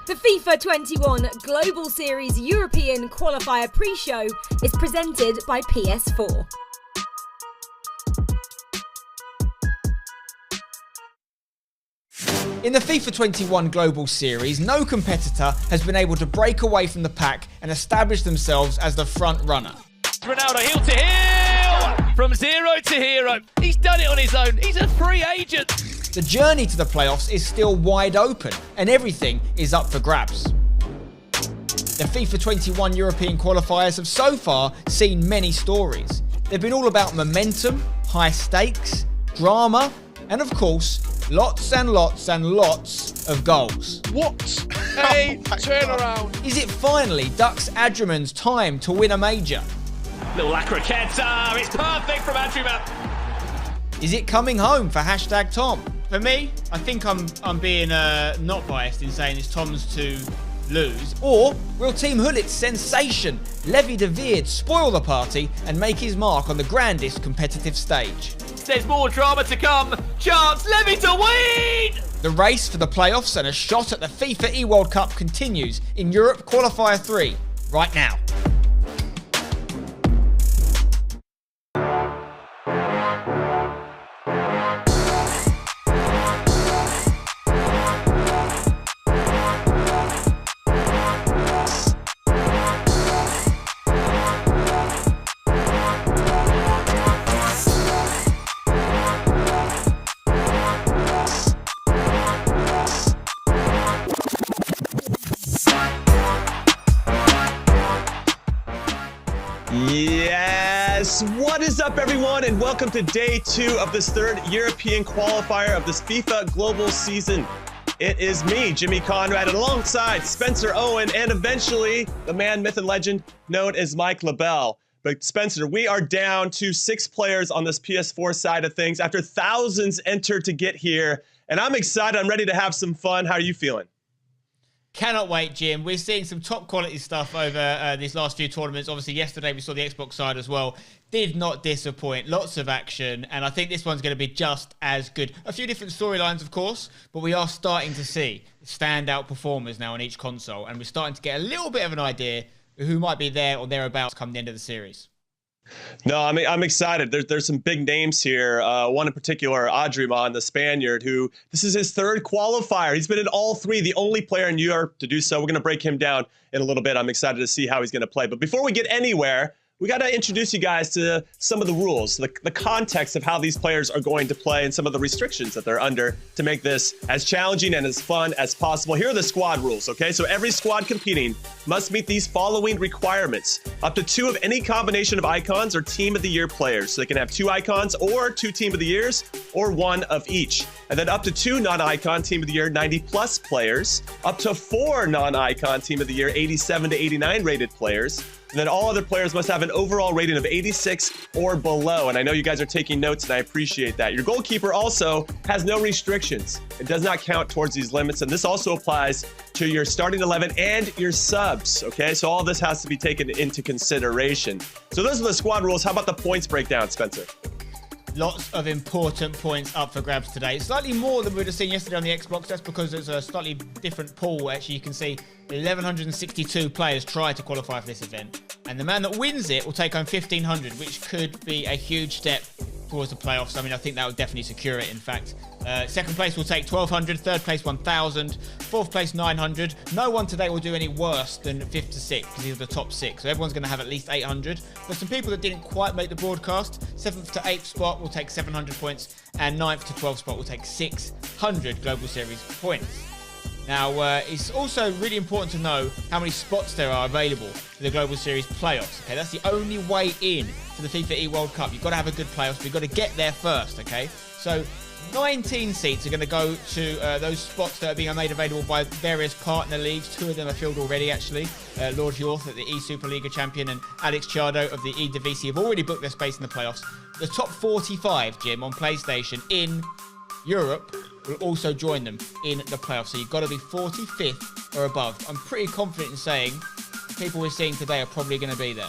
The FIFA 21 Global Series European Qualifier pre-show is presented by PS4. In the FIFA 21 Global Series, no competitor has been able to break away from the pack and establish themselves as the front runner. Ronaldo heel to heel, from zero to hero. He's done it on his own. He's a free agent. The journey to the playoffs is still wide open and everything is up for grabs. The FIFA 21 European qualifiers have so far seen many stories. They've been all about momentum, high stakes, drama, and of course, lots and lots and lots of goals. What a turnaround. Is it finally Dux Adriman's time to win a major? Little La Croqueta, it's perfect from Adriman. Is it coming home for #Tom? For me, I think I'm being not biased in saying it's Tom's to lose. Or will Team Hullit's sensation, Levy spoil the party and make his mark on the grandest competitive stage? There's more drama to come. Chance Levy to win! The race for the playoffs and a shot at the FIFA E-World Cup continues in Europe Qualifier 3 right now. Yes, what is up everyone, and welcome to day 2 of this third European qualifier of this FIFA global season. It is me, Jimmy Conrad, and alongside Spencer Owen, and eventually the man, myth, and legend known as Mike LaBelle. But Spencer, we are down to 6 players on this PS4 side of things after thousands entered to get here, and I'm excited. I'm ready to have some fun. How are you feeling? Cannot wait, Jim. We're seeing some top quality stuff over these last few tournaments. Obviously, yesterday we saw the Xbox side as well. Did not disappoint. Lots of action. And I think this one's going to be just as good. A few different storylines, of course, but we are starting to see standout performers now on each console. And we're starting to get a little bit of an idea of who might be there or thereabouts come the end of the series. No, I'm excited. There's some big names here. One in particular, Adriman, the Spaniard, who this is his third qualifier. He's been in all 3, the only player in Europe to do so. We're going to break him down in a little bit. I'm excited to see how he's going to play. But before we get anywhere, we got to introduce you guys to some of the rules, the context of how these players are going to play and some of the restrictions that they're under to make this as challenging and as fun as possible. Here are the squad rules, okay? So every squad competing must meet these following requirements. Up to 2 of any combination of icons or team of the year players. So they can have 2 icons or 2 team of the years or 1 of each. And then up to 2 non-icon team of the year 90+ players. Up to 4 non-icon team of the year 87 to 89 rated players. And then all other players must have an overall rating of 86 or below. And I know you guys are taking notes, and I appreciate that. Your goalkeeper also has no restrictions. It does not count towards these limits. And this also applies to your starting 11 and your subs, okay? So all this has to be taken into consideration. So those are the squad rules. How about the points breakdown, Spencer? Lots of important points up for grabs today. Slightly more than we would have seen yesterday on the Xbox. That's because there's a slightly different pool. Actually, you can see 1,162 players try to qualify for this event. And the man that wins it will take home 1,500, which could be a huge step towards the playoffs. I mean, I think that would definitely secure it, in fact. Second place will take 1,200, third place 1,000, fourth place 900. No one today will do any worse than 5th to 6th because these are the top 6. So everyone's going to have at least 800. There's some people that didn't quite make the broadcast. 7th to 8th spot will take 700 points, and 9th to 12th spot will take 600 Global Series points. Now, it's also really important to know how many spots there are available for the Global Series playoffs. Okay, that's the only way in to the FIFA E-World Cup. You've got to have a good playoffs. You've got to get there first, okay? So 19 seats are going to go to those spots that are being made available by various partner leagues. 2 of them are filled already, actually. Lord Hjorth, the E-Superliga champion, and Alex Chardo of the E-Divisi have already booked their space in the playoffs. The top 45, Jim, on PlayStation in Europe will also join them in the playoffs. So you've got to be 45th or above. I'm pretty confident in saying the people we're seeing today are probably going to be there.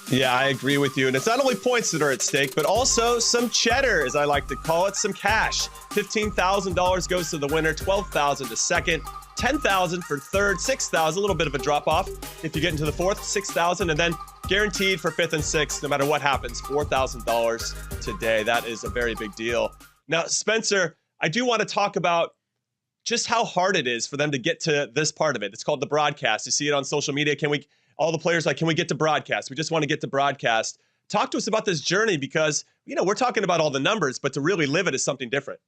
Yeah, I agree with you. And it's not only points that are at stake, but also some cheddar, as I like to call it, some cash. $15,000 goes to the winner, $12,000 to second, 10,000 for third, 6,000, a little bit of a drop off if you get into the fourth, 6,000, and then guaranteed for fifth and sixth, no matter what happens, $4,000 today. That is a very big deal. Now, Spencer, I do want to talk about just how hard it is for them to get to this part of it. It's called the broadcast. You see it on social media. All the players can we get to broadcast? We just want to get to broadcast. Talk to us about this journey because, we're talking about all the numbers, but to really live it is something different.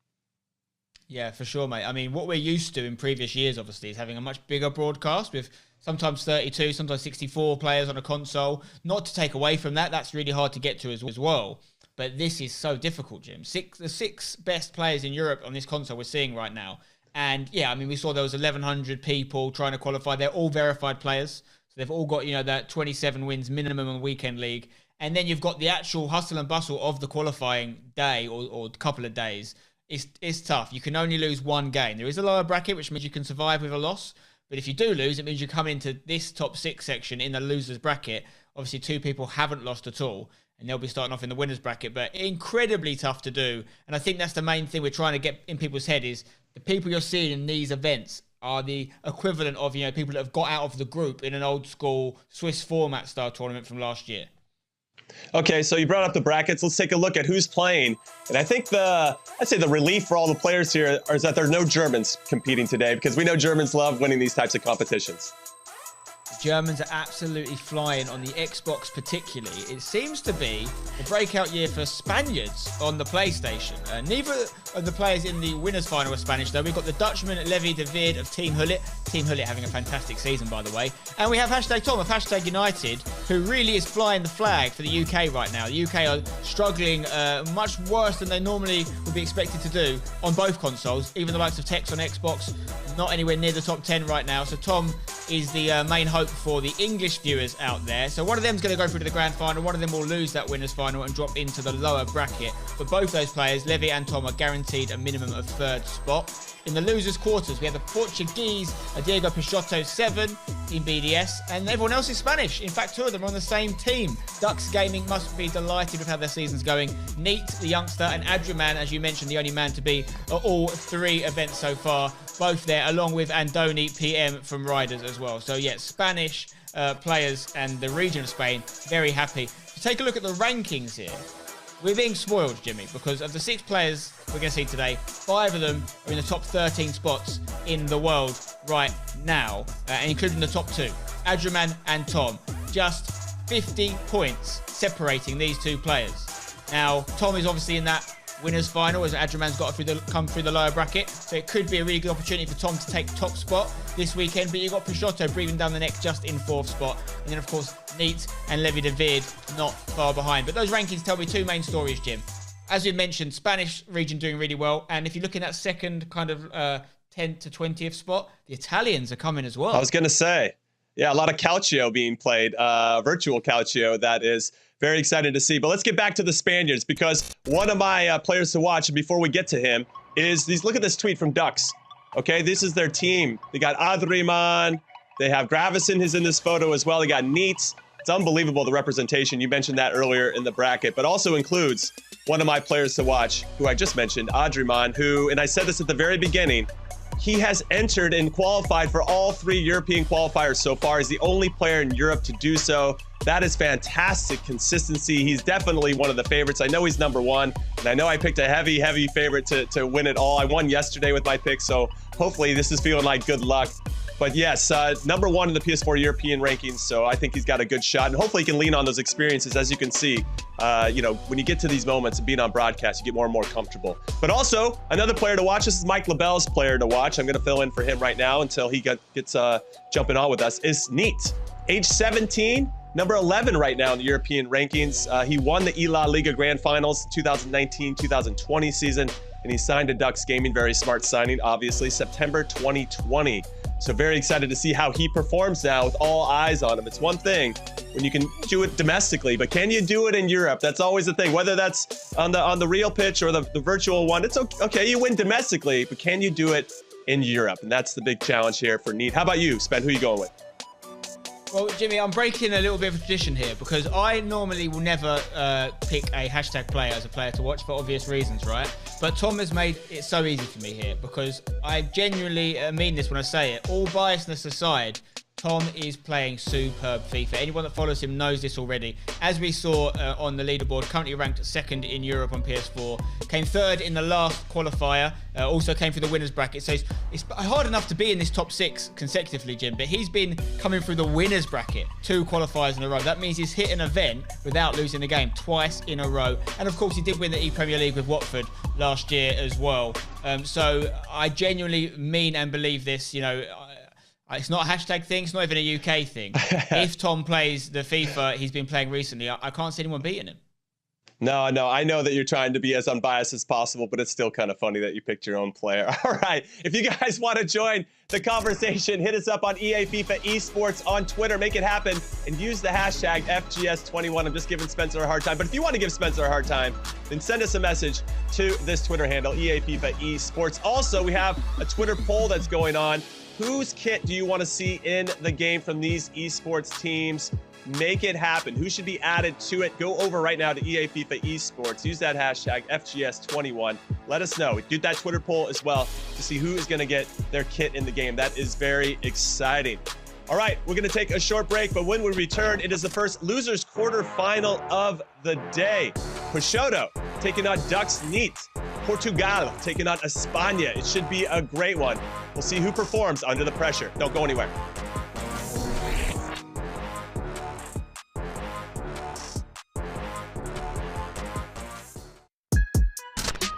Yeah, for sure, mate. I mean, what we're used to in previous years, obviously, is having a much bigger broadcast with sometimes 32, sometimes 64 players on a console. Not to take away from that, that's really hard to get to as well. But this is so difficult, Jim. The six best players in Europe on this console we're seeing right now. And yeah, I mean, we saw there was 1,100 people trying to qualify. They're all verified players. So they've all got, that 27 wins minimum in weekend league. And then you've got the actual hustle and bustle of the qualifying day or couple of days. It's tough. You can only lose one game. There is a lower bracket, which means you can survive with a loss. But if you do lose, it means you come into this top six section in the losers bracket. Obviously, two people haven't lost at all, and they'll be starting off in the winners bracket. But incredibly tough to do. And I think that's the main thing we're trying to get in people's head is the people you're seeing in these events are the equivalent of, people that have got out of the group in an old school Swiss format style tournament from last year. Okay, so you brought up the brackets. Let's take a look at who's playing. And I think I'd say the relief for all the players here is that there are no Germans competing today because we know Germans love winning these types of competitions. Germans are absolutely flying on the Xbox particularly. It seems to be a breakout year for Spaniards on the PlayStation. Neither of the players in the winners final are Spanish though. We've got the Dutchman Levy of Team Hullet. Team Hullet having a fantastic season by the way. And we have Tom of #United who really is flying the flag for the UK right now. The UK are struggling much worse than they normally would be expected to do on both consoles. Even the likes of Tex on Xbox, not anywhere near the top 10 right now. So Tom is the main hope for the English viewers out there. So one of them's going to go through to the grand final. One of them will lose that winners final and drop into the lower bracket. But both those players, Levy and Tom, are guaranteed a minimum of third spot. In the losers quarters, we have the Portuguese Diego Peixoto 7 in BDS, and everyone else is Spanish. In fact, two of them are on the same team. Dux Gaming must be delighted with how their season's going. Neat, the youngster, and Adriman, as you mentioned, the only man to be at all three events so far. Both there, along with Andoni PM from Riders as well. So yeah, Spanish players and the region of Spain, very happy. So take a look at the rankings here. We're being spoiled, Jimmy, because of the 6 players we're going to see today, 5 of them are in the top 13 spots in the world right now, including the top 2, Adriman and Tom. Just 50 points separating these 2 players. Now, Tom is obviously in that winners final as Adriman's got come through the lower bracket, so it could be a really good opportunity for Tom to take top spot this weekend. But you've got Peixoto breathing down the neck just in 4th spot, and then of course Neat and Levy not far behind. But those rankings tell me 2 main stories, Jim. As we mentioned, Spanish region doing really well, and if you look in that second kind of 10th to 20th spot, the Italians are coming as well. I was going to say, yeah, a lot of Calcio being played, virtual Calcio. That is very excited to see. But let's get back to the Spaniards because one of my players to watch, and before we get to him, is look at this tweet from Dux. Okay, this is their team. They got Adriman. They have Gravison who's in this photo as well. They got Neat. It's unbelievable, the representation. You mentioned that earlier in the bracket, but also includes one of my players to watch, who I just mentioned, Adriman, who, and I said this at the very beginning, he has entered and qualified for all 3 European qualifiers so far. He's the only player in Europe to do so. That is fantastic consistency. He's definitely one of the favorites. I know he's number 1, and I know I picked a heavy favorite to win it all. I won yesterday with my pick, so hopefully this is feeling like good luck. But yes, number 1 in the PS4 European rankings, so I think he's got a good shot, and hopefully he can lean on those experiences. As you can see, when you get to these moments and being on broadcast, you get more and more comfortable. But also, another player to watch, this is Mike LaBelle's player to watch. I'm going to fill in for him right now until he gets jumping on with us, is Neat. Age 17, number 11 right now in the European rankings. He won the La Liga Grand Finals 2019-2020 season, and he signed to Dux Gaming. Very smart signing, obviously, September 2020. So very excited to see how he performs now with all eyes on him. It's one thing when you can do it domestically, but can you do it in Europe? That's always the thing, whether that's on the real pitch or the virtual one. It's okay, you win domestically, but can you do it in Europe? And that's the big challenge here for Neat. How about you, Spen? Who are you going with? Well, Jimmy, I'm breaking a little bit of a tradition here because I normally will never pick a hashtag player as a player to watch for obvious reasons, right? But Tom has made it so easy for me here because I genuinely mean this when I say it. All biasness aside, Tom is playing superb FIFA. Anyone that follows him knows this already. As we saw on the leaderboard, currently ranked second in Europe on PS4. Came third in the last qualifier. Also came through the winners bracket. So it's hard enough to be in this top 6 consecutively, Jim. But he's been coming through the winners bracket 2 qualifiers in a row. That means he's hit an event without losing a game twice in a row. And of course, he did win the E-Premier League with Watford last year as well. So I genuinely mean and believe this, you know. It's not a hashtag thing. It's not even a UK thing. If Tom plays the FIFA he's been playing recently, I can't see anyone beating him. No, I know that you're trying to be as unbiased as possible, but it's still kind of funny that you picked your own player. All right. If you guys want to join the conversation, hit us up on EA FIFA Esports on Twitter. Make it happen and use the hashtag FGS21. I'm just giving Spencer a hard time. But if you want to give Spencer a hard time, then send us a message to this Twitter handle, EA FIFA Esports. Also, we have a Twitter poll that's going on. Whose kit do you want to see in the game from these esports teams? Make it happen. Who should be added to it? Go over right now to EA FIFA Esports. Use that hashtag FGS21. Let us know. We do that Twitter poll as well to see who is going to get their kit in the game. That is very exciting. All right, we're going to take a short break, but when we return, it is the first losers quarterfinal of the day. Peixoto taking on Ducks Neat. Portugal taking on España. It should be a great one. We'll see who performs under the pressure. Don't go anywhere.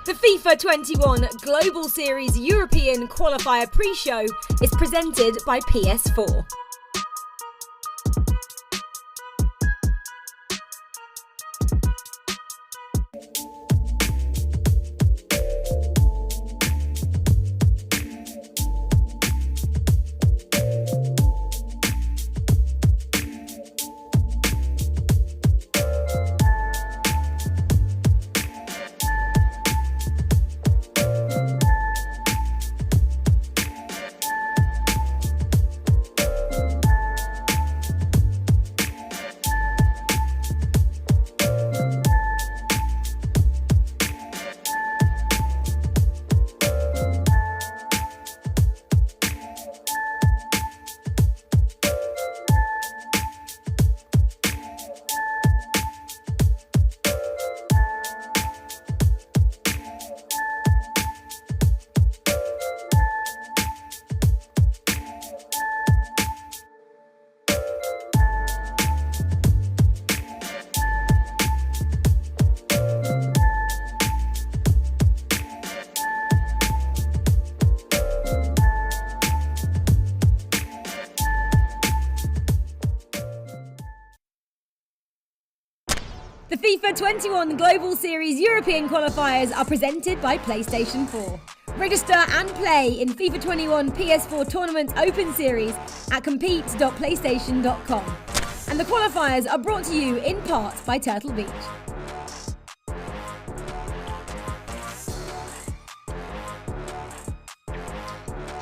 The FIFA 21 Global Series European Qualifier pre-show is presented by PS4. The FIFA 21 Global Series European qualifiers are presented by PlayStation 4. Register and play in FIFA 21 PS4 Tournament Open Series at compete.playstation.com. And the qualifiers are brought to you in part by Turtle Beach.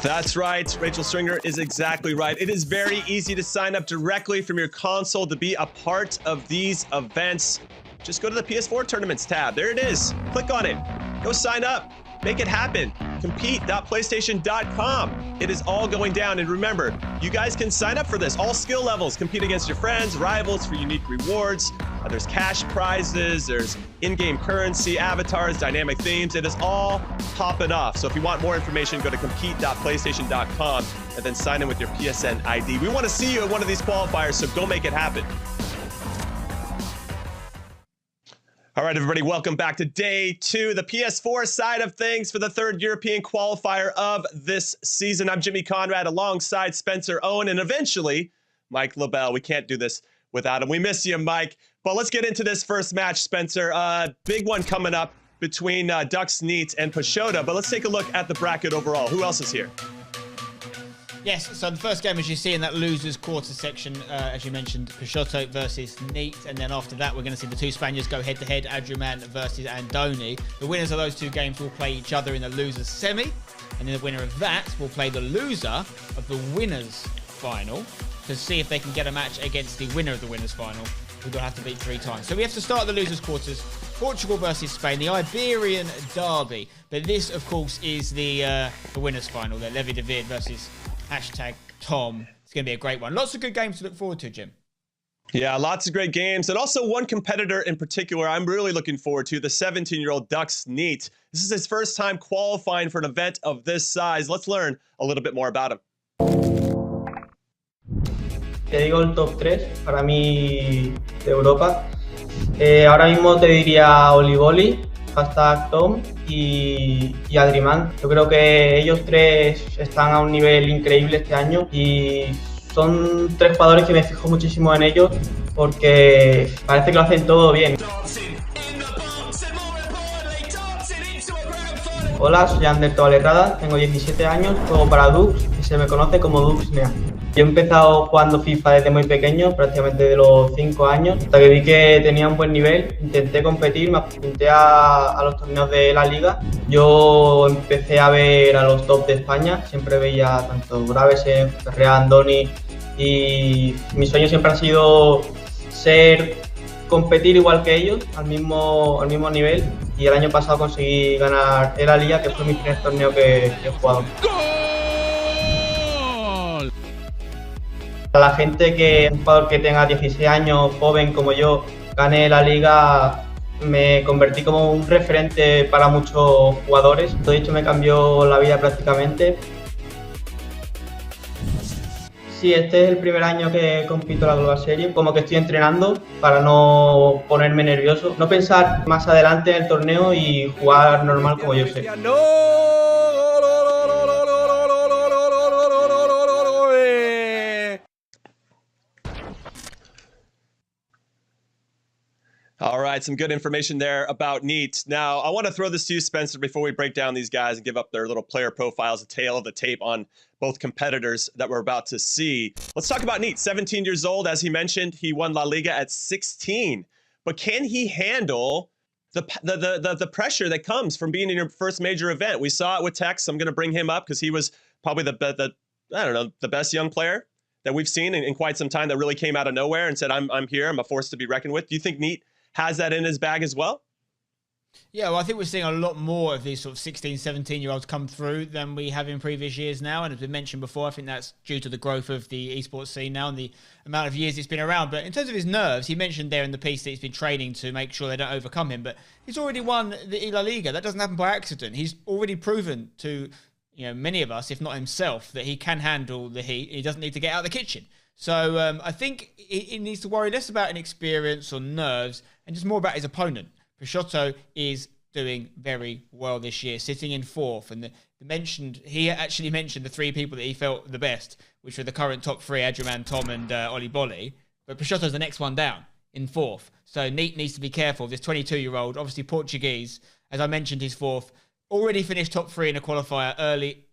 That's right. Rachel Stringer is exactly right. It is very easy to sign up directly from your console to be a part of these events. Just go to the PS4 Tournaments tab. There it is. Click on it. Go sign up. Make it happen. Compete.playstation.com. It is all going down. And remember, you guys can sign up for this. All skill levels. Compete against your friends, rivals for unique rewards. There's cash prizes. There's in-game currency, avatars, dynamic themes. It is all popping off. So if you want more information, go to compete.playstation.com and then sign in with your PSN ID. We want to see you at one of these qualifiers, so go make it happen. All right, everybody, welcome back to day 2, the PS4 side of things for the 3rd European qualifier of this season. I'm Jimmy Conrad alongside Spencer Owen and eventually Mike LaBelle. We can't do this without him. We miss you, Mike. But let's get into this first match, Spencer. Big one coming up between Ducks Neat and Peixoto. But let's take a look at the bracket overall. Who else is here? Yes, so the first game, as you see in that losers quarter section, as you mentioned, Peixoto versus Neat, and then after that we're going to see the two Spaniards go head-to-head, Adriman versus Andoni. The winners of those two games will play each other in the losers semi, and then the winner of that will play the loser of the winners final. to see if they can get a match against the winner of the winners' final, who they'll have to beat 3 times. So we have to start the losers' quarters. Portugal versus Spain, the Iberian derby. But this, of course, is the winners' final. The Levy versus #Tom. It's going to be a great one. Lots of good games to look forward to, Jim. Yeah, lots of great games. And also one competitor in particular I'm really looking forward to, the 17-year-old Dux Neat. This is his first time qualifying for an event of this size. Let's learn a little bit more about him. Te digo el top 3 para mí de Europa. Ahora mismo te diría Oliboli, #Tom y Adriman. Yo creo que ellos 3 están a un nivel increíble este año y son 3 jugadores que me fijo muchísimo en ellos porque parece que lo hacen todo bien. Hola, soy Ander Tobalerrada, tengo 17 años, juego para Dux y se me conoce como Duxnea. Yo he empezado jugando FIFA desde muy pequeño, prácticamente de los 5 años, hasta que vi que tenía un buen nivel, intenté competir, me apunté a los torneos de la liga. Yo empecé a ver a los top de España, siempre veía tanto Gravesen, Ferrea, Andoni y mi sueño siempre ha sido competir igual que ellos, al mismo nivel, y el año pasado conseguí ganar la liga, que fue mi primer torneo que he jugado. A la gente un jugador que tenga 16 años, joven como yo, gane la liga, me convertí como un referente para muchos jugadores. De hecho, me cambió la vida prácticamente. Sí, este es el primer año que compito la Global Series, como que estoy entrenando para no ponerme nervioso, no pensar más adelante en el torneo y jugar normal como yo sé. All right, some good information there about Neat. Now, I want to throw this to you, Spencer, before we break down these guys and give up their little player profiles, a tale of the tape on both competitors that we're about to see. Let's talk about Neat. 17 years old, as he mentioned, he won La Liga at 16. But can he handle the pressure that comes from being in your first major event? We saw it with Tex. I'm going to bring him up because he was probably the best young player that we've seen in quite some time that really came out of nowhere and said, I'm here, I'm a force to be reckoned with. Do you think Neat has that in his bag as well? Yeah, well, I think we're seeing a lot more of these sort of 16, 17-year-olds come through than we have in previous years now. And as we mentioned before, I think that's due to the growth of the esports scene now and the amount of years it's been around. But in terms of his nerves, he mentioned there in the piece that he's been training to make sure they don't overcome him. But he's already won the La Liga. That doesn't happen by accident. He's already proven to many of us, if not himself, that he can handle the heat. He doesn't need to get out of the kitchen. So I think he needs to worry less about inexperience or nerves and just more about his opponent. Peixoto is doing very well this year, sitting in 4th. And he actually mentioned the 3 people that he felt the best, which were the current top 3, Adriman, Tom and Oliboli. But Peixoto's the next one down in 4th. So Neat needs to be careful. This 22-year-old, obviously Portuguese, as I mentioned, he's 4th. Already finished top 3 in a qualifier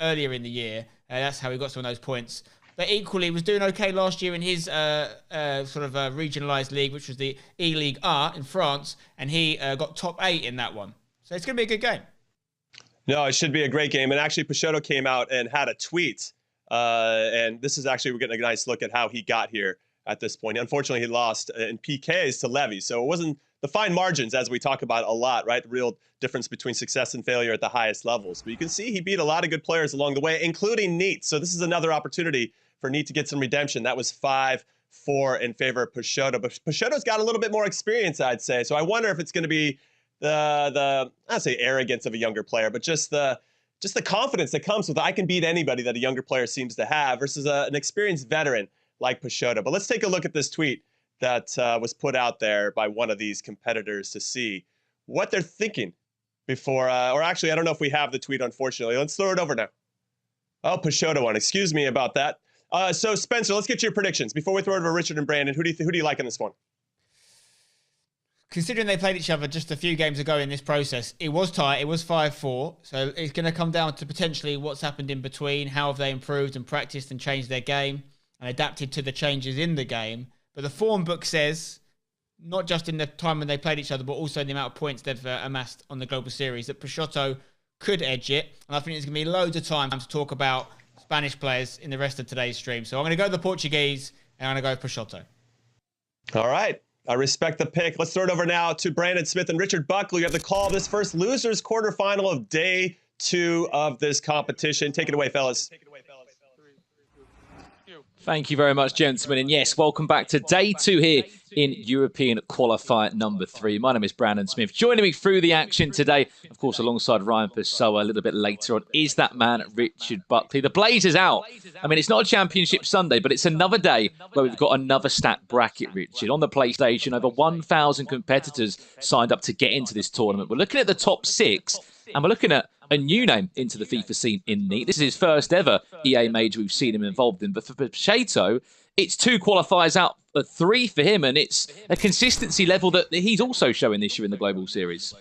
earlier in the year. That's how he got some of those points. But equally, was doing okay last year in his regionalised league, which was the E-League A in France, and he got top 8 in that one. So it's going to be a good game. No, it should be a great game. And actually, Peixoto came out and had a tweet. And this is actually, we're getting a nice look at how he got here at this point. Unfortunately, he lost in PKs to Levy. So it wasn't the fine margins, as we talk about a lot, right? The real difference between success and failure at the highest levels. But you can see he beat a lot of good players along the way, including Neat. So this is another opportunity for Neat to get some redemption. That was 5-4 in favor of Peixoto. But Peixoto's got a little bit more experience, I'd say. So I wonder if it's going to be the I'd say arrogance of a younger player, but just the confidence that comes with I can beat anybody that a younger player seems to have versus an experienced veteran like Peixoto. But let's take a look at this tweet that was put out there by one of these competitors to see what they're thinking before, or actually, I don't know if we have the tweet, unfortunately. Let's throw it over now. Oh, Peixoto one. Excuse me about that. So Spencer, let's get your predictions before we throw it over to Richard and Brandon. Who do you like in this one? Considering they played each other just a few games ago in this process, it was tight. It was 5-4. So it's going to come down to potentially what's happened in between. How have they improved and practiced and changed their game and adapted to the changes in the game? But the form book says, not just in the time when they played each other, but also in the amount of points they've amassed on the Global Series, that Peixoto could edge it. And I think there's going to be loads of time to talk about Spanish players in the rest of today's stream. So I'm going to go to the Portuguese and I'm going to go Peixoto. All right. I respect the pick. Let's throw it over now to Brandon Smith and Richard Buckley. You have the call of this first losers quarterfinal of day 2 of this competition. Take it away, fellas. Thank you very much, gentlemen. And yes, welcome back to day 2 here in European Qualifier number 3. My name is Brandon Smith. Joining me through the action today, of course, alongside Ryan Pessoa a little bit later on, is that man, Richard Buckley. The Blazers out. I mean, it's not a championship Sunday, but it's another day where we've got another stacked bracket, Richard. On the PlayStation, over 1,000 competitors signed up to get into this tournament. We're looking at the top 6, and we're looking at a new name into the FIFA scene in Neat. This is his first ever EA major we've seen him involved in. But for Peixoto, it's 2 qualifiers out of 3 for him, and it's a consistency level that he's also showing this year in the Global Series.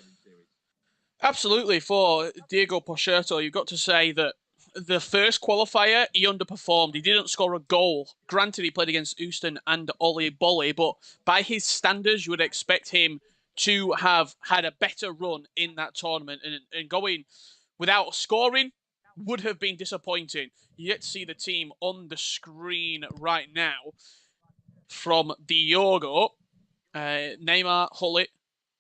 Absolutely. For Diego Peixoto, you've got to say that the first qualifier, he underperformed. He didn't score a goal. Granted, he played against Houston and Oli Bolly, but by his standards, you would expect him to have had a better run in that tournament, and going without scoring would have been disappointing. You get to see the team on the screen right now from Diogo, Neymar, Hullet,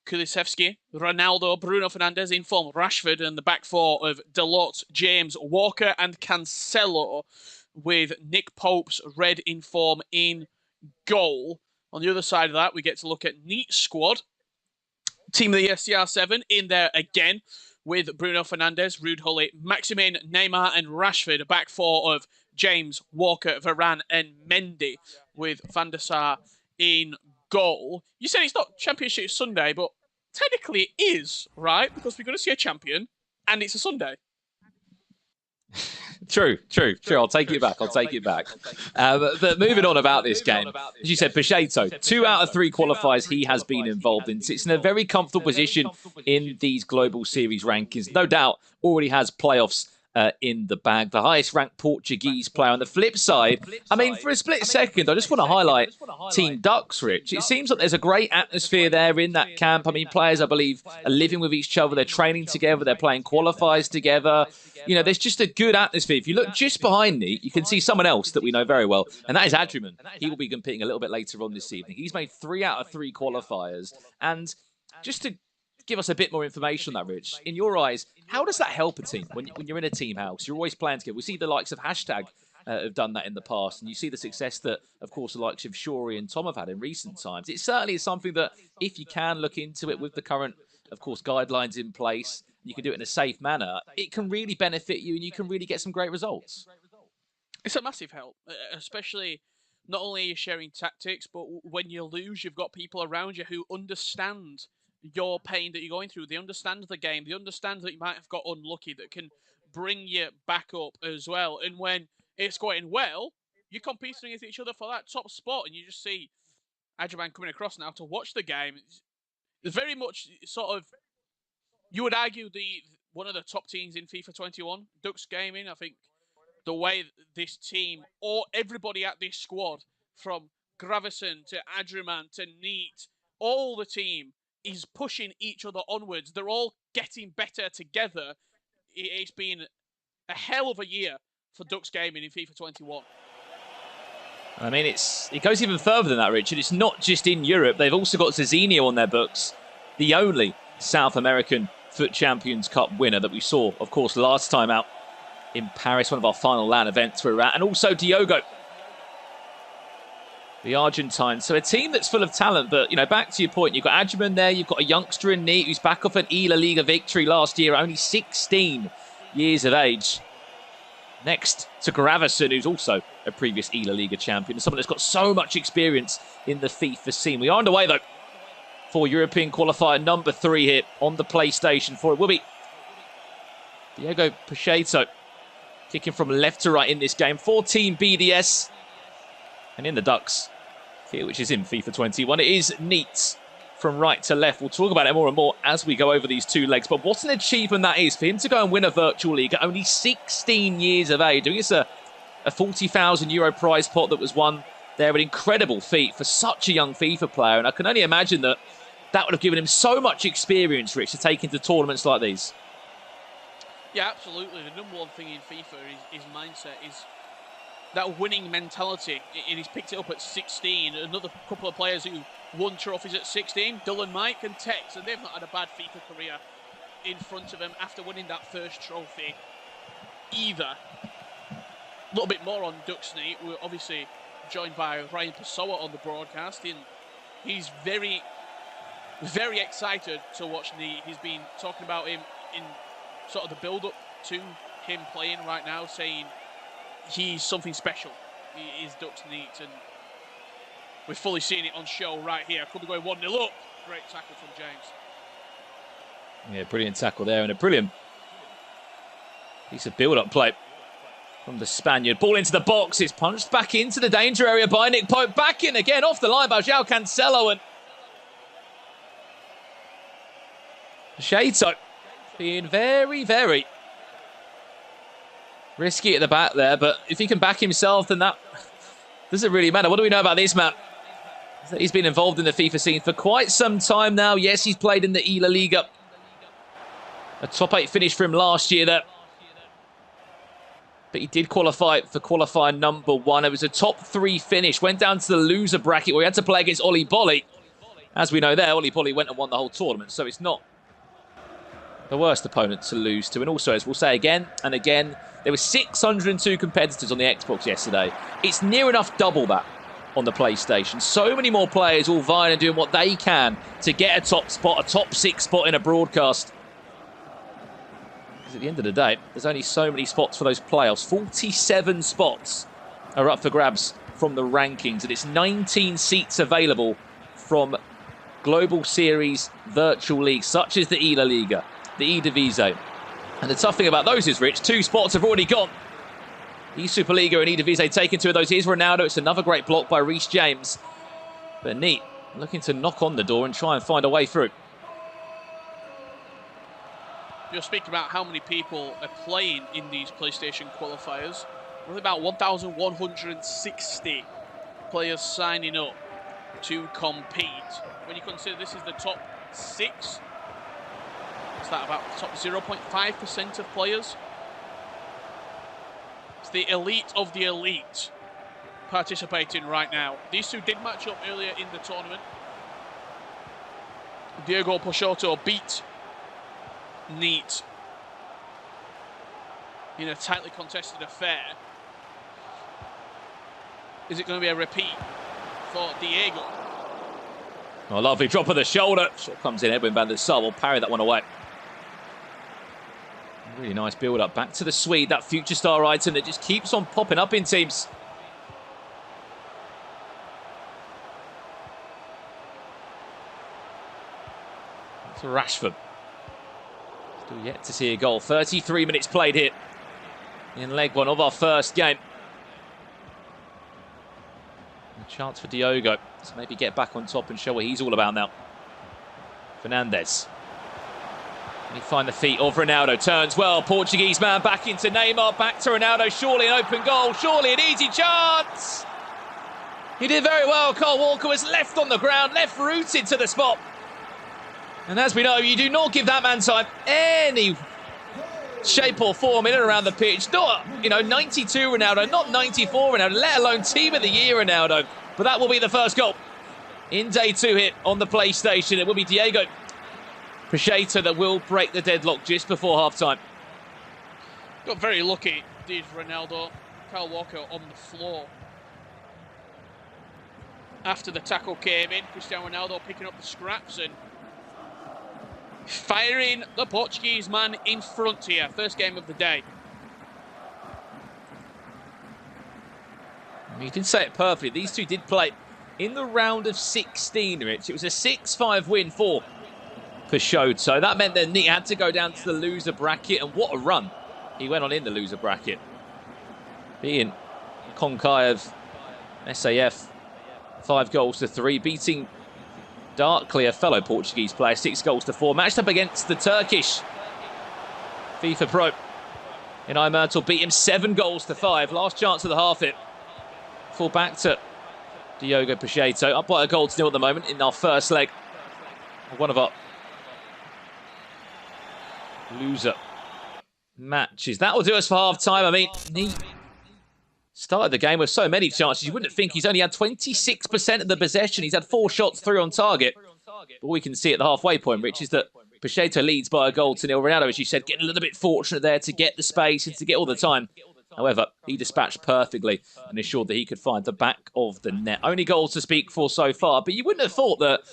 Kulusevski, Ronaldo, Bruno Fernandes in form, Rashford, and the back 4 of Dalot, James, Walker, and Cancelo, with Nick Pope's red in form in goal. On the other side of that, we get to look at Neat's squad. Team of the year CR7 in there again, with Bruno Fernandes, Ruud Gullit, Maximin, Neymar, and Rashford. A back 4 of James, Walker, Varane, and Mendy, with Van der Sar in goal. You said it's not Championship Sunday, but technically it is, right? Because we're going to see a champion, and it's a Sunday. True. I'll take it back. But moving on about this game, as you said, Peixoto, 2 out of 3 qualifiers he has been involved in. Sits in a very comfortable position in these Global Series rankings. No doubt already has playoffs in the bag. The highest ranked Portuguese player. On the flip side, I mean, for a split second, I just want to highlight Team Ducks, Rich. It seems like there's a great atmosphere there in that camp. I mean, players, I believe, are living with each other. They're training together. They're playing qualifiers together. You know, there's just a good atmosphere. If you look just behind me, you can see someone else that we know very well, and that is Adriman. He will be competing a little bit later on this evening. He's made 3 out of 3 qualifiers. And just to give us a bit more information on that, Rich, in your eyes, how does that help a team when you're in a team house? You're always playing together. We see the likes of Hashtag have done that in the past, and you see the success that, of course, the likes of Shuri and Tom have had in recent times. It certainly is something that, if you can look into it with the current, of course, guidelines in place, you can do it in a safe manner, it can really benefit you and you can really get some great results. It's a massive help, especially not only are you sharing tactics, but when you lose, you've got people around you who understand your pain that you're going through. They understand the game. They understand that you might have got unlucky, that can bring you back up as well. And when it's going well, you're competing against each other for that top spot, and you just see Adriman coming across now to watch the game. It's very much sort of, you would argue, one of the top teams in FIFA 21, Dux Gaming. I think the way this team, or everybody at this squad, from Gravison to Adriman to Neat, all the team is pushing each other onwards. They're all getting better together. It's been a hell of a year for Dux Gaming in FIFA 21. I mean, it goes even further than that, Richard. It's not just in Europe. They've also got Zizinho on their books, the only South American Foot Champions Cup winner that we saw, of course, last time out in Paris, one of our final LAN events we were at, and also Diogo, the Argentine. So a team that's full of talent, but, you know, back to your point, you've got Adriman there, you've got a youngster in Neat who's back off an La Liga victory last year, only 16 years of age. Next to Gravison, who's also a previous La Liga champion, someone that's got so much experience in the FIFA scene. We are underway, though, for European qualifier number 3 here on the PlayStation 4. It will be Diego Peixoto kicking from left to right in this game for Team BDS. And in the Ducks here, which is in FIFA 21, it is Neat from right to left. We'll talk about it more and more as we go over these 2 legs. But what an achievement that is for him to go and win a virtual league at only 16 years of age. I think it's a €40,000 prize pot that was won there. An incredible feat for such a young FIFA player. And I can only imagine that would have given him so much experience, Rich, to take into tournaments like these. Yeah, absolutely. The number one thing in FIFA is mindset. Is that winning mentality, and he's picked it up at 16. Another couple of players who won trophies at 16, Dylan, Mike and Tex, and they've not had a bad FIFA career in front of him after winning that first trophy either. A little bit more on Duxney. We're obviously joined by Ryan Pessoa on the broadcast, and he's very, very excited to watch Neat. He's been talking about him in sort of the build-up to him playing right now, saying he's something special. He is Dux Neat, and we're fully seeing it on show right here. Could be going 1-0 up. Great tackle from James. Yeah, brilliant tackle there, and a brilliant piece of build-up play from the Spaniard. Ball into the box. It's punched back into the danger area by Nick Pope. Back in again, off the line by João Cancelo, and Shato being very, very risky at the back there, but if he can back himself, then that doesn't really matter. What do we know about this man? He's been involved in the FIFA scene for quite some time now. Yes, he's played in the La Liga. A top 8 finish for him last year there. But he did qualify for qualifier number 1. It was a top 3 finish. Went down to the loser bracket where he had to play against Oli Bolli. As we know there, Oli Bolli went and won the whole tournament. So it's not the worst opponent to lose to. And also, as we'll say again and again, there were 602 competitors on the Xbox yesterday. It's near enough double that on the PlayStation. So many more players all vying and doing what they can to get a top spot, a top 6 spot in a broadcast. Because at the end of the day, there's only so many spots for those playoffs. 47 spots are up for grabs from the rankings, and it's 19 seats available from Global Series virtual leagues, such as the La Liga, the Eredivisie. And the tough thing about those is, Rich, 2 spots have already gone. The Superliga and Eredivisie taken 2 of those. Here's Ronaldo. It's another great block by Reece James. But Neat looking to knock on the door and try and find a way through. You're speaking about how many people are playing in these PlayStation qualifiers. With about 1,160 players signing up to compete. When you consider this is the top 6, is that about the top 0.5% of players? It's the elite of the elite participating right now. These two did match up earlier in the tournament. Diego Peixoto beat Neat in a tightly contested affair. Is it going to be a repeat for Diego? Oh, lovely drop of the shoulder. Shot comes in. Edwin van der Sar will parry that one away. Really nice build-up. Back to the Swede, that future star item that just keeps on popping up in teams. To Rashford. Still yet to see a goal. 33 minutes played here in leg 1 of our first game. A chance for Diogo to maybe get back on top and show what he's all about now. Fernandes. Can he find the feet of Ronaldo? Turns well. Portuguese man back into Neymar. Back to Ronaldo. Surely an open goal. Surely an easy chance. He did very well. Kyle Walker was left on the ground. Left rooted to the spot. And as we know, you do not give that man time any shape or form in and around the pitch. Not, 92 Ronaldo, not 94 Ronaldo, let alone Team of the Year Ronaldo. But that will be the first goal in day 2 here on the PlayStation. It will be Diego Peixoto that will break the deadlock just before half-time. Got very lucky, did Ronaldo. Kyle Walker on the floor. After the tackle came in, Cristiano Ronaldo picking up the scraps and firing the Portuguese man in front here. First game of the day. You did say it perfectly. These two did play in the round of 16, Rich. It was a 6-5 win for Peixoto. That meant that Nick had to go down to the loser bracket, and what a run he went on in the loser bracket. Being Konkai of SAF, 5-3, beating darkly a fellow Portuguese player, 6-4. Matched up against the Turkish FIFA pro in Imertal, beat him 7-5. Last chance of the half hit. Full back to Diogo Peixoto, up by a 1-0 at the moment in our first leg. One of our loser matches. That will do us for half time. I mean, Neat Started the game with so many chances, you wouldn't think he's only had 26% of the possession. He's had 4 shots, 3 on target. But we can see at the halfway point, Rich, is that Pacheco leads by a goal to nil. Ronaldo, as you said, getting a little bit fortunate there to get the space and to get all the time. However, he dispatched perfectly and ensured that he could find the back of the net. Only goals to speak for so far, but you wouldn't have thought that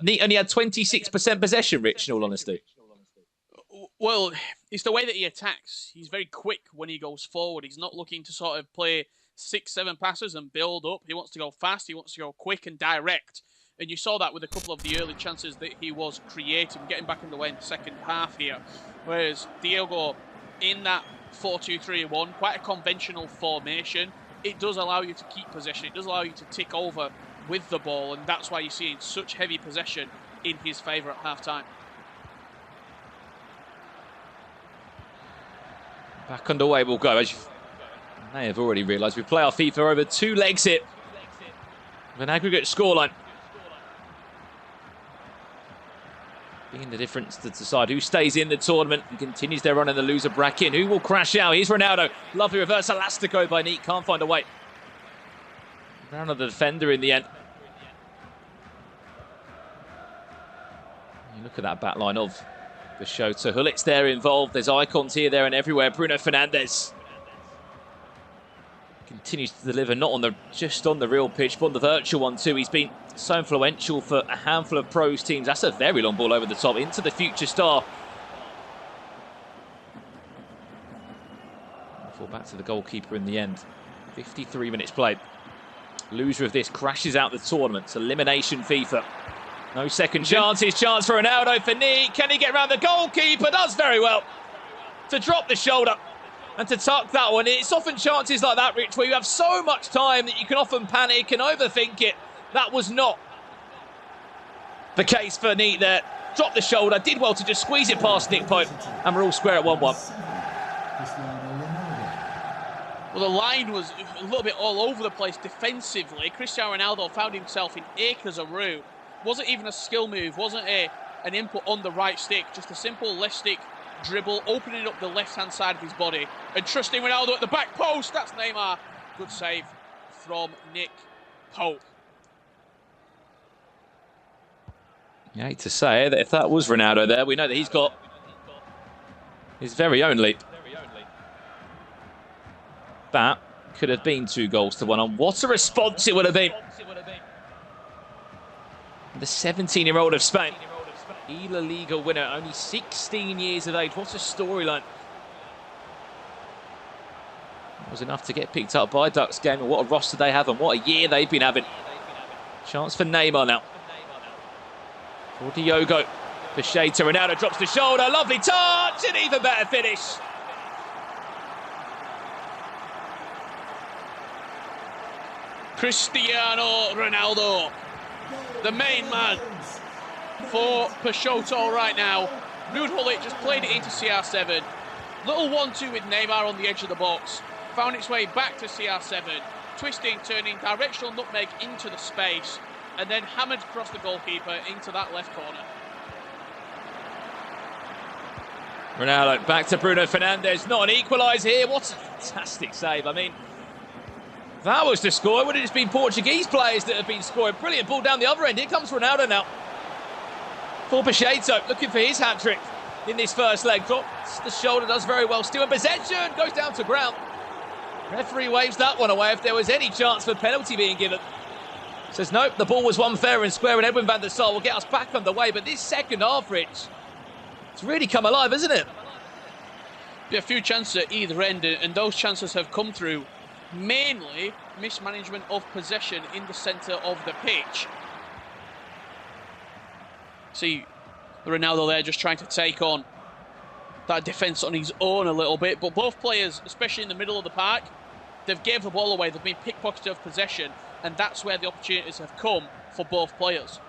Neat only had 26% possession, Rich, in all honesty. Well, it's the way that he attacks. He's very quick when he goes forward. He's not looking to sort of play 6-7 passes and build up. He wants to go fast. He wants to go quick and direct. And you saw that with a couple of the early chances that he was creating, getting back in the way in the second half here. Whereas Diego, in that 4-2-3-1, quite a conventional formation, it does allow you to keep possession. It does allow you to tick over with the ball. And that's why you're seeing such heavy possession in his favour at half-time. Back underway we'll go. As you may have already realised, we play our FIFA over 2 legs here with an aggregate scoreline being the difference to decide who stays in the tournament and continues their run in the loser bracket. Who will crash out? Here's Ronaldo. Lovely reverse elastico by Neat. Can't find a way around the defender in the end. You look at that back line of Peixoto. Hullit's there involved. There's icons here, there and everywhere. Bruno Fernandes continues to deliver, not on just on the real pitch, but on the virtual one too. He's been so influential for a handful of pros teams. That's a very long ball over the top into the future star. Fall back to the goalkeeper in the end. 53 minutes played. Loser of this crashes out the tournament. It's elimination FIFA. No second chances. Chance for Ronaldo for Neat. Can he get around the goalkeeper? Does very well to drop the shoulder and to tuck that one. It's often chances like that, Rich, where you have so much time that you can often panic and overthink it. That was not the case for Neat there. Dropped the shoulder, did well to just squeeze it past Nick Pope, and we're all square at 1-1. Well, the line was a little bit all over the place defensively. Cristiano Ronaldo found himself in acres of room. Wasn't even a skill move, wasn't an input on the right stick, just a simple left stick dribble, opening up the left-hand side of his body and trusting Ronaldo at the back post. That's Neymar. Good save from Nick Pope. I hate to say that if that was Ronaldo there, we know that he's got his very own leap. That could have been 2 goals to 1 on. What a response it would have been. The 17-year-old of Spain, La Liga winner, only 16 years of age. What a storyline. It was enough to get picked up by Ducks game, and what a roster they have and what a year they've been having. Chance for Neymar now. For Diogo. Pacheco, Ronaldo drops the shoulder. Lovely touch, and even better finish. Cristiano Ronaldo, the main man for Peixoto right now. Ruud Gullit just played it into CR7. Little 1-2 with Neymar on the edge of the box. Found its way back to CR7. Twisting, turning, directional nutmeg into the space. And then hammered across the goalkeeper into that left corner. Ronaldo back to Bruno Fernandes. Not an equaliser here. What a fantastic save. I mean, if that was to score, it would have just been Portuguese players that have been scoring. Brilliant ball down the other end. Here comes Ronaldo now. For Pacheco, looking for his hat-trick in this first leg. Drops the shoulder, does very well. Still in possession, goes down to ground. Referee waves that one away if there was any chance for penalty being given. Says, nope, the ball was one fair and square, and Edwin van der Sar will get us back underway. But this second half, Rich, it's really come alive, isn't it? Be a few chances at either end, and those chances have come through mainly mismanagement of possession in the centre of the pitch. See Ronaldo there just trying to take on that defence on his own a little bit, but both players, especially in the middle of the park, they've gave the ball away, they've been pickpocketed of possession, and that's where the opportunities have come for both players.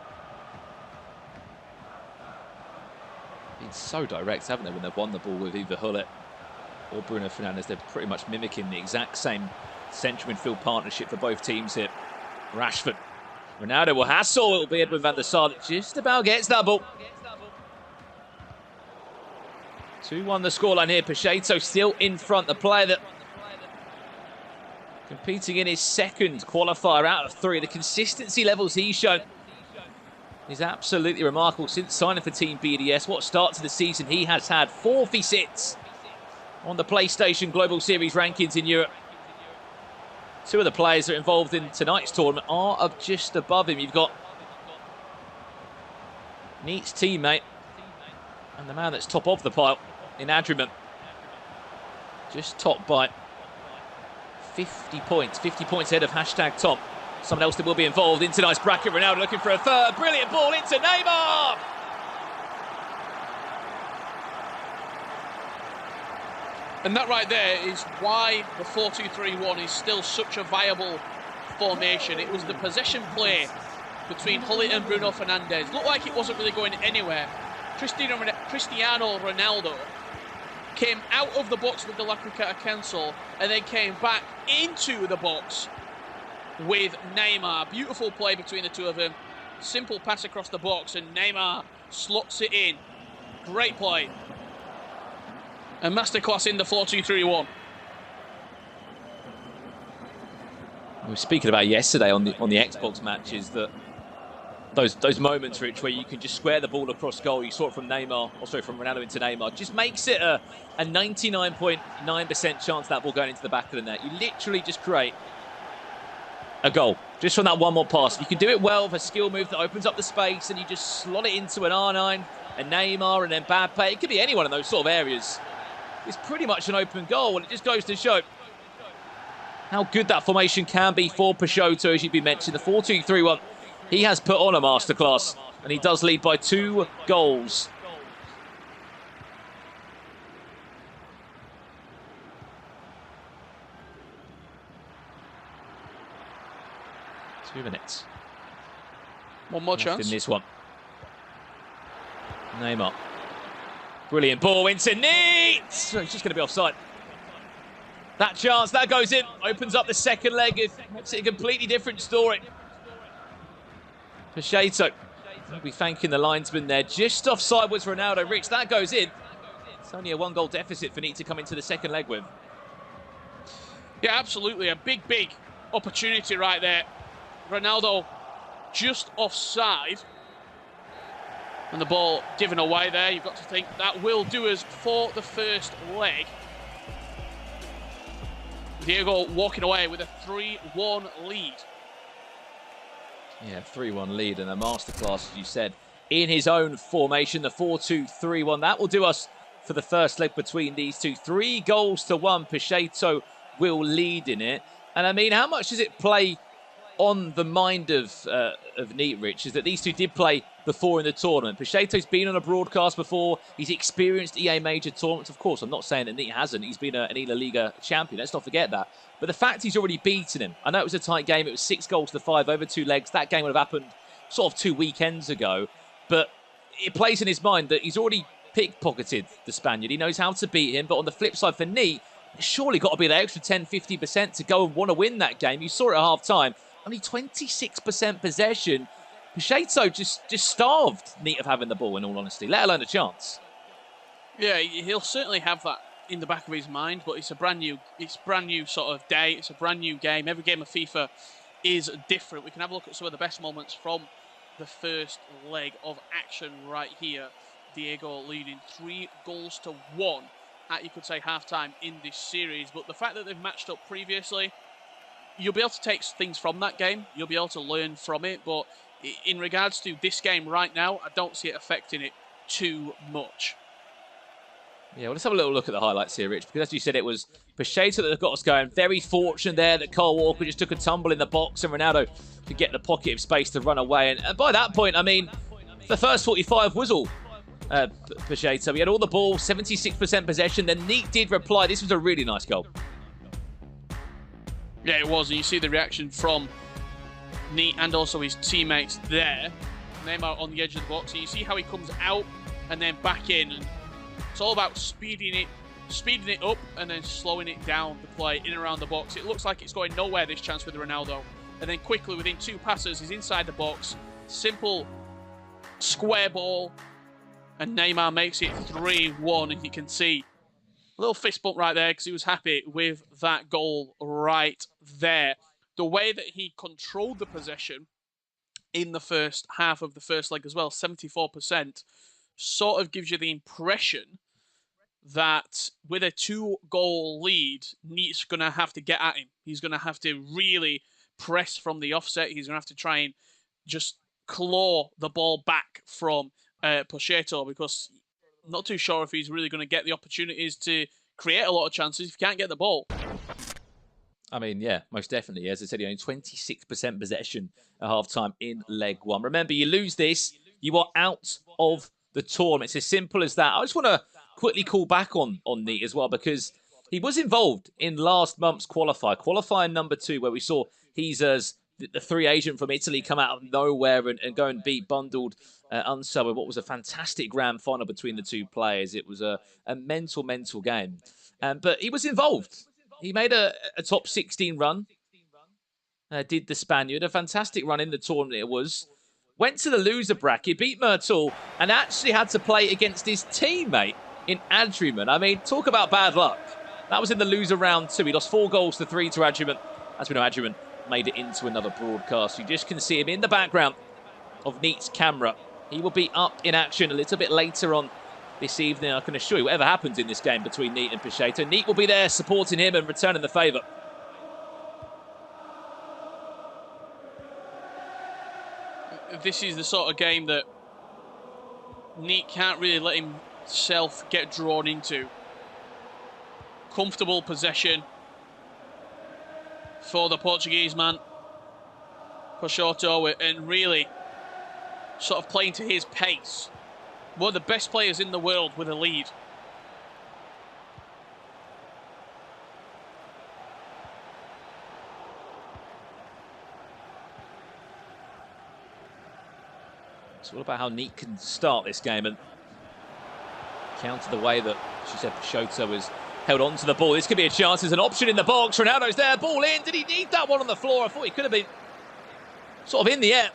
Been so direct, haven't they, when they've won the ball with either Gullit or Bruno Fernandes. They're pretty much mimicking the exact same central midfield partnership for both teams here. Rashford. Ronaldo will hassle. It will be Edwin van der Sar that just about gets that ball. 2-1 the scoreline here. Pacheco still in front. The player that Competing in his second qualifier out of 3. The consistency levels he's shown is absolutely remarkable since signing for Team BDS. What start to the season he has had. 4th he sits on the PlayStation Global Series rankings in Europe. 2 of the players that are involved in tonight's tournament are up just above him. You've got Neat's teammate and the man that's top of the pile in Adriman. Just top by 50 points. 50 points ahead of hashtag Tom. Someone else that will be involved in tonight's bracket. Ronaldo looking for a third. Brilliant ball into Neymar. And that right there is why the 4-2-3-1 is still such a viable formation. It was the possession play between Hullet and Bruno Fernandes. Looked like it wasn't really going anywhere. Cristiano Ronaldo came out of the box with the La Criqueta cancel and then came back into the box with Neymar. Beautiful play between the two of them. Simple pass across the box and Neymar slots it in. Great play. A masterclass in the 4-2-3-1. We were speaking about yesterday on the Xbox matches that those moments, Rich, where you can just square the ball across goal. You saw it from from Ronaldo into Neymar. Just makes it a 99.9% chance that ball going into the back of the net. You literally just create a goal just from that one more pass. If you can do it well with a skill move that opens up the space and you just slot it into an R9, a Neymar, and then Mbappe. It could be anyone in those sort of areas. It's pretty much an open goal, and it just goes to show how good that formation can be for Peixoto, as you've been mentioning. The 4-2-3-1, he has put on a masterclass, and he does lead by 2 goals. Two minutes. One more chance. In this one. Neymar. Brilliant ball into Neat! It's just going to be offside. That chance, that goes in. Opens up the second leg. It makes it a completely different story. Peixoto will be thanking the linesman there. Just offside was Ronaldo. Rich, that goes in. It's only a 1-goal deficit for Neat to come into the second leg with. Yeah, absolutely. A big, big opportunity right there. Ronaldo just offside. And the ball given away there. You've got to think that will do us for the first leg. Diego walking away with a 3-1 lead. Yeah, 3-1 lead and a masterclass, as you said, in his own formation, the 4-2-3-1. That will do us for the first leg between these two. 3-1. Peixoto will lead in it. And I mean, how much does it play on the mind of Neat, Rich, is that these two did play before in the tournament. Peixoto's been on a broadcast before. He's experienced EA major tournaments. Of course, I'm not saying that Neat hasn't. He's been an La Liga champion. Let's not forget that. But the fact he's already beaten him. I know it was a tight game. It was 6-5 over 2 legs. That game would have happened sort of 2 weekends ago. But it plays in his mind that he's already pickpocketed the Spaniard. He knows how to beat him. But on the flip side for Neat, it's surely got to be that extra 10-50% to go and want to win that game. You saw it at half-time. Only 26% possession. Peixoto just starved Neat of having the ball, in all honesty, let alone a chance. Yeah, he'll certainly have that in the back of his mind, but it's brand new sort of day. It's a brand new game. Every game of FIFA is different. We can have a look at some of the best moments from the first leg of action right here. Diego leading 3-1 at, you could say, half-time in this series. But the fact that they've matched up previously, you'll be able to take things from that game. You'll be able to learn from it. But in regards to this game right now, I don't see it affecting it too much. Yeah, well, let's have a little look at the highlights here, Rich, because as you said, it was Peixoto that got us going. Very fortunate there that Kyle Walker just took a tumble in the box and Ronaldo could get the pocket of space to run away. And by that point, I mean, the first 45 was all Peixoto. We had all the ball, 76% possession. Then Neat did reply. This was a really nice goal. Yeah, it was. And you see the reaction from Neat and also his teammates there. Neymar on the edge of the box. And you see how he comes out and then back in. And it's all about speeding it up and then slowing it down to play in and around the box. It looks like it's going nowhere, this chance with Ronaldo. And then quickly, within 2 passes, he's inside the box. Simple square ball. And Neymar makes it 3-1, and you can see A little fist bump right there because he was happy with that goal right there. The way that he controlled the possession in the first half of the first leg as well, 74%, sort of gives you the impression that with a 2-goal lead, Neat's going to have to get at him. He's going to have to really press from the offset. He's going to have to try and just claw the ball back from Pochettino, because I'm not too sure if he's really going to get the opportunities to create a lot of chances if he can't get the ball. I mean, yeah, most definitely. As I said, he only 26% possession at half-time in leg 1. Remember, you lose this, you are out of the tournament. It's as simple as that. I just want to quickly call back on Neat as well, because he was involved in last month's qualifier number 2, where we saw he's as the free agent from Italy come out of nowhere and go and beat bundled Unser in what was a fantastic grand final between the two players. It was a mental game. But he was involved. He made a top 16 run, did the Spaniard. A fantastic run in the tournament it was. Went to the loser bracket, beat Myrtle, and actually had to play against his teammate in Adriman. I mean, talk about bad luck. That was in the loser round 2. He lost 4-3 to Adriman. As we know, Adriman made it into another broadcast. You just can see him in the background of Neat's camera. He will be up in action a little bit later on this evening. I can assure you, whatever happens in this game between Neat and Pochettino, Neat will be there supporting him and returning the favour. This is the sort of game that Neat can't really let himself get drawn into. Comfortable possession for the Portuguese man, Pochettino, and really sort of playing to his pace. One of the best players in the world with a lead. It's all about how Neat can start this game and counter the way that she said Pochettino was held on to the ball. This could be a chance. There's an option in the box. Ronaldo's there. Ball in. Did he need that one on the floor? I thought he could have been sort of in the air.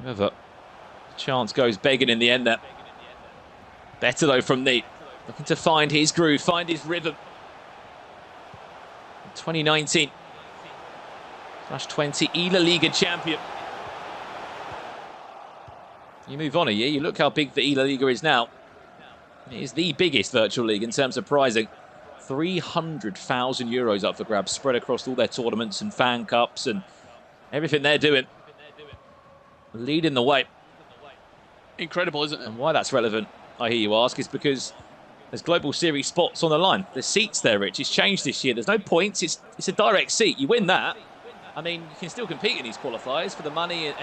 However, the chance goes begging in the end there. Better though from Neat. Looking to find his groove, find his rhythm. 2019/20 La Liga champion. You move on a year, you look how big the La Liga is now. It is the biggest virtual league in terms of pricing. 300,000 euros up for grabs, spread across all their tournaments and fan cups and everything they're doing. Leading the way. Incredible, isn't it? And why that's relevant, I hear you ask, is because there's Global Series spots on the line. The seats there, Rich. It's changed this year. There's no points. It's a direct seat. You win that. I mean, you can still compete in these qualifiers for the money and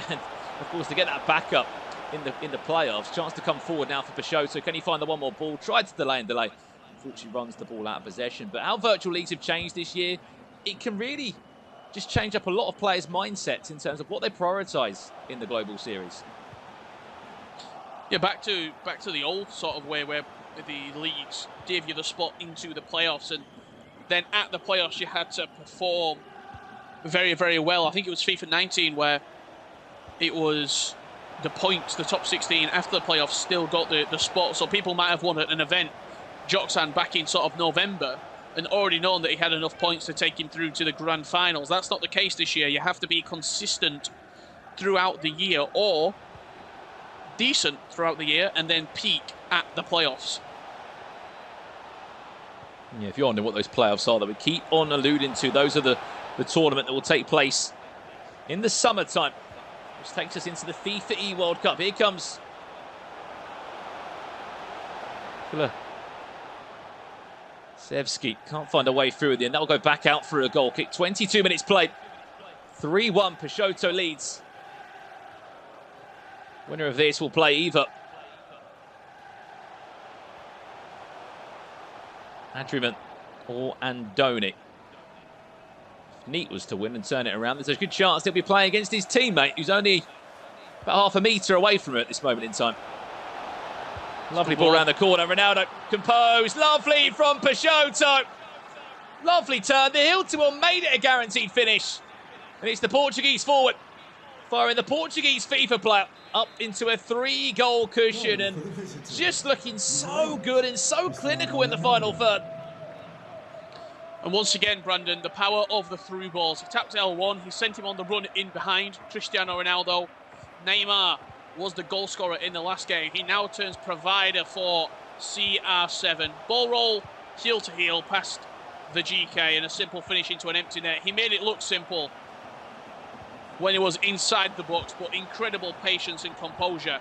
of course, to get that backup in the playoffs. Chance to come forward now for Pochettino. Can he find the one more ball? Tried to delay. Unfortunately, runs the ball out of possession. But how virtual leagues have changed this year, it can really just change up a lot of players' mindsets in terms of what they prioritise in the Global Series. Yeah, back to the old sort of way where the leagues gave you the spot into the playoffs, and then at the playoffs you had to perform very, very well. I think it was FIFA 19 where it was the points, the top 16 after the playoffs still got the spot. So people might have won at an event, Joxan, back in sort of November, and already known that he had enough points to take him through to the grand finals. That's not the case this year. You have to be consistent throughout the year, or decent throughout the year, and then peak at the playoffs. Yeah, if you're wondering what those playoffs are that we keep on alluding to, those are the tournament that will take place in the summertime, which takes us into the FIFA E World Cup. Here comes Sevski. Can't find a way through at the end. That will go back out for a goal kick. 22 minutes played. 3-1. Pochettino leads. Winner of this will play either Adriman or Andoni. If Neat was to win and turn it around, there's a good chance he'll be playing against his teammate, who's only about half a metre away from it at this moment in time. Lovely ball around the corner. Ronaldo composed. Lovely from Pochettino. Lovely turn. The Hilton made it a guaranteed finish. And it's the Portuguese forward Firing the Portuguese FIFA player up into a 3-goal cushion and just looking so good and so clinical in the final third. And once again, Brandon, the power of the through balls. He tapped L1, he sent him on the run in behind Cristiano Ronaldo. Neymar was the goal scorer in the last game. He now turns provider for CR7. Ball roll, heel to heel, past the GK and a simple finish into an empty net. He made it look simple when he was inside the box, but incredible patience and composure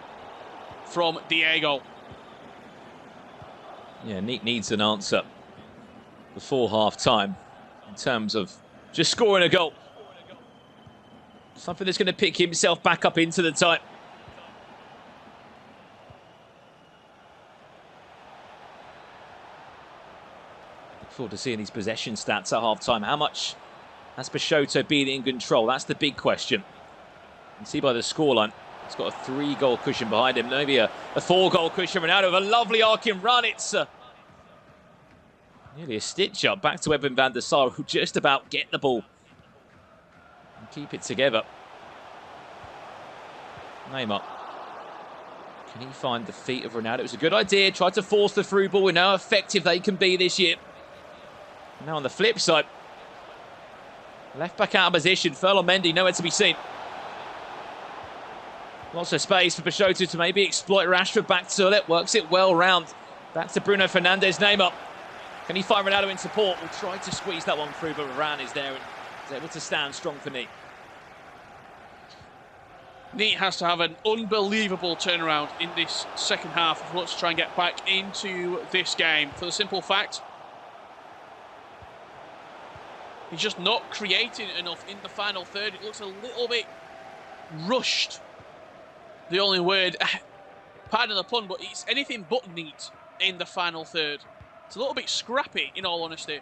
from Diego. Yeah, Neat needs an answer before half-time in terms of just scoring a goal. Something that's going to pick himself back up into the tie. Look forward to seeing these possession stats at half-time. How much has Peixoto been in control? That's the big question. You can see by the scoreline, he's got a 3-goal cushion behind him, maybe a 4-goal cushion. Ronaldo with a lovely arcing run. It's nearly a stitch-up. Back to Evan van der Sar, who just about get the ball and keep it together. Neymar. Can he find the feet of Ronaldo? It was a good idea. Tried to force the through ball. We know how effective they can be this year. Now on the flip side, left back out of position. Ferland Mendy nowhere to be seen. Lots of space for Peixoto to maybe exploit Rashford. Back to it. Works it well round. Back to Bruno Fernandes. Neymar. Can he find Ronaldo in support? We'll try to squeeze that one through, but Varane is there and is able to stand strong for Neat. Neat has to have an unbelievable turnaround in this second half if he wants to try and get back into this game. For the simple fact, he's just not creating enough in the final third. It looks a little bit rushed. The only word, pardon the pun, but it's anything but neat in the final third. It's a little bit scrappy, in all honesty.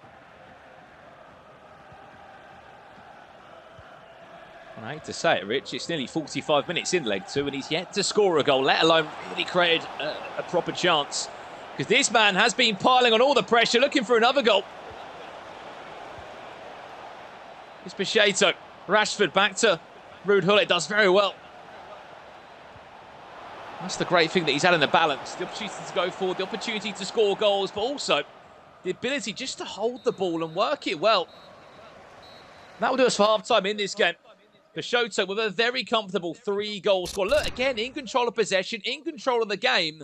I hate to say it, Rich, it's nearly 45 minutes in leg 2 and he's yet to score a goal, let alone really created a proper chance. Because this man has been piling on all the pressure, looking for another goal. It's Peixoto. Rashford back to Ruud Gullit, does very well. That's the great thing that he's had in the balance. The opportunity to go forward, the opportunity to score goals, but also the ability just to hold the ball and work it well. That will do us for half-time in this game. Peixoto with a very comfortable 3-goal score. Look, again, in control of possession, in control of the game.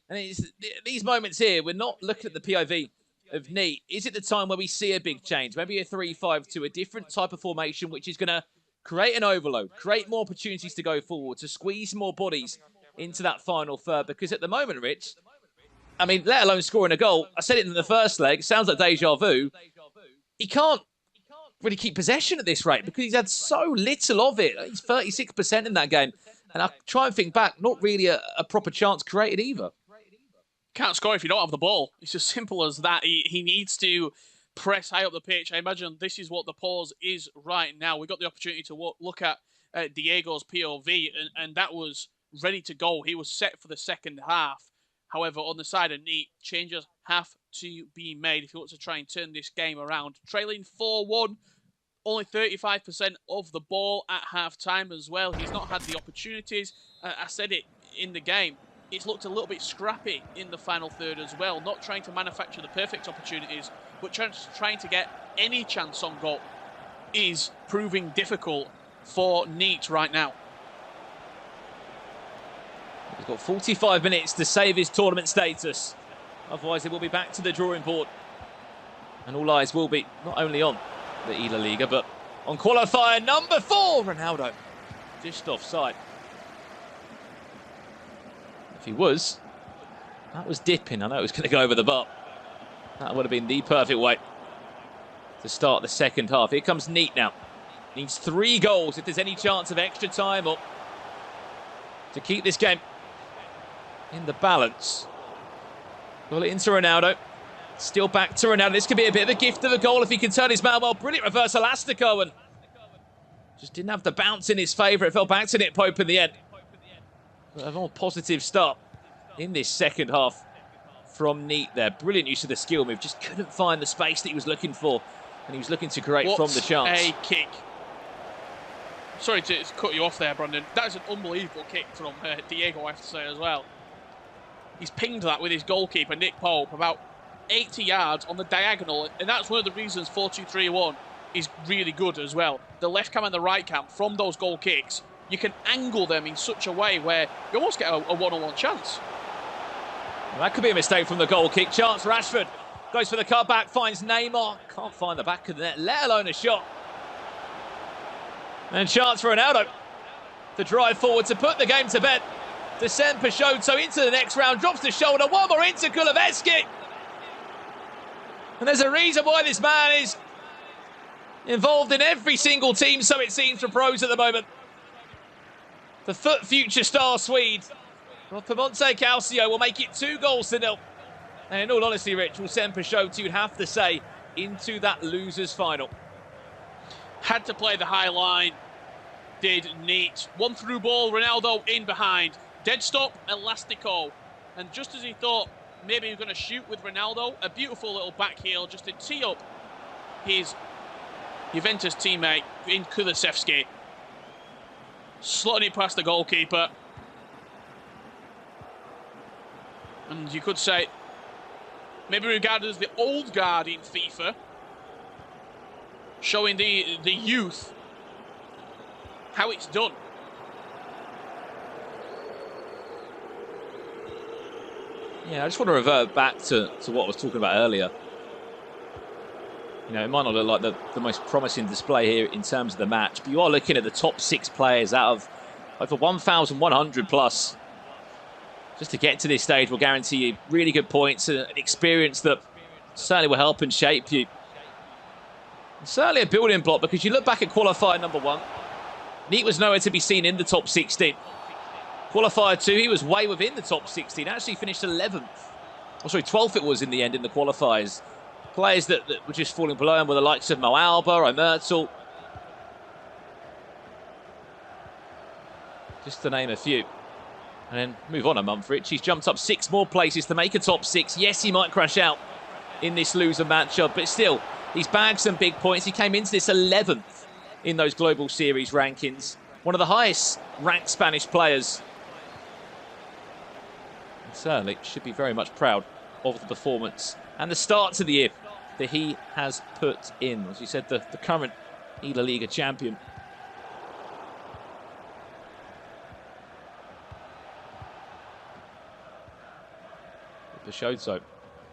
And it's these moments here, we're not looking at the POV of Neat. Is it the time where we see a big change? Maybe a 3-5-2, a different type of formation, which is going to create an overload, create more opportunities to go forward, to squeeze more bodies into that final third. Because at the moment, Rich, I mean, let alone scoring a goal, I said it in the first leg, sounds like deja vu. He can't really keep possession at this rate because he's had so little of it. He's 36% in that game. And I try and think back, not really a proper chance created either. Can't score if you don't have the ball. It's as simple as that. He needs to press high up the pitch. I imagine this is what the pause is right now. We got the opportunity to look at Diego's POV, and that was ready to go. He was set for the second half. However, on the side of Neat, changes have to be made if he wants to try and turn this game around. Trailing 4-1, only 35% of the ball at half-time as well. He's not had the opportunities. I said it in the game. It's looked a little bit scrappy in the final third as well. Not trying to manufacture the perfect opportunities, but trying to get any chance on goal is proving difficult for Neat right now. He's got 45 minutes to save his tournament status. Otherwise, it will be back to the drawing board. And all eyes will be not only on the La Liga, but on qualifier number 4, Ronaldo. Just offside. If he was, that was dipping. I know it was going to go over the bar. That would have been the perfect way to start the second half. Here comes Neat now. Needs 3 goals if there's any chance of extra time or to keep this game in the balance. Well, into Ronaldo. Still back to Ronaldo. This could be a bit of a gift of a goal if he can turn his man well. Brilliant reverse elastico and just didn't have the bounce in his favour. It fell back to Nick Pope in the end. But a more positive start in this second half from Neat there. Brilliant use of the skill move. Just couldn't find the space that he was looking for. And he was looking to create from the chance. A kick. Sorry to cut you off there, Brandon. That is an unbelievable kick from Diego, I have to say, as well. He's pinged that with his goalkeeper, Nick Pope, about 80 yards on the diagonal, and that's one of the reasons 4-2-3-1 is really good as well. The left cam and the right cam, from those goal kicks, you can angle them in such a way where you almost get a one-on-one chance. Well, that could be a mistake from the goal kick. Chance Rashford goes for the cutback, finds Neymar. Can't find the back of the net, let alone a shot. And chance for Ronaldo to drive forward to put the game to bed. To send Peixoto into the next round, drops the shoulder, one more into Kuleveski. And there's a reason why this man is involved in every single team, so it seems, for pros at the moment. The future star Swede, Piemonte Calcio, will make it 2-0. And in all honesty, Rich, will send Peixoto, you'd have to say, into that losers final. Had to play the high line, did neat. One through ball, Ronaldo in behind. Dead stop, Elastico. And just as he thought maybe he was going to shoot with Ronaldo, a beautiful little back heel just to tee up his Juventus teammate in Kulusevski. Slotting it past the goalkeeper. And you could say, maybe regarded as the old guard in FIFA, showing the youth how it's done. Yeah, I just want to revert back to what I was talking about earlier. You know, it might not look like the most promising display here in terms of the match, but you are looking at the top 6 players out of over 1,100 plus. Just to get to this stage will guarantee you really good points and an experience that certainly will help and shape you. And certainly a building block, because you look back at qualifier number 1, Neat was nowhere to be seen in the top 16. Qualifier 2, he was way within the top 16, actually finished 11th. Oh, sorry, 12th it was in the end in the qualifiers. Players that were just falling below him were the likes of Mo Alba, Omertal. Just to name a few. And then move on a month, Rich. He's jumped up 6 more places to make a top 6. Yes, he might crash out in this loser matchup, but still, he's bagged some big points. He came into this 11th in those Global Series rankings. One of the highest ranked Spanish players. And certainly should be very much proud of the performance and the start to the year that he has put in. As you said, the current La Liga champion. Peixoto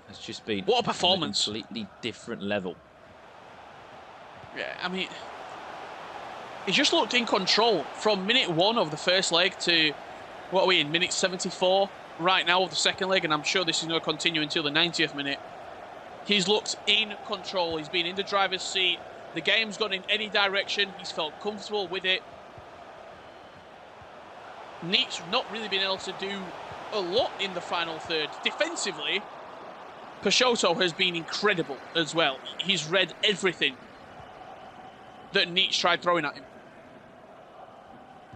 has just been what a performance, on a completely different level. Yeah, I mean, he just looked in control from minute 1 of the first leg to, what are we in, minute 74 right now of the second leg, and I'm sure this is going to continue until the 90th minute. He's looked in control. He's been in the driver's seat. The game's gone in any direction. He's felt comfortable with it. Neat's not really been able to do a lot in the final third. Defensively, Peixoto has been incredible as well. He's read everything that Neat's tried throwing at him.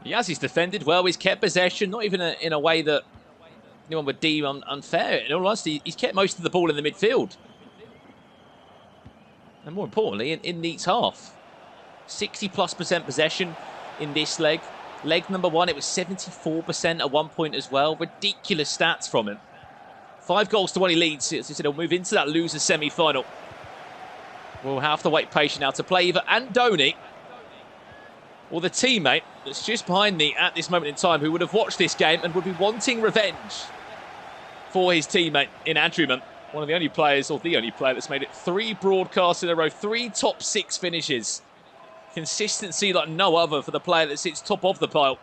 He has. He's defended well. He's kept possession, not even in a way that anyone would deem unfair. In all honesty, he's kept most of the ball in the midfield. And more importantly, in Neat's half. 60+% possession in this leg. Leg number 1, it was 74% at one point as well. Ridiculous stats from him. 5 goals to 1 he leads. As I said, he'll move into that loser semi-final. We'll have to wait patient now to play either Andoni or the teammate that's just behind me at this moment in time, who would have watched this game and would be wanting revenge for his teammate in Adriman. One of the only players, or the only player, that's made it 3 broadcasts in a row, 3 top 6 finishes. Consistency like no other for the player that sits top of the pile.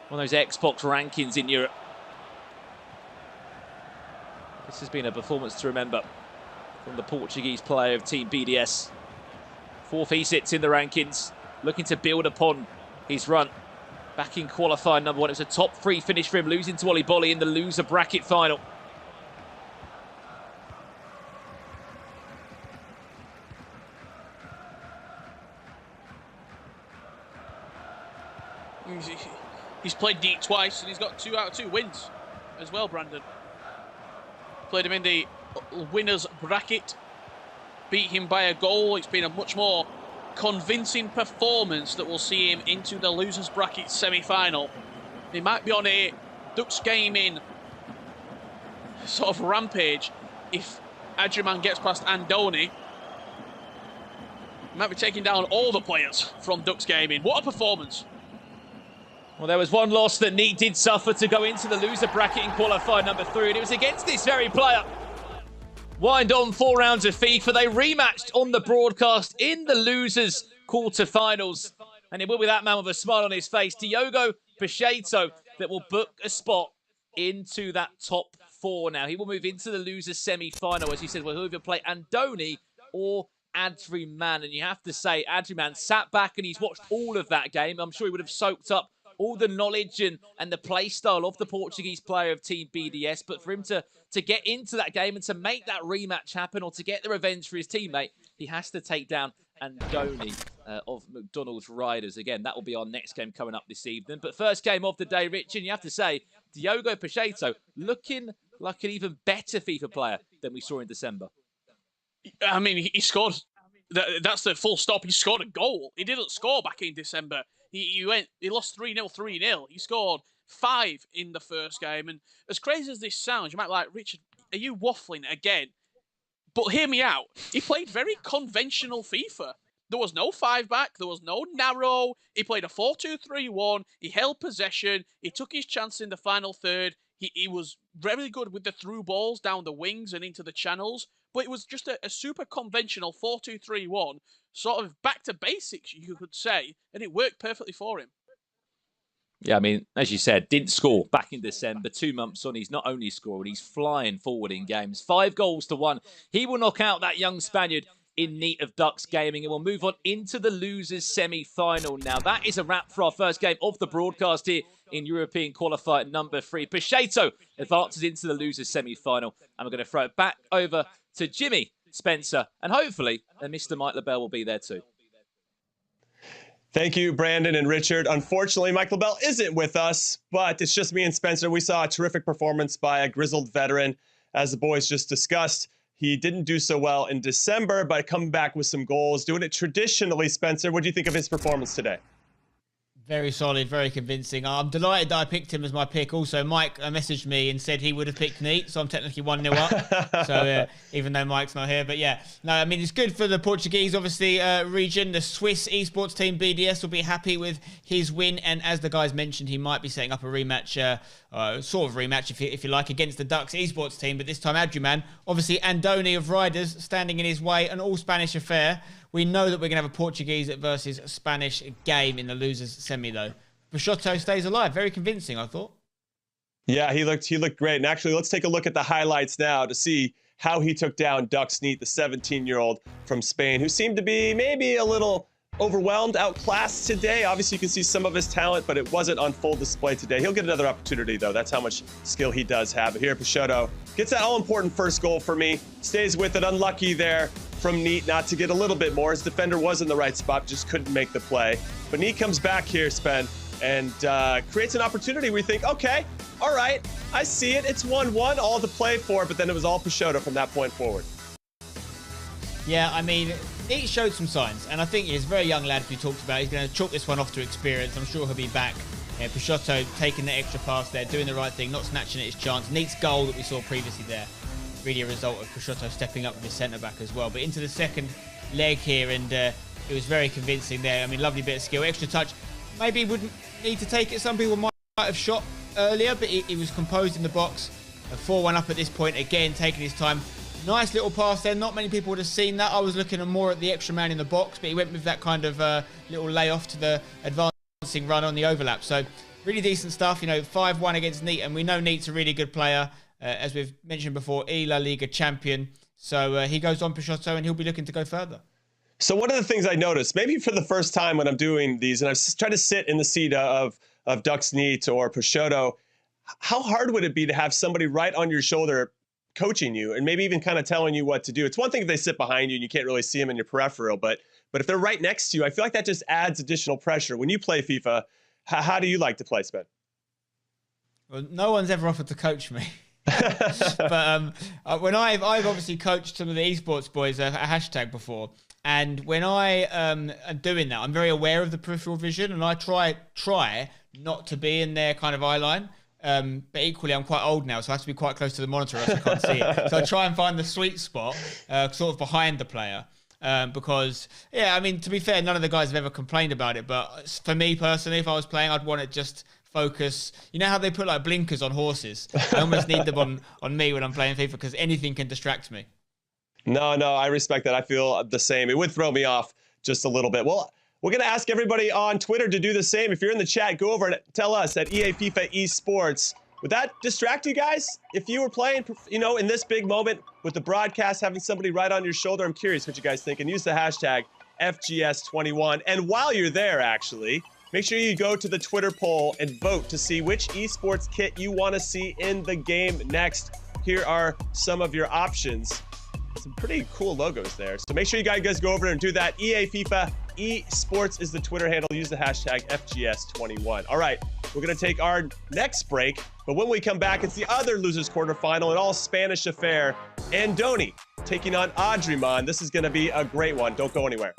One of those Xbox rankings in Europe. This has been a performance to remember from the Portuguese player of Team BDS. 4th he sits in the rankings, looking to build upon his run. Back in qualifier number 1, it was a top 3 finish for him, losing to Oli Bolli in the loser bracket final. He's played Neat twice and he's got 2 out of 2 wins as well, Brandon. Played him in the winners bracket, beat him by a goal. It's been a much more convincing performance that will see him into the losers bracket semi-final. He might be on a Ducks Gaming sort of rampage if Adriman gets past Andoni. He might be taking down all the players from Ducks Gaming. What a performance. Well, there was one loss that Neat did suffer to go into the loser bracket in qualifier number 3, and it was against this very player. Wind on 4 rounds of FIFA. They rematched on the broadcast in the losers quarterfinals. And it will be that man with a smile on his face, Diogo Pacheco, that will book a spot into that top 4 now. He will move into the losers semi-final. As you said, we'll either play Andoni or Adriman. And you have to say, Adriman sat back and he's watched all of that game. I'm sure he would have soaked up all the knowledge and the play style of the Portuguese player of Team BDS. But for him to get into that game and to make that rematch happen or to get the revenge for his teammate, he has to take down Andoni of McDonald's Riders. Again, that will be our next game coming up this evening. But first game of the day, Rich, and you have to say, Diogo Pacheco looking like an even better FIFA player than we saw in December. I mean, he scored. That's the full stop. He scored a goal. He didn't score back in December. He lost 3-0, 3-0. He scored 5 in the first game. And as crazy as this sounds, you might be like, Richard, are you waffling again? But hear me out. He played very conventional FIFA. There was no 5-back. There was no narrow. He played a 4-2-3-1. He held possession. He took his chance in the final third. He was very good with the through balls down the wings and into the channels. But it was just a super conventional 4-2-3-1, sort of back to basics, you could say, and it worked perfectly for him. Yeah, I mean, as you said, didn't score back in December. 2 months on, he's not only scored, he's flying forward in games. 5 goals to 1. He will knock out that young Spaniard in need of Ducks Gaming, and we'll move on into the losers semi-final now. That is a wrap for our first game of the broadcast here in European qualifier number 3. Pacheco advances into the losers semi-final, and we're going to throw it back over to Jimmy Spencer, and hopefully Mr. Mike LaBelle will be there too. Thank you, Brandon and Richard. Unfortunately, Mike LaBelle isn't with us, but it's just me and Spencer. We saw a terrific performance by a grizzled veteran. As the boys just discussed, he didn't do so well in December, but coming back with some goals, doing it traditionally. Spencer, what do you think of his performance today? Very solid, very convincing. I'm delighted that I picked him as my pick. Also, Mike messaged me and said he would have picked Neat, so I'm technically 1-0 up. So even though Mike's not here, but yeah. No, I mean, it's good for the Portuguese, obviously, region. The Swiss esports team, BDS, will be happy with his win. And as the guys mentioned, he might be setting up a rematch, sort of rematch, if you like, against the Ducks esports team. But this time, Adriman, obviously, Andoni of Riders standing in his way, an all-Spanish affair. We know that we're going to have a Portuguese versus Spanish game in the losers semi, though. Pacheco stays alive. Very convincing, I thought. Yeah, he looked great. And actually, let's take a look at the highlights now to see how he took down Ducks Neat, the 17-year-old from Spain, who seemed to be maybe a little overwhelmed, outclassed today. Obviously, you can see some of his talent, but it wasn't on full display today. He'll get another opportunity, though. That's how much skill he does have. But here, Pacheco gets that all-important first goal for me. Stays with it. Unlucky there from Neat not to get a little bit more. His defender was in the right spot, just couldn't make the play. But Neat comes back here, Spen, and creates an opportunity. We think, okay, all right, I see it. It's 1-1, all to play for, but then it was all Pacheco from that point forward. Yeah, I mean, Neat showed some signs, and I think he's a very young lad, as we talked about. He's going to chalk this one off to experience. I'm sure he'll be back. Pacheco taking the extra pass there, doing the right thing, not snatching at his chance. Neat's goal that we saw previously there, really a result of Pacheco stepping up with his centre-back as well. But into the second leg here, and it was very convincing there. I mean, lovely bit of skill, extra touch. Maybe he wouldn't need to take it. Some people might have shot earlier, but he was composed in the box. 4-1 up at this point, again, taking his time. Nice little pass there. Not many people would have seen that. I was looking more at the extra man in the box, but he went with that kind of little layoff to the advancing run on the overlap. So really decent stuff. You know, 5-1 against Neat, and we know Neat's a really good player. As we've mentioned before, La Liga champion. So he goes on Pacheco, and he'll be looking to go further. So one of the things I noticed, maybe for the first time when I'm doing these, and I was trying to sit in the seat of Ducks Neat or Pacheco, how hard would it be to have somebody right on your shoulder coaching you and maybe even kind of telling you what to do? It's one thing if they sit behind you and you can't really see them in your peripheral, but if they're right next to you, I feel like that just adds additional pressure. When you play FIFA, how do you like to play, Spen? Well, no one's ever offered to coach me. But when I've obviously coached some of the esports boys a hashtag before, And when I am doing that, I'm very aware of the peripheral vision, and I try not to be in their kind of eye line. But equally, I'm quite old now, so I have to be quite close to the monitor else I can't see it. So I try and find the sweet spot, sort of behind the player. Because, yeah, I mean, to be fair, none of the guys have ever complained about it. But for me personally, if I was playing, I'd want it just focus. You know how they put like blinkers on horses? I almost need them on me when I'm playing FIFA because anything can distract me. No, I respect that. I feel the same. It would throw me off just a little bit. Well, we're going to ask everybody on Twitter to do the same. If you're in the chat, go over and tell us at EA FIFA Esports. Would that distract you guys? If you were playing, in this big moment with the broadcast, having somebody right on your shoulder, I'm curious what you guys think. And use the hashtag FGS21. And while you're there, actually, make sure you go to the Twitter poll and vote to see which esports kit you want to see in the game next. Here are some of your options. Some pretty cool logos there. So make sure you guys go over and do that. EA FIFA Esports is the Twitter handle. Use the hashtag FGS21. All right, we're going to take our next break. But when we come back, it's the other losers quarterfinal, an all Spanish affair. Andoni taking on Adriman. This is going to be a great one. Don't go anywhere.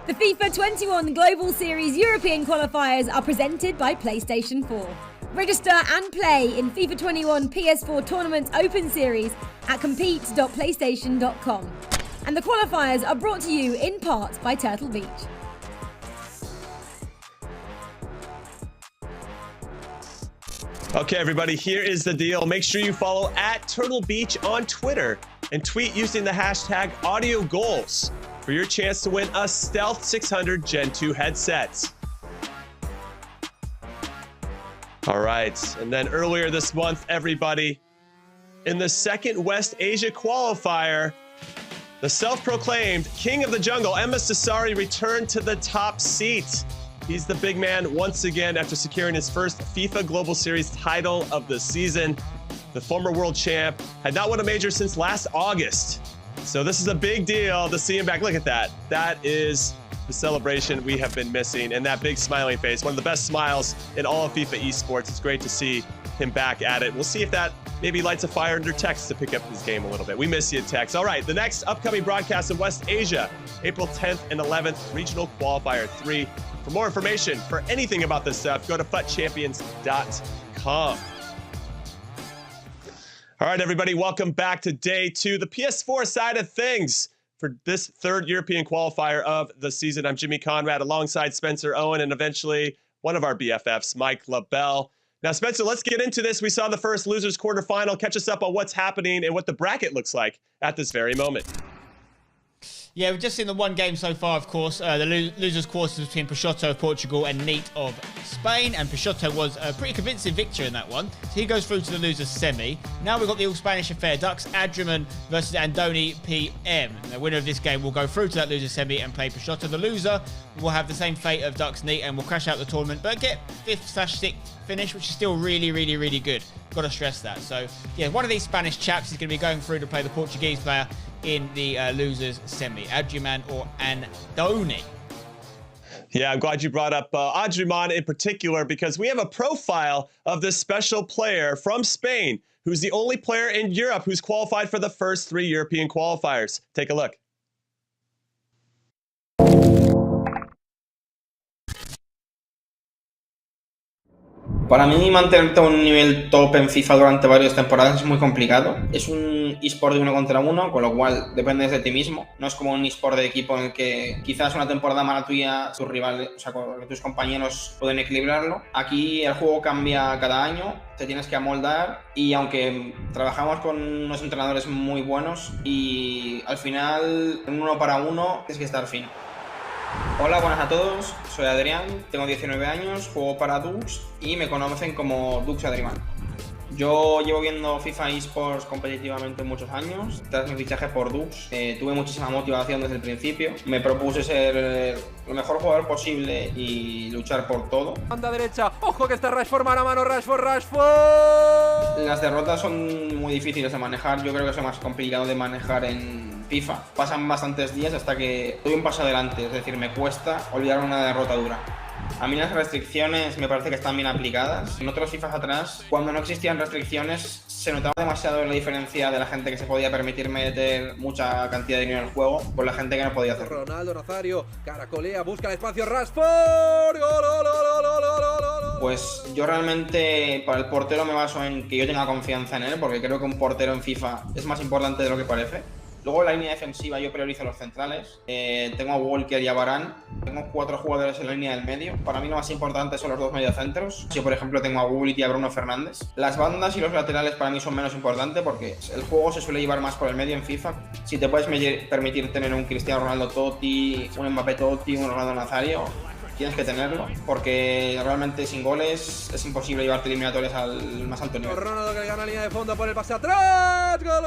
The FIFA 21 Global Series European qualifiers are presented by PlayStation 4. Register and play in FIFA 21 PS4 Tournament Open Series at compete.playstation.com. And the qualifiers are brought to you in part by Turtle Beach. Okay, everybody, here is the deal. Make sure you follow at Turtle Beach on Twitter and tweet using the hashtag AudioGoals for your chance to win a Stealth 600 Gen 2 headsets. All right, and then earlier this month, everybody, in the second West Asia qualifier, the self-proclaimed king of the jungle, Emma Sassari, returned to the top seat. He's the big man once again after securing his first FIFA Global Series title of the season. The former world champ had not won a major since last August. So this is a big deal to see him back. Look at that. That is the celebration we have been missing, and that big smiling face, one of the best smiles in all of FIFA esports. It's great to see him back at it. We'll see if that maybe lights a fire under Tex to pick up his game a little bit. We miss you, Tex. All right, the next upcoming broadcast in West Asia, April 10th and 11th, Regional Qualifier 3. For more information, for anything about this stuff, go to futchampions.com. All right, everybody, welcome back to day 2, the PS4 side of things for this third European qualifier of the season. I'm Jimmy Conrad alongside Spencer Owen and eventually one of our BFFs, Mike LaBelle. Now, Spencer, let's get into this. We saw the first losers quarterfinal. Catch us up on what's happening and what the bracket looks like at this very moment. Yeah, we've just seen the one game so far, of course. The losers quarters between Peixoto of Portugal and Neat of Spain. And Peixoto was a pretty convincing victor in that one. So he goes through to the losers semi. Now we've got the all-Spanish affair. Dux Adriman versus Andoni PM. The winner of this game will go through to that losers semi and play Peixoto. The loser will have the same fate of Dux Neat and will crash out the tournament, but get 5th/6th finish, which is still really, really, really good. Got to stress that. So, yeah, one of these Spanish chaps is going to be going through to play the Portuguese player in the losers semi, Adriman or Andoni. Yeah, I'm glad you brought up Adriman in particular, because we have a profile of this special player from Spain who's the only player in Europe who's qualified for the first 3 European qualifiers. Take a look. Para mí mantenerte a un nivel top en FIFA durante varias temporadas es muy complicado. Es un eSport de 1 contra 1, con lo cual dependes de ti mismo. No es como un eSport de equipo en el que quizás una temporada mala tuya, tus rivales, o sea, tus compañeros pueden equilibrarlo. Aquí el juego cambia cada año, te tienes que amoldar, y aunque trabajamos con unos entrenadores muy buenos, y al final en 1 para 1 tienes que estar fino. Hola, buenas a todos, soy Adrián, tengo 19 años, juego para Dux y me conocen como Dux Adrián. Yo llevo viendo FIFA eSports competitivamente muchos años. Tras mi fichaje por Dux, tuve muchísima motivación desde el principio. Me propuse ser el mejor jugador posible y luchar por todo. Banda derecha, ojo que está Rashford, mano a mano, Rashford. Las derrotas son muy difíciles de manejar, yo creo que es lo más complicado de manejar en FIFA. Pasan bastantes días hasta que doy un paso adelante, es decir, me cuesta olvidar una derrota dura. A mí las restricciones me parece que están bien aplicadas. En otros FIFAs atrás, cuando no existían restricciones, se notaba demasiado la diferencia de la gente que se podía permitir meter mucha cantidad de dinero en el juego por la gente que no podía hacerlo. Ronaldo Nazario, caracolea, busca el espacio, Rashford. Pues yo realmente para el portero me baso en que yo tenga confianza en él, porque creo que un portero en FIFA es más importante de lo que parece. Luego en la línea defensiva yo priorizo los centrales. Tengo a Walker y a Varane. Tengo 4 jugadores en la línea del medio. Para mí lo más importante son los 2 mediocentros. Yo, por ejemplo, tengo a Gullit y a Bruno Fernández. Las bandas y los laterales para mí son menos importantes porque el juego se suele llevar más por el medio en FIFA. Si te puedes permitir tener un Cristiano Ronaldo Totti, un Mbappé Totti, un Ronaldo Nazario, tienes que tenerlo, porque realmente sin goles es imposible llevarte eliminatorias al más alto nivel. Ronaldo que gana línea de fondo por el pase atrás. Gol.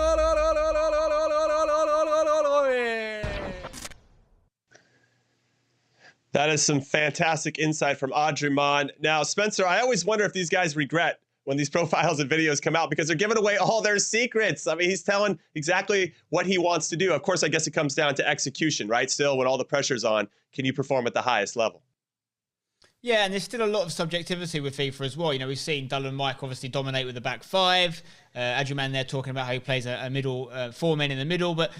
That is some fantastic insight from Adriman. Now, Spencer, I always wonder if these guys regret when these profiles and videos come out, because they're giving away all their secrets. I mean, he's telling exactly what he wants to do. Of course, I guess it comes down to execution, right? Still, when all the pressure's on, can you perform at the highest level? Yeah, and there's still a lot of subjectivity with FIFA as well. You know, we've seen Dull Mike obviously dominate with the back 5. Adriman there talking about how he plays a middle, 4 men in the middle, but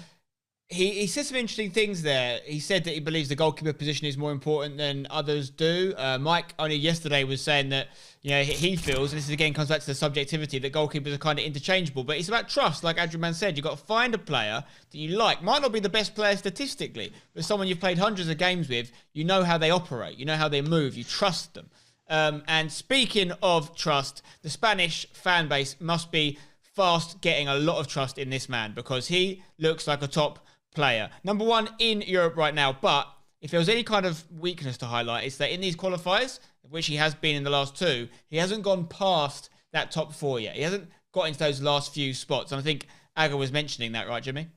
he said some interesting things there. He said that he believes the goalkeeper position is more important than others do. Mike only yesterday was saying that, you know, he feels, and this again comes back to the subjectivity, that goalkeepers are kind of interchangeable. But it's about trust, like Adriman said. You've got to find a player that you like. Might not be the best player statistically, but someone you've played hundreds of games with, you know how they operate, you know how they move, you trust them. And speaking of trust, the Spanish fan base must be fast getting a lot of trust in this man, because he looks like a top player. Number 1 in Europe right now, but if there was any kind of weakness to highlight, it's that in these qualifiers, which he has been in the last 2, he hasn't gone past that top 4 yet. He hasn't got into those last few spots. And I think Aga was mentioning that, right, Jimmy?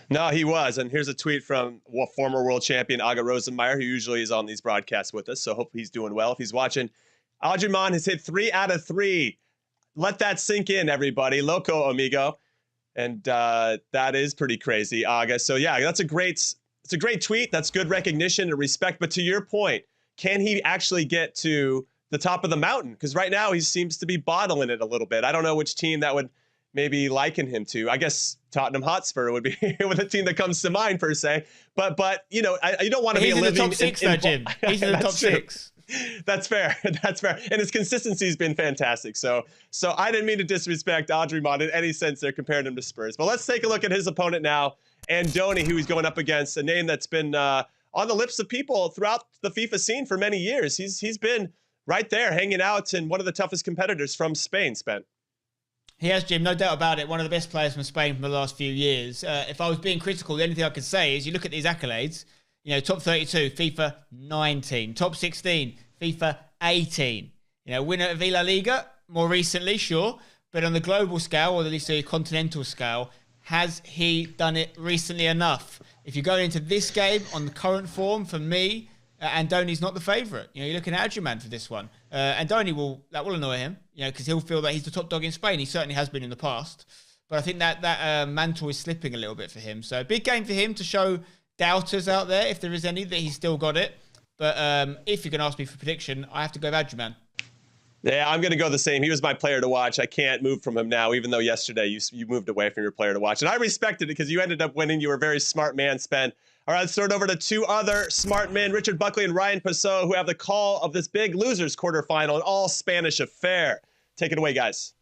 No, he was. And here's a tweet from former world champion Aga Rosenmeyer, who usually is on these broadcasts with us. So hope he's doing well if he's watching. Adriman has hit 3 out of 3. Let that sink in, everybody. Loco, amigo. And that is pretty crazy, Aga. So yeah, it's a great tweet. That's good recognition and respect. But to your point, can he actually get to the top of the mountain? Because right now he seems to be bottling it a little bit. I don't know which team that would maybe liken him to. I guess Tottenham Hotspur would be with a team that comes to mind per se. But you know, you don't want to be living in the top 6 now, Jim. He's in the top 6. That's fair. That's fair. And his consistency has been fantastic. So I didn't mean to disrespect Adriman in any sense there comparing him to Spurs. But let's take a look at his opponent now, Andoni, who he's going up against, a name that's been on the lips of people throughout the FIFA scene for many years. He's been right there hanging out and one of the toughest competitors from Spain, Spen. He has, Jim, no doubt about it. One of the best players from Spain from the last few years. If I was being critical, the only thing I could say is you look at these accolades. You know, top 32, FIFA 19. Top 16, FIFA 18. You know, winner of La Liga, more recently, sure. But on the global scale, or at least the continental scale, has he done it recently enough? If you go into this game on the current form, for me, Andoni's not the favourite. You know, you're looking at Adriman for this one. Andoni will annoy him, you know, because he'll feel that he's the top dog in Spain. He certainly has been in the past. But I think that mantle is slipping a little bit for him. So big game for him to show doubters out there, if there is any, that he's still got it. But if you can ask me for prediction, I have to go with Adriman. Yeah, I'm going to go the same. He was my player to watch. I can't move from him now, even though yesterday you moved away from your player to watch. And I respected it because you ended up winning. You were a very smart man, Spen. All right, let's throw it over to two other smart men, Richard Buckley and Ryan Passot, who have the call of this big losers quarterfinal, an all-Spanish affair. Take it away, guys.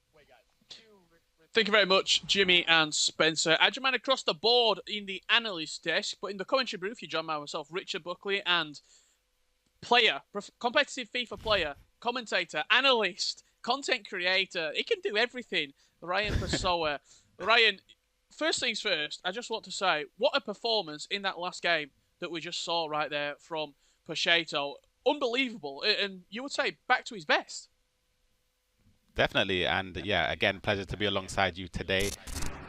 Thank you very much, Jimmy and Spencer. Adriman across the board in the analyst desk, but in the commentary booth, you join myself, Richard Buckley, and player, competitive FIFA player, commentator, analyst, content creator. He can do everything. Ryan Pessoa. Ryan, first things first, I just want to say, what a performance in that last game that we just saw right there from Pacheco. Unbelievable. And you would say back to his best. Definitely. And yeah, again, pleasure to be alongside you today.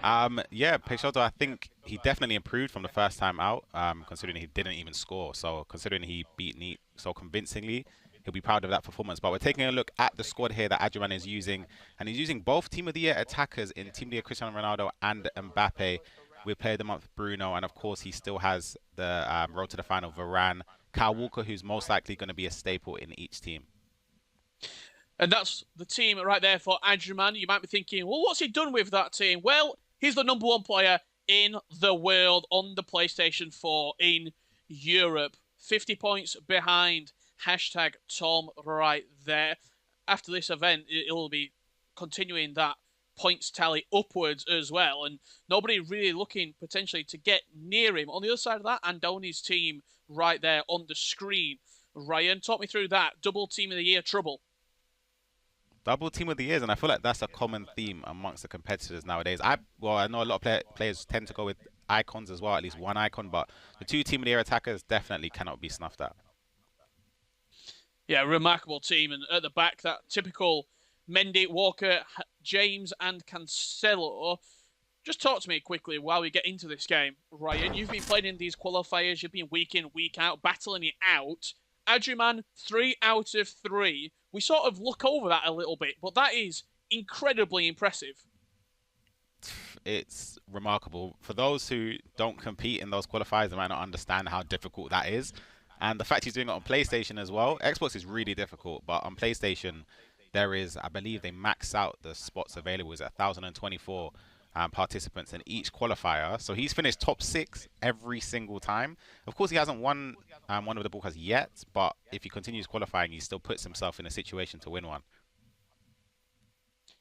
Yeah, Peixoto, I think he definitely improved from the first time out, considering he didn't even score. So considering he beat Neat so convincingly, he'll be proud of that performance. But we're taking a look at the squad here that Adriman is using. And he's using both Team of the Year attackers in Team of the Year Cristiano Ronaldo and Mbappe. With Player of the Month Bruno. And of course, he still has the road to the final Varane. Kyle Walker, who's most likely going to be a staple in each team. And that's the team right there for Adriman. You might be thinking, well, what's he done with that team? Well, he's the #1 player in the world on the PlayStation 4 in Europe. 50 points behind #Tom right there. After this event, it'll be continuing that points tally upwards as well. And nobody really looking potentially to get near him. On the other side of that, Andoni's team right there on the screen. Ryan, talk me through that. Double Team of the Year trouble. Double Team of the Years, and I feel like that's a common theme amongst the competitors nowadays. I know a lot of players tend to go with icons as well, at least one icon, but the two Team of the Year attackers definitely cannot be snuffed at. Yeah, remarkable team, and at the back, that typical Mendy, Walker, James, and Cancelo. Just talk to me quickly while we get into this game. Ryan, you've been playing in these qualifiers, you've been week in, week out, battling it out. Adriman, 3 out of 3. We sort of look over that a little bit, but that is incredibly impressive. It's remarkable. For those who don't compete in those qualifiers, they might not understand how difficult that is. And the fact he's doing it on PlayStation as well. Xbox is really difficult, but on PlayStation, there is, I believe they max out the spots available. Is 1,024 participants in each qualifier. So he's finished top 6 every single time. Of course, he hasn't won one of the Balkans yet, but if he continues qualifying, he still puts himself in a situation to win one.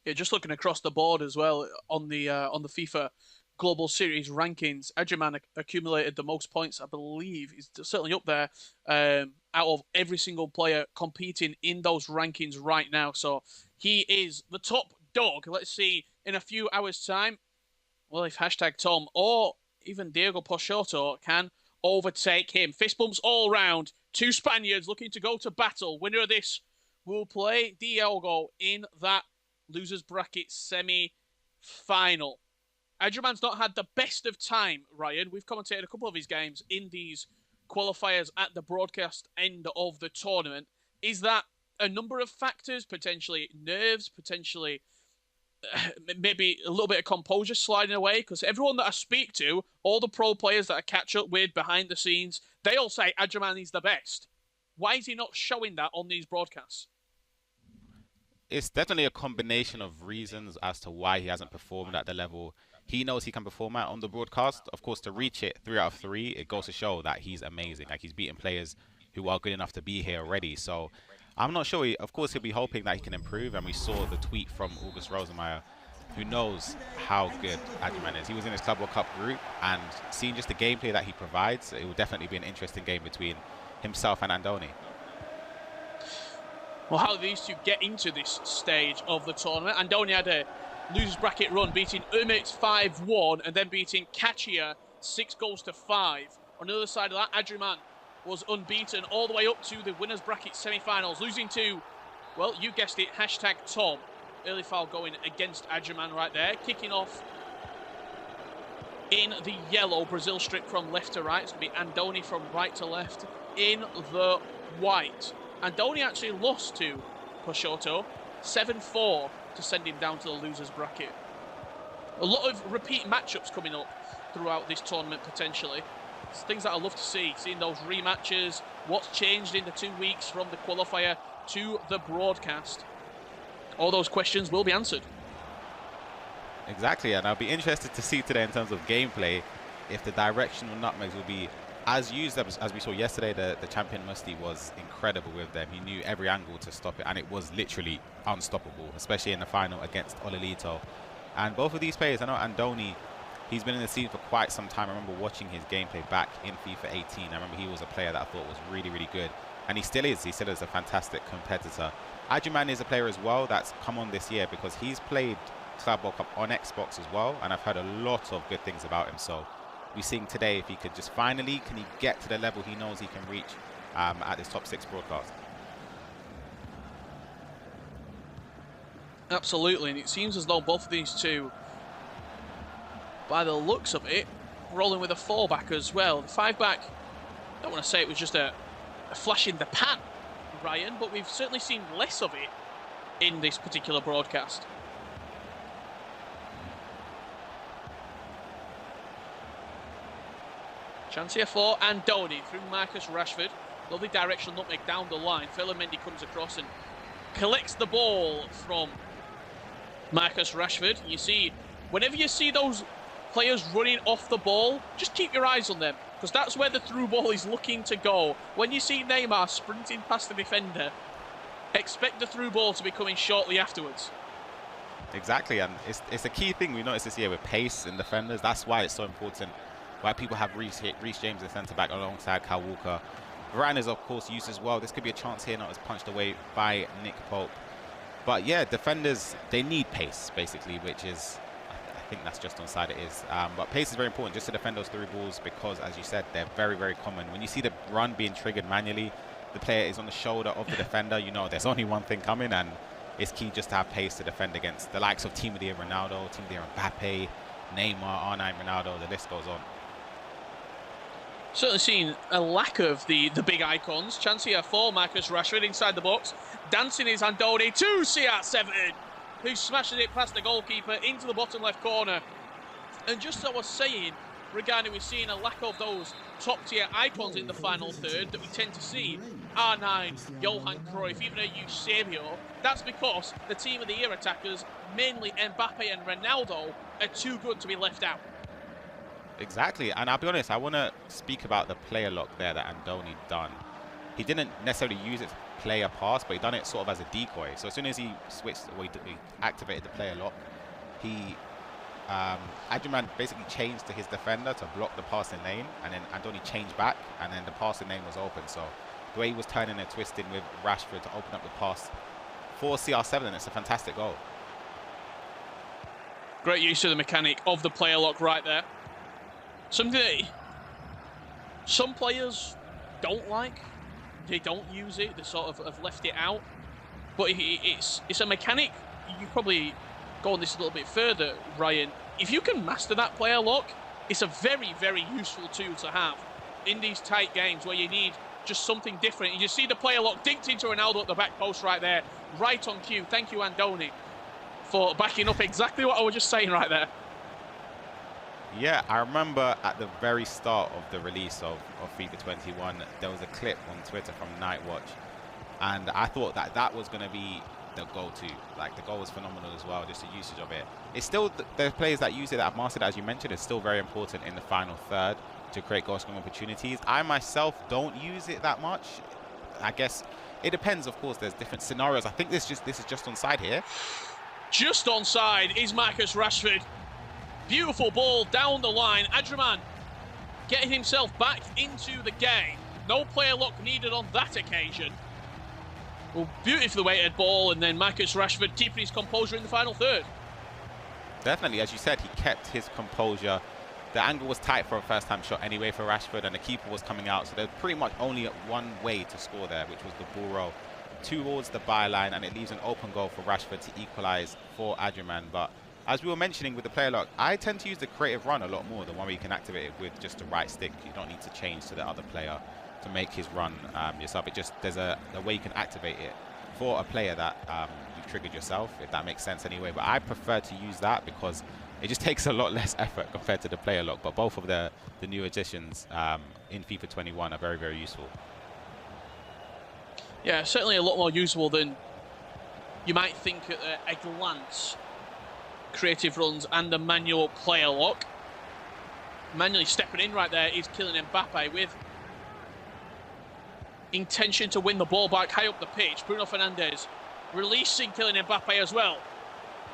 Yeah, just looking across the board as well on the FIFA Global Series rankings, Adriman accumulated the most points, I believe. He's certainly up there out of every single player competing in those rankings right now. So he is the top dog. Let's see in a few hours' time, well, if #Tom or even Diego Peixoto can overtake him. Fist bumps all round. 2 Spaniards looking to go to battle. Winner of this will play Diego in that losers bracket semi-final. Adriman's not had the best of time, Ryan. We've commentated a couple of his games in these qualifiers at the broadcast end of the tournament. Is that a number of factors? Potentially nerves, potentially maybe a little bit of composure sliding away? Because everyone that I speak to, all the pro players that I catch up with behind the scenes, they all say Adriman is the best. Why is he not showing that on these broadcasts? It's definitely a combination of reasons as to why he hasn't performed at the level he knows he can perform at on the broadcast. Of course, to reach it 3 out of 3, it goes to show that he's amazing. Like, he's beating players who are good enough to be here already. So I'm not sure. Of course, he'll be hoping that he can improve. And we saw the tweet from August Rosemeyer, who knows how good Adriman is. He was in his Club World Cup group, and seeing just the gameplay that he provides, it will definitely be an interesting game between himself and Andoni. Well, how these two get into this stage of the tournament. Andoni had a losers bracket run, beating Umit 5-1 and then beating Kachia 6-5. On the other side of that, Adriman was unbeaten all the way up to the winners bracket semi-finals, losing to, well, you guessed it, #Tom. Early foul going against Adriman right there. Kicking off in the yellow, Brazil strip from left to right. It's going to be Andoni from right to left in the white. Andoni actually lost to Peixoto 7-4 to send him down to the losers bracket. A lot of repeat matchups coming up throughout this tournament potentially. It's things that I love to see, seeing those rematches, what's changed in the 2 weeks from the qualifier to the broadcast. All those questions will be answered. Exactly, and I'll be interested to see today in terms of gameplay if the directional nutmegs will be as used as we saw yesterday. The champion Musti was incredible with them. He knew every angle to stop it, and it was literally unstoppable, especially in the final against Ololito. And both of these players, I know Andoni, he's been in the scene for quite some time. I remember watching his gameplay back in FIFA 18. I remember he was a player that I thought was really, really good. And he still is. He still is a fantastic competitor. Adriman is a player as well that's come on this year because he's played Club World Cup on Xbox as well. And I've heard a lot of good things about him. So we're seeing today if he could just finally, can he get to the level he knows he can reach at this top 6 broadcast. Absolutely, and it seems as though both of these two, by the looks of it, rolling with a 4-back as well. The 5-back, I don't want to say it was just a flash in the pan, Ryan, but we've certainly seen less of it in this particular broadcast. Chance here for Andoni through Marcus Rashford. Lovely directional nutmeg down the line. Mendy comes across and collects the ball from Marcus Rashford. You see, whenever you see those players running off the ball, just keep your eyes on them, because that's where the through ball is looking to go. When you see Neymar sprinting past the defender, expect the through ball to be coming shortly afterwards. Exactly, and it's a key thing we noticed this year with pace in defenders. That's why it's so important. Why people have Reece James in centre-back alongside Kyle Walker. Varane is, of course, used as well. This could be a chance here, not as punched away by Nick Pope. But yeah, defenders, they need pace, basically, which is, I think that's just on side it is. But pace is very important just to defend those through balls because, as you said, they're very, very common. When you see the run being triggered manually, the player is on the shoulder of the defender, you know there's only one thing coming, and it's key just to have pace to defend against the likes of Team of the Year Ronaldo, Team of the Year Mbappe, Neymar, R9 Ronaldo, the list goes on. Certainly seen a lack of the big icons. Chance here for Marcus Rashford inside the box. Dancing is Andoni to CR7, who smashes it past the goalkeeper into the bottom left corner. And just as I was saying, regarding we're seeing a lack of those top-tier icons in the final third that we tend to see, R9, Johan Cruyff, even a Eusebio, that's because the Team of the Year attackers, mainly Mbappe and Ronaldo, are too good to be left out. Exactly, and I'll be honest, I want to speak about the player lock there that Andoni done. He didn't necessarily use it to play a pass, but he done it sort of as a decoy. So as soon as he switched, or he activated the player lock, Adriman basically changed to his defender to block the passing lane, and then Andoni changed back, and then the passing lane was open. So the way he was turning and twisting with Rashford to open up the pass for CR7, it's a fantastic goal. Great use of the mechanic of the player lock right there. Something that some players don't like. They don't use it. They sort of have left it out. But it's a mechanic. You probably go on this a little bit further, Ryan. If you can master that player lock, it's a very, very useful tool to have in these tight games where you need just something different. You just see the player lock dinked into Ronaldo at the back post right there. Right on cue. Thank you, Andoni, for backing up exactly what I was just saying right there. Yeah, I remember at the very start of the release of FIFA 21, there was a clip on Twitter from Nightwatch, and I thought that was going to be the go-to. Like, the goal was phenomenal as well, just the usage of it. It's still, the players that use it, that have mastered it, as you mentioned, is still very important in the final third. to create goal scoring opportunities. I myself don't use it that much. I guess it depends, of course. There's different scenarios. I think this is just onside here. Just onside is Marcus Rashford. Beautiful ball down the line. Adriman getting himself back into the game. No player lock needed on that occasion. Well, beautifully weighted ball, and then Marcus Rashford keeping his composure in the final third. Definitely, as you said, he kept his composure. The angle was tight for a first-time shot anyway for Rashford, and the keeper was coming out, so there's pretty much only one way to score there, which was the ball roll towards the byline, and it leaves an open goal for Rashford to equalise for Adriman. But as we were mentioning with the player lock, I tend to use the creative run a lot more, the one where you can activate it with just the right stick. You don't need to change to the other player to make his run yourself. It just, there's a way you can activate it for a player that you've triggered yourself, if that makes sense anyway. But I prefer to use that because it just takes a lot less effort compared to the player lock. But both of the new additions in FIFA 21 are very, very useful. Yeah, certainly a lot more usable than you might think at a glance. Creative runs and the manual player lock. Manually stepping in right there is Kylian Mbappe with intention to win the ball back high up the pitch. Bruno Fernandes releasing Kylian Mbappe as well.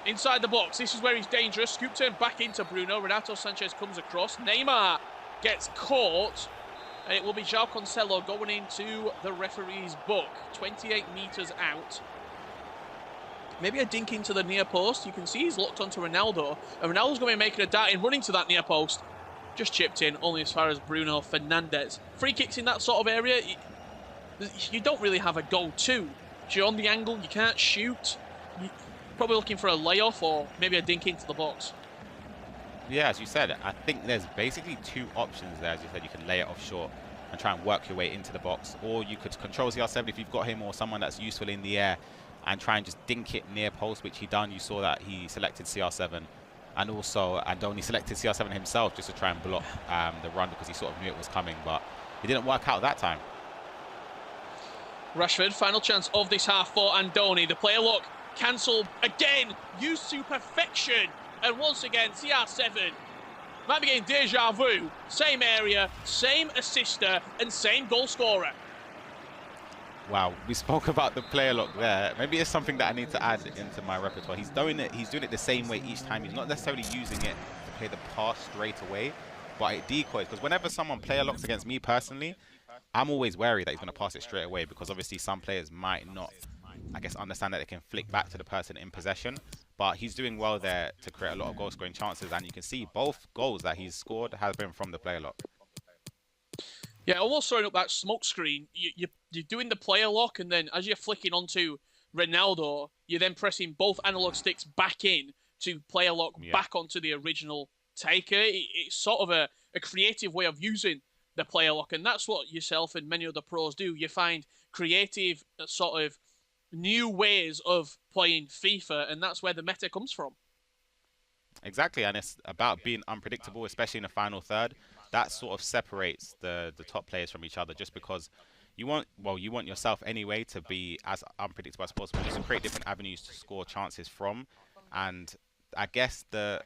Inside the box, this is where he's dangerous. Scoop turn back into Bruno. Renato Sanchez comes across. Neymar gets caught. And it will be João Cancelo going into the referee's book. 28 metres out. Maybe a dink into the near post. You can see he's locked onto Ronaldo. And Ronaldo's going to be making a dart in, running to that near post. Just chipped in, only as far as Bruno Fernandes. Free kicks in that sort of area, you don't really have a go-to. If you're on the angle, you can't shoot. You're probably looking for a layoff or maybe a dink into the box. Yeah, as you said, I think there's basically two options there. As you said, you can lay it off short and try and work your way into the box, or you could control CR7 if you've got him or someone that's useful in the air and try and just dink it near post, which he done. You saw that he selected CR7, and also Andoni selected CR7 himself just to try and block the run because he sort of knew it was coming, but it didn't work out that time. Rashford, final chance of this half for Andoni. The player lock cancelled again, used to perfection. And once again, CR7 might be getting deja vu. Same area, same assister, and same goal scorer. Wow, we spoke about the player lock there. Maybe it's something that I need to add into my repertoire. He's doing it the same way each time. He's not necessarily using it to play the pass straight away, but it decoys. Because whenever someone player locks against me personally, I'm always wary that he's going to pass it straight away, because obviously some players might not, I guess, understand that they can flick back to the person in possession. But he's doing well there to create a lot of goal-scoring chances, and you can see both goals that he's scored have been from the player lock. Yeah, almost throwing up that smoke screen. You're doing the player lock, and then as you're flicking onto Ronaldo, you're then pressing both analog sticks back in to player lock back onto the original taker. It's sort of a creative way of using the player lock, and that's what yourself and many other pros do. You find creative sort of new ways of playing FIFA, and that's where the meta comes from. Exactly, and it's about being unpredictable, especially in the final third. That sort of separates the top players from each other, just because you want yourself anyway to be as unpredictable as possible, just to create different avenues to score chances from. And I guess the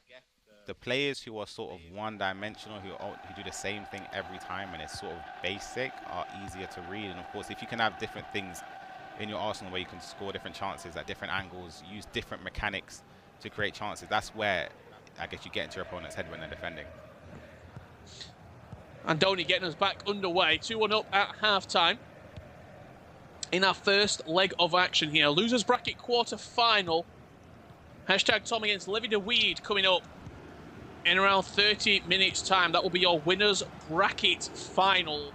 players who are sort of one-dimensional, who do the same thing every time and it's sort of basic, are easier to read. And of course, if you can have different things in your arsenal where you can score different chances at different angles, use different mechanics to create chances, that's where I guess you get into your opponent's head when they're defending. Andoni getting us back underway. 2-1 up at half-time. In our first leg of action here. Losers bracket quarter-final. Hashtag Tom against Levy de Weed coming up in around 30 minutes' time. That will be your winners bracket final.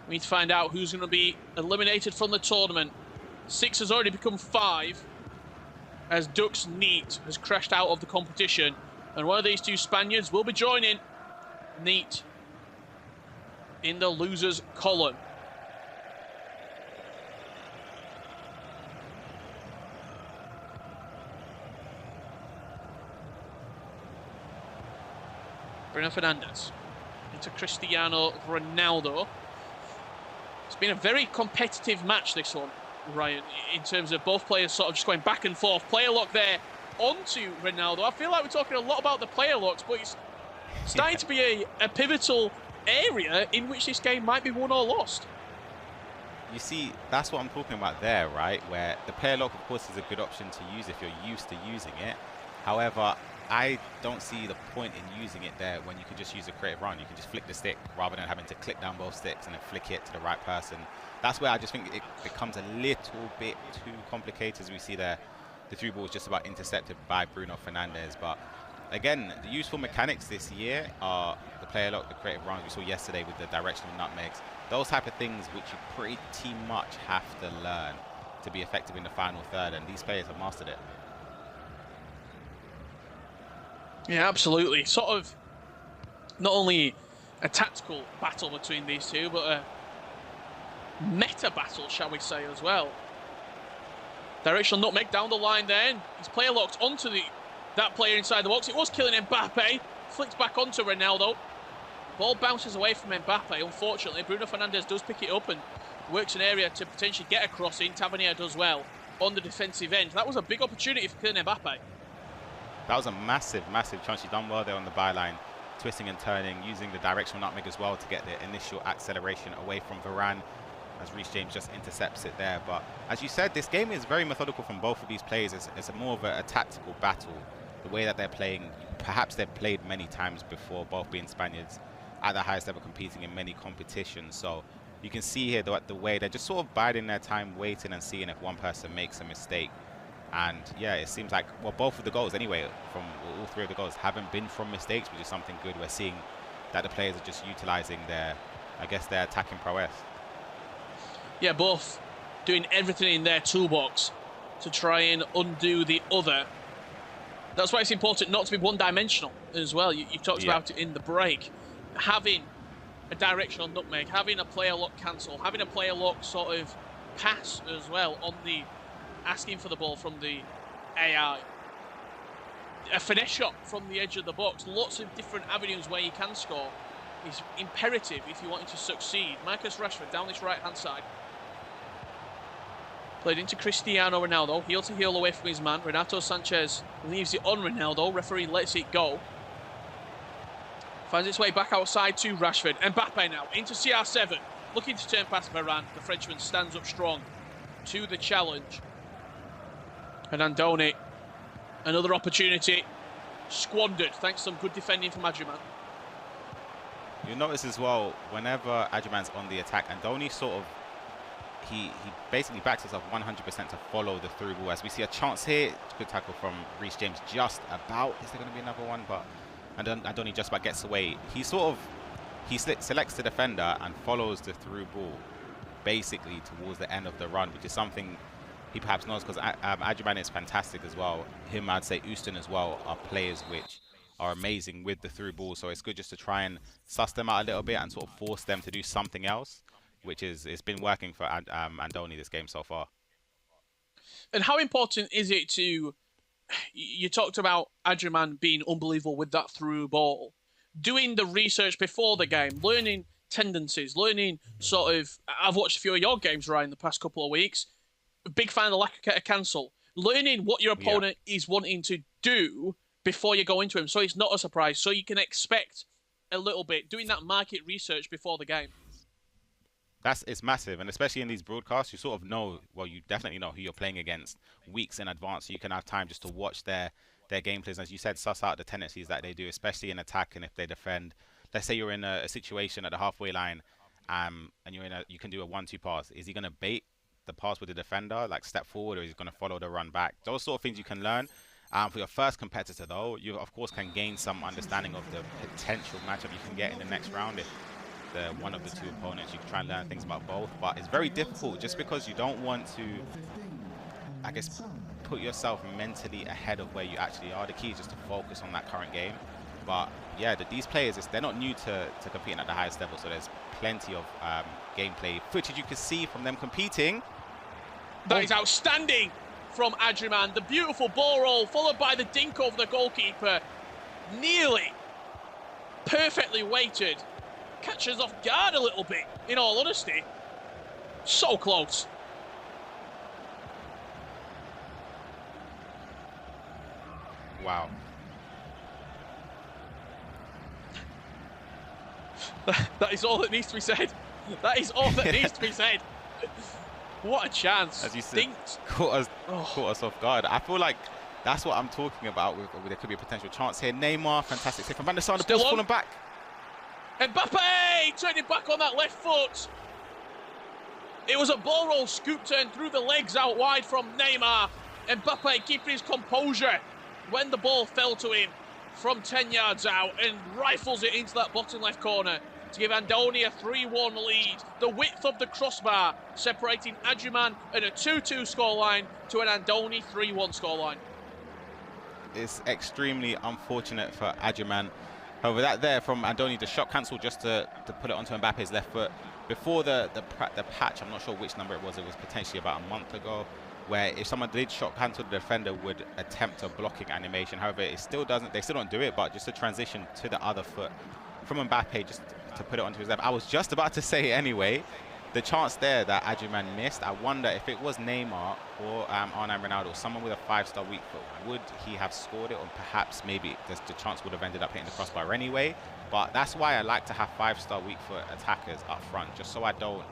We need to find out who's going to be eliminated from the tournament. 6 has already become 5, as Dux Neat has crashed out of the competition. And one of these two Spaniards will be joining Neat in the losers column. Bruno Fernandes into Cristiano Ronaldo. It's been a very competitive match, this one, Ryan, in terms of both players sort of just going back and forth. Player lock there onto Ronaldo. I feel like we're talking a lot about the player locks, but it's starting to be a pivotal area in which this game might be won or lost. You see, that's what I'm talking about there, right? Where the player lock, of course, is a good option to use if you're used to using it. However, I don't see the point in using it there when you can just use a creative run. You can just flick the stick rather than having to click down both sticks and then flick it to the right person. That's where I just think it becomes a little bit too complicated, as we see there. The through ball is just about intercepted by Bruno Fernandes. But again, the useful mechanics this year are the player lock, the creative runs we saw yesterday with the directional nutmegs. Those type of things which you pretty much have to learn to be effective in the final third, and these players have mastered it. Yeah, absolutely. Sort of not only a tactical battle between these two, but a meta battle, shall we say, as well. Directional nutmeg down the line then. His player locked onto that player inside the box. It was killing Mbappe. Flicked back onto Ronaldo. Ball bounces away from Mbappe, unfortunately. Bruno Fernandes does pick it up and works an area to potentially get a cross in. Tavernier does well on the defensive end. That was a big opportunity for killing Mbappe. That was a massive chance. She done well there on the byline, twisting and turning, using the directional nutmeg as well to get the initial acceleration away from Varane, as Reece James just intercepts it there. But as you said, this game is very methodical from both of these players. It's more of a tactical battle. The way that they're playing, perhaps they've played many times before, both being Spaniards at the highest level, competing in many competitions. So you can see here the way they're just sort of biding their time, waiting and seeing if one person makes a mistake. And yeah, it seems like, well, both of the goals anyway, from all three of the goals haven't been from mistakes, which is something good. We're seeing that the players are just utilizing their, I guess, their attacking prowess. Yeah, both doing everything in their toolbox to try and undo the other. That's why it's important not to be one-dimensional as well. You talked about it in the break. Having a directional nutmeg, having a player lock cancel, having a player lock sort of pass as well on the asking for the ball from the AI. A finesse shot from the edge of the box. Lots of different avenues where you can score is imperative if you want to succeed. Marcus Rashford down this right-hand side. Played into Cristiano Ronaldo, heel to heel away from his man. Renato Sanchez leaves it on Ronaldo. Referee lets it go. Finds its way back outside to Rashford. Mbappe now into CR7. Looking to turn past Varane. The Frenchman stands up strong to the challenge. And Andoni, another opportunity squandered thanks to some good defending from Adriman. You'll notice as well, whenever Adriman's on the attack, Andoni sort of, he basically backs himself 100% to follow the through ball. As we see a chance here, good tackle from Reece James, just about. Is there going to be another one? But Andoni just about gets away. He selects the defender and follows the through ball, basically towards the end of the run, which is something he perhaps knows, because Adriman is fantastic as well. Him, I'd say Houston as well, are players which are amazing with the through ball. So it's good just to try and suss them out a little bit and sort of force them to do something else, which is, it's been working for Andoni this game so far. And how important is it to, you talked about Adriman being unbelievable with that through ball, doing the research before the game, learning tendencies, learning sort of, I've watched a few of your games, Ryan, the past couple of weeks. Big fan of the lack of cancel. Learning what your opponent is wanting to do before you go into him, so it's not a surprise, so you can expect a little bit, doing that market research before the game. It's massive, and especially in these broadcasts, you sort of know, well, you definitely know who you're playing against weeks in advance, so you can have time just to watch their gameplays. As you said, suss out the tendencies that they do, especially in attack and if they defend. Let's say you're in a situation at the halfway line, and you can do a 1-2 pass. Is he going to bait the pass with the defender, like step forward, or is he going to follow the run back? Those sort of things you can learn. For your first competitor, though, you of course can gain some understanding of the potential matchup you can get in the next round. If one of the two opponents, you can try and learn things about both, but it's very difficult just because you don't want to, I guess, put yourself mentally ahead of where you actually are. The key is just to focus on that current game. But yeah, these players, they're not new to competing at the highest level, so there's plenty of gameplay footage you can see from them competing. That is outstanding from Adriman. The beautiful ball roll followed by the dink over the goalkeeper. Nearly perfectly weighted. Catches off guard a little bit, in all honesty. So close. Wow. That is all that needs to be said. That is all that needs to be said. What a chance. As you said, caught us off guard. I feel like that's what I'm talking about. There could be a potential chance here. Neymar, fantastic save from Van der Sar. The ball's falling back. Mbappe turning back on that left foot. It was a ball roll scoop turn through the legs out wide from Neymar. Mbappe keeping his composure when the ball fell to him from 10 yards out and rifles it into that bottom left corner to give Andoni a 3-1 lead. The width of the crossbar separating Adjuman and a 2-2 scoreline to an Andoni 3-1 scoreline. It's extremely unfortunate for Adjuman. However, that there from Andoni, the shot cancelled just to put it onto Mbappe's left foot. Before the patch, I'm not sure which number it was potentially about a month ago, where if someone did shot cancel, the defender would attempt a blocking animation. However, it still doesn't, they still don't do it, but just a transition to the other foot from Mbappe just to put it onto his left. I was just about to say it anyway. The chance there that Adjuman missed, I wonder if it was Neymar or R9 Ronaldo, someone with a 5-star weak foot, would he have scored it? Or perhaps maybe the chance would have ended up hitting the crossbar anyway. But that's why I like to have 5-star weak foot attackers up front, just so I don't,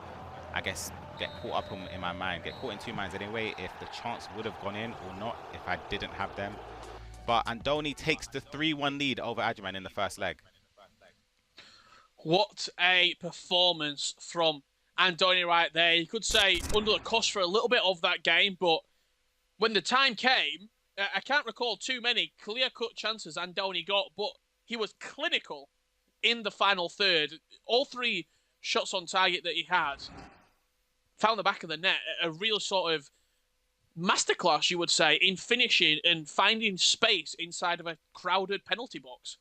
I guess, get caught up in my mind, get caught in two minds anyway, if the chance would have gone in or not, if I didn't have them. But Andoni takes the 3-1 lead over Adjuman in the first leg. What a performance from Andoni right there. You could say under the cosh for a little bit of that game, but when the time came, I can't recall too many clear-cut chances Andoni got, but he was clinical in the final third. All 3 shots on target that he had found the back of the net. A real sort of masterclass, you would say, in finishing and finding space inside of a crowded penalty box.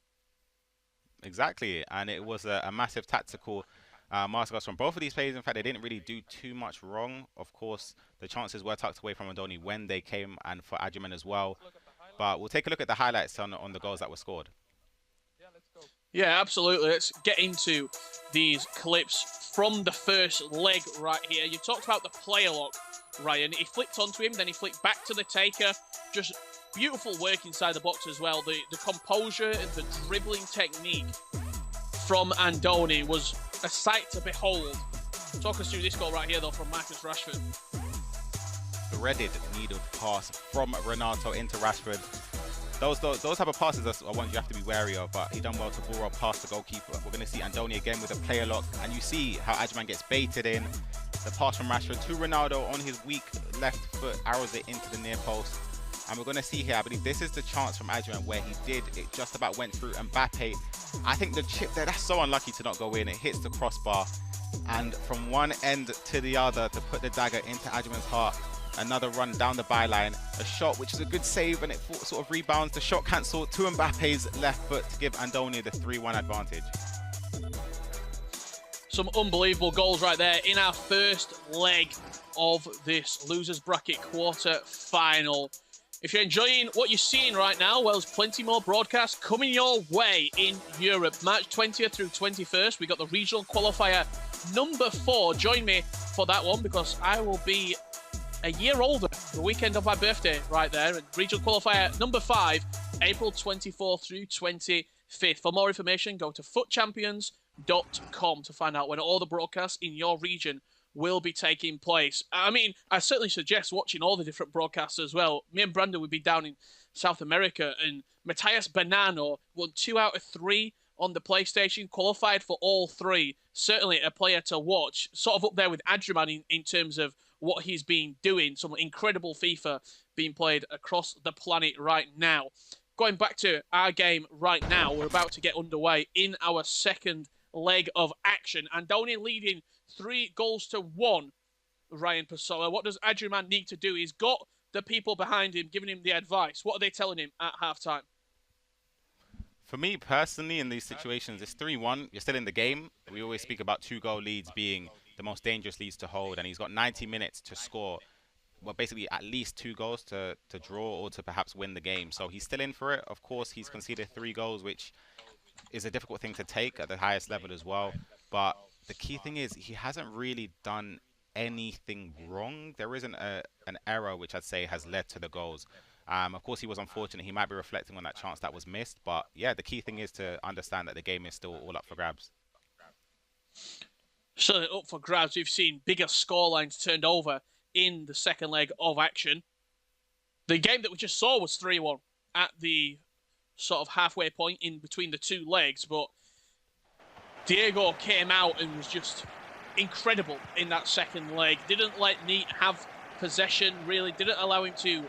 Exactly, and it was a massive tactical masterclass from both of these players. In fact, they didn't really do too much wrong. Of course, the chances were tucked away from Andoni when they came, and for Adjuman as well. But we'll take a look at the highlights on the goals that were scored. Yeah, absolutely. Let's get into these clips from the first leg right here. You talked about the player lock, Ryan. He flicked onto him, then he flicked back to the taker. Just beautiful work inside the box as well. The composure and the dribbling technique from Andoni was a sight to behold. Talk us through this goal right here, though, from Marcus Rashford. Threaded needle pass from Renato into Rashford. Those type of passes are ones you have to be wary of, but he done well to ball roll past the goalkeeper. We're going to see Andoni again with a player lock, and you see how Adjuman gets baited in. The pass from Rashford to Ronaldo on his weak left foot, arrows it into the near post. And we're going to see here, I believe this is the chance from Adjuman where it just about went through Mbappe. I think the chip there, that's so unlucky to not go in. It hits the crossbar, and from one end to the other to put the dagger into Adjuman's heart. Another run down the byline, a shot which is a good save, and it sort of rebounds. The shot cancelled to Mbappe's left foot to give Andoni the 3-1 advantage. Some unbelievable goals right there in our first leg of this losers bracket quarter final. If you're enjoying what you're seeing right now, well, there's plenty more broadcasts coming your way in Europe. March 20th through 21st, we got the regional qualifier number 4. Join me for that one because I will be a year older, the weekend of my birthday right there. And regional qualifier number 5, April 24th through 25th. For more information, go to footchampions.com to find out when all the broadcasts in your region will be taking place. I mean, I certainly suggest watching all the different broadcasts as well. Me and Brandon would be down in South America, and Matthias Banano won 2 out of 3 on the PlayStation, qualified for all 3. Certainly a player to watch, sort of up there with Adjuman in terms of what he's been doing. Some incredible FIFA being played across the planet right now. Going back to our game right now, we're about to get underway in our second leg of action. Andoni leading 3-1, Ryan Pasola. What does Adjuman need to do? He's got the people behind him giving him the advice. What are they telling him at halftime? For me personally, in these situations, it's 3-1. You're still in the game. We always speak about 2-goal leads being the most dangerous leads to hold, and he's got 90 minutes to score, well, basically at least 2 goals to draw or to perhaps win the game. So he's still in for it. Of course, he's conceded 3 goals, which is a difficult thing to take at the highest level as well. But the key thing is he hasn't really done anything wrong. There isn't an error which I'd say has led to the goals. Of course, he was unfortunate. He might be reflecting on that chance that was missed. But yeah, the key thing is to understand that the game is still all up for grabs. Certainly up for grabs. We've seen bigger scorelines turned over in the second leg of action. The game that we just saw was 3-1 at the sort of halfway point in between the two legs, but Diego came out and was just incredible in that second leg. Didn't let Neat have possession, really. Didn't allow him to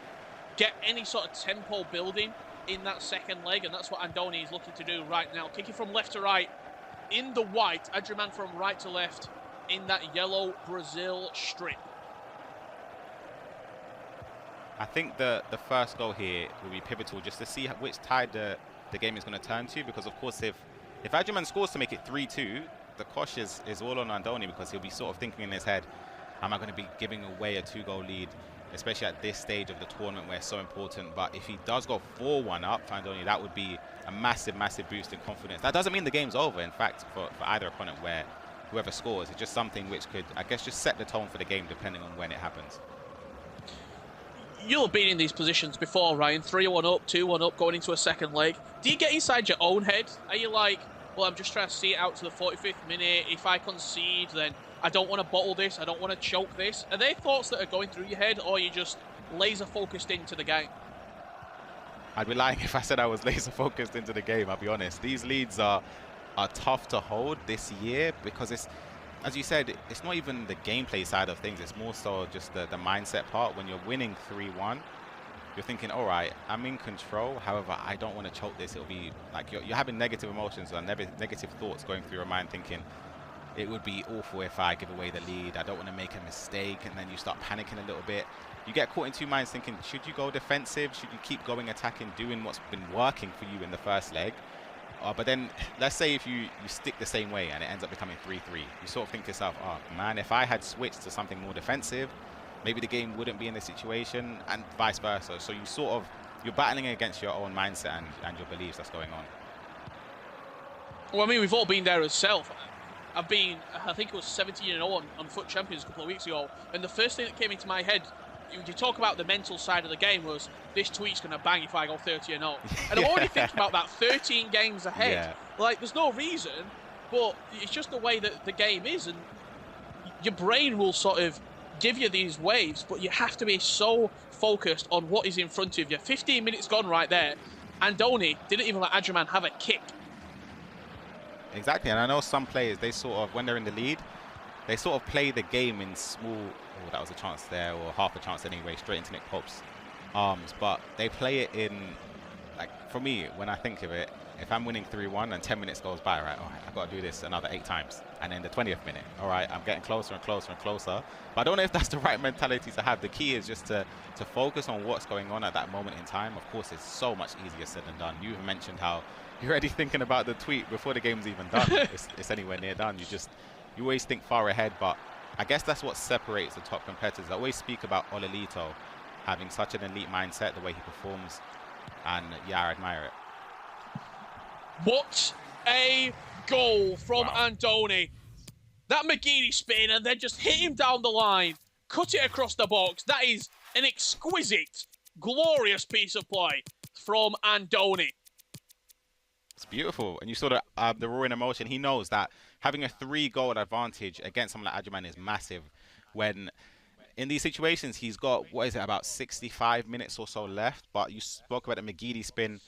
get any sort of tempo building in that second leg, and that's what Andoni is looking to do right now. Kicking from left to right in the white. Adriman from right to left in that yellow Brazil strip. I think the first goal here will be pivotal just to see which tide the game is going to turn to, because of course if Adriman scores to make it 3-2, the kosh is all on Andoni, because he'll be sort of thinking in his head, am I going to be giving away a 2-goal lead, especially at this stage of the tournament where it's so important. But if he does go 4-1 up for Andoni, that would be a massive boost in confidence. That doesn't mean the game's over, in fact, for either opponent, where whoever scores, it's just something which could, I guess, just set the tone for the game depending on when it happens. You'll have been in these positions before, Ryan. 3-1 up, 2-1 up, going into a second leg. Do you get inside your own head? Are you like, well, I'm just trying to see it out to the 45th minute. If I concede, then I don't want to bottle this. I don't want to choke this. Are there thoughts that are going through your head, or are you just laser focused into the game? I'd be lying if I said I was laser focused into the game, I'll be honest. These leads are tough to hold this year, because it's, as you said, it's not even the gameplay side of things. It's more so just the mindset part. When you're winning 3-1, you're thinking, all right, I'm in control. However, I don't want to choke this. It'll be like you're having negative emotions or negative thoughts going through your mind, thinking it would be awful if I give away the lead. I don't want to make a mistake. And then you start panicking a little bit. You get caught in two minds thinking, should you go defensive? Should you keep going attacking, doing what's been working for you in the first leg? But then, let's say if you stick the same way and it ends up becoming 3-3, you sort of think to yourself, oh man, if I had switched to something more defensive, maybe the game wouldn't be in this situation, and vice versa. So you're battling against your own mindset and your beliefs that's going on. Well, I mean, we've all been there ourselves. I think it was 17-0 on Foot Champions a couple of weeks ago, and the first thing that came into my head, you talk about the mental side of the game, was this tweet's going to bang if I go 30-0. And I'm already thinking about that 13 games ahead. Yeah. Like, there's no reason, but it's just the way that the game is, and your brain will sort of give you these waves, but you have to be so focused on what is in front of you. 15 minutes gone right there. Andoni didn't even let Adriman have a kick. Exactly, and I know some players, they sort of, when they're in the lead, they sort of play the game in small, oh, that was a chance there, or half a chance anyway, straight into Nick Pope's arms. But they play it in, like, for me, when I think of it, if I'm winning 3-1 and 10 minutes goes by, right, all right, I've got to do this another 8 times. And then the 20th minute, all right, I'm getting closer and closer and closer. But I don't know if that's the right mentality to have. The key is just to focus on what's going on at that moment in time. Of course, it's so much easier said than done. You've mentioned how you're already thinking about the tweet before the game's even done. It's anywhere near done. You always think far ahead, but I guess that's what separates the top competitors. I always speak about Olelito having such an elite mindset, the way he performs, and yeah, I admire it. What a goal from Andoni. That McGeady spin and then just hit him down the line, cut it across the box. That is an exquisite, glorious piece of play from Andoni. It's beautiful, and you saw the raw in emotion. He knows that having a 3-goal advantage against someone like Adriman is massive. When in these situations, he's got, what is it, about 65 minutes or so left. But you spoke about the McGeady spin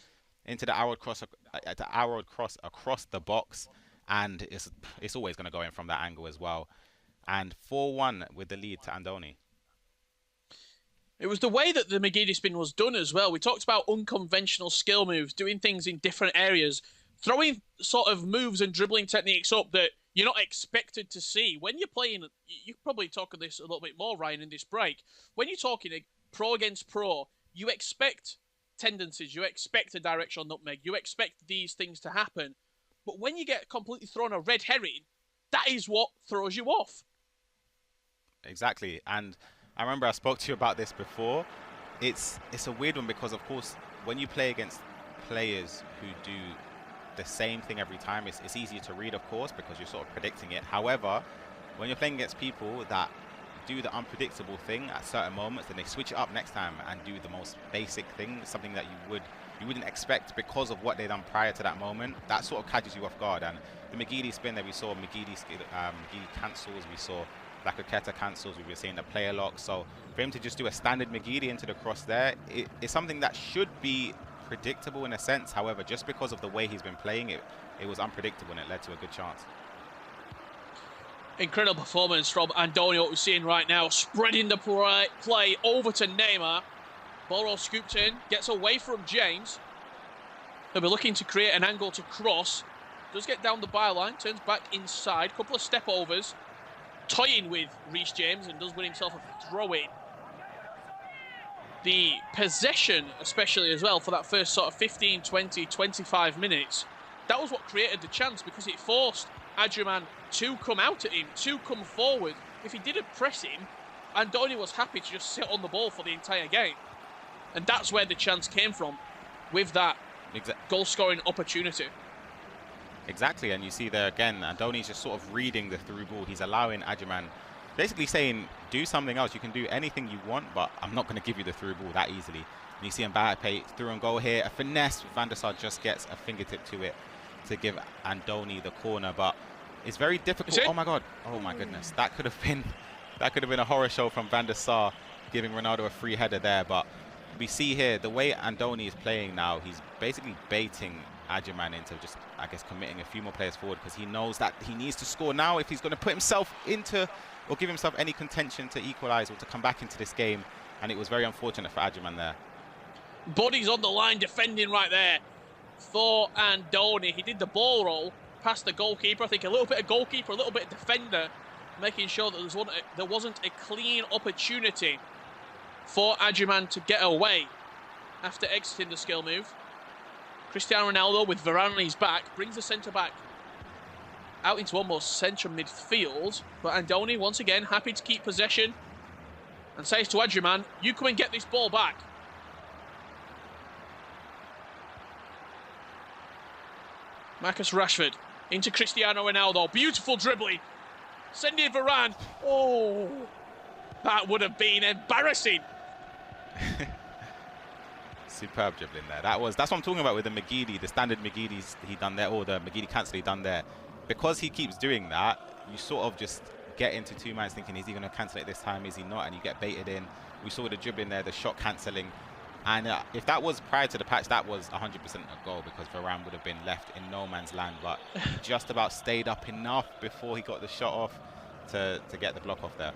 into the arrowed cross across the box, and it's always going to go in from that angle as well. And 4-1 with the lead to Andoni. It was the way that the McGeady spin was done as well. We talked about unconventional skill moves, doing things in different areas, throwing sort of moves and dribbling techniques up that you're not expected to see. When you're playing, you probably talk on this a little bit more, Ryan, in this break. When you're talking pro against pro, you expect tendencies, you expect a directional nutmeg, you expect these things to happen. But when you get completely thrown a red herring, that is what throws you off. Exactly, and I remember I spoke to you about this before. It's a weird one because, of course, when you play against players who do the same thing every time, it's easier to read, of course, because you're sort of predicting it. However, when you're playing against people that do the unpredictable thing at certain moments, then they switch it up next time and do the most basic thing, something that you wouldn't expect because of what they've done prior to that moment. That sort of catches you off guard. And the McGeady spin that we saw, McGeady cancels, we saw Blakaketa cancels, we were seeing the player lock. So for him to just do a standard McGeady into the cross there, it's something that should be predictable in a sense. However, just because of the way he's been playing it, it was unpredictable and it led to a good chance. Incredible performance from Antonio, what we're seeing right now, spreading the play over to Neymar. Ball scooped in, gets away from James. He'll be looking to create an angle to cross. Does get down the byline, turns back inside, couple of step overs, toying with Reece James and does win himself a throw-in. The possession, especially as well, for that first sort of 15, 20, 25 minutes, that was what created the chance because it forced Adriman to come out at him, to come forward. If he didn't press him, Andoni was happy to just sit on the ball for the entire game. And that's where the chance came from, with that goal-scoring opportunity. Exactly, and you see there again, Andoni's just sort of reading the through ball. He's allowing Adriman, basically saying, do something else. You can do anything you want, but I'm not going to give you the through ball that easily. And you see Mbappe through and goal here. A finesse, Van der Sar just gets a fingertip to it to give Andoni the corner, but it's very difficult. Oh my God, oh my goodness. That could have been a horror show from Van der Sar, giving Ronaldo a free header there, but we see here the way Andoni is playing now, he's basically baiting Adriman into just, I guess, committing a few more players forward because he knows that he needs to score now if he's going to put himself into or give himself any contention to equalize or to come back into this game. And it was very unfortunate for Adriman there. Bodies on the line defending right there for Andoni. He did the ball roll past the goalkeeper. I think a little bit of goalkeeper, a little bit of defender, making sure that there wasn't a clean opportunity for Adriman to get away after exiting the skill move. Cristiano Ronaldo with Varane on his back brings the centre-back out into almost central midfield. But Andoni, once again, happy to keep possession and says to Adriman, you come and get this ball back. Marcus Rashford into Cristiano Ronaldo. Beautiful dribbling. Sending Varane. Oh, that would have been embarrassing. Superb dribbling there. That's what I'm talking about with the McGeady, the standard McGeady's he done there, or the McGeady cancel he done there. Because he keeps doing that, you sort of just get into two minds thinking, is he going to cancel it this time? Is he not? And you get baited in. We saw the dribbling there, the shot cancelling. And if that was prior to the patch, that was 100% a goal because Varane would have been left in no man's land. But he just about stayed up enough before he got the shot off to get the block off there.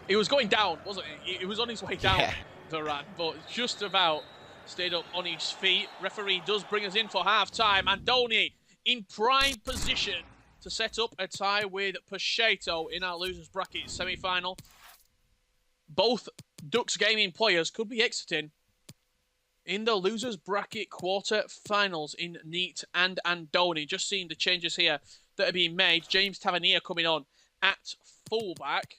It was going down, wasn't it? It was on his way down, yeah. Varane, but just about stayed up on his feet. Referee does bring us in for half-time. Andoni in prime position to set up a tie with Pacheco in our losers bracket semi-final. Both Dux Gaming players could be exiting in the losers bracket quarter-finals in Neat and Andoni. Just seeing the changes here that are being made. James Tavernier coming on at fullback.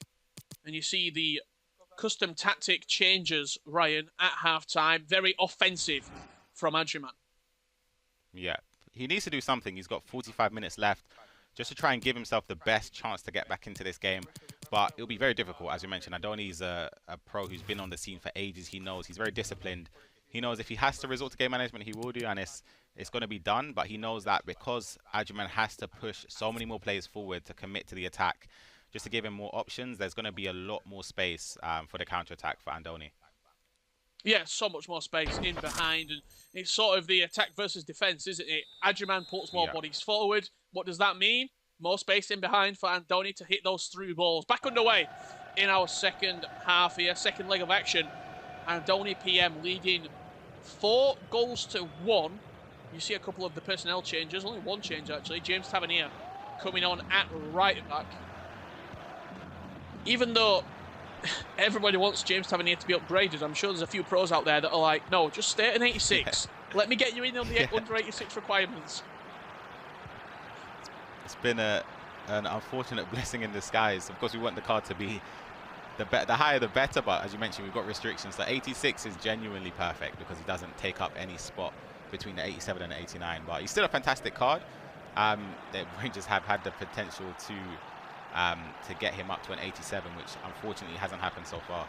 And you see the custom tactic changes, Ryan, at half-time. Very offensive from Adriman. Yeah, he needs to do something. He's got 45 minutes left just to try and give himself the best chance to get back into this game. But it'll be very difficult, as you mentioned. Andoni's a pro who's been on the scene for ages. He knows. He's very disciplined. He knows if he has to resort to game management, he will do, and it's going to be done. But he knows that because Adriman has to push so many more players forward to commit to the attack, just to give him more options, there's going to be a lot more space for the counter-attack for Andoni. Yeah, so much more space in behind. And it's sort of the attack versus defence, isn't it? Adriman puts more bodies forward. What does that mean? More space in behind for Andoni to hit those through balls. Back underway in our second half here, second leg of action. Andoni PM leading 4-1. You see a couple of the personnel changes. Only one change, actually. James Tavernier coming on at right back. Even though everybody wants James Tavernier to be upgraded, I'm sure there's a few pros out there that are like, no, just stay at an 86. Yeah. Let me get you in on the under 86 requirements. It's been an unfortunate blessing in disguise. Of course, we want the card to be the higher the better, but as you mentioned, we've got restrictions. So 86 is genuinely perfect because he doesn't take up any spot between the 87 and the 89. But he's still a fantastic card. The Rangers have had the potential to to get him up to an 87, which unfortunately hasn't happened so far.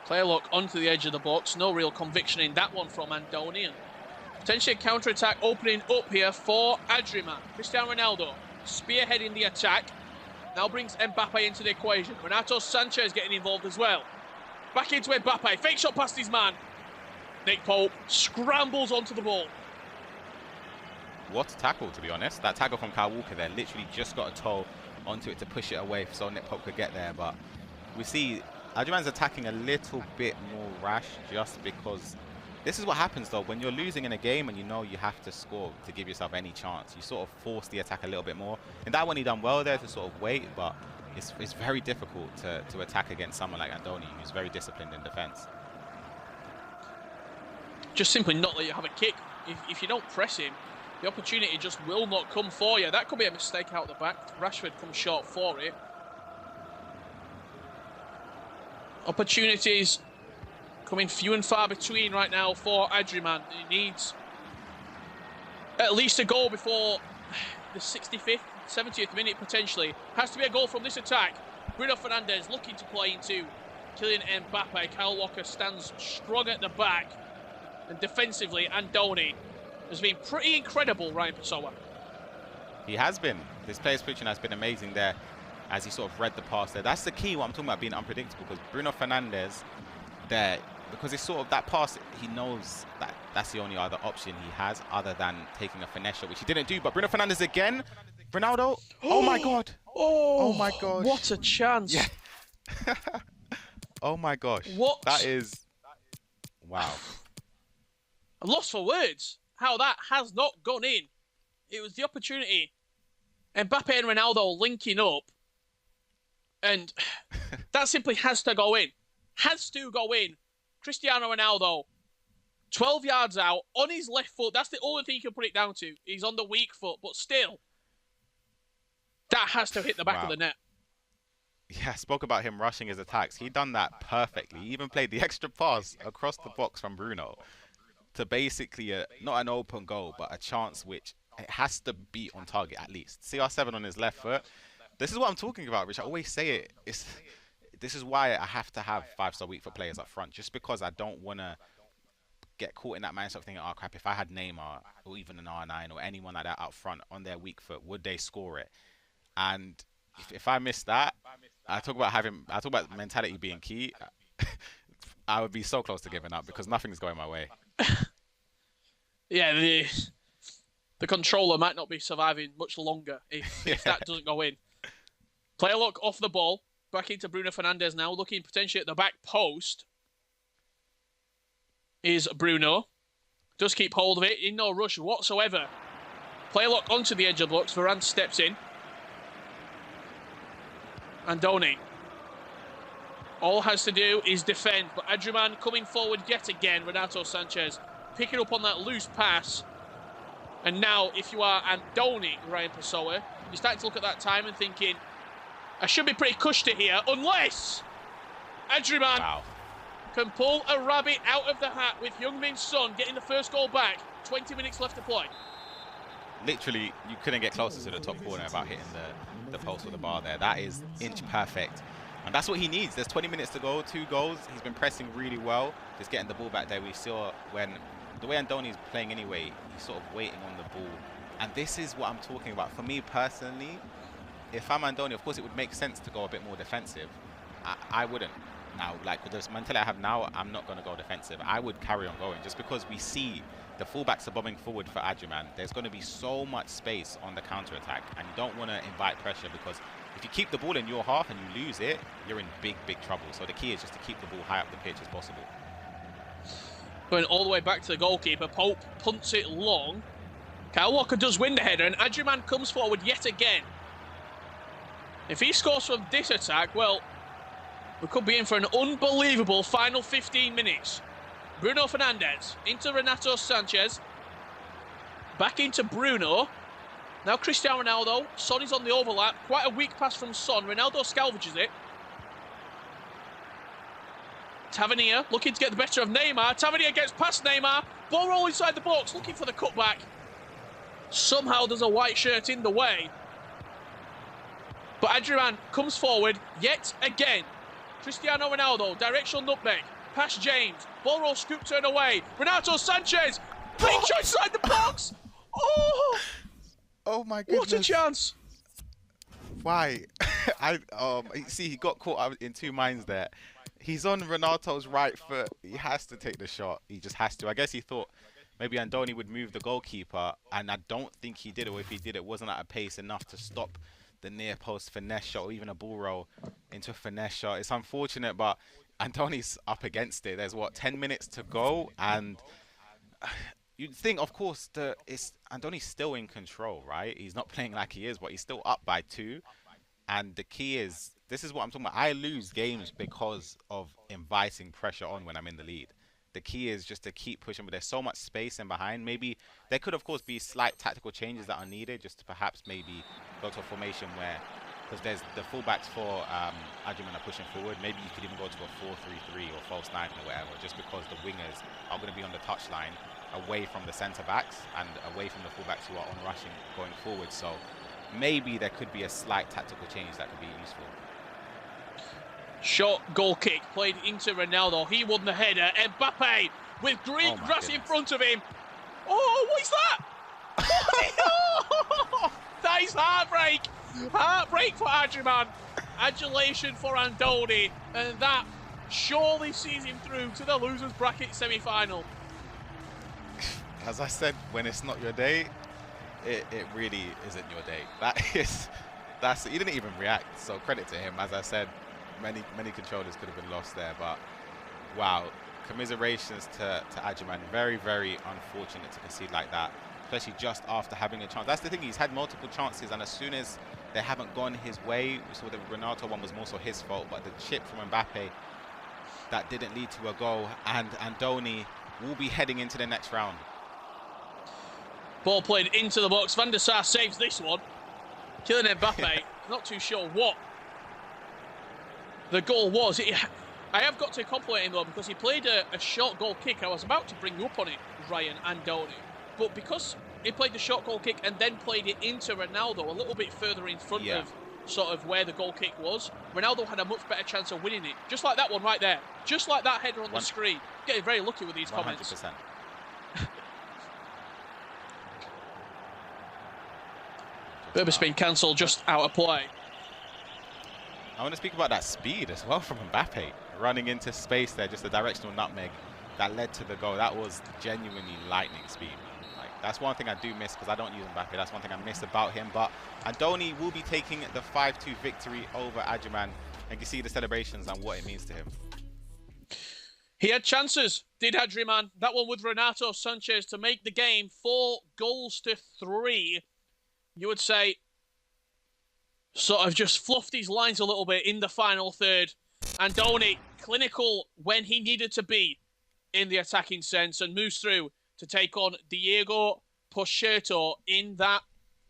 Player look onto the edge of the box. No real conviction in that one from Andoni. And potentially a counter-attack opening up here for Adriman. Cristiano Ronaldo spearheading the attack. Now brings Mbappe into the equation. Renato Sanchez getting involved as well. Back into Mbappe. Fake shot past his man. Nick Pope scrambles onto the ball. What a tackle, to be honest. That tackle from Kyle Walker there literally just got a toe onto it to push it away so Nick Pope could get there. But we see Adriman's attacking a little bit more rash just because this is what happens though when you're losing in a game and you know you have to score to give yourself any chance. You sort of force the attack a little bit more. And that one he done well there to sort of wait, but it's very difficult to attack against someone like Andoni, who's very disciplined in defence. Just simply not let you have a kick. If you don't press him, the opportunity just will not come for you. That could be a mistake out the back. Rashford comes short for it. Opportunities coming few and far between right now for Adriman. He needs at least a goal before the 65th, 70th minute potentially. Has to be a goal from this attack. Bruno Fernandes looking to play into Kylian Mbappe. Kyle Walker stands strong at the back. And defensively, Andoni has been pretty incredible, Ryan Pessoa. He has been. His player switching has been amazing there as he sort of read the pass there. That's the key, what I'm talking about being unpredictable, because Bruno Fernandes there, because it's sort of that pass, he knows that that's the only other option he has other than taking a finesse shot, which he didn't do. But Bruno Fernandes again. Ronaldo. Oh my God. Oh my gosh. What a chance. Yeah. Oh my gosh. What? That is... Wow. I'm lost for words. How that has not gone in. It was the opportunity. Mbappe and Ronaldo linking up. And that simply has to go in. Has to go in. Cristiano Ronaldo, 12 yards out, on his left foot. That's the only thing you can put it down to. He's on the weak foot, but still. That has to hit the back of the net. Yeah, I spoke about him rushing his attacks. He done that perfectly. He even played the extra pass across the box from Bruno to basically not an open goal, but a chance which it has to be on target at least. CR7 on his left foot. This is what I'm talking about, Rich. I always say it. This is why I have to have 5-star weak foot players up front, just because I don't want to get caught in that mindset of thinking, oh crap, if I had Neymar or even an R9 or anyone like that out front on their weak foot, would they score it? And if I miss that, I talk about mentality being key. I would be so close to giving up because nothing's going my way. Yeah, the controller might not be surviving much longer if that doesn't go in. Player look off the ball. Back into Bruno Fernandes now, looking potentially at the back post. Is Bruno. Does keep hold of it, in no rush whatsoever. Player lock onto the edge of the box. Varane steps in. Andoni. All has to do is defend, but Adriman coming forward yet again. Renato Sanchez picking up on that loose pass. And now, if you are Andoni, Ryan Pessoa, you're starting to look at that time and thinking, I should be pretty cushy here, unless Adriman can pull a rabbit out of the hat with Heung-min Son getting the first goal back. 20 minutes left to play. Literally, you couldn't get closer to the top corner about hitting the post or the bar there. That is inch perfect. And that's what he needs. There's 20 minutes to go, 2 goals. He's been pressing really well, just getting the ball back there. We saw when the way Andoni's playing anyway, he's sort of waiting on the ball. And this is what I'm talking about. For me personally, if I'm Andoni, of course it would make sense to go a bit more defensive. I wouldn't. Now, like with this mentality I have now, I'm not going to go defensive. I would carry on going just because we see the fullbacks are bombing forward for Adriman. There's going to be so much space on the counter-attack, and you don't want to invite pressure because if you keep the ball in your half and you lose it, you're in big, big trouble. So the key is just to keep the ball high up the pitch as possible. Going all the way back to the goalkeeper, Pope punts it long. Kyle Walker does win the header, and Adriman comes forward yet again. If he scores from this attack, well, we could be in for an unbelievable final 15 minutes. Bruno Fernandes into Renato Sanchez. Back into Bruno. Now Cristiano Ronaldo. Son is on the overlap. Quite a weak pass from Son. Ronaldo salvages it. Tavernier looking to get the better of Neymar. Tavernier gets past Neymar. Ball roll inside the box. Looking for the cutback. Somehow there's a white shirt in the way. But Adrian comes forward yet again. Cristiano Ronaldo, directional nutmeg. Past James. Ball roll, scoop, turn away. Renato Sanchez. Big shot inside the box. Oh my goodness. What a chance. Why? See, he got caught up in two minds there. He's on Renato's right foot. He has to take the shot. He just has to. I guess he thought maybe Andoni would move the goalkeeper, and I don't think he did, or if he did, it wasn't at a pace enough to stop the near post finesse shot or even a ball roll into a finesse shot. It's unfortunate, but Andoni's up against it. There's, what, 10 minutes to go, and you'd think, of course, Andoni's still in control, right? He's not playing like he is, but he's still up by 2. And the key is, this is what I'm talking about. I lose games because of inviting pressure on when I'm in the lead. The key is just to keep pushing, but there's so much space in behind. Maybe there could, of course, be slight tactical changes that are needed, just to perhaps maybe go to a formation where, because there's the fullbacks for Adrian are pushing forward. Maybe you could even go to a 4-3-3 or false 9 or whatever, just because the wingers are going to be on the touchline, away from the centre backs and away from the fullbacks who are on rushing going forward. So maybe there could be a slight tactical change that could be useful. Short goal kick played into Ronaldo. He won the header. Mbappe with green grass in front of him. Oh, what is that? That is heartbreak. Heartbreak for Adrian. Adulation for Andoni. And that surely sees him through to the losers bracket semi-final. As I said, when it's not your day, it really isn't your day. That's he didn't even react, so credit to him. As I said, many controllers could have been lost there, but wow, commiserations to Adrian. Very, very unfortunate to concede like that, especially just after having a chance. That's the thing, he's had multiple chances, and as soon as they haven't gone his way, we saw the Renato one was more so his fault, but the chip from Mbappe that didn't lead to a goal, and Andoni will be heading into the next round. Ball played into the box. Van der Sar saves this one. Kylian Mbappe, not too sure what the goal was. I have got to compliment him though, because he played a short goal kick. I was about to bring you up on it, Ryan Andoni. But because he played the short goal kick and then played it into Ronaldo a little bit further in front of sort of where the goal kick was, Ronaldo had a much better chance of winning it. Just like that one right there. Just like that header on the screen. Getting very lucky with these 100%. comments. Berber spin cancelled, just out of play. I want to speak about that speed as well from Mbappe. Running into space there, just a directional nutmeg that led to the goal. That was genuinely lightning speed. Like, that's one thing I do miss, because I don't use Mbappe. That's one thing I miss about him. But Andoni will be taking the 5-2 victory over Adrian. And you see the celebrations and what it means to him. He had chances, did Adrian. That one with Renato Sanchez to make the game 4-3. You would say, sort of just fluffed his lines a little bit in the final third. Andoni, clinical when he needed to be in the attacking sense, and moves through to take on Diego Pocheto in that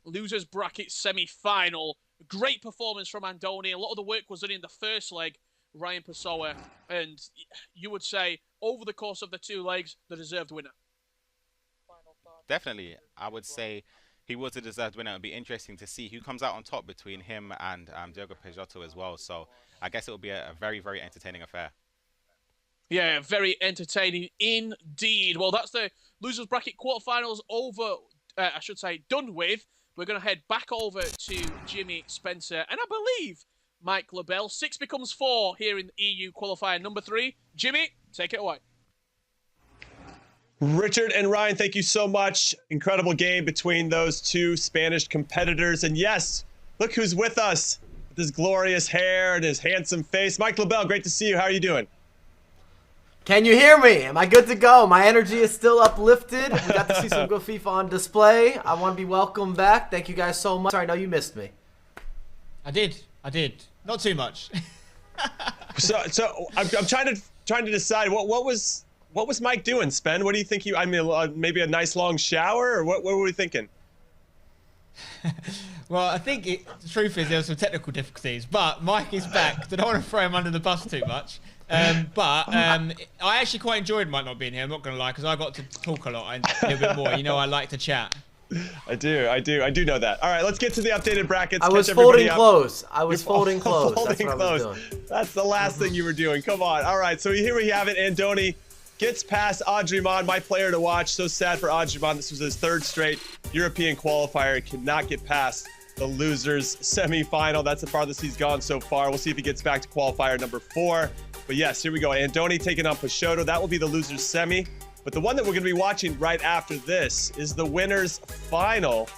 losers bracket semi-final. Great performance from Andoni. A lot of the work was done in the first leg, Ryan Pessoa, and you would say, over the course of the 2 legs, the deserved winner. Definitely, I would say he was a deserved winner. It would be interesting to see who comes out on top between him and Diego Pocheto as well. So I guess it will be a very, very entertaining affair. Yeah, very entertaining indeed. Well, that's the losers bracket quarterfinals over, I should say, done with. We're going to head back over to Jimmy Spencer and I believe Mike LaBelle. 6 becomes 4 here in EU qualifier number 3. Jimmy, take it away. Richard and Ryan, thank you so much. Incredible game between those 2 Spanish competitors. And yes, look who's with us with his glorious hair and his handsome face. Mike LaBelle, great to see you. How are you doing? Can you hear me? Am I good to go? My energy is still uplifted. We got to see some good FIFA on display. I want to be welcomed back. Thank you guys so much. Sorry, I know you missed me. I did. Not too much. So I'm trying to decide what was Mike doing, Spen? What do you think maybe a nice long shower, or what were we thinking? Well, I think the truth is there were some technical difficulties, but Mike is back. So I don't want to throw him under the bus too much. I actually quite enjoyed Mike not being here, I'm not going to lie, because I got to talk a lot and a little bit more. You know, I like to chat. I do know that. All right, let's get to the updated brackets. I was folding close. I was folding close. That's what I was doing. That's the last thing you were doing. Come on. All right, so here we have it. Andoni gets past Adriman, my player to watch. So sad for Adriman. This was his third straight European qualifier. He cannot get past the losers semifinal. That's the farthest he's gone so far. We'll see if he gets back to qualifier number 4. But yes, here we go. Andoni taking on Peixoto. That will be the losers semi. But the one that we're going to be watching right after this is the winners final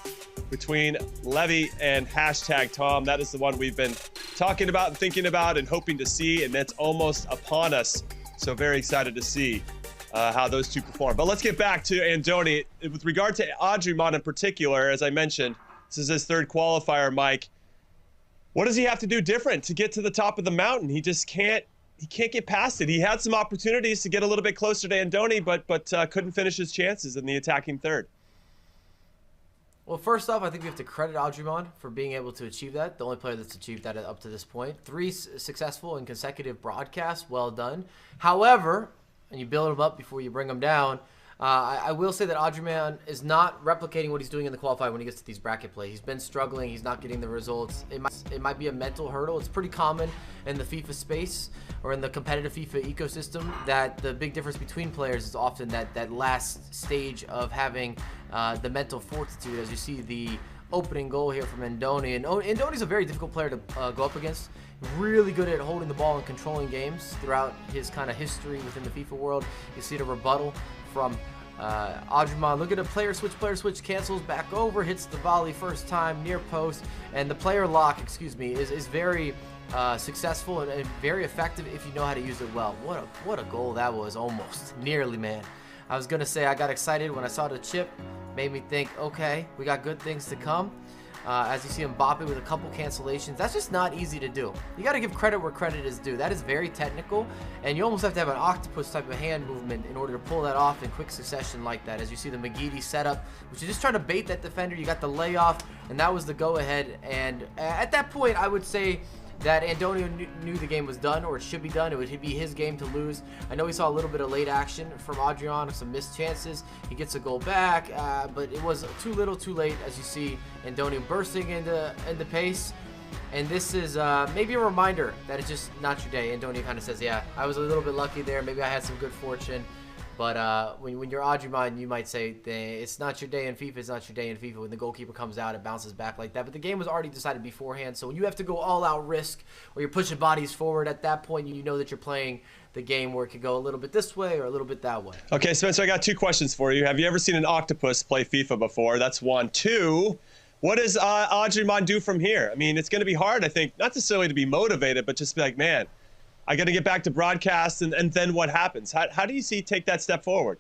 between Levy and #Tom. That is the one we've been talking about and thinking about and hoping to see, and that's almost upon us. So very excited to see how those two perform. But let's get back to Andoni. With regard to Adriman in particular, as I mentioned, this is his third qualifier, Mike. What does he have to do different to get to the top of the mountain? He just can't. He can't get past it. He had some opportunities to get a little bit closer to Andoni, but couldn't finish his chances in the attacking third. Well, first off, I think we have to credit Adriman for being able to achieve that. The only player that's achieved that up to this point. 3 successful and consecutive broadcasts. Well done. However, and you build him up before you bring him down, I will say that Adriman is not replicating what he's doing in the qualifier when he gets to these bracket play. He's been struggling. He's not getting the results. It might be a mental hurdle. It's pretty common in the FIFA space or in the competitive FIFA ecosystem that the big difference between players is often that last stage of having the mental fortitude, as you see the opening goal here from Andoni. And Andoni's a very difficult player to go up against. Really good at holding the ball and controlling games throughout his kind of history within the FIFA world. You see the rebuttal from Adriman. Look at a player switch, cancels back over, hits the volley first time, near post, and the player lock, is very successful and very effective if you know how to use it well. What a goal that was, almost. Nearly, man. I was going to say I got excited when I saw the chip. Made me think, okay, we got good things to come. As you see Mbappe with a couple cancellations, that's just not easy to do. You got to give credit where credit is due. That is very technical, and you almost have to have an octopus type of hand movement in order to pull that off in quick succession like that. As you see the McGeady setup, which is just trying to bait that defender. You got the layoff, and that was the go-ahead. And at that point, I would say that Andoni knew the game was done, or it should be done. It would be his game to lose. I know we saw a little bit of late action from Adrian, some missed chances. He gets a goal back, but it was too little, too late, as you see Andoni bursting into pace. And this is maybe a reminder that it's just not your day. Andoni kind of says, yeah, I was a little bit lucky there. Maybe I had some good fortune. But when you're Adriman, you might say, it's not your day in FIFA, it's not your day in FIFA. When the goalkeeper comes out, it bounces back like that. But the game was already decided beforehand. So when you have to go all-out risk, or you're pushing bodies forward, at that point, you know that you're playing the game where it could go a little bit this way or a little bit that way. Okay, Spencer, I got 2 questions for you. Have you ever seen an octopus play FIFA before? That's 1. 2, what does Adriman do from here? I mean, it's going to be hard, I think, not necessarily to be motivated, but just be like, man, I got to get back to broadcast, and then what happens? How do you take that step forward?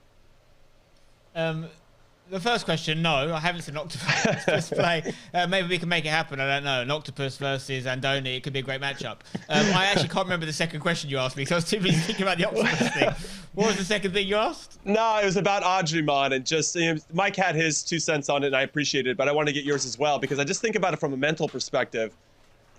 The first question, no, I haven't seen an octopus play. Maybe we can make it happen. I don't know. An octopus versus Andoni, it could be a great matchup. I actually can't remember the second question you asked me, so I was too busy thinking about the octopus thing. What was the second thing you asked? No, it was about Adriman, and just Mike had his 2 cents on it, and I appreciate it, but I want to get yours as well, because I just think about it from a mental perspective.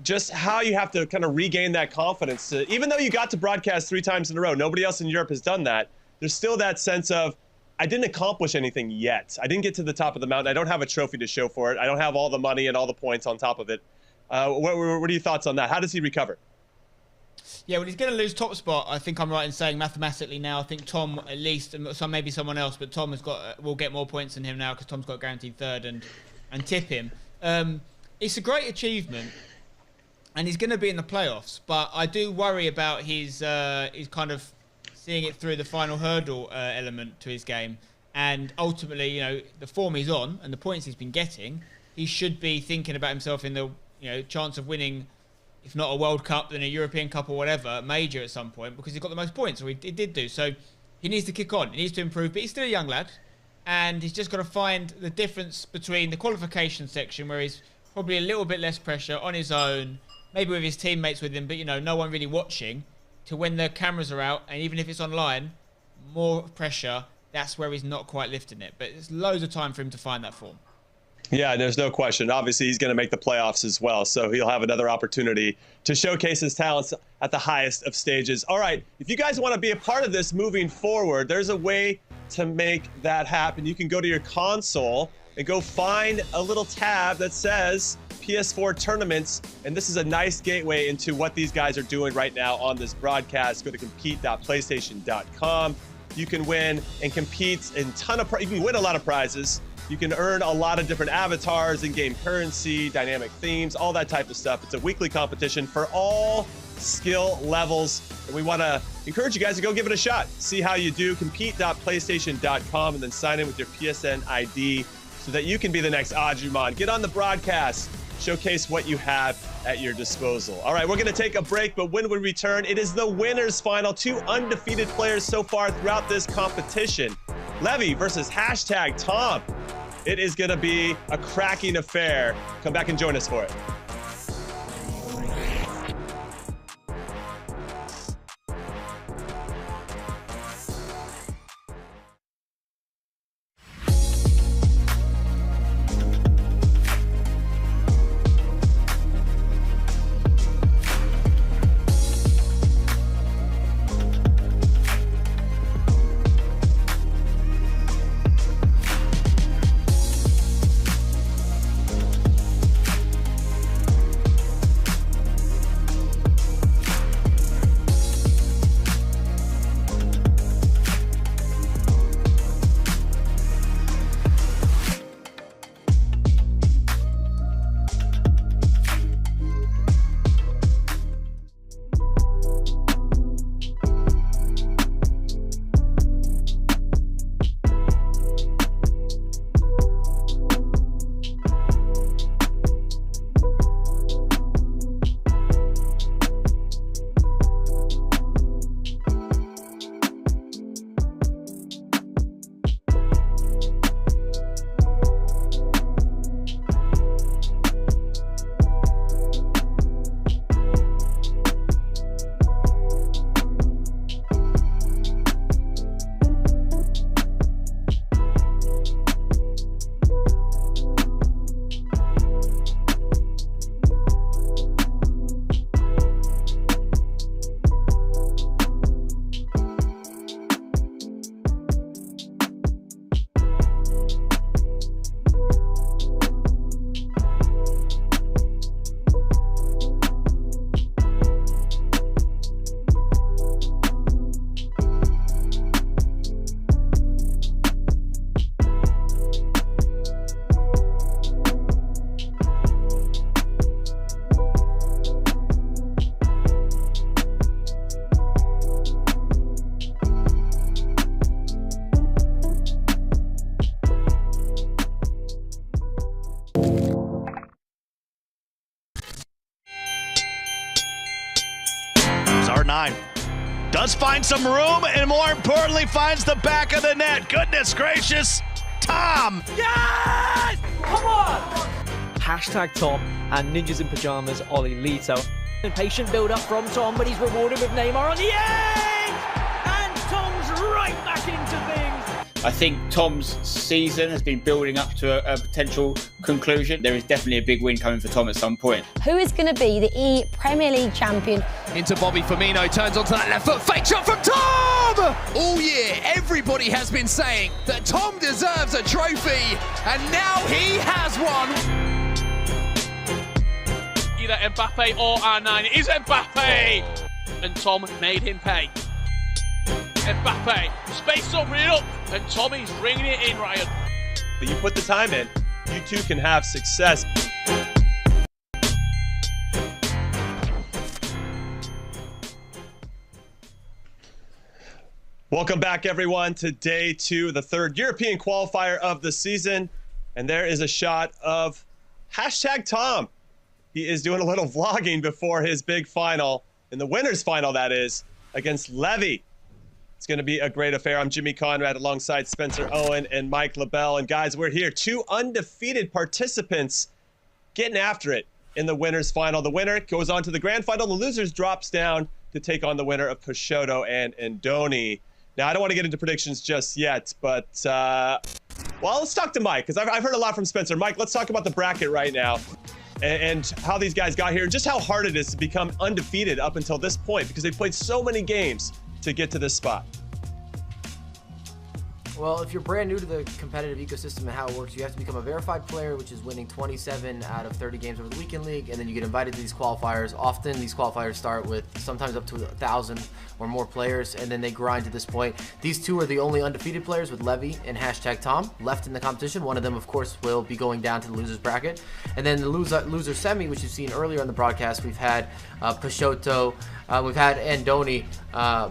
Just how you have to kind of regain that confidence. Even though you got to broadcast 3 times in a row, nobody else in Europe has done that. There's still that sense of, I didn't accomplish anything yet. I didn't get to the top of the mountain. I don't have a trophy to show for it. I don't have all the money and all the points on top of it. What are your thoughts on that? How does he recover? Yeah, well, he's going to lose top spot. I think I'm right in saying mathematically now. I think Tom, at least, maybe someone else, but Tom will get more points than him now because Tom's got a guaranteed third and tip him. It's a great achievement. And he's going to be in the playoffs, but I do worry about his kind of seeing it through the final hurdle element to his game. And ultimately, the form he's on and the points he's been getting, he should be thinking about himself in the chance of winning, if not a World Cup, then a European Cup or whatever, major at some point, because he's got the most points, or he did do. So he needs to kick on. He needs to improve, but he's still a young lad. And he's just got to find the difference between the qualification section, where he's probably a little bit less pressure on his own, maybe with his teammates with him, but no one really watching, to when the cameras are out, and even if it's online, more pressure, that's where he's not quite lifting it. But there's loads of time for him to find that form. Yeah, there's no question. Obviously, he's going to make the playoffs as well, so he'll have another opportunity to showcase his talents at the highest of stages. All right, if you guys want to be a part of this moving forward, there's a way to make that happen. You can go to your console and go find a little tab that says PS4 tournaments, and this is a nice gateway into what these guys are doing right now on this broadcast. Go to compete.playstation.com. You can win and compete in you can win a lot of prizes. You can earn a lot of different avatars, in-game currency, dynamic themes, all that type of stuff. It's a weekly competition for all skill levels, and we want to encourage you guys to go give it a shot. See how you do. Compete.playstation.com, and then sign in with your PSN ID so that you can be the next Adriman. Get on the broadcast. Showcase what you have at your disposal. All right, we're going to take a break, but when we return, it is the winners final. 2 undefeated players so far throughout this competition. Levy versus #Tom. It is going to be a cracking affair. Come back and join us for it. Does find some room, and more importantly, finds the back of the net. Goodness gracious, Tom! Yes! Come on! #Tom and Ninjas in Pajamas Ollie Lito. Patient build up from Tom, but he's rewarded with Neymar on the edge! And Tom's right back into things. I think Tom's season has been building up to a potential conclusion. There is definitely a big win coming for Tom at some point. Who is going to be the Premier League champion? Into Bobby Firmino, turns onto that left foot, fake shot from Tom! All year, everybody has been saying that Tom deserves a trophy, and now he has one. Either Mbappe or R9. It is Mbappe! And Tom made him pay. Mbappe, space opening it up, and Tommy's ringing it in, Ryan. But you put the time in, you too can have success. Welcome back, everyone, to day 2, the 3rd European qualifier of the season. And there is a shot of #Tom. He is doing a little vlogging before his big final, in the winners final, that is, against Levy. It's going to be a great affair. I'm Jimmy Conrad alongside Spencer Owen and Mike LaBelle. And guys, we're here. 2 undefeated participants getting after it in the winners final. The winner goes on to the grand final. The losers drops down to take on the winner of Peixoto and Ndoni. Now, I don't want to get into predictions just yet, but, well, let's talk to Mike, because I've heard a lot from Spencer. Mike, let's talk about the bracket right now and how these guys got here and just how hard it is to become undefeated up until this point, because they've played so many games to get to this spot. Well, if you're brand new to the competitive ecosystem and how it works, you have to become a verified player, which is winning 27 out of 30 games over the weekend league, and then you get invited to these qualifiers. Often these qualifiers start with sometimes up to 1,000 or more players, and then they grind to this point. These two are the only undefeated players, with Levy and #Tom left in the competition. One of them, of course, will be going down to the losers bracket. And then the loser semi, which you've seen earlier in the broadcast, we've had Peixoto, we've had Andoni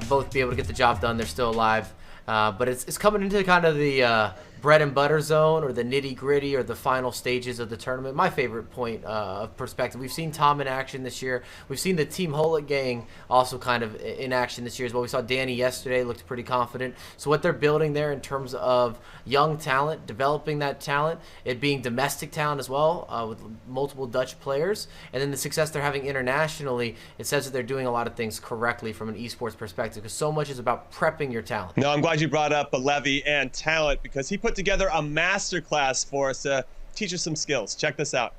both be able to get the job done. They're still alive. But it's coming into kind of the bread and butter zone, or the nitty gritty, or the final stages of the tournament. My favorite point of perspective. We've seen Tom in action this year. We've seen the Team Holik gang also kind of in action this year as well. We saw Danny yesterday, looked pretty confident. So what they're building there in terms of young talent, developing that talent, it being domestic talent as well, with multiple Dutch players, and then the success they're having internationally, it says that they're doing a lot of things correctly from an esports perspective, because so much is about prepping your talent. No, I'm glad you brought up Levy and talent, because he put together a masterclass for us to teach us some skills. Check this out.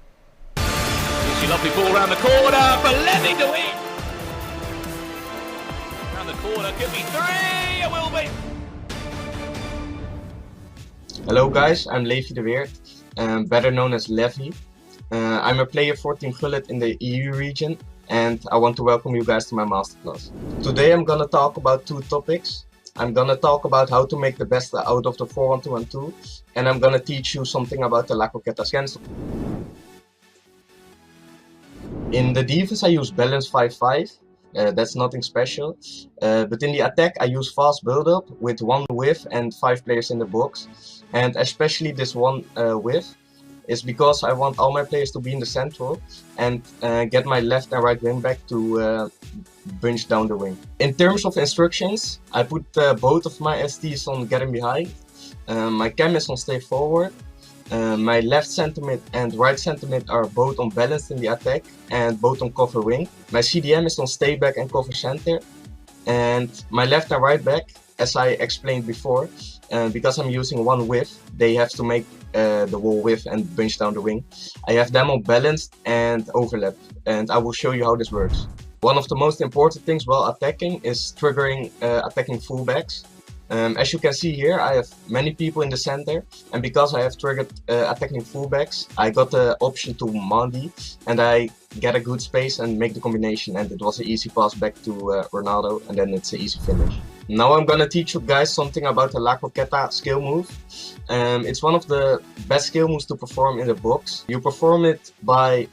She lovely ball around the corner for Levy to win. Around the corner, could be three, it will be. Hello guys, I'm Levy de Weert, better known as Levy. I'm a player for Team Gullit in the EU region, and I want to welcome you guys to my masterclass. Today I'm gonna talk about two topics. I'm gonna talk about how to make the best out of the 4-1-2-1-2, and I'm gonna teach you something about the La Coqueta cancel. In the defense I use balance 5-5, that's nothing special, but in the attack I use fast build-up with 1 whiff and 5 players in the box, and especially this 1 whiff is because I want all my players to be in the central and get my left and right wing back to bunch down the wing. In terms of instructions, I put both of my STs on getting behind, my cam is on stay forward, my left center mid and right center mid are both on balance in the attack and both on cover wing. My CDM is on stay back and cover center, and my left and right back, as I explained before, because I'm using 1 whiff, they have to make the wall whiff and bunch down the wing. I have them on balanced and overlap, and I will show you how this works. One of the most important things while attacking is triggering attacking fullbacks. As you can see here, I have many people in the center, and because I have triggered attacking fullbacks, I got the option to Mandy, and I get a good space and make the combination, and it was an easy pass back to Ronaldo, and then it's an easy finish. Now I'm gonna teach you guys something about the La Coqueta skill move. It's one of the best skill moves to perform in the box. You perform it by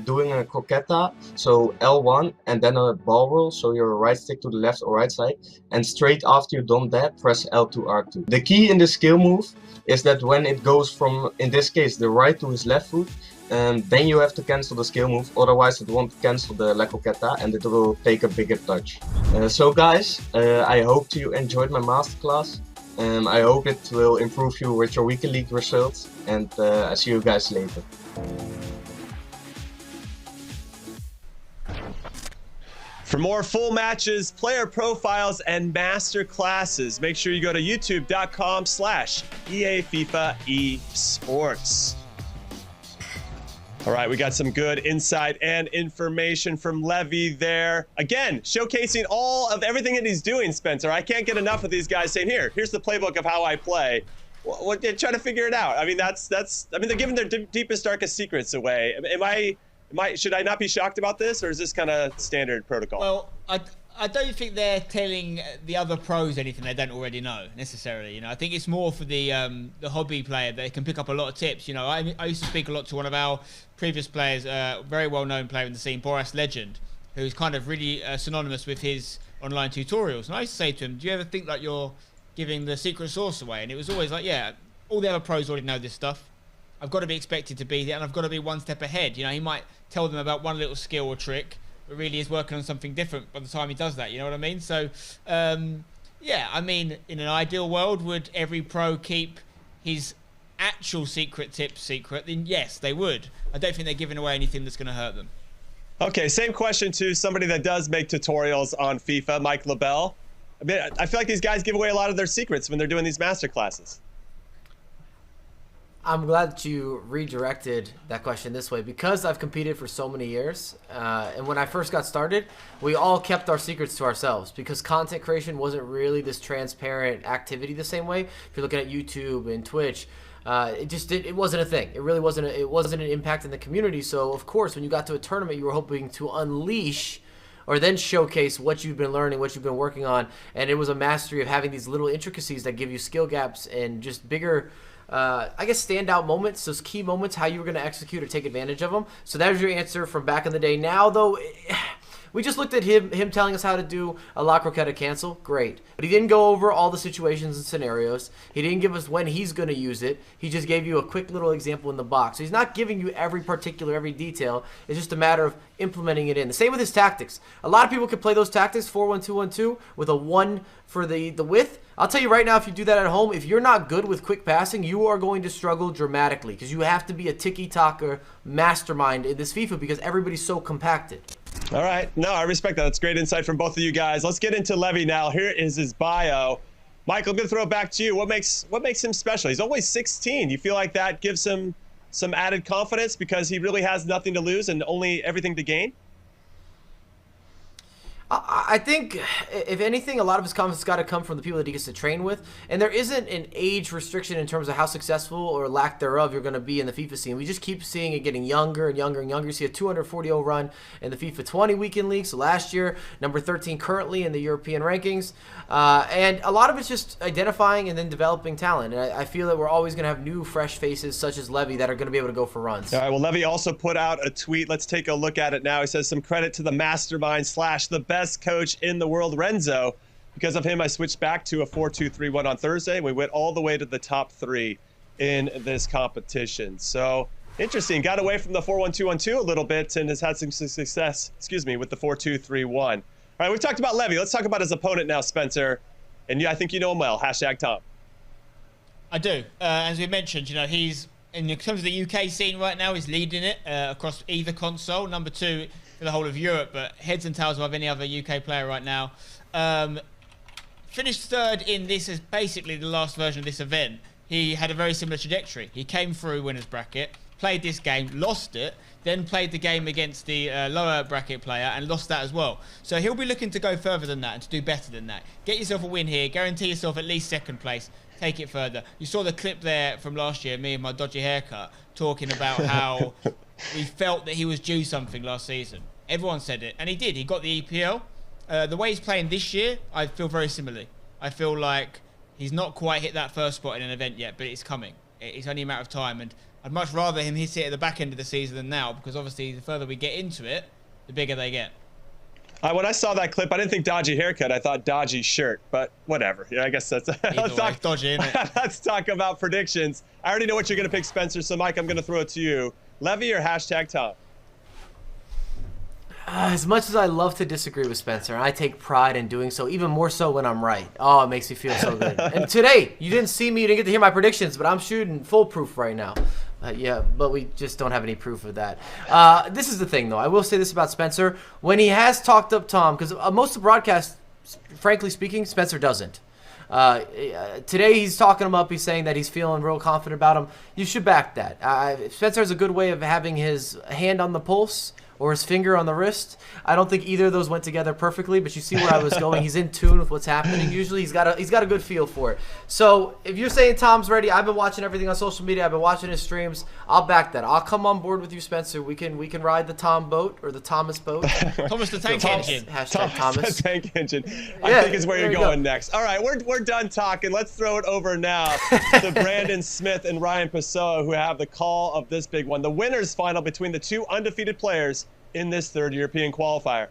doing a croqueta, so L1 and then a ball roll, so your right stick to the left or right side, and straight after you've done that, press L2 R2. The key in the skill move is that when it goes from, in this case, the right to his left foot, then you have to cancel the skill move, otherwise it won't cancel the La Coqueta and it will take a bigger touch. So guys, I hope you enjoyed my masterclass. I hope it will improve you with your weekend league results, and I see you guys later. For more full matches, player profiles, and master classes, make sure you go to youtube.com/EA FIFA esports. All right, we got some good insight and information from Levy there. Again, showcasing all of everything that he's doing, Spencer. I can't get enough of these guys saying, here's the playbook of how I play. What try to figure it out. I mean, I mean, they're giving their deepest, darkest secrets away. Should I not be shocked about this, or is this kind of standard protocol? Well, I don't think they're telling the other pros anything they don't already know necessarily. You know, I think it's more for the hobby player that can pick up a lot of tips. You know, I used to speak a lot to one of our previous players, very well-known player in the scene, Boris Legend, who's kind of really synonymous with his online tutorials. And I used to say to him, "Do you ever think like you're giving the secret sauce away?" And it was always like, "Yeah, all the other pros already know this stuff. I've got to be expected to be there, and I've got to be one step ahead." You know, he might tell them about one little skill or trick, but really is working on something different by the time he does that, you know what I mean? So, yeah, I mean, in an ideal world, would every pro keep his actual secret tips secret? Then yes, they would. I don't think they're giving away anything that's going to hurt them. Okay, same question to somebody that does make tutorials on FIFA, Mike LaBelle. I mean, I feel like these guys give away a lot of their secrets when they're doing these master classes. I'm glad that you redirected that question this way, because I've competed for so many years. And when I first got started, we all kept our secrets to ourselves because content creation wasn't really this transparent activity the same way. If you're looking at YouTube and Twitch, it wasn't a thing. It really wasn't. It wasn't an impact in the community. So of course, when you got to a tournament, you were hoping to unleash or then showcase what you've been learning, what you've been working on. And it was a mastery of having these little intricacies that give you skill gaps and just bigger, I guess, standout moments, those key moments, how you were going to execute or take advantage of them. So that was your answer from back in the day. Now, though, we just looked at him telling us how to do a La Croqueta cancel. Great. But he didn't go over all the situations and scenarios. He didn't give us when he's going to use it. He just gave you a quick little example in the box. So he's not giving you every detail. It's just a matter of implementing it in. The same with his tactics. A lot of people can play those tactics, 4-1-2-1-2, with a 1 for the width. I'll tell you right now, if you do that at home, if you're not good with quick passing, you are going to struggle dramatically because you have to be a tiki-taka mastermind in this FIFA because everybody's so compacted. All right. No, I respect that. That's great insight from both of you guys. Let's get into Levy now. Here is his bio. Michael, I'm going to throw it back to you. What makes him special? He's only 16. You feel like that gives him some added confidence because he really has nothing to lose and only everything to gain? I think, if anything, a lot of his confidence got to come from the people that he gets to train with. And there isn't an age restriction in terms of how successful or lack thereof you're going to be in the FIFA scene. We just keep seeing it getting younger and younger and younger. You see a 240-0 run in the FIFA 20 weekend league. So last year, number 13 currently in the European rankings. And a lot of it's just identifying and then developing talent. And I feel that we're always going to have new, fresh faces such as Levy that are going to be able to go for runs. All right, well, Levy also put out a tweet. Let's take a look at it now. He says, some credit to the mastermind / the best coach in the world, Renzo. Because of him, I switched back to a 4-2-3-1 on Thursday. We went all the way to the top 3 in this competition. So interesting. Got away from the 4-1-2-1-2 a little bit and has had some success, with the 4-2-3-1. All right, we've talked about Levy. Let's talk about his opponent now, Spencer. And I think you know him well. #Tom. I do. As we mentioned, he's, in terms of the UK scene right now, he's leading it across either console. Number 2 for the whole of Europe, but heads and tails above any other UK player right now. Finished 3rd in this as basically the last version of this event. He had a very similar trajectory. He came through winner's bracket, played this game, lost it, then played the game against the lower bracket player and lost that as well. So he'll be looking to go further than that and to do better than that. Get yourself a win here, guarantee yourself at least 2nd place, take it further. You saw the clip there from last year, me and my dodgy haircut, talking about how we felt that he was due something last season. Everyone said it, and he did. He got the EPL. The way he's playing this year, I feel very similarly. I feel like he's not quite hit that first spot in an event yet, but it's coming. It's only a matter of time, and I'd much rather him hit it at the back end of the season than now, because obviously the further we get into it, the bigger they get. When I saw that clip, I didn't think dodgy haircut. I thought dodgy shirt, but whatever. Yeah, I guess that's dodgy, isn't it? Let's talk about predictions. I already know what you're going to pick, Spencer, so Mike, I'm going to throw it to you. Levy or #Tom? As much as I love to disagree with Spencer, and I take pride in doing so, even more so when I'm right. Oh, it makes me feel so good. And today, you didn't see me, you didn't get to hear my predictions, but I'm shooting foolproof right now. Yeah, but we just don't have any proof of that. This is the thing, though. I will say this about Spencer. When he has talked up Tom, because most of the broadcasts, frankly speaking, Spencer doesn't. Today he's talking him up. He's saying that he's feeling real confident about him. You should back that. Spencer has a good way of having his hand on the pulse or his finger on the wrist. I don't think either of those went together perfectly, but you see where I was going. He's in tune with what's happening. Usually he's got a good feel for it. So if you're saying Tom's ready, I've been watching everything on social media. I've been watching his streams. I'll back that. I'll come on board with you, Spencer. We can ride the Tom boat or the Thomas boat. Thomas the Tank Engine. Thomas the Tank Engine. I think is where you're going next. All right, we're done talking. Let's throw it over now to Brandon Smith and Ryan Pessoa, who have the call of this big one. The winners final between the 2 undefeated players in this 3rd European qualifier.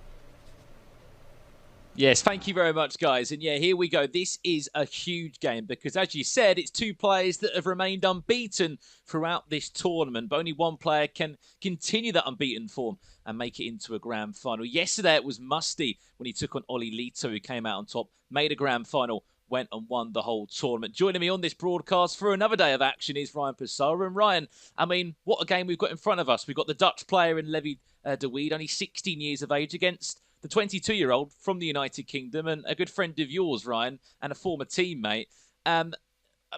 Yes, thank you very much, guys. And yeah, here we go. This is a huge game because, as you said, it's 2 players that have remained unbeaten throughout this tournament, but only 1 player can continue that unbeaten form and make it into a grand final. Yesterday, it was Musty when he took on Oli Lito, who came out on top, made a grand final, went and won the whole tournament. Joining me on this broadcast for another day of action is Ryan Pessoa. And Ryan, I mean, what a game we've got in front of us. We've got the Dutch player in Levy de Weed, only 16 years of age, against the 22-year-old from the United Kingdom and a good friend of yours, Ryan, and a former teammate.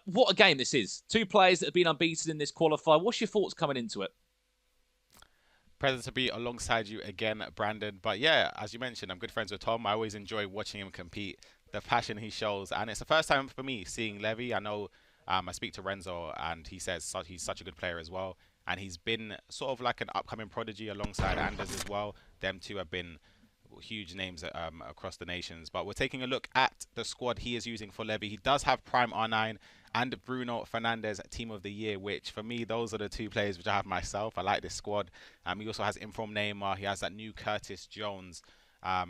what a game this is. Two players that have been unbeaten in this qualifier. What's your thoughts coming into it? Pleasure to be alongside you again, Brandon. But yeah, as you mentioned, I'm good friends with Tom. I always enjoy watching him compete, the passion he shows. And it's the first time for me seeing Levy. I know I speak to Renzo, and he says he's such a good player as well. And he's been sort of like an upcoming prodigy alongside Anders as well. Them two have been huge names across the nations. But we're taking a look at the squad he is using for Levy. He does have Prime R9 and Bruno Fernandes Team of the Year, which for me, those are the two players which I have myself. I like this squad. He also has Inform Neymar. He has that new Curtis Jones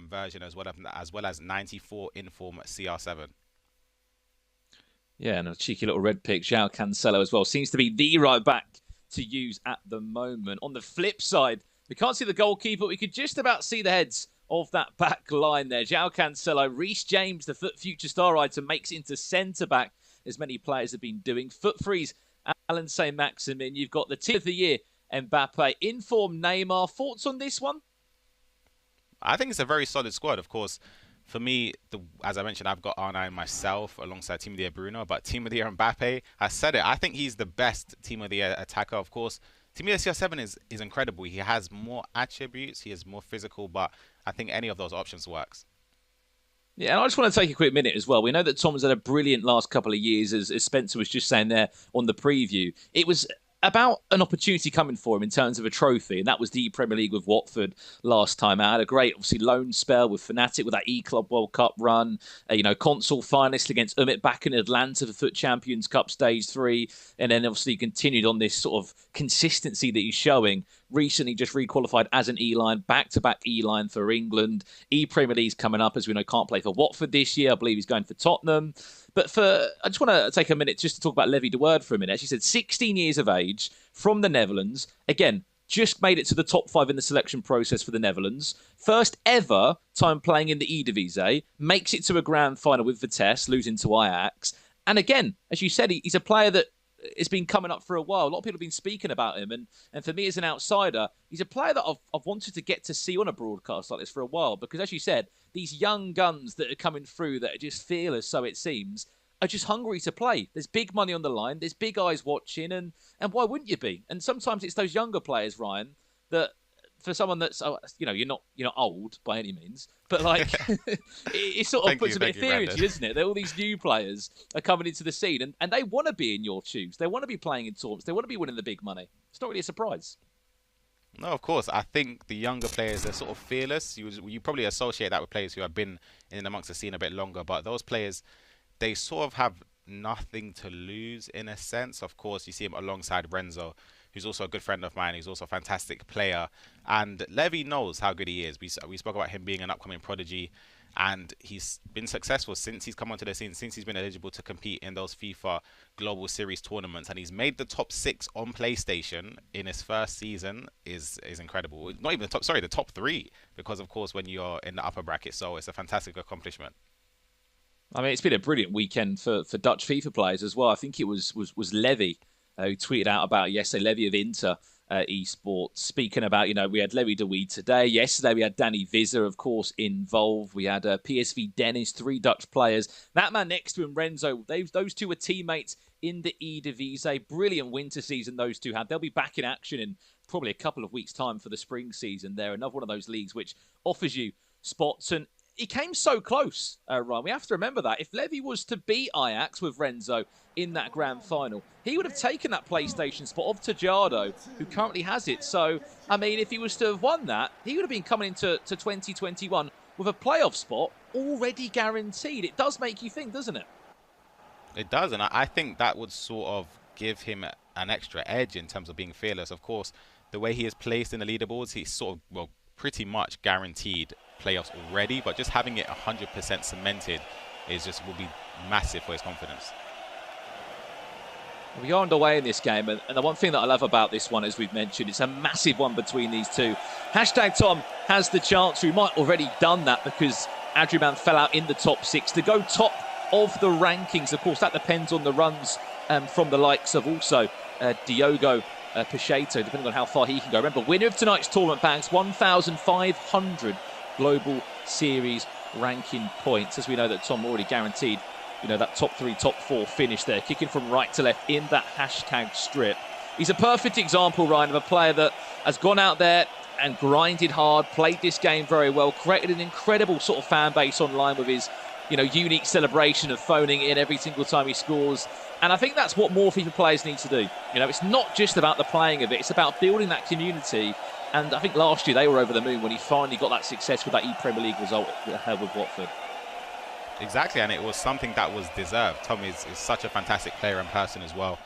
version as well as 94 Inform CR7. Yeah, and a cheeky little red pick, João Cancelo as well. Seems to be the right back to use at the moment. On the flip side, we can't see the goalkeeper, but we could just about see the heads of that back line there. João Cancelo, Reece James, the future star item, makes it into centre-back, as many players have been doing. Foot freeze, Alan Saint-Maximin. You've got the Team of the Year, Mbappe. Inform Neymar. Thoughts on this one? I think it's a very solid squad. Of course, for me, as I mentioned, I've got R9 myself alongside Team of the Year Bruno, but Team of the Year Mbappe, I said it, I think he's the best Team of the Year attacker. Of course, Team of the Year CR7 is incredible. He has more attributes, he is more physical, but I think any of those options works. Yeah, and I just want to take a quick minute as well. We know that Tom's had a brilliant last couple of years, as Spencer was just saying there on the preview. It was about an opportunity coming for him in terms of a trophy, and that was the Premier League with Watford last time out. A great, obviously, loan spell with Fnatic with that E-Club World Cup run, console finalist against Umit back in Atlanta for FUT Champions Cup Stage 3, and then obviously continued on this sort of consistency that he's showing. Recently just re-qualified as an E-line, back-to-back E-line for England. E-Premier League's coming up, as we know, can't play for Watford this year. I believe he's going for Tottenham. But I just want to take a minute just to talk about Levy de Word for a minute. As you said, 16 years of age, from the Netherlands. Again, just made it to the top 5 in the selection process for the Netherlands. First ever time playing in the Eredivisie. Makes it to a grand final with Vitesse, losing to Ajax. And again, as you said, he's a player that it's been coming up for a while. A lot of people have been speaking about him. And for me as an outsider, he's a player that I've wanted to get to see on a broadcast like this for a while. Because as you said, these young guns that are coming through that are just fearless, so it seems, are just hungry to play. There's big money on the line. There's big eyes watching. And why wouldn't you be? And sometimes it's those younger players, Ryan, that for someone that's, you're not old by any means, but like it sort of puts a bit of fear into you, doesn't it? That all these new players are coming into the scene and they want to be in your shoes. They want to be playing in tournaments. They want to be winning the big money. It's not really a surprise. No, of course. I think the younger players are sort of fearless. You probably associate that with players who have been in amongst the scene a bit longer, but those players, they sort of have nothing to lose in a sense. Of course, you see him alongside Renzo, who's also a good friend of mine. He's also a fantastic player. And Levy knows how good he is. We spoke about him being an upcoming prodigy. And he's been successful since he's come onto the scene, since he's been eligible to compete in those FIFA Global Series tournaments. And he's made the top 6 on PlayStation in his first season is incredible. Not even the top 3. Because, of course, when you're in the upper bracket. So it's a fantastic accomplishment. I mean, it's been a brilliant weekend for Dutch FIFA players as well. I think it was Levy who tweeted out about yesterday, Levy of Inter Esports, speaking about, we had Levy de Weed today. Yesterday we had Danny Vizza, of course, involved. We had PSV Dennis, 3 Dutch players. That man next to him, Renzo, those two were teammates in the Eredivisie. Brilliant winter season those two had. They'll be back in action in probably a couple of weeks' time for the spring season. They're another one of those leagues which offers you spots, and he came so close, Ryan. We have to remember that. If Levy was to beat Ajax with Renzo in that grand final, he would have taken that PlayStation spot of Tejado, who currently has it. So, I mean, if he was to have won that, he would have been coming into 2021 with a playoff spot already guaranteed. It does make you think, doesn't it? It does, and I think that would sort of give him an extra edge in terms of being fearless. Of course, the way he is placed in the leaderboards, he's sort of, pretty much guaranteed playoffs already, but just having it 100% cemented will be massive for his confidence. We are underway in this game, and the one thing that I love about this one, as we've mentioned, it's a massive one between these two. #Tom has the chance, who might already done that because Adriman fell out in the top 6, to go top of the rankings. Of course, that depends on the runs from the likes of also Diogo Peixoto, depending on how far he can go. Remember, winner of tonight's tournament bags 1,500 Global Series ranking points, as we know that Tom already guaranteed you know, that top 3, top 4 finish there, kicking from right to left in that hashtag strip. He's a perfect example, Ryan, of a player that has gone out there and grinded hard, played this game very well, created an incredible sort of fan base online with his, you know, unique celebration of phoning in every single time he scores. And I think that's what more FIFA players need to do. You know, it's not just about the playing of it, it's about building that community. And I think last year they were over the moon when he finally got that success with that E-Premier League result with Watford. Exactly, and it was something that was deserved. Tom is such a fantastic player in person as well.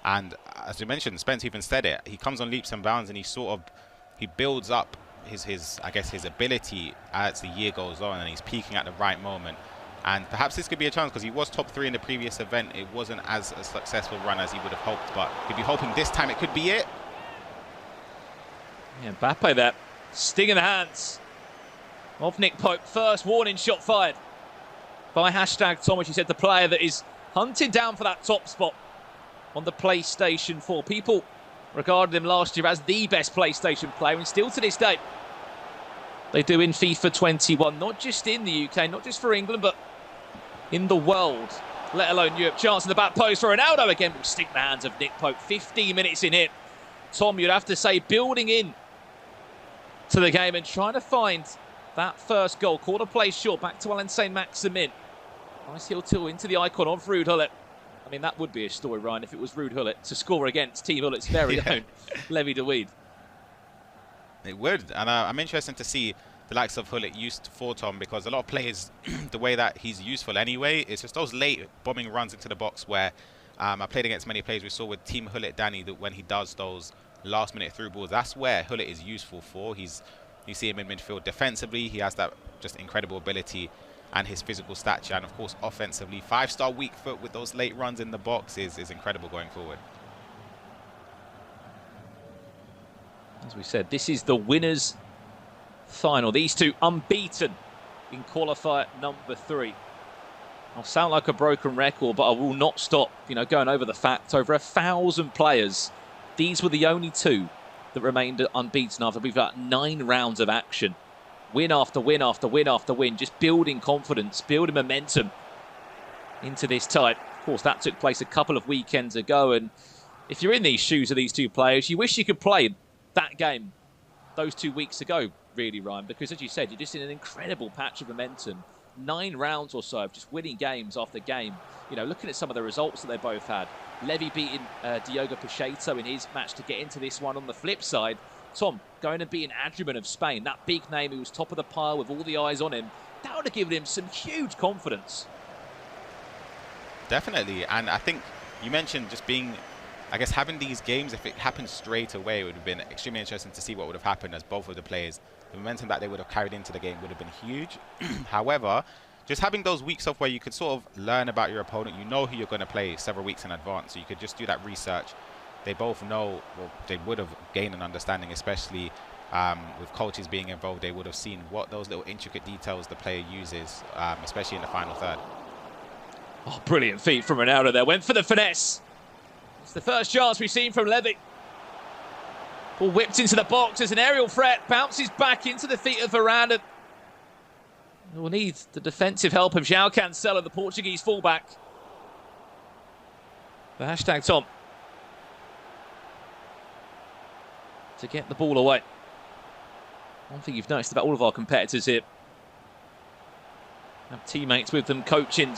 And as you mentioned, Spence even said it, he comes on leaps and bounds and he builds up his I guess his ability as the year goes on, and he's peaking at the right moment. And perhaps this could be a chance, because he was top 3 in the previous event. It wasn't as a successful run as he would have hoped, but he'd be hoping this time it could be it. Yeah, Mbappe there, sting in the hands of Nick Pope. First warning shot fired by hashtag Tom, which he said the player that is hunted down for that top spot on the PlayStation 4. People regarded him last year as the best PlayStation player, and still to this day they do in FIFA 21, not just in the UK, not just for England, but in the world, let alone Europe. Chance in the back post for Ronaldo again, will stick in the hands of Nick Pope. 15 minutes in it. Tom, you'd have to say, building in to the game and trying to find that first goal. Quarter place short, back to Alain Saint-Maximin. Nice heel tool into the icon of Ruud Gullit. I mean, that would be a story, Ryan, if it was Ruud Gullit to score against Team Gullit's very own Levy de Weed. It would, and I'm interested to see the likes of Gullit used for Tom, because a lot of players, the way that he's useful anyway, it's just those late bombing runs into the box where I played against many players we saw with Team Gullit Danny, that when he does those last-minute through balls, that's where Gullit is useful for. You see him in midfield defensively, he has that just incredible ability and his physical stature, and of course offensively, 5-star weak foot with those late runs in the box is incredible going forward. As we said, this is the winners' final. These two unbeaten in qualifier number 3. I'll sound like a broken record, but I will not stop, you know, going over the fact. Over 1,000 players, these were the only 2 that remained unbeaten after we've got 9 rounds of action. Win after win after win after win, just building confidence, building momentum into this tie. Of course, that took place a couple of weekends ago, and if you're in these shoes of these 2 players, you wish you could play that game those 2 weeks ago, really, Ryan, because as you said, you're just in an incredible patch of momentum. 9 rounds or so of just winning games after game. You know, looking at some of the results that they both had. Levy beating Diogo Pacheco in his match to get into this one. On the flip side, Tom going and beating Adrian of Spain, that big name who was top of the pile with all the eyes on him. That would have given him some huge confidence. Definitely, and I think you mentioned just being, I guess, having these games, if it happened straight away, it would have been extremely interesting to see what would have happened, as both of the players, the momentum that they would have carried into the game would have been huge. However, just having those weeks off where you could sort of learn about your opponent, you know who you're going to play several weeks in advance, so you could just do that research. They both know, well, they would have gained an understanding, especially with coaches being involved. They would have seen what those little intricate details the player uses, especially in the final third. Oh, brilliant feat from Ronaldo there. Went for the finesse. It's the first chance we've seen from Levy. Ball whipped into the box as an aerial threat. Bounces back into the feet of Varane. We'll need the defensive help of João Cancelo, the Portuguese fullback. The hashtag Tom to get the ball away. One thing you've noticed about all of our competitors here, have teammates with them, coaching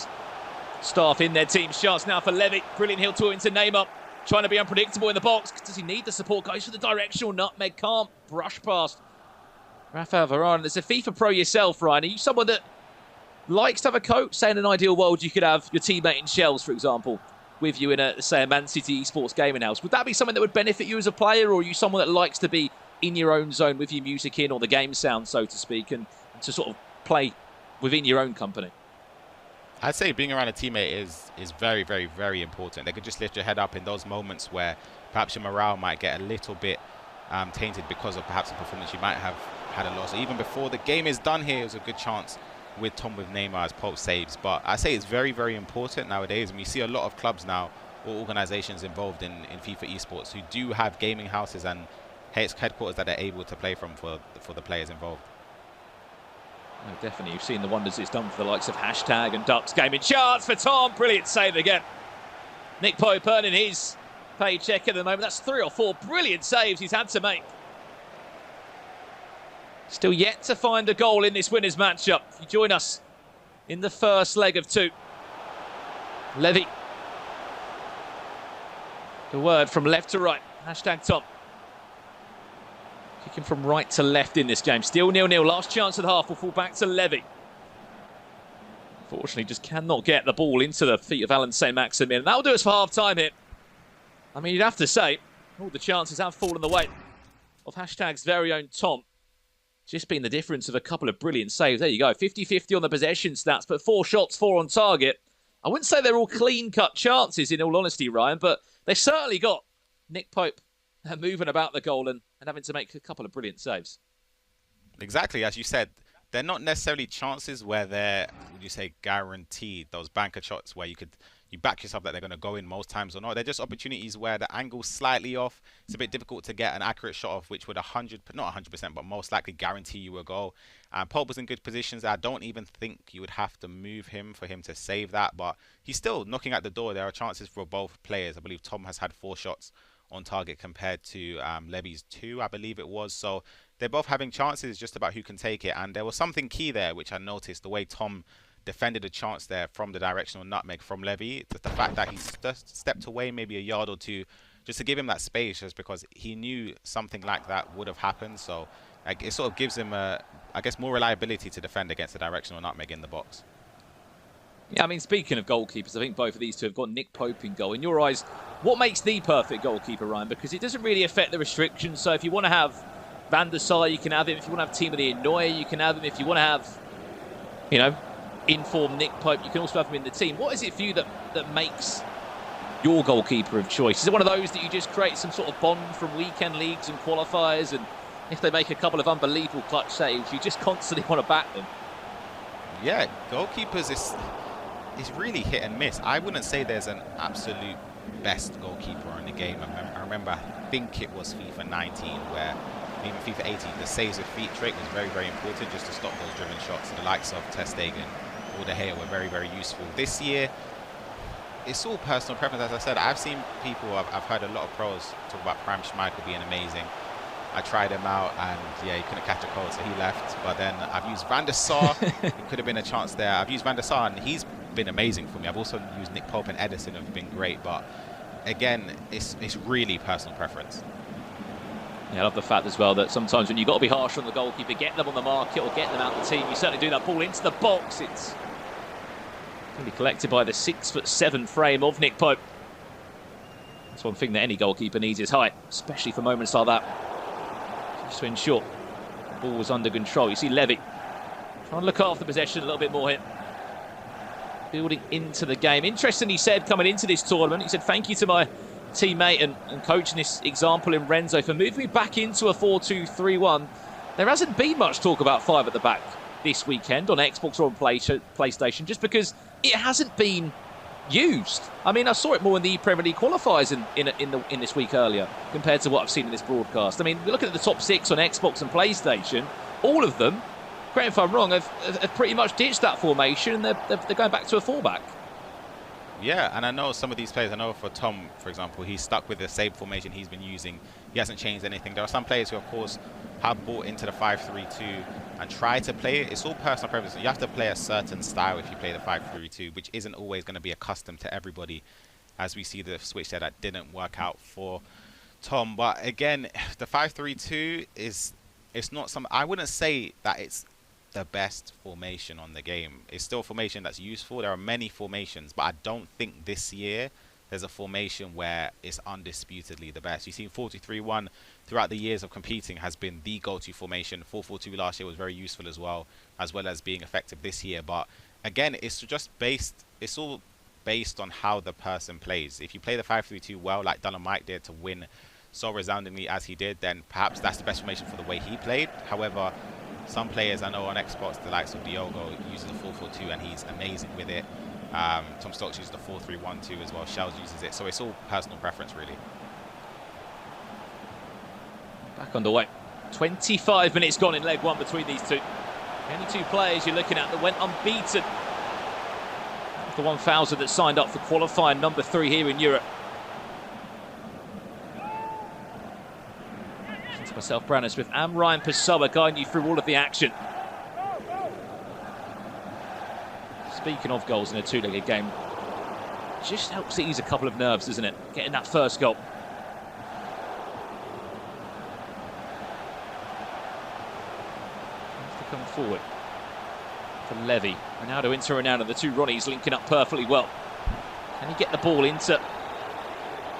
staff in their team's chance now for Levy. Brilliant heel tour into Neymar. Trying to be unpredictable in the box. Does he need the support? Goes for the directional nutmeg. Can't brush past Rafael Varane. There's a FIFA pro yourself, Ryan. Are you someone that likes to have a coach? Say in an ideal world, you could have your teammate in Shells, for example, with you in a, say, a Man City esports gaming house. Would that be something that would benefit you as a player, or are you someone that likes to be in your own zone with your music in, or the game sound, so to speak, and to sort of play within your own company? I'd say being around a teammate is very, very, very important. They could just lift your head up in those moments where perhaps your morale might get a little bit tainted because of perhaps a performance you might have had a loss. Or even before the game is done here, it was a good chance with Tom with Neymar as Pope saves. But I say it's very, very important nowadays. And we see a lot of clubs now, or organizations involved in FIFA esports, who do have gaming houses and headquarters that they're able to play from for the players involved. No, definitely. You've seen the wonders it's done for the likes of Hashtag and Ducks. Gaming chance for Tom. Brilliant save again. Nick Pope earning his paycheck at the moment. That's 3 or 4 brilliant saves he's had to make. Still yet to find a goal in this winners matchup. If you join us in the first leg of 2. Levy. The word from left to right. Hashtag Tom. Kicking from right to left in this game. Still 0-0. Last chance of the half will fall back to Levy. Fortunately, just cannot get the ball into the feet of Alan St. Maximin. That'll do us for half-time here. I mean, you'd have to say, all the chances have fallen the way of Hashtag's very own Tom. Just been the difference of a couple of brilliant saves. There you go. 50-50 on the possession stats, but 4 shots, 4 on target. I wouldn't say they're all clean-cut chances, in all honesty, Ryan, but they certainly got Nick Pope moving about the goal and having to make a couple of brilliant saves. Exactly, as you said, they're not necessarily chances where they're, would you say, guaranteed. Those banker shots where you back yourself that they're going to go in most times or not. They're just opportunities where the angle's slightly off. It's a bit difficult to get an accurate shot off, which would not 100%, but most likely guarantee you a goal. Pope was in good positions. I don't even think you would have to move him for him to save that, but he's still knocking at the door. There are chances for both players. I believe Tom has had 4 shots on target compared to Levy's 2, I believe it was. So they're both having chances, just about who can take it. And there was something key there, which I noticed, the way Tom defended a chance there from the directional nutmeg from Levy. The fact that he stepped away maybe a yard or 2 just to give him that space, just because he knew something like that would have happened. So it sort of gives him, I guess, more reliability to defend against the directional nutmeg in the box. Yeah, I mean, speaking of goalkeepers, I think both of these two have got Nick Pope in goal. In your eyes, what makes the perfect goalkeeper, Ryan? Because it doesn't really affect the restrictions. So if you want to have Van der Sar, you can have him. If you want to have Team of the Inoue, you can have him. If you want to have, you know, informed Nick Pope, you can also have him in the team. What is it for you that makes your goalkeeper of choice? Is it one of those that you just create some sort of bond from weekend leagues and qualifiers, and if they make a couple of unbelievable clutch saves, you just constantly want to back them? Yeah, goalkeepers is really hit and miss. I wouldn't say there's an absolute best goalkeeper in the game. I remember, I think it was FIFA 19, where even FIFA 18, the saves of feet trait was very, very important just to stop those driven shots. The likes of Ter Stegen or De Gea were very, very useful. This year, it's all personal preference. As I said, I've seen people, I've heard a lot of pros talk about Prime Schmeichel being amazing. I tried him out and yeah, he couldn't catch a cold, so he left. But then I've used Van der Sar. It could have been a chance there. I've used Van der Sar and he's been amazing for me. I've also used Nick Pope and Edison, have been great. But again, it's really personal preference. Yeah, I love the fact as well that sometimes when you've got to be harsh on the goalkeeper, get them on the market or get them out of the team, you certainly do that ball into the box. It's going to be collected by the 6'7" frame of Nick Pope. That's one thing that any goalkeeper needs is height, especially for moments like that. Just to ensure the ball was under control. You see Levy trying to look after possession a little bit more here. Building into the game. Interesting, he said coming into this tournament, he said thank you to my teammate and coach in this example in Renzo for moving me back into a 4-2-3-1. There hasn't been much talk about 5 at the back this weekend on Xbox or on PlayStation, just because it hasn't been used. I mean, I saw it more in the Premier League qualifiers in this week earlier compared to what I've seen in this broadcast. I mean, we're looking at the top 6 on Xbox and PlayStation. All of them, correct if I'm wrong, have pretty much ditched that formation and they're going back to a 4-back. Yeah, and I know some of these players, I know for Tom, for example, he's stuck with the same formation he's been using. He hasn't changed anything. There are some players who, of course, have bought into the 5-3-2 and try to play it. It's all personal preference. You have to play a certain style if you play the 5-3-2, which isn't always going to be accustomed to everybody, as we see the switch there that didn't work out for Tom. But again, the 5-3-2 it's not some, I wouldn't say that it's the best formation on the game. It's still a formation that's useful. There are many formations, but I don't think this year there's a formation where it's undisputedly the best. You've seen 4-2-3-1 throughout the years of competing has been the go-to formation. 4-4-2 last year was very useful as well as being effective this year. But again, it's all based on how the person plays. If you play the 5-3-2 well, like Dynamite did to win so resoundingly as he did, then perhaps that's the best formation for the way he played. However, some players I know on Xbox, the likes of Diogo, uses a 4-4-2 and he's amazing with it. Tom Stokes uses the 4-3-1-2 as well. Shells uses it. So it's all personal preference, really. Back underway. 25 minutes gone in leg 1 between these two. Only 2 players you're looking at that went unbeaten. The 1,000 that signed up for qualifying number 3 here in Europe. To myself, Brandon Smith, and Ryan Pessoa guiding you through all of the action. Speaking of goals in a 2-legged game, just helps to ease a couple of nerves, doesn't it? Getting that first goal. To come forward for Levy. Ronaldo into Ronaldo. The 2 Ronnies linking up perfectly well. Can he get the ball into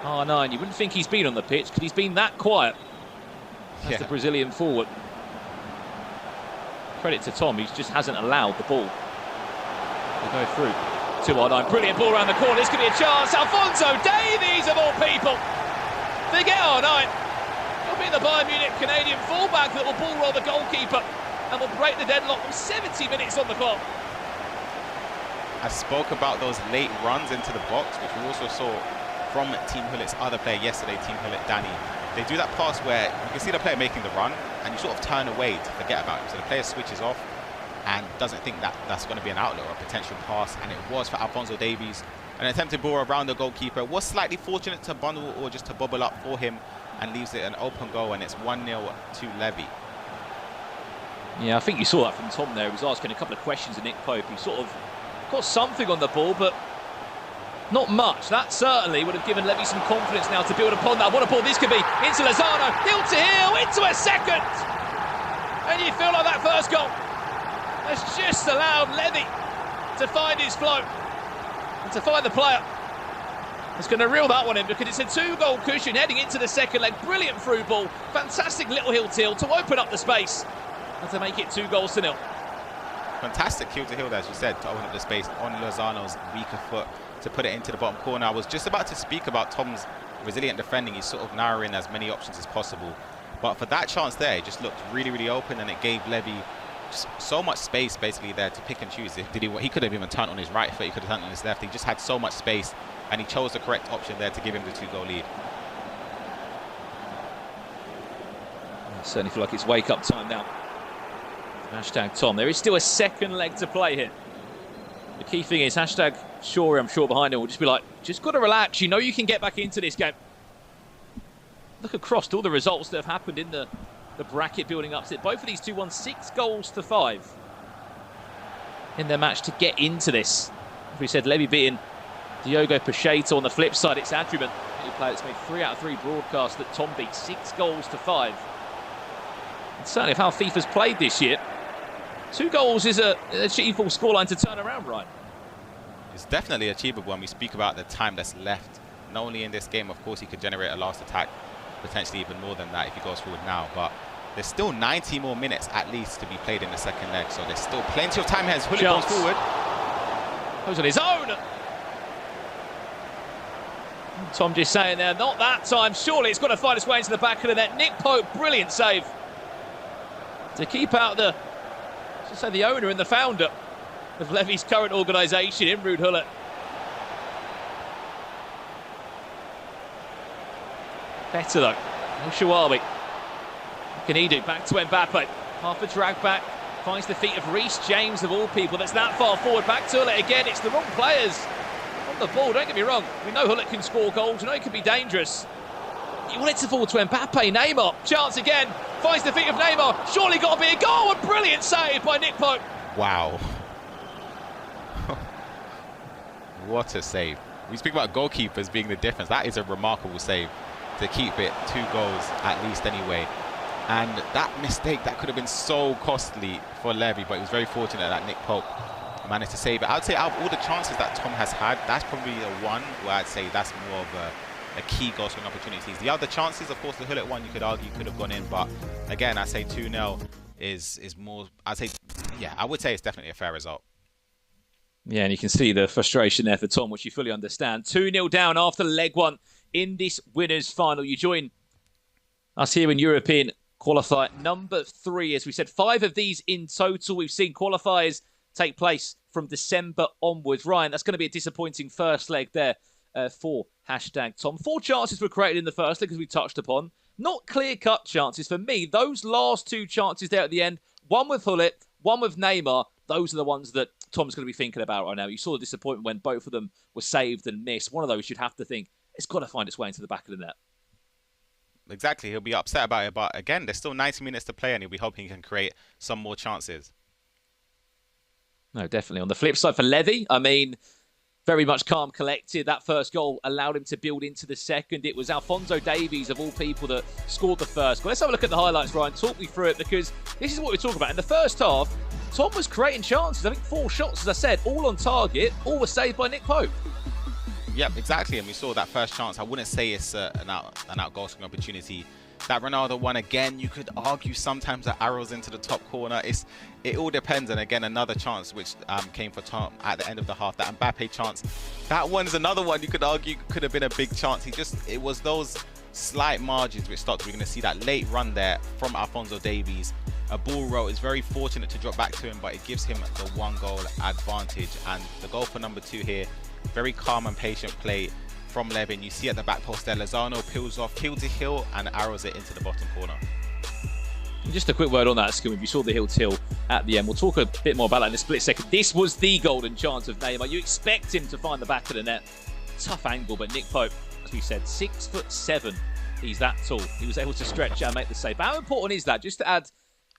R9? You wouldn't think he's been on the pitch because he's been that quiet. That's the Brazilian forward. Credit to Tom, he just hasn't allowed the ball to go through. 2-on-9, brilliant ball around the corner. This could be a chance. Alphonso Davies of all people. Forget R9. It'll be the Bayern Munich Canadian fullback that will ball roll the goalkeeper and will break the deadlock with 70 minutes on the clock. I spoke about those late runs into the box, which we also saw from Team Hullet's other player yesterday, Team Hullet Danny. They do that pass where you can see the player making the run and you sort of turn away to forget about him. So the player switches off and doesn't think that that's going to be an outlet or a potential pass, and it was for Alphonso Davies. An attempted ball around the goalkeeper, was slightly fortunate to bundle or just to bubble up for him and leaves it an open goal, and it's 1-0 to Levy. Yeah, I think you saw that from Tom there. He was asking a couple of questions of Nick Pope. He sort of got something on the ball, but not much. That certainly would have given Levy some confidence now to build upon that. What a ball this could be. Into Lozano, heel to heel, into a second. And you feel like that first goal has just allowed Levy to find his flow and to find the player that's going to reel that one in, because it's a 2-goal cushion heading into the second leg. Brilliant through ball, fantastic little heel till to open up the space and to make it 2-0. Fantastic heel to heel, as you said, to open up the space on Lozano's weaker foot to put it into the bottom corner. I was just about to speak about Tom's resilient defending. He's sort of narrowing as many options as possible, but for that chance there, it just looked really, really open, and it gave Levy just so much space basically there to pick and choose. He could have even turned on his right foot, he could have turned on his left. He just had so much space, and he chose the correct option there to give him the 2-goal lead. I certainly feel like it's wake-up time now. Hashtag Tom. There is still a second leg to play here. The key thing is hashtag Shore, I'm sure behind him, will just be like, just got to relax. You know you can get back into this game. Look across to all the results that have happened in the bracket building up to it. Both of these 2 won 6-5 in their match to get into this. As we said, Levy beating Diogo Pacheco. On the flip side, it's Adriman, a player that's made 3 out of 3 broadcasts that Tom beat 6-5. And certainly of how FIFA's played this year, 2 goals is an achievable scoreline to turn around, right? It's definitely achievable when we speak about the time that's left. Not only in this game, of course, he could generate a last attack, potentially even more than that if he goes forward now, but there's still 90 more minutes at least to be played in the second leg, so there's still plenty of time here as Hullet goes forward. Goes on his own. Tom just saying there, not that time. Surely it's got to find its way into the back of the net. Nick Pope, brilliant save to keep out the, should say, the owner and the founder of Levy's current organisation, Imrud Hullet. Better though. Shawabi. What can he do? Back to Mbappe. Half a drag back. Finds the feet of Reece James of all people. That's that far forward. Back to Hullet again. It's the wrong players on the ball. Don't get me wrong. We know Hullet can score goals. We know he can be dangerous. You want it to fall to Mbappe. Neymar. Chance again. Finds the feet of Neymar. Surely got to be a goal. A brilliant save by Nick Pope. Wow. What a save. We speak about goalkeepers being the difference. That is a remarkable save to keep it 2 goals at least anyway. And that mistake, that could have been so costly for Levy, but he was very fortunate that Nick Pope managed to save it. I would say out of all the chances that Tom has had, that's probably the one where I'd say that's more of a key goal scoring opportunities. The other chances, of course, the Hullet one, you could argue could have gone in, but again, I say 2-0 is more, I'd say, yeah, I would say it's definitely a fair result. Yeah, and you can see the frustration there for Tom, which you fully understand. 2-0 down after leg 1 in this winners' final. You join us here in European qualifier number 3. As we said, 5 of these in total. We've seen qualifiers take place from December onwards. Ryan, that's going to be a disappointing first leg there for hashtag Tom. 4 chances were created in the first leg, as we touched upon. Not clear-cut chances. For me, those last 2 chances there at the end, one with Hullet, one with Neymar, those are the ones that Tom's going to be thinking about right now. You saw the disappointment when both of them were saved and missed. One of those you'd have to think, it's got to find its way into the back of the net. Exactly, he'll be upset about it, but again, there's still 90 minutes to play and he'll be hoping he can create some more chances. No, definitely. On the flip side for Levy, I mean, very much calm, collected. That first goal allowed him to build into the second. It was Alphonso Davies, of all people, that scored the first goal. Let's have a look at the highlights, Ryan. Talk me through it, because this is what we're talking about. In the first half, Tom was creating chances. I think 4 shots, as I said, all on target. All were saved by Nick Pope. Yep, exactly. And we saw that first chance. I wouldn't say it's an out goal scoring opportunity. That Ronaldo one, again, you could argue sometimes that arrows into the top corner. It all depends. And again, another chance which came for Tom at the end of the half, that Mbappe chance. That one's another one you could argue could have been a big chance. It was those slight margins which stopped. We're going to see that late run there from Alphonso Davies. A ball roll is very fortunate to drop back to him, but it gives him the 1 goal advantage. And the goal for number 2 here, very calm and patient play from Levin. You see at the back post there, Lozano peels off, heel to heel, and arrows it into the bottom corner. Just a quick word on that, Skim. If you saw the heel till at the end, we'll talk a bit more about that in a split second. This was the golden chance of Neymar. You expect him to find the back of the net. Tough angle, but Nick Pope, as we said, 6'7". He's that tall. He was able to stretch out and make the save. How important is that? Just to add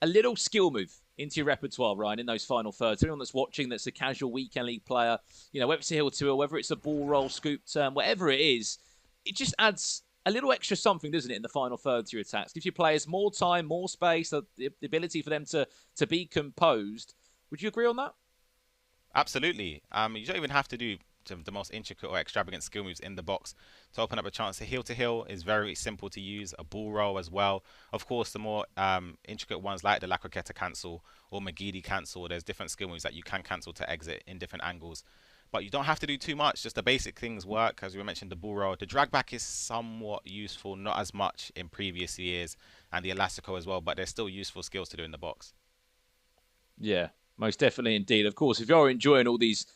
a little skill move into your repertoire, Ryan, in those final thirds. Anyone that's watching that's a casual weekend league player, you know, whether it's a heel to, or whether it's a ball roll, scoop turn, whatever it is, it just adds a little extra something, doesn't it, in the final third to your attacks? Gives your players more time, more space, the ability for them to be composed. Would you agree on that? Absolutely. You don't even have to do the most intricate or extravagant skill moves in the box to open up a chance. A heel to heel is very simple to use. A ball roll as well. Of course, the more intricate ones like the La Croqueta cancel or Magidi cancel, there's different skill moves that you can cancel to exit in different angles. But you don't have to do too much. Just the basic things work. As we mentioned, the ball roll. The drag back is somewhat useful, not as much in previous years, and the elastico as well, but there's still useful skills to do in the box. Yeah, most definitely indeed. Of course, if you're enjoying all these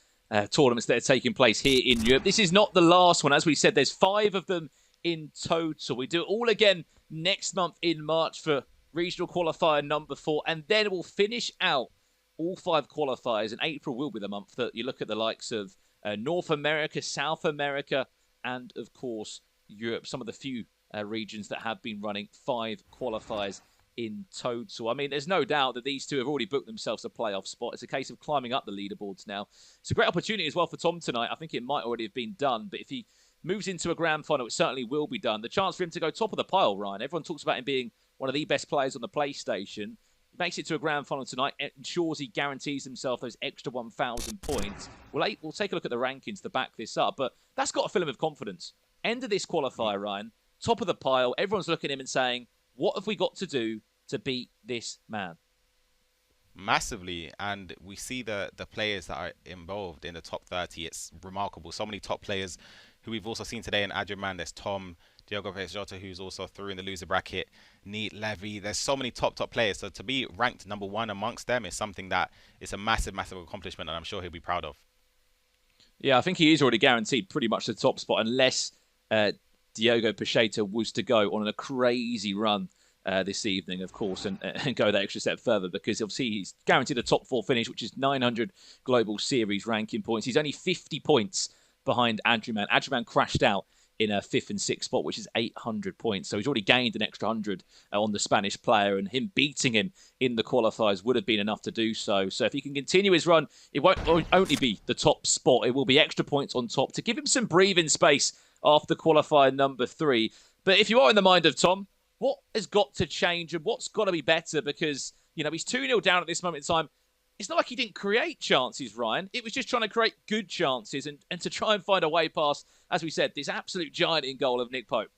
tournaments that are taking place here in Europe, this is not the last one. As we said, there's 5 of them in total. We do it all again next month in March for regional qualifier number 4, and then we'll finish out all 5 qualifiers. And April will be the month that you look at the likes of North America, South America, and of course Europe. Some of the few regions that have been running 5 qualifiers in total. I mean, there's no doubt that these two have already booked themselves a playoff spot. It's a case of climbing up the leaderboards now. It's a great opportunity as well for Tom tonight. I think it might already have been done, but if he moves into a grand final, it certainly will be done. The chance for him to go top of the pile, Ryan. Everyone talks about him being one of the best players on the PlayStation. He makes it to a grand final tonight. It ensures he guarantees himself those extra 1,000 points. We'll take a look at the rankings to back this up, but that's got to fill him with confidence. End of this qualifier, Ryan. Top of the pile. Everyone's looking at him and saying, what have we got to do to beat this man? Massively, and we see the players that are involved in the top 30. It's remarkable. So many top players who we've also seen today in Adrian. There's Tom, Diogo Peixoto, who's also through in the loser bracket, Neat, Levy. There's so many top players. So to be ranked number 1 amongst them is something that is a massive accomplishment, and I'm sure he'll be proud of. Yeah, I think he is already guaranteed pretty much the top spot, unless Diogo Peixoto was to go on a crazy run this evening, of course, and go that extra step further, because obviously he's guaranteed a top 4 finish, which is 900 global series ranking points. He's only 50 points behind Adrian. Adrian crashed out in a 5th and 6th spot, which is 800 points. So he's already gained an extra 100 on the Spanish player, and him beating him in the qualifiers would have been enough to do so. So if he can continue his run, it won't only be the top spot, it will be extra points on top to give him some breathing space after qualifier number 3. But if you are in the mind of Tom, what has got to change and what's got to be better? Because, you know, he's 2-0 down at this moment in time. It's not like he didn't create chances, Ryan. It was just trying to create good chances and to try and find a way past, as we said, this absolute giant in goal of Nick Pope.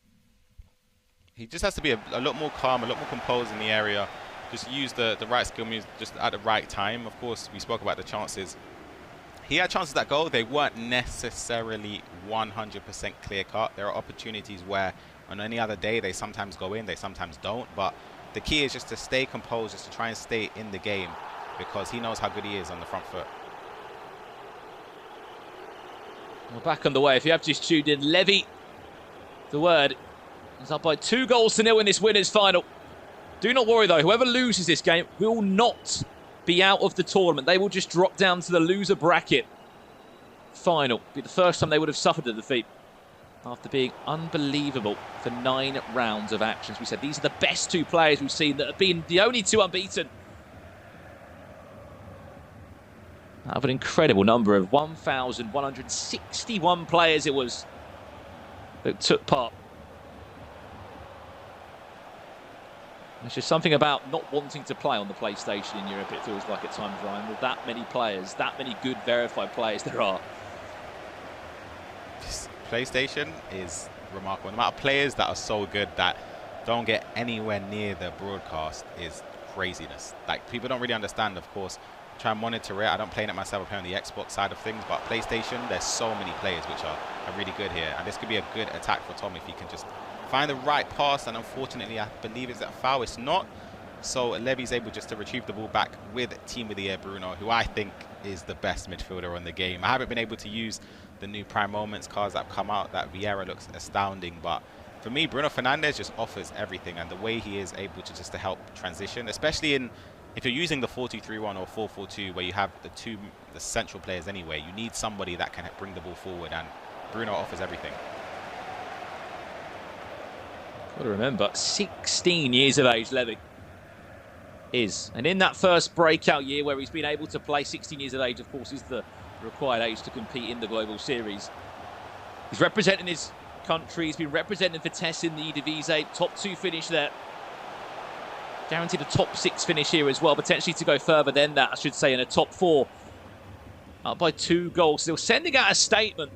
He just has to be a lot more calm, a lot more composed in the area. Just use the right skill moves just at the right time. Of course, we spoke about the chances. He had chances that goal. They weren't necessarily 100% clear-cut. There are opportunities where on any other day they sometimes go in, they sometimes don't. But the key is just to stay composed, just to try and stay in the game, because he knows how good he is on the front foot. We're back on the way. If you have just tuned in, Levy, the word, is up by 2-0 in this winners' final. Do not worry, though. Whoever loses this game will not be out of the tournament. They will just drop down to the loser bracket final. Be the first time they would have suffered a defeat after being unbelievable for 9 rounds of actions. We said these are the best 2 players we've seen that have been the only 2 unbeaten. Out of an incredible number of 1,161 players it was that took part. There's just something about not wanting to play on the PlayStation in Europe, it feels like at times, Ryan, with that many players, that many good verified players there are. PlayStation is remarkable. The amount of players that are so good that don't get anywhere near the broadcast is craziness. Like, people don't really understand, of course. Try and monitor it. I don't play it myself, I play on the Xbox side of things, but PlayStation, there's so many players which are really good here. And this could be a good attack for Tom if he can just find the right pass, and unfortunately I believe it's a foul. It's not. So Levy's able just to retrieve the ball back with Team of the Year Bruno, who I think is the best midfielder on the game. I haven't been able to use the new Prime Moments cards that have come out. That Vieira looks astounding, but for me, Bruno Fernandes just offers everything, and the way he is able to just to help transition, especially in if you're using the 4-2-3-1 or 4-4-2 where you have the central players anyway, you need somebody that can bring the ball forward, and Bruno offers everything. Got to remember, 16 years of age, Levy is. And in that first breakout year where he's been able to play, 16 years of age, of course, is the required age to compete in the Global Series. He's representing his country. He's been representing Vitesse in the Eredivisie. Top 2 finish there. Guaranteed a top 6 finish here as well. Potentially to go further than that, I should say, in a top 4. Up by 2 goals. Still sending out a statement.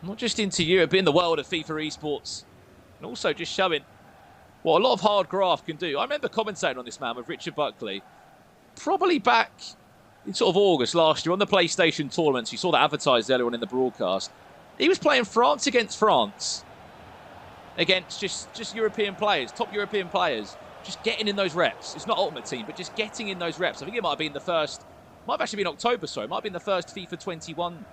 Not just into Europe, but in the world of FIFA esports. And also just showing what a lot of hard graft can do. I remember commentating on this man with Richard Buckley, probably back in sort of August last year on the PlayStation tournaments. You saw that advertised earlier on in the broadcast. He was playing France against France. Against just European players, top European players. Just getting in those reps. It's not Ultimate Team, but just getting in those reps. I think it might have been the first, might have actually been October, sorry. It might have been the first FIFA 21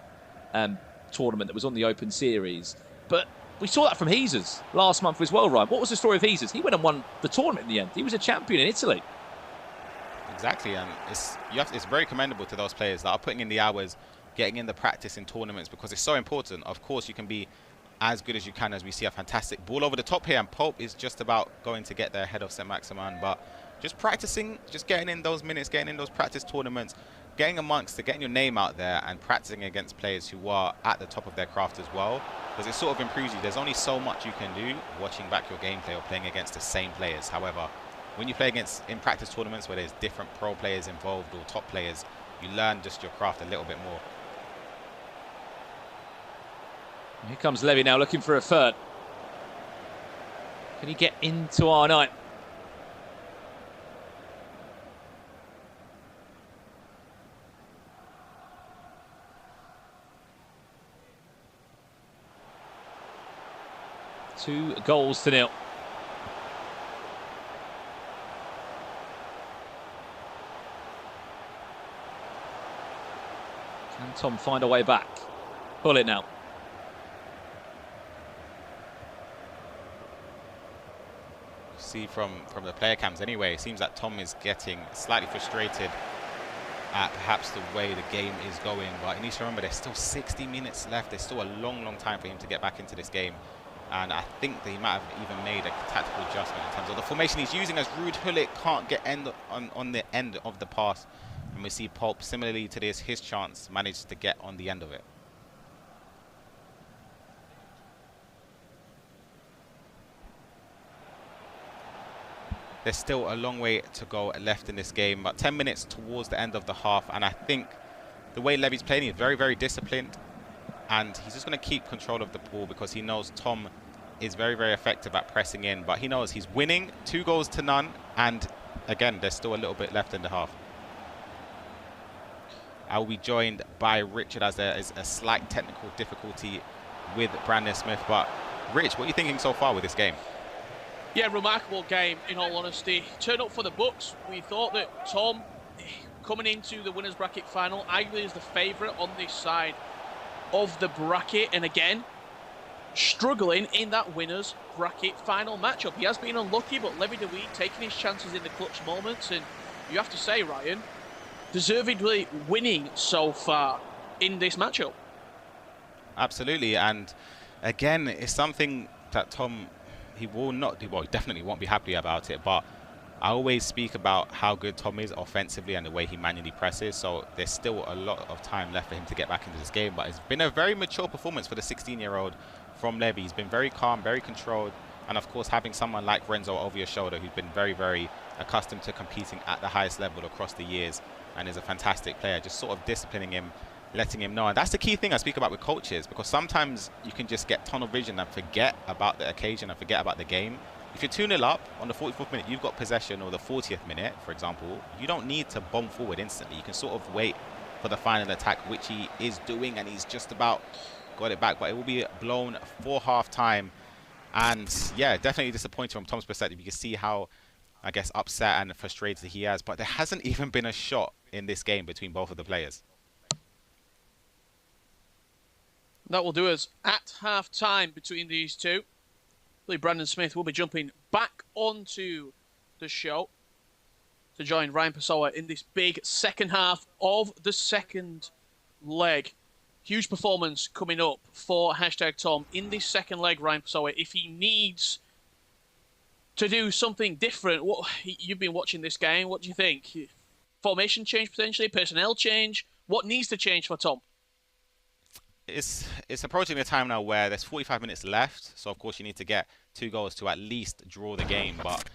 tournament that was on the Open Series. But we saw that from Jesus last month as well, Ryan. What was the story of Jesus? He went and won the tournament in the end. He was a champion in Italy. Exactly, and it's very commendable to those players that are putting in the hours, getting in the practice in tournaments, because it's so important. Of course, you can be as good as you can, as we see a fantastic ball over the top here, and Pope is just about going to get there ahead of Saint-Maximin, but just practicing, just getting in those minutes, getting in those practice tournaments, getting amongst it, getting your name out there, and practicing against players who are at the top of their craft as well, because it sort of improves you. There's only so much you can do watching back your gameplay or playing against the same players. However, when you play against in practice tournaments where there's different pro players involved or top players, you learn just your craft a little bit more. Here comes Levy now looking for a third. Can he get into R9? Two goals to nil. Can Tom find a way back? Pull it now. See from the player cams anyway, it seems that Tom is getting slightly frustrated at perhaps the way the game is going, but he needs to remember there's still 60 minutes left. There's still a long time for him to get back into this game, and I think that he might have even made a tactical adjustment in terms of the formation he's using, as Ruud Gullit can't get on the end of the pass, and we see Pope similarly to this, his chance managed to get on the end of it. There's still a long way to go left in this game, but 10 minutes towards the end of the half, and I think the way Levy's playing, he's very disciplined, and he's just going to keep control of the ball because he knows Tom is very effective at pressing in, but he knows he's winning 2-0, and again, there's still a little bit left in the half. I will be joined by Richard, as there is a slight technical difficulty with Brandon Smith, but Rich, what are you thinking so far with this game? Yeah, remarkable game, in all honesty. Turned up for the books. We thought that Tom, coming into the winners bracket final, arguably is the favourite on this side of the bracket, and again, struggling in that winners bracket final matchup. He has been unlucky, but Levy taking his chances in the clutch moments, and you have to say, Ryan, deservedly winning so far in this matchup. Absolutely, and again, it's something that Tom, he definitely won't be happy about it, but I always speak about how good Tom is offensively and the way he manually presses, so there's still a lot of time left for him to get back into this game, but it's been a very mature performance for the 16-year-old from Levy. He's been very calm, very controlled, and of course having someone like Renzo over your shoulder who's been very, very accustomed to competing at the highest level across the years and is a fantastic player, just sort of disciplining him, letting him know. And that's the key thing I speak about with coaches, because sometimes you can just get tunnel vision and forget about the occasion and forget about the game. If you're 2-0 up on the 44th minute, you've got possession, or the 40th minute, for example, you don't need to bomb forward instantly. You can sort of wait for the final attack, which he is doing, and he's just about got it back, but it will be blown for half-time. And yeah, definitely disappointing from Tom's perspective. You can see how, I guess, upset and frustrated he is, but there hasn't even been a shot in this game between both of the players. That will do us at half-time between these two. I believe Brandon Smith will be jumping back onto the show to join Ryan Pessoa in this big second half of the second leg. Huge performance coming up for #Tom in this second leg, Ryan Pessoa. If he needs to do something different, you've been watching this game, what do you think? Formation change potentially, personnel change? What needs to change for Tom? It's approaching a time now where there's 45 minutes left, so of course you need to get 2 goals to at least draw the game, but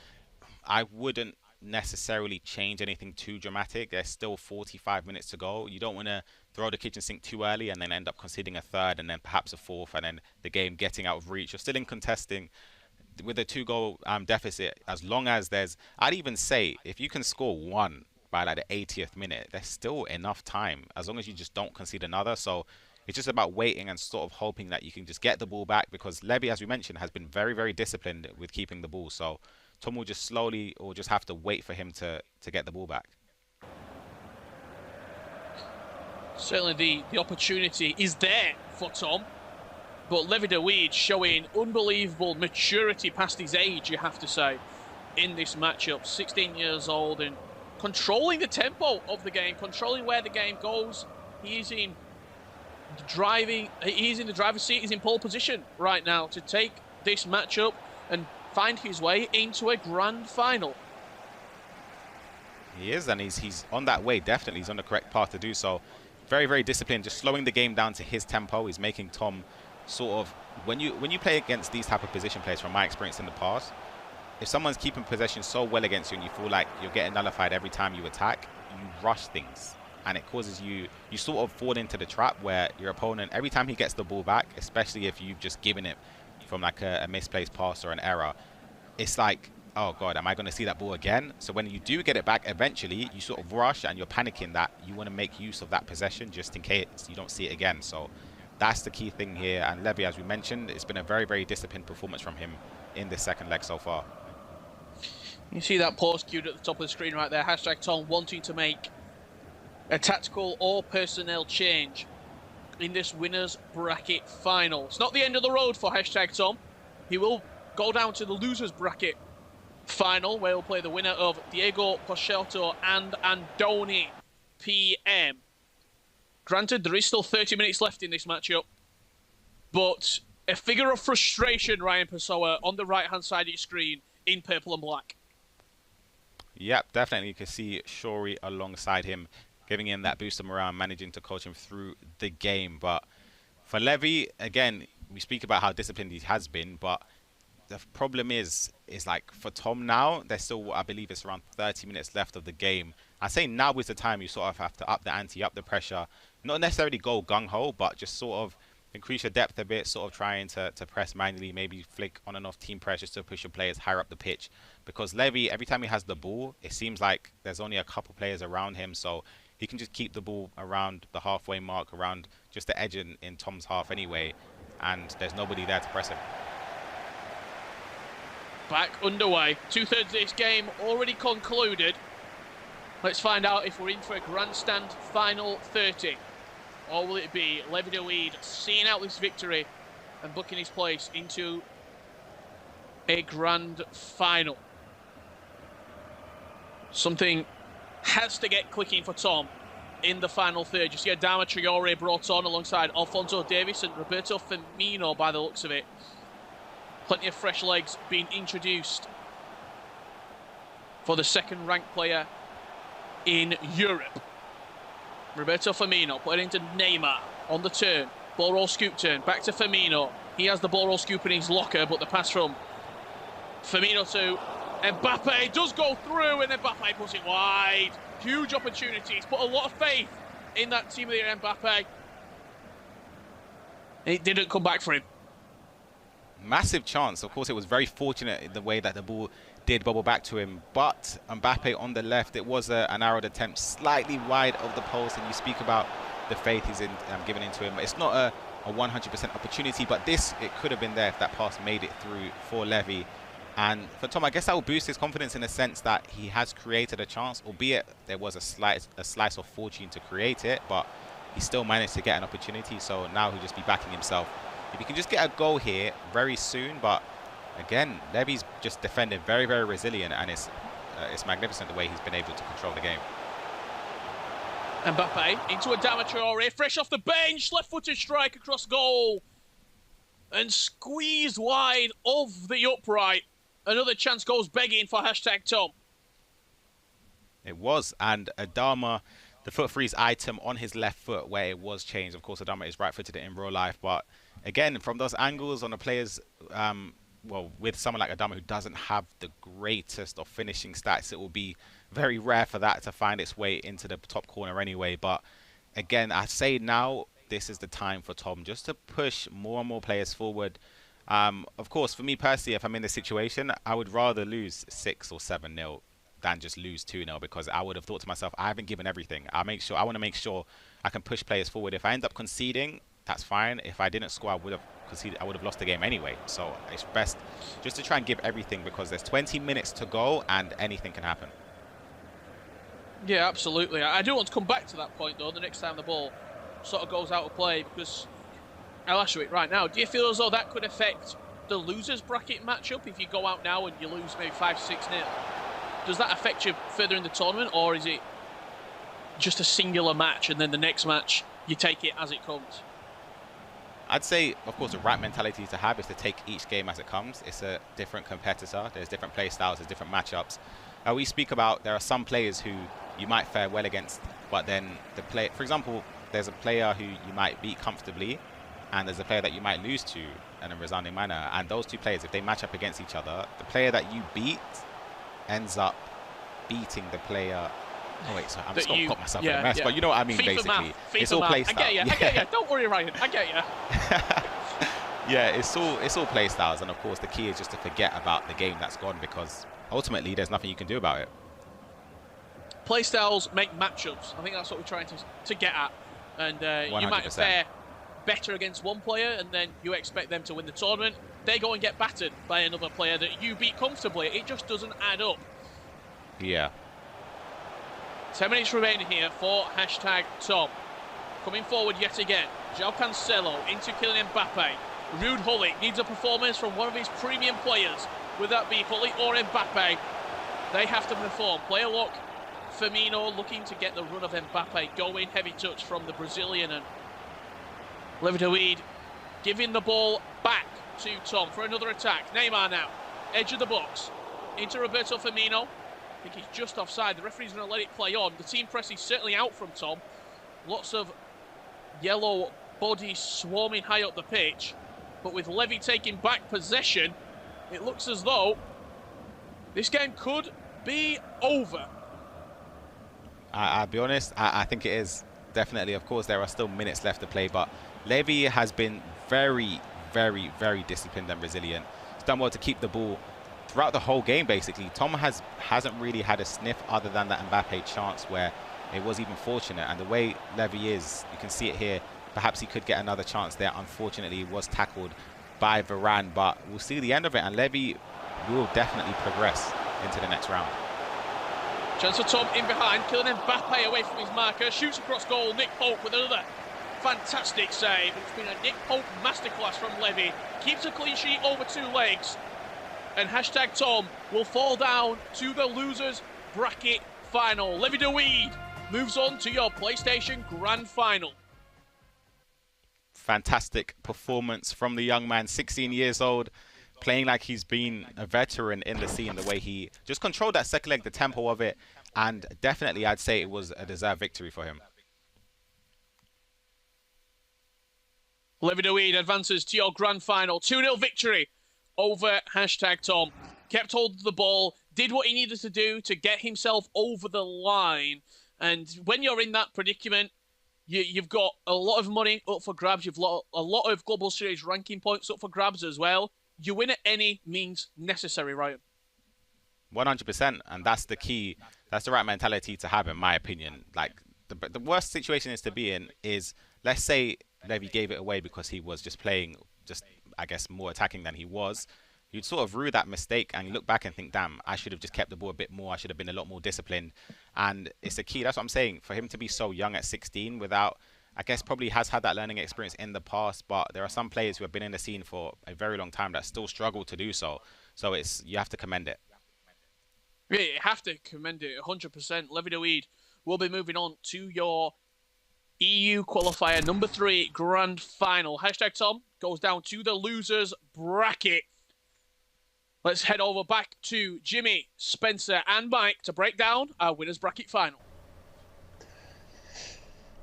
I wouldn't necessarily change anything too dramatic. There's still 45 minutes to go. You don't want to throw the kitchen sink too early and then end up conceding a third and then perhaps a fourth and then the game getting out of reach. You're still in contesting with a 2-goal deficit. As long as I'd even say if you can score one by like the 80th minute, there's still enough time, as long as you just don't concede another. So it's just about waiting and sort of hoping that you can just get the ball back, because Levy, as we mentioned, has been very, very disciplined with keeping the ball. So Tom will just slowly, or just have to wait for him to get the ball back. Certainly the opportunity is there for Tom, but Levy de Weed showing unbelievable maturity past his age, you have to say, in this matchup. 16 years old and controlling the tempo of the game, controlling where the game goes. He's in the driver's seat. He's in pole position right now to take this matchup and find his way into a grand final. He is, and he's on that way. Definitely, he's on the correct path to do so. Very, very disciplined, just slowing the game down to his tempo. He's making Tom sort of, when you play against these type of position players, from my experience in the past, if someone's keeping possession so well against you and you feel like you're getting nullified every time you attack, you rush things. And it causes you sort of fall into the trap where your opponent, every time he gets the ball back, especially if you've just given it from like a misplaced pass or an error, it's like, oh God, am I going to see that ball again? So when you do get it back, eventually you sort of rush and you're panicking that you want to make use of that possession just in case you don't see it again. So that's the key thing here. And Levy, as we mentioned, it's been a very, very disciplined performance from him in this second leg so far. You see that pause cued at the top of the screen right there. #Tom wanting to make a tactical or personnel change in this winners bracket final. It's not the end of the road for #Tom. He will go down to the losers bracket final, where he'll play the winner of Diego Pochetto and Andoni PM. Granted, there is still 30 minutes left in this matchup, but a figure of frustration, Ryan Pessoa, on the right-hand side of your screen in purple and black. Yep, definitely. You can see Shori alongside him, giving him that boost of morale, managing to coach him through the game. But for Levy, again, we speak about how disciplined he has been, but the problem is like for Tom now, there's still, I believe it's around 30 minutes left of the game. I say now is the time you sort of have to up the ante, up the pressure, not necessarily go gung-ho, but just sort of increase your depth a bit, sort of trying to press manually, maybe flick on and off team pressure to push your players higher up the pitch. Because Levy, every time he has the ball, it seems like there's only a couple players around him, so he can just keep the ball around the halfway mark, around just the edge in Tom's half anyway, and there's nobody there to press him. Back underway. 2/3 of this game already concluded. Let's find out if we're in for a grandstand final 30. Or will it be Levy de Weed seeing out this victory and booking his place into a grand final? Something has to get clicking for Tom in the final third. You see Adama Traore brought on alongside Alphonso Davies and Roberto Firmino by the looks of it. Plenty of fresh legs being introduced for the second-ranked player in Europe. Roberto Firmino put it into Neymar on the turn. Ball roll scoop turn. Back to Firmino. He has the ball roll scoop in his locker, but the pass from Firmino to Mbappe does go through, and Mbappe puts it wide. Huge opportunity. He's put a lot of faith in that team of the year, Mbappe. It didn't come back for him. Massive chance. Of course, it was very fortunate in the way that the ball did bubble back to him. But Mbappe on the left, it was an arrowed attempt, slightly wide of the post. And you speak about the faith he's given into him. It's not a 100% opportunity, but this, it could have been there if that pass made it through for Levy. And for Tom, I guess that will boost his confidence in the sense that he has created a chance, albeit there was a slice of fortune to create it, but he still managed to get an opportunity. So now he'll just be backing himself. If he can just get a goal here very soon, but again, Levy's just defended very, very resilient, and it's magnificent the way he's been able to control the game. Mbappe into Adama Traore, fresh off the bench, left-footed strike across goal, and squeezed wide of the upright. Another chance goes begging for #Tom. It was, and Adama, the foot freeze item on his left foot where it was changed. Of course, Adama is right-footed in real life, but again, from those angles on the players, well, with someone like Adama who doesn't have the greatest of finishing stats, it will be very rare for that to find its way into the top corner anyway. But again, I say now, this is the time for Tom just to push more and more players forward. Of course, for me personally, if I'm in this situation, I would rather lose 6 or 7-0 than just lose 2-0, because I would have thought to myself, I haven't given everything. I want to make sure I can push players forward. If I end up conceding, that's fine. If I didn't score, I would have conceded. I would have lost the game anyway. So it's best just to try and give everything, because there's 20 minutes to go and anything can happen. Yeah, absolutely. I do want to come back to that point, though, the next time the ball sort of goes out of play, because I'll ask you it right now. Do you feel as though that could affect the losers bracket matchup if you go out now and you lose maybe 5-6-0? Does that affect you further in the tournament, or is it just a singular match and then the next match you take it as it comes? I'd say, of course, the right mentality to have is to take each game as it comes. It's a different competitor. There's different play styles. There's different matchups. We speak about there are some players who you might fare well against, but then for example, there's a player who you might beat comfortably, and there's a player that you might lose to in a resounding manner. And those two players, if they match up against each other, the player that you beat ends up beating the player. Oh wait, sorry, I'm just going to put myself in a mess, but you know what I mean, FIFA basically. Math. It's all play style. I get you. Don't worry, Ryan. I get you. Yeah, it's all play styles, and of course the key is just to forget about the game that's gone, because ultimately there's nothing you can do about it. Play styles make matchups. I think that's what we're trying to get at. And you might fare better against one player, and then you expect them to win the tournament. They go and get battered by another player that you beat comfortably. It just doesn't add up. Yeah. 10 minutes remaining here for #Tom. Coming forward yet again. João Cancelo into Kylian Mbappe. Ruud Gullit needs a performance from one of his premium players. Would that be Gullit or Mbappe? They have to perform. Player look. Firmino looking to get the run of Mbappe going. Heavy touch from the Brazilian, and Levy giving the ball back to Tom for another attack. Neymar now. Edge of the box. Into Roberto Firmino. I think he's just offside. The referee's going to let it play on. The team press is certainly out from Tom. Lots of yellow bodies swarming high up the pitch. But with Levy taking back possession, it looks as though this game could be over. I'll be honest, I think it is. Definitely. Of course, there are still minutes left to play, but Levy has been very, very, very disciplined and resilient. He's done well to keep the ball throughout the whole game, basically. Tom hasn't really had a sniff other than that Mbappe chance where it was even fortunate. And the way Levy is, you can see it here. Perhaps he could get another chance there. Unfortunately, he was tackled by Varane, but we'll see the end of it. And Levy will definitely progress into the next round. Chance for Tom in behind. Kylian Mbappe away from his marker. Shoots across goal. Nick Pope with another fantastic save. It's been a Nick Pope masterclass from Levy. Keeps a clean sheet over 2 legs. And #Tom will fall down to the losers bracket final. Levy DeWeed moves on to your PlayStation Grand Final. Fantastic performance from the young man, 16 years old, playing like he's been a veteran in the scene, the way he just controlled that second leg, the tempo of it, and definitely I'd say it was a deserved victory for him. Levy DeWeed advances to your Grand Final. 2-0 victory over #Tom. Kept hold of the ball, did what he needed to do to get himself over the line. And when you're in that predicament, you've got a lot of money up for grabs. You've got a lot of Global Series ranking points up for grabs as well. You win at any means necessary, Ryan. 100%, and that's the key. That's the right mentality to have, in my opinion. Like, the worst situation is to be in is, let's say Levy gave it away because he was just playing, I guess, more attacking than he was. You'd sort of rue that mistake and look back and think, damn, I should have just kept the ball a bit more. I should have been a lot more disciplined. And it's the key. That's what I'm saying. For him to be so young at 16 without, I guess, probably has had that learning experience in the past. But there are some players who have been in the scene for a very long time that still struggle to do so. So you have to commend it. Yeah, you have to commend it 100%. Levy DeWeed will be moving on to your EU qualifier number 3 Grand Final. #Tom goes down to the losers bracket. Let's head over back to Jimmy, Spencer, and Mike to break down our winners bracket final.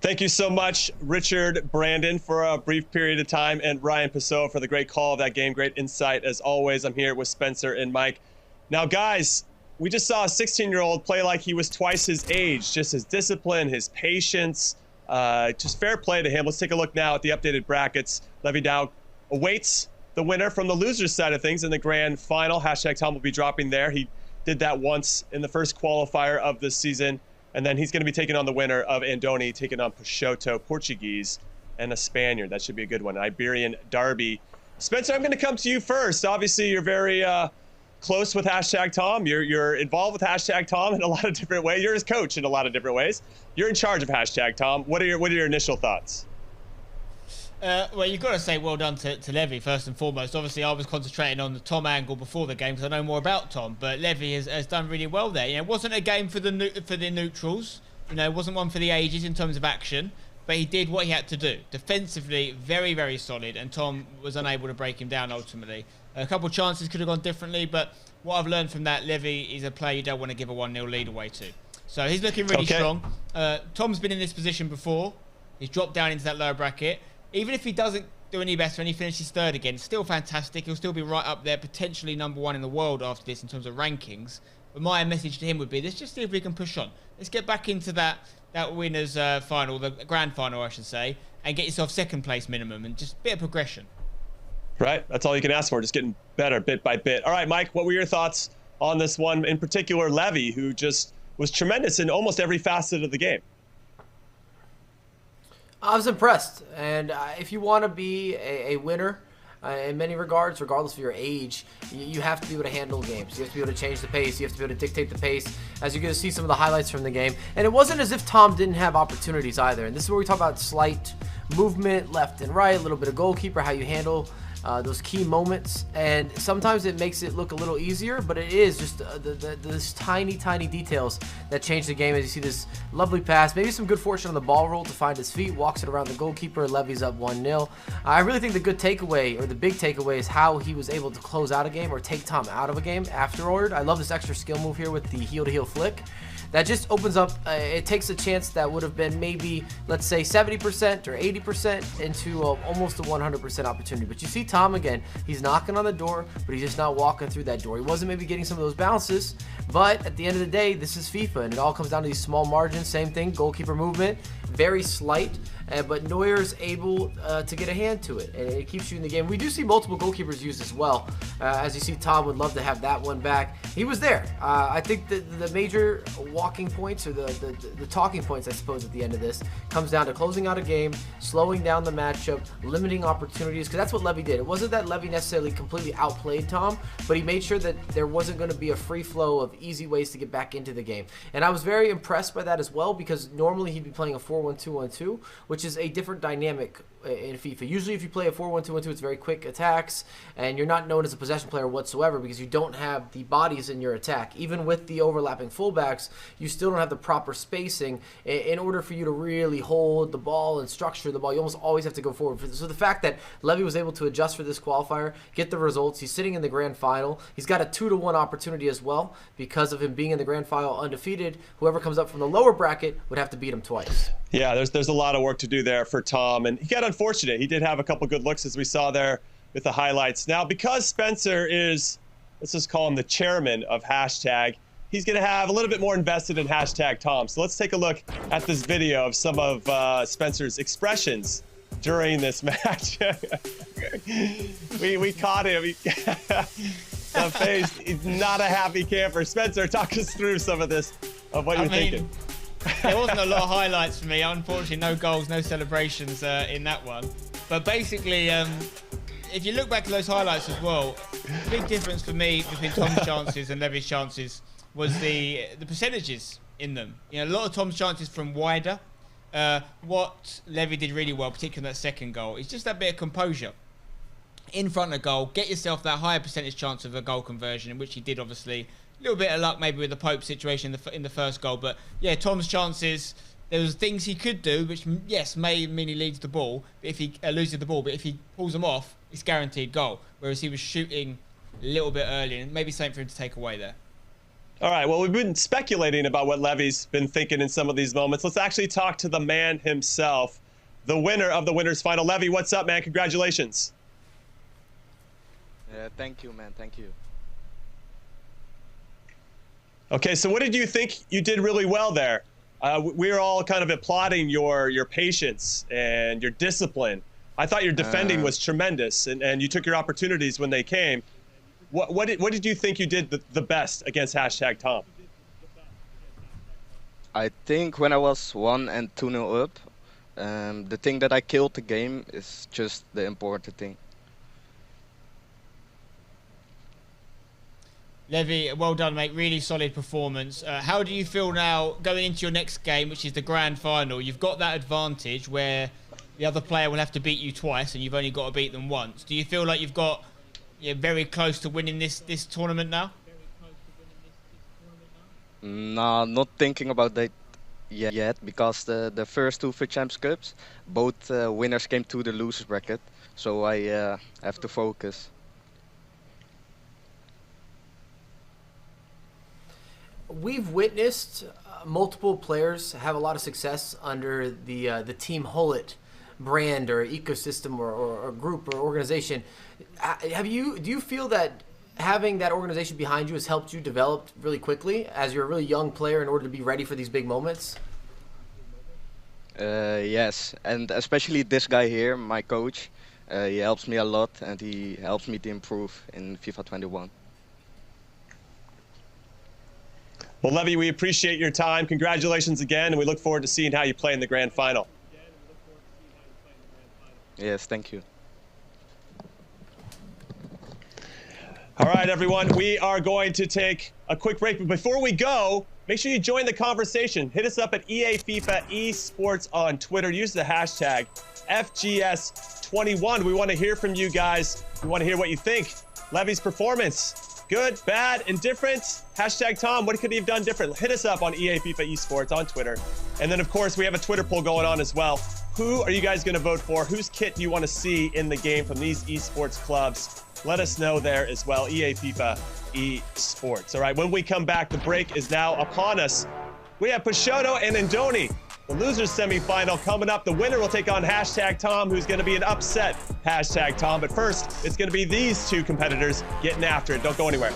Thank you so much, Richard Brandon, for a brief period of time, and Ryan Pessoa for the great call of that game. Great insight, as always. I'm here with Spencer and Mike. Now, guys, we just saw a 16-year-old play like he was twice his age. Just his discipline, his patience, just fair play to him. Let's take a look now at the updated brackets. Levy now awaits the winner from the losers side of things in the grand final. #Tom will be dropping there. He did that once in the first qualifier of this season. And then he's going to be taking on the winner of Andoni, taking on Peixoto, Portuguese, and a Spaniard. That should be a good one. Iberian Derby. Spencer, I'm going to come to you first. Obviously, you're very close with #Tom. You're involved with #Tom in a lot of different ways. You're his coach in a lot of different ways. You're in charge of #Tom. What are your initial thoughts? Well, you've got to say well done to Levy, first and foremost. Obviously, I was concentrating on the Tom angle before the game because I know more about Tom, but Levy has done really well there. You know, it wasn't a game for the neutrals. You know, it wasn't one for the ages in terms of action, but he did what he had to do. Defensively, very, very solid, and Tom was unable to break him down ultimately. A couple of chances could have gone differently, but what I've learned from that, Levy is a player you don't want to give a 1-0 lead away to. So he's looking really strong. Tom's been in this position before. He's dropped down into that lower bracket. Even if he doesn't do any better and he finishes third again, it's still fantastic. He'll still be right up there, potentially number 1 in the world after this in terms of rankings. But my message to him would be, let's just see if we can push on. Let's get back into that winners final, the grand final, I should say, and get yourself second place minimum and just a bit of progression. Right, that's all you can ask for, just getting better bit by bit. All right, Mike, what were your thoughts on this one, in particular Levy, who just was tremendous in almost every facet of the game? I was impressed, and if you want to be a winner in many regards, regardless of your age, you have to be able to handle games. You have to be able to change the pace. You have to be able to dictate the pace, as you're going to see some of the highlights from the game. And it wasn't as if Tom didn't have opportunities either. And this is where we talk about slight movement left and right, a little bit of goalkeeper, how you handle those key moments, and sometimes it makes it look a little easier, but it is just those tiny details that change the game. As you see this lovely pass, maybe some good fortune on the ball roll to find his feet, walks it around the goalkeeper, Levy's up 1-0. I really think the good takeaway, or the big takeaway, is how he was able to close out a game or take Tom out of a game afterward. I love this extra skill move here with the heel-to-heel flick. That just opens up, it takes a chance that would have been maybe, let's say, 70% or 80% into almost a 100% opportunity. But you see Tom again, he's knocking on the door, but he's just not walking through that door. He wasn't maybe getting some of those bounces, but at the end of the day, this is FIFA, and it all comes down to these small margins. Same thing, goalkeeper movement, very slight, but Neuer's able to get a hand to it, and it keeps you in the game. We do see multiple goalkeepers used as well. As you see, Tom would love to have that one back. He was there. I think the major walking points, or the talking points, I suppose, at the end of this, comes down to closing out a game, slowing down the matchup, limiting opportunities, because that's what Levy did. It wasn't that Levy necessarily completely outplayed Tom, but he made sure that there wasn't going to be a free flow of easy ways to get back into the game. And I was very impressed by that as well, because normally he'd be playing a 4-1-2-1-2, which which is a different dynamic in FIFA. Usually if you play a 4-1-2-1-2, it's very quick attacks, and you're not known as a possession player whatsoever because you don't have the bodies in your attack. Even with the overlapping fullbacks, you still don't have the proper spacing in order for you to really hold the ball and structure the ball. You almost always have to go forward. So the fact that Levy was able to adjust for this qualifier, get the results, he's sitting in the grand final. He's got a 2-1 opportunity as well because of him being in the grand final undefeated. Whoever comes up from the lower bracket would have to beat him twice. Yeah, there's a lot of work to do there for Tom, and he got unfortunate. He did have a couple good looks, as we saw there with the highlights. Now, because Spencer is, let's just call him the chairman of hashtag, he's going to have a little bit more invested in hashtag Tom. So let's take a look at this video of some of Spencer's expressions during this match. we caught him. The face, he's not a happy camper. Spencer, talk us through some of this, of what you're thinking. There wasn't a lot of highlights for me. Unfortunately, no goals, no celebrations in that one. But basically, if you look back at those highlights as well, the big difference for me between Tom's chances and Levy's chances was the percentages in them. You know, a lot of Tom's chances from wider. What Levy did really well, particularly in that second goal, is just that bit of composure. In front of goal, get yourself that higher percentage chance of a goal conversion, in which he did, obviously. A little bit of luck maybe with the Pope situation in the first goal, but yeah, Tom's chances, there was things he could do, which yes may mean he leads the ball, but if he loses the ball, but if he pulls them off, it's guaranteed goal. Whereas he was shooting a little bit early, and maybe something for him to take away there. All right, well, we've been speculating about what Levy's been thinking in some of these moments. Let's actually talk to the man himself, the winner of the winners final. Levy, what's up, man? Congratulations. Yeah, thank you, man. Thank you. Okay, so what did you think you did really well there? We're all kind of applauding your patience and your discipline. I thought your defending was tremendous, and you took your opportunities when they came. What did you think you did the best against hashtag Tom? I think when I was 1 and 2-0 up, the thing that I killed the game is just the important thing. Levy, well done, mate. Really solid performance. How do you feel now going into your next game, which is the grand final? You've got that advantage where the other player will have to beat you twice, and you've only got to beat them once. Do you feel like you've got very close to winning this tournament now? Nah, not thinking about that yet, because the first two FIF Champions Cups, both winners came to the losers bracket, so I have to focus. We've witnessed multiple players have a lot of success under the Team Hullet brand or ecosystem or group or organization. Do you feel that having that organization behind you has helped you develop really quickly as you're a really young player in order to be ready for these big moments? Yes, and especially this guy here, my coach, he helps me a lot, and he helps me to improve in FIFA 21. Well, Levy, we appreciate your time. Congratulations again, and we look forward to seeing how you play in the grand final. Yes, thank you. All right, everyone, we are going to take a quick break. But before we go, make sure you join the conversation. Hit us up at EA FIFA Esports on Twitter. Use the hashtag FGS21. We want to hear from you guys. We want to hear what you think. Levy's performance. Good, bad, indifferent? Hashtag Tom, what could he have done different? Hit us up on EA FIFA Esports on Twitter. And then, of course, we have a Twitter poll going on as well. Who are you guys going to vote for? Whose kit do you want to see in the game from these esports clubs? Let us know there as well. EA FIFA Esports. All right, when we come back, the break is now upon us. We have Peixoto and Indoni. The losers semifinal coming up. The winner will take on hashtag Tom, who's going to be an upset hashtag Tom. But first, it's going to be these two competitors getting after it. Don't go anywhere.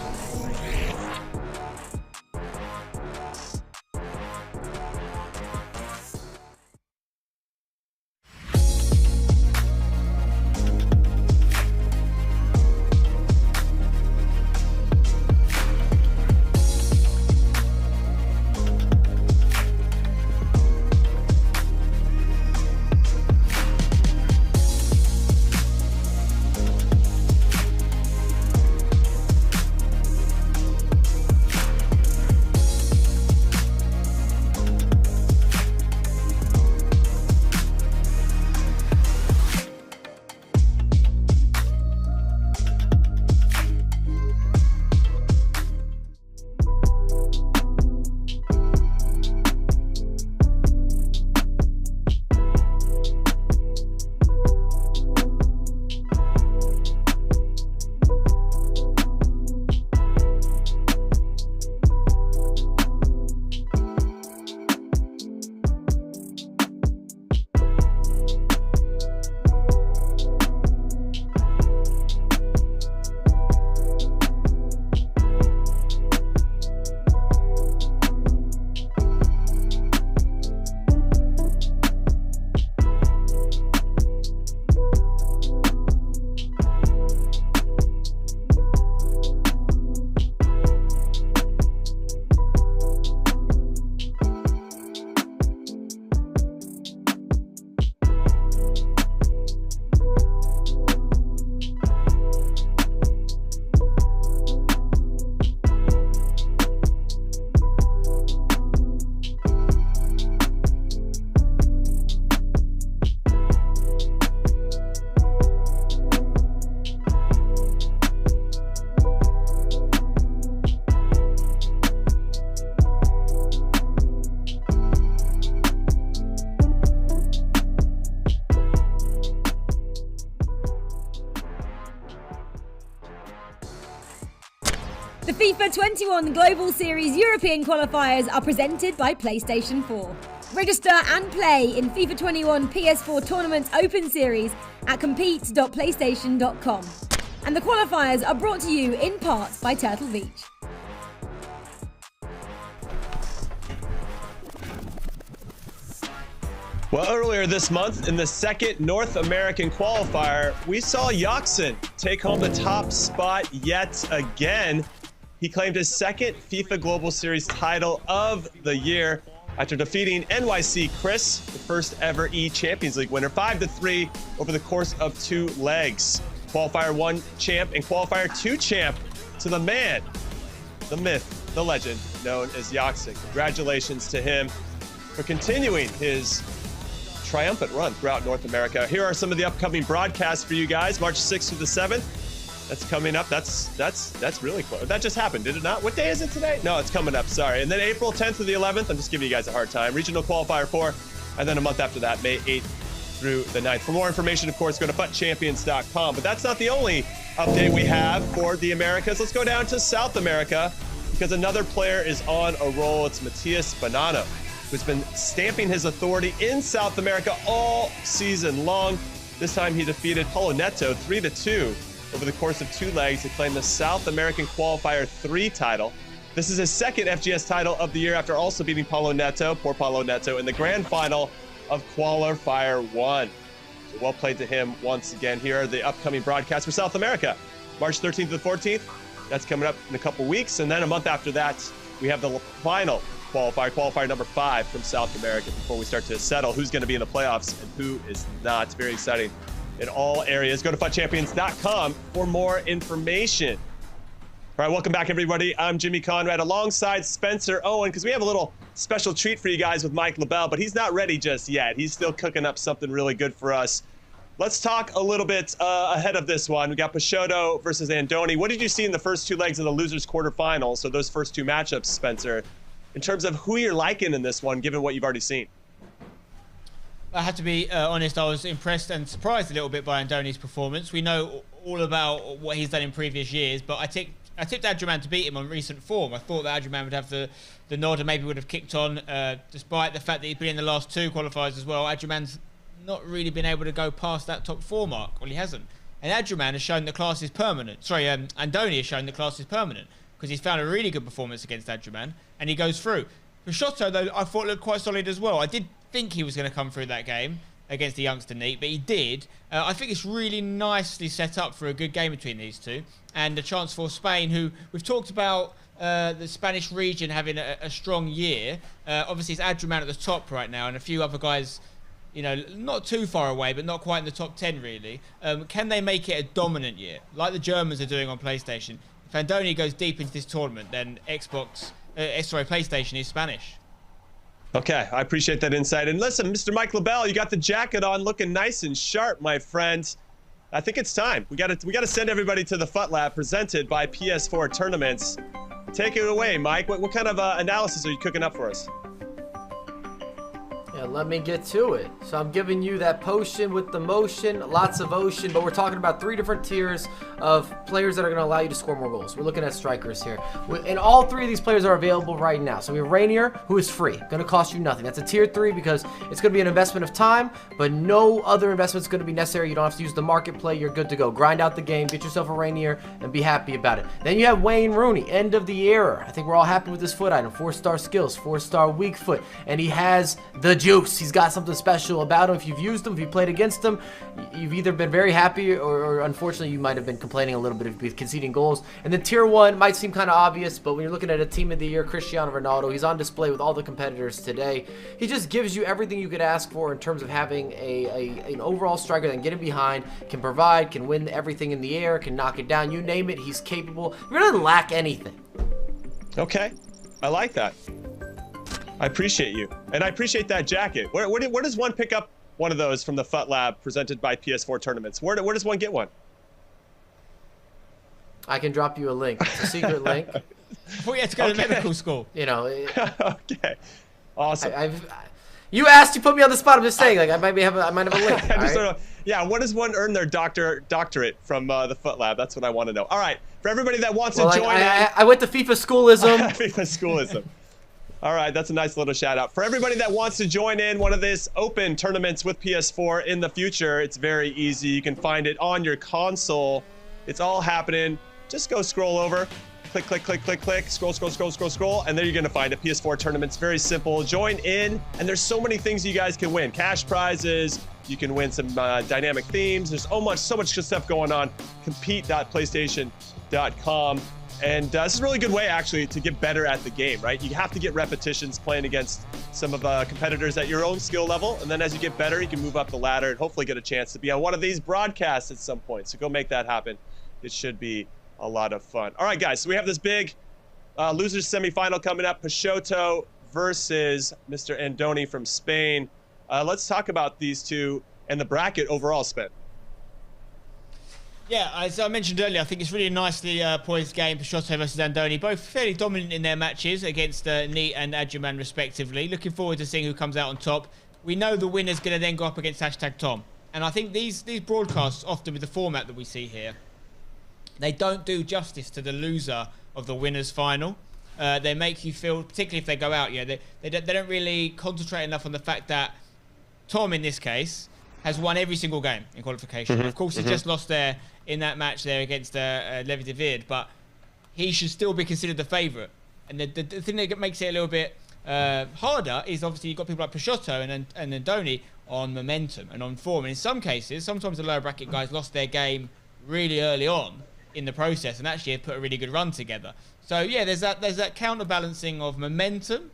FIFA 21 Global Series European qualifiers are presented by PlayStation 4. Register and play in FIFA 21 PS4 Tournament Open Series at compete.playstation.com. And the qualifiers are brought to you in part by Turtle Beach. Well, earlier this month, in the second North American qualifier, we saw Yaxin take home the top spot yet again. He claimed his second FIFA Global Series title of the year after defeating NYC Chris, the first ever E-Champions League winner, 5-3 over the course of 2 legs. Qualifier 1 champ and Qualifier 2 champ to the man, the myth, the legend, known as Yaxin. Congratulations to him for continuing his triumphant run throughout North America. Here are some of the upcoming broadcasts for you guys. March 6th through the 7th. That's coming up. That's really close. That just happened, did it not? What day is it today? No, it's coming up. Sorry. And then April 10th through the 11th. I'm just giving you guys a hard time. Regional Qualifier 4. And then a month after that, May 8th through the 9th. For more information, of course, go to futchampions.com. But that's not the only update we have for the Americas. Let's go down to South America because another player is on a roll. It's Matias Bonanno, who's been stamping his authority in South America all season long. This time he defeated Paulo Neto 3-2 over the course of 2 legs to claim the South American Qualifier 3 title. This is his second FGS title of the year after also beating Paulo Neto, poor Paulo Neto, in the grand final of Qualifier 1. So well played to him once again. Here are the upcoming broadcasts for South America. March 13th to the 14th. That's coming up in a couple weeks. And then a month after that, we have the final qualifier number 5 from South America before we start to settle who's going to be in the playoffs and who is not. It's very exciting in all areas. Go to futchampions.com for more information. All right, welcome back, everybody. I'm Jimmy Conrad alongside Spencer Owen because we have a little special treat for you guys with Mike LaBelle, but he's not ready just yet. He's still cooking up something really good for us. Let's talk a little bit ahead of this one. We got Peixoto versus Andoni. What did you see in the first 2 legs of the losers quarterfinals, so those first 2 matchups, Spencer, in terms of who you're liking in this one, given what you've already seen? I have to be honest, I was impressed and surprised a little bit by Andoni's performance. We know all about what he's done in previous years, but I tipped Adriman to beat him on recent form. I thought that Adriman would have the nod and maybe would have kicked on, despite the fact that he'd been in the last 2 qualifiers as well. Adriman's not really been able to go past that top 4 mark. Well, he hasn't. And Adriman has shown the class is permanent. Sorry, Andoni has shown the class is permanent because he's found a really good performance against Adriman and he goes through. Peixoto, though, I thought looked quite solid as well. I did think he was going to come through that game against the youngster Neat, but he did. I think it's really nicely set up for a good game between these two and a chance for Spain, who we've talked about the Spanish region having a strong year. Obviously, it's Adriman at the top right now and a few other guys, you know, not too far away, but not quite in the top 10, really. Can they make it a dominant year, like the Germans are doing on PlayStation? If Andoni goes deep into this tournament, then PlayStation is Spanish. Okay, I appreciate that insight. And listen, Mr. Mike LaBelle, you got the jacket on, looking nice and sharp, my friend. I think it's time. We got to send everybody to the FUT Lab, presented by PS4 Tournaments. Take it away, Mike. What kind of analysis are you cooking up for us? Yeah, let me get to it. So I'm giving you that potion with the motion, lots of ocean, but we're talking about 3 different tiers of players that are going to allow you to score more goals. We're looking at strikers here. And all 3 of these players are available right now. So we have Rainier, who is free, going to cost you nothing. That's a tier 3 because it's going to be an investment of time, but no other investment is going to be necessary. You don't have to use the market play. You're good to go. Grind out the game, get yourself a Rainier, and be happy about it. Then you have Wayne Rooney, end of the era. I think we're all happy with this foot item. 4-star skills, 4-star weak foot, and he has the juice. He's got something special about him. If you've used him, if you played against him, you've either been very happy or unfortunately you might have been complaining a little bit of conceding goals. And then tier 1 might seem kind of obvious, but when you're looking at a team of the year, Cristiano Ronaldo, he's on display with all the competitors today. He just gives you everything you could ask for in terms of having an overall striker that can get in behind, can provide, can win everything in the air, can knock it down. You name it, he's capable. He really doesn't lack anything. Okay, I like that. I appreciate you. And I appreciate that jacket. Where does one pick up one of those from the FUT Lab presented by PS4 Tournaments? Where does one get one? I can drop you a link. It's a secret link. Before you had to go to medical school. You know. Okay. Awesome. You asked, you put me on the spot. I'm just saying, like I might have a link. Yeah, what does one earn their doctorate from the Foot Lab? That's what I want to know. All right, for everybody that wants to join I went to FIFA schoolism. FIFA schoolism. All right, that's a nice little shout out. For everybody that wants to join in one of these open tournaments with PS4 in the future, it's very easy. You can find it on your console. It's all happening. Just go scroll over. Click, click, click, click, click, scroll, scroll, scroll, scroll, scroll, and there you're gonna find a PS4 tournament. It's very simple. Join in, and there's so many things you guys can win. Cash prizes, you can win some dynamic themes. There's so much good stuff going on. Compete.playstation.com. And this is a really good way, actually, to get better at the game, right? You have to get repetitions playing against some of competitors at your own skill level, and then as you get better, you can move up the ladder and hopefully get a chance to be on one of these broadcasts at some point. So go make that happen. It should be a lot of fun. All right, guys, so we have this big losers semifinal coming up. Peixoto versus Mr. Andoni from Spain. Let's talk about these two and the bracket overall, Spen. Yeah, as I mentioned earlier, I think it's really nicely poised game. Peixoto versus Andoni, both fairly dominant in their matches against Neat and Adjuman respectively. Looking forward to seeing who comes out on top. We know the winner's going to then go up against #Tom. And I think these broadcasts, often with the format that we see here, they don't do justice to the loser of the winner's final. They make you feel, particularly if they go out, they don't really concentrate enough on the fact that Tom, in this case, has won every single game in qualification. Of course, he just lost there in that match there against Levy, but he should still be considered the favourite. And the thing that makes it a little bit harder is obviously you've got people like Peixoto and Andoni on momentum and on form. And in some cases, sometimes the lower bracket guys lost their game really early on in the process and actually have put a really good run together. So yeah, there's that counterbalancing of momentum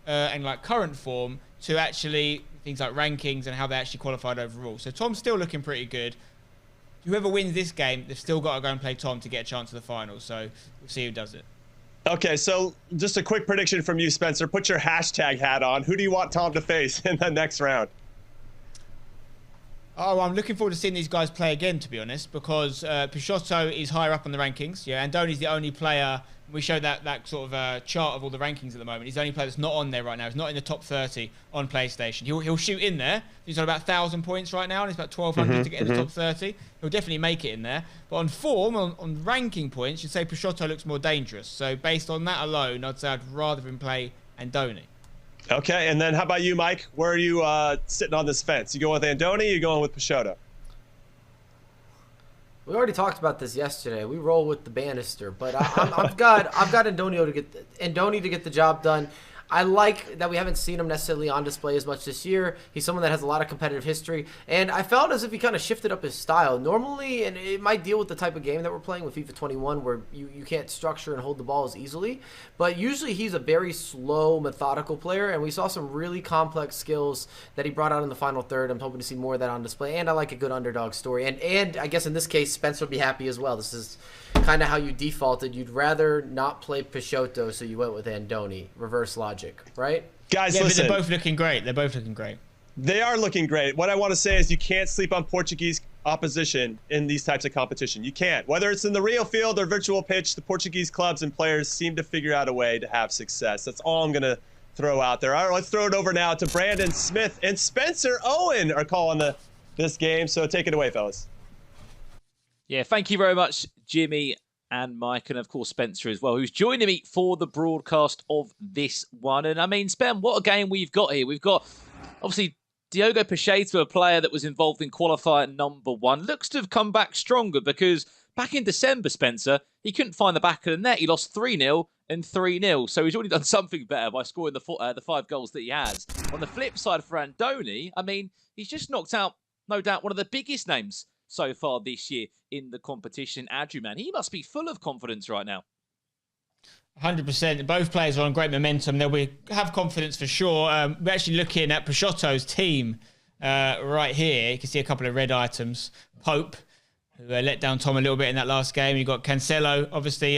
and like current form to actually things like rankings and how they actually qualified overall. So Tom's still looking pretty good. Whoever wins this game, they've still got to go and play Tom to get a chance to the final. So we'll see who does it. Okay, so just a quick prediction from you, Spencer. Put your hashtag hat on. Who do you want Tom to face in the next round? Oh, I'm looking forward to seeing these guys play again, to be honest, because Peixoto is higher up on the rankings. Yeah, Andoni's the only player. We showed that sort of chart of all the rankings at the moment. He's the only player that's not on there right now. He's not in the top 30 on PlayStation. He'll shoot in there. He's on about 1,000 points right now, and it's about 1,200 to get in the top 30. He'll definitely make it in there. But on form, on ranking points, you'd say Peixoto looks more dangerous. So based on that alone, I'd say I'd rather him play Andoni. Okay, and then how about you, Mike? Where are you sitting on this fence? You going with Andoni or you going with Peixoto? We already talked about this yesterday. We roll with the banister, but I've got Andoni to get the job done. I like that we haven't seen him necessarily on display as much this year. He's someone that has a lot of competitive history, and I felt as if he kind of shifted up his style. Normally, and it might deal with the type of game that we're playing with FIFA 21, where you can't structure and hold the ball as easily, but usually he's a very slow, methodical player, and we saw some really complex skills that he brought out in the final third. I'm hoping to see more of that on display, and I like a good underdog story. And I guess in this case, Spencer would be happy as well. This is kind of how you defaulted. You'd rather not play Peixoto, so you went with Andoni. Reverse logic, right? Guys, yeah, listen. But they're both looking great. They're both looking great. They are looking great. What I want to say is you can't sleep on Portuguese opposition in these types of competition. You can't. Whether it's in the real field or virtual pitch, the Portuguese clubs and players seem to figure out a way to have success. That's all I'm going to throw out there. All right, let's throw it over now to Brandon Smith and Spencer Owen are calling this game. So take it away, fellas. Yeah, thank you very much, Jimmy and Mike, and of course Spencer as well, who's joining me for the broadcast of this one. And I mean, Spen, what a game we've got here. We've got, obviously, Diogo Peixoto, a player that was involved in qualifier number 1, looks to have come back stronger because back in December, Spencer, he couldn't find the back of the net. He lost 3-0 and 3-0. So he's already done something better by scoring the 5 goals that he has. On the flip side for Andoni, I mean, he's just knocked out, no doubt, one of the biggest names so far this year in the competition. Adjuman, he must be full of confidence right now. 100%. Both players are on great momentum. They'll have confidence for sure. We're actually looking at Peixoto's team right here. You can see a couple of red items. Pope, who let down Tom a little bit in that last game. You've got Cancelo. Obviously,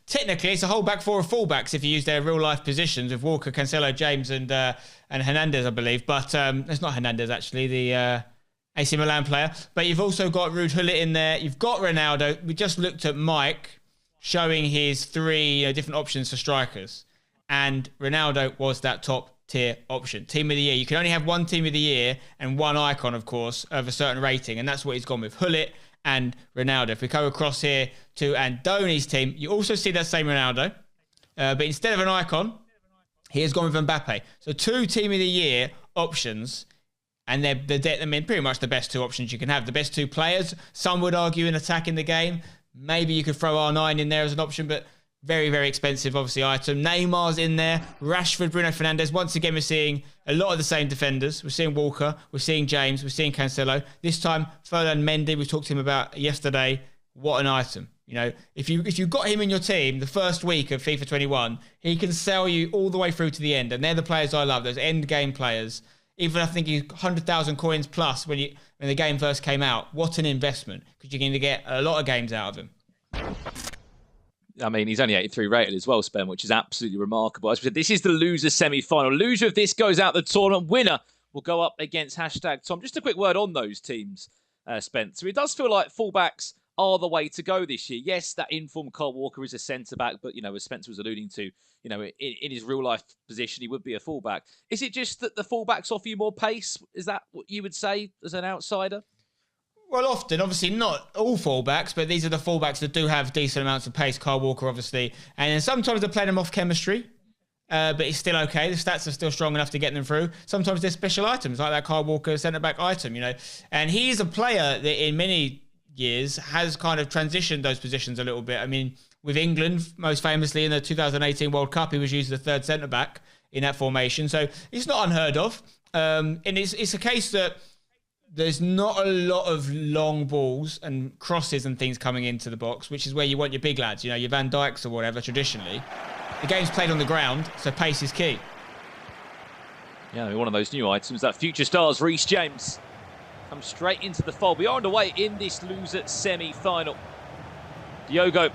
technically, it's a whole back four of fullbacks if you use their real-life positions with Walker, Cancelo, James, and Hernandez, I believe. But it's not Hernandez, actually, the AC Milan player. But you've also got Ruud Gullit in there. You've got Ronaldo. We just looked at Mike showing his 3 different options for strikers. And Ronaldo was that top tier option. Team of the year. You can only have one team of the year and one icon, of course, of a certain rating, and that's what he's gone with. Hullet and Ronaldo. If we go across here to Andoni's team, you also see that same Ronaldo, but instead of an icon, he has gone with Mbappe. So 2 team of the year options, and they're pretty much the best 2 options you can have. The best 2 players, some would argue, in attacking the game. Maybe you could throw R9 in there as an option, but very, very expensive, obviously, item. Neymar's in there. Rashford, Bruno Fernandes. Once again, we're seeing a lot of the same defenders. We're seeing Walker. We're seeing James. We're seeing Cancelo. This time, Ferland Mendy, we talked to him about yesterday. What an item. You know, if you've got him in your team the first week of FIFA 21, he can sell you all the way through to the end. And they're the players I love, those end game players. Even I think he's 100,000 coins plus when the game first came out. What an investment, because you're going to get a lot of games out of him. I mean, he's only 83 rated as well, Spen, which is absolutely remarkable. As we said, this is the loser semi-final. Loser of this goes out the tournament. Winner will go up against #Tom. Just a quick word on those teams, Spencer. It does feel like fullbacks are the way to go this year. Yes, that informed Kyle Walker is a centre-back, but, you know, as Spencer was alluding to, you know, in his real-life position, he would be a fullback. Is it just that the fullbacks offer you more pace? Is that what you would say as an outsider? Well, often, obviously not all fullbacks, but these are the fullbacks that do have decent amounts of pace. Kyle Walker, obviously. And then sometimes they're playing them off chemistry, but it's still okay. The stats are still strong enough to get them through. Sometimes there's special items, like that Kyle Walker centre-back item, you know. And he's a player that in many years has kind of transitioned those positions a little bit. I mean, with England, most famously in the 2018 World Cup, he was used as a third centre-back in that formation. So it's not unheard of. And it's a case that there's not a lot of long balls and crosses and things coming into the box, which is where you want your big lads, you know, your Van Dijks or whatever, traditionally. The game's played on the ground, so pace is key. Yeah, one of those new items, that future stars, Reece James, comes straight into the fold. We are underway in this loser semi-final. Diogo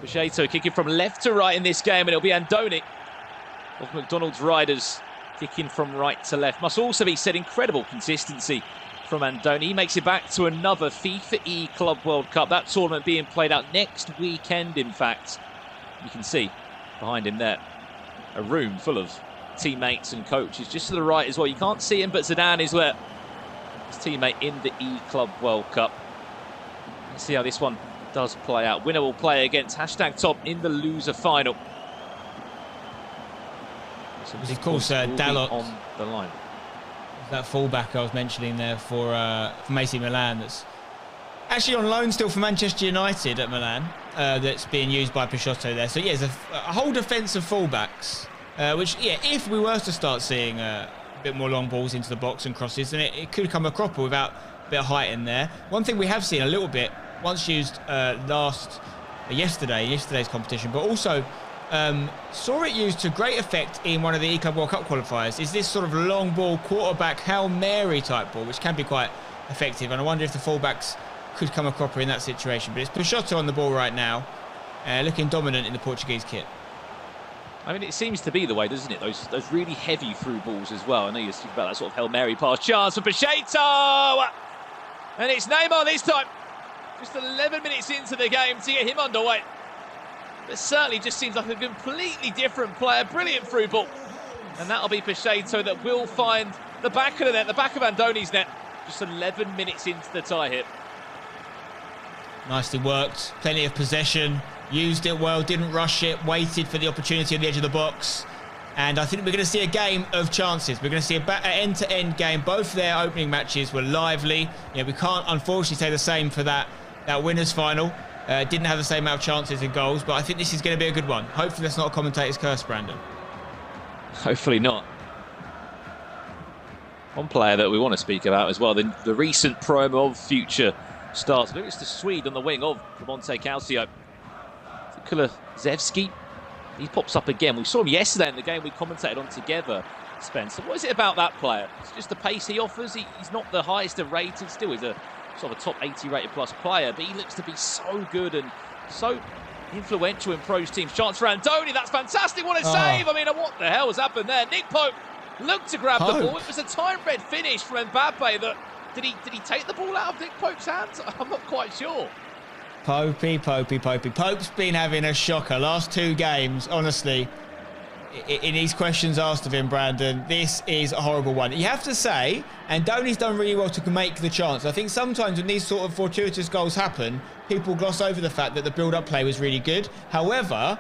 Pacheco kicking from left to right in this game, and it'll be Andoni of McDonald's Riders kicking from right to left. Must also be said, incredible consistency from Andoni. He makes it back to another FIFA E Club World Cup. That tournament being played out next weekend, in fact. You can see behind him there a room full of teammates and coaches. Just to the right as well. You can't see him, but Zidane is there. His teammate in the E Club World Cup. Let's see how this one does play out. Winner will play against #Top in the loser final. So of course, Dalot on the line. That fullback I was mentioning there for AC Milan, that's actually on loan still for Manchester United at Milan, that's being used by Peixoto there. So yeah, there's a whole defence of fullbacks, which, yeah, if we were to start seeing a bit more long balls into the box and crosses, then it could come a cropper without a bit of height in there. One thing we have seen a little bit, once used yesterday's competition, but also saw it used to great effect in one of the E-Club World Cup qualifiers, is this sort of long ball quarterback Hail Mary type ball, which can be quite effective. And I wonder if the fullbacks could come a cropper in that situation. But it's Peixoto on the ball right now, looking dominant in the Portuguese kit. I mean, it seems to be the way, doesn't it? Those really heavy through balls as well. I know you speak about that sort of Hail Mary pass. Chance for Pacheco! And it's Neymar this time. Just 11 minutes into the game to get him underway. But certainly just seems like a completely different player. Brilliant through ball. And that'll be Pacheco that will find the back of the net, the back of Andoni's net. Just 11 minutes into the tie here. Nicely worked. Plenty of possession. Used it well, didn't rush it, waited for the opportunity on the edge of the box. And I think we're going to see a game of chances. We're going to see an end-to-end game. Both their opening matches were lively. You know, we can't unfortunately say the same for that winners' final. Didn't have the same amount of chances and goals, but I think this is going to be a good one. Hopefully that's not a commentator's curse, Brandon. Hopefully not. One player that we want to speak about as well, the recent promo of future stars. Look, it's the Swede on the wing of Monte Calcio. Kulusevski. He pops up again. We saw him yesterday in the game we commentated on together, Spencer. What is it about that player? It's just the pace he offers. He's not the highest rated. Still, he's a sort of a top 80 rated plus player, but he looks to be so good and so influential in pros teams. Chance for Andoni. That's fantastic. What a save. I mean, what the hell has happened there? Nick Pope looked to grab the ball. It was a time-red finish from Mbappe. Did he take the ball out of Nick Pope's hands? I'm not quite sure. Popey. Pope's been having a shocker. Last two games, honestly. in these questions asked of him, Brandon, this is a horrible one. You have to say, and Donny's done really well to make the chance. I think sometimes when these sort of fortuitous goals happen, people gloss over the fact that the build-up play was really good. However,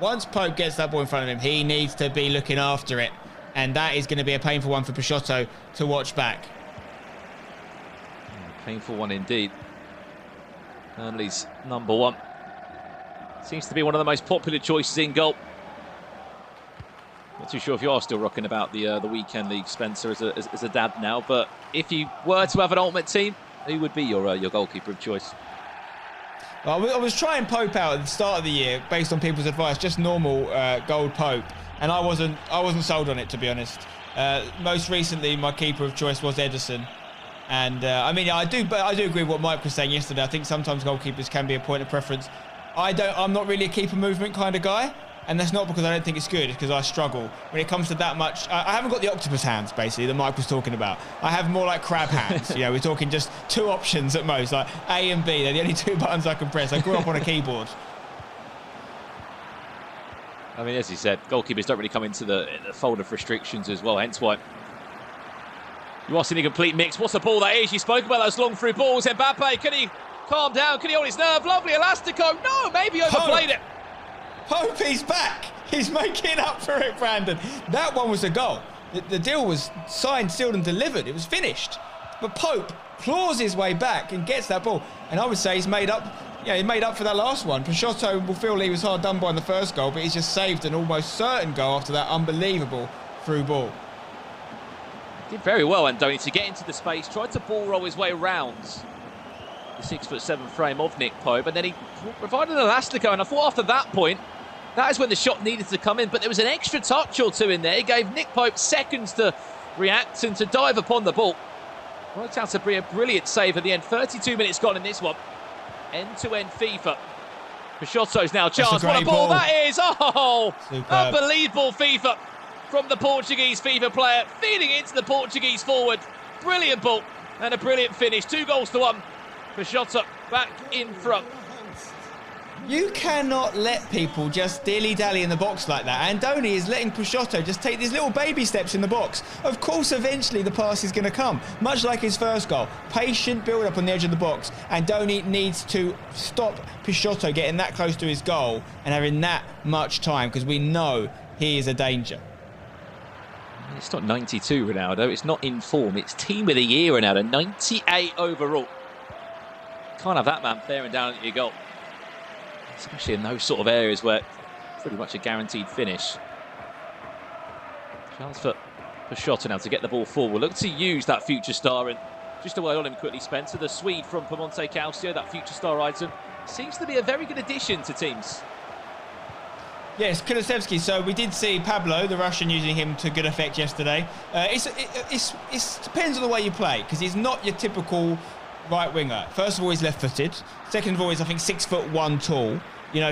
once Pope gets that ball in front of him, he needs to be looking after it. And that is going to be a painful one for Peixoto to watch back. Painful one indeed. Burnley's number one. Seems to be one of the most popular choices in goal. Not too sure if you are still rocking about the weekend league, Spencer, as a dad now. But if you were to have an ultimate team, who would be your goalkeeper of choice? Well, I was trying Pope out at the start of the year based on people's advice, just normal gold Pope, and I wasn't sold on it, to be honest. Most recently, my keeper of choice was Ederson. And I mean, I do agree with what Mike was saying yesterday. I think sometimes goalkeepers can be a point of preference. I'm not really a keeper movement kind of guy, and that's not because I don't think it's good. It's because I struggle when it comes to that much. I haven't got the octopus hands, basically, that Mike was talking about. I have more like crab hands. You know, we're talking just 2 options at most, like A and B. They're the only 2 buttons I can press. I grew up on a keyboard. I mean, as you said, goalkeepers don't really come into the fold of restrictions as well, hence why you are seeing a complete mix. What's a ball that is? You spoke about those long through balls. Mbappe, can he calm down? Can he hold his nerve? Lovely Elastico. No, maybe overplayed it. Pope, he's back. He's making up for it, Brandon. That one was a goal. The deal was signed, sealed and delivered. It was finished. But Pope claws his way back and gets that ball. And I would say he's made up. Yeah, he made up for that last one. Peixoto will feel he was hard done by in the first goal, but he's just saved an almost certain goal after that unbelievable through ball. Did very well, Andoni, to get into the space, tried to ball roll his way around the 6'7" frame of Nick Pope, and then he provided an elastico, and I thought after that point, that is when the shot needed to come in, but there was an extra touch or 2 in there. It gave Nick Pope seconds to react and to dive upon the ball. Worked out to be a brilliant save at the end. 32 minutes gone in this one. End-to-end FIFA. Peixoto's now chance. What a ball that is! Oh, superb. Unbelievable FIFA from the Portuguese FIFA player, feeding into the Portuguese forward. Brilliant ball and a brilliant finish. 2-1. Peixoto back in front. You cannot let people just dilly-dally in the box like that. Andoni is letting Peixoto just take these little baby steps in the box. Of course, eventually the pass is going to come, much like his first goal. Patient build-up on the edge of the box. Andoni needs to stop Peixoto getting that close to his goal and having that much time, because we know he is a danger. It's not 92, Ronaldo. It's not in form. It's team of the year, Ronaldo. 98 overall. Can't have that man bearing down at your goal. Especially in those sort of areas where it's pretty much a guaranteed finish. Chance for Peixoto now to get the ball forward. Look to use that future star, and just away on him quickly, Spencer. The Swede from Piemonte Calcio, that future star item, seems to be a very good addition to teams. Yes, Kulusevski. So we did see Pablo, the Russian, using him to good effect yesterday. It depends on the way you play, because he's not your typical right winger. First of all, he's left-footed. Second of all, he's, I think, 6'1" tall. You know,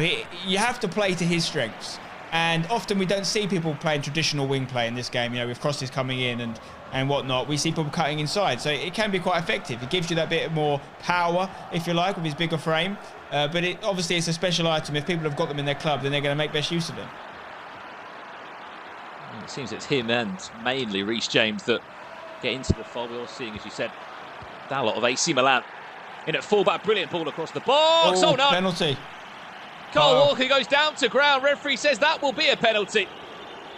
you have to play to his strengths. And often we don't see people playing traditional wing play in this game, you know, with crosses coming in and whatnot. We see people cutting inside. So it can be quite effective. It gives you that bit more power, if you like, with his bigger frame. But obviously it's a special item. If people have got them in their club, then they're going to make best use of them. It seems it's him and mainly Reece James that get into the fold. We're all seeing, as you said, that lot of AC Milan in at fullback. Brilliant ball across the box. Oh no! Penalty. Cole Walker goes down to ground. Referee says that will be a penalty.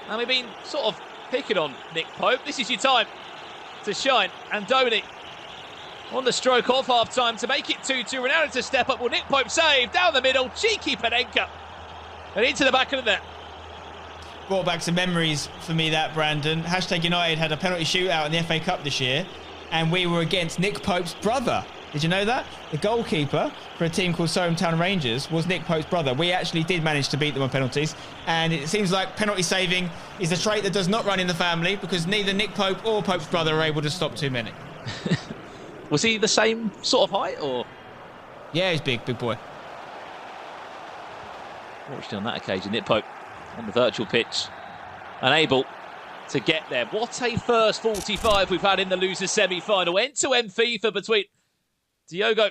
And we've been sort of picking on Nick Pope. This is your time to shine. Andoni on the stroke of half-time to make it 2-2. Ronaldo to step up. Will Nick Pope save? Down the middle. Cheeky Panenka. And into the back of the net. Brought back some memories for me, that, Brandon. Hashtag United had a penalty shootout in the FA Cup this year, and we were against Nick Pope's brother. Did you know that? The goalkeeper for a team called Surham Town Rangers was Nick Pope's brother. We actually did manage to beat them on penalties, and it seems like penalty saving is a trait that does not run in the family, because neither Nick Pope or Pope's brother are able to stop too many. Was he the same sort of height, or? Yeah, he's big boy. Watched on that occasion, Nick Pope on the virtual pitch, unable to get there. What a first 45 we've had in the losers semi-final. End-to-end FIFA between Diogo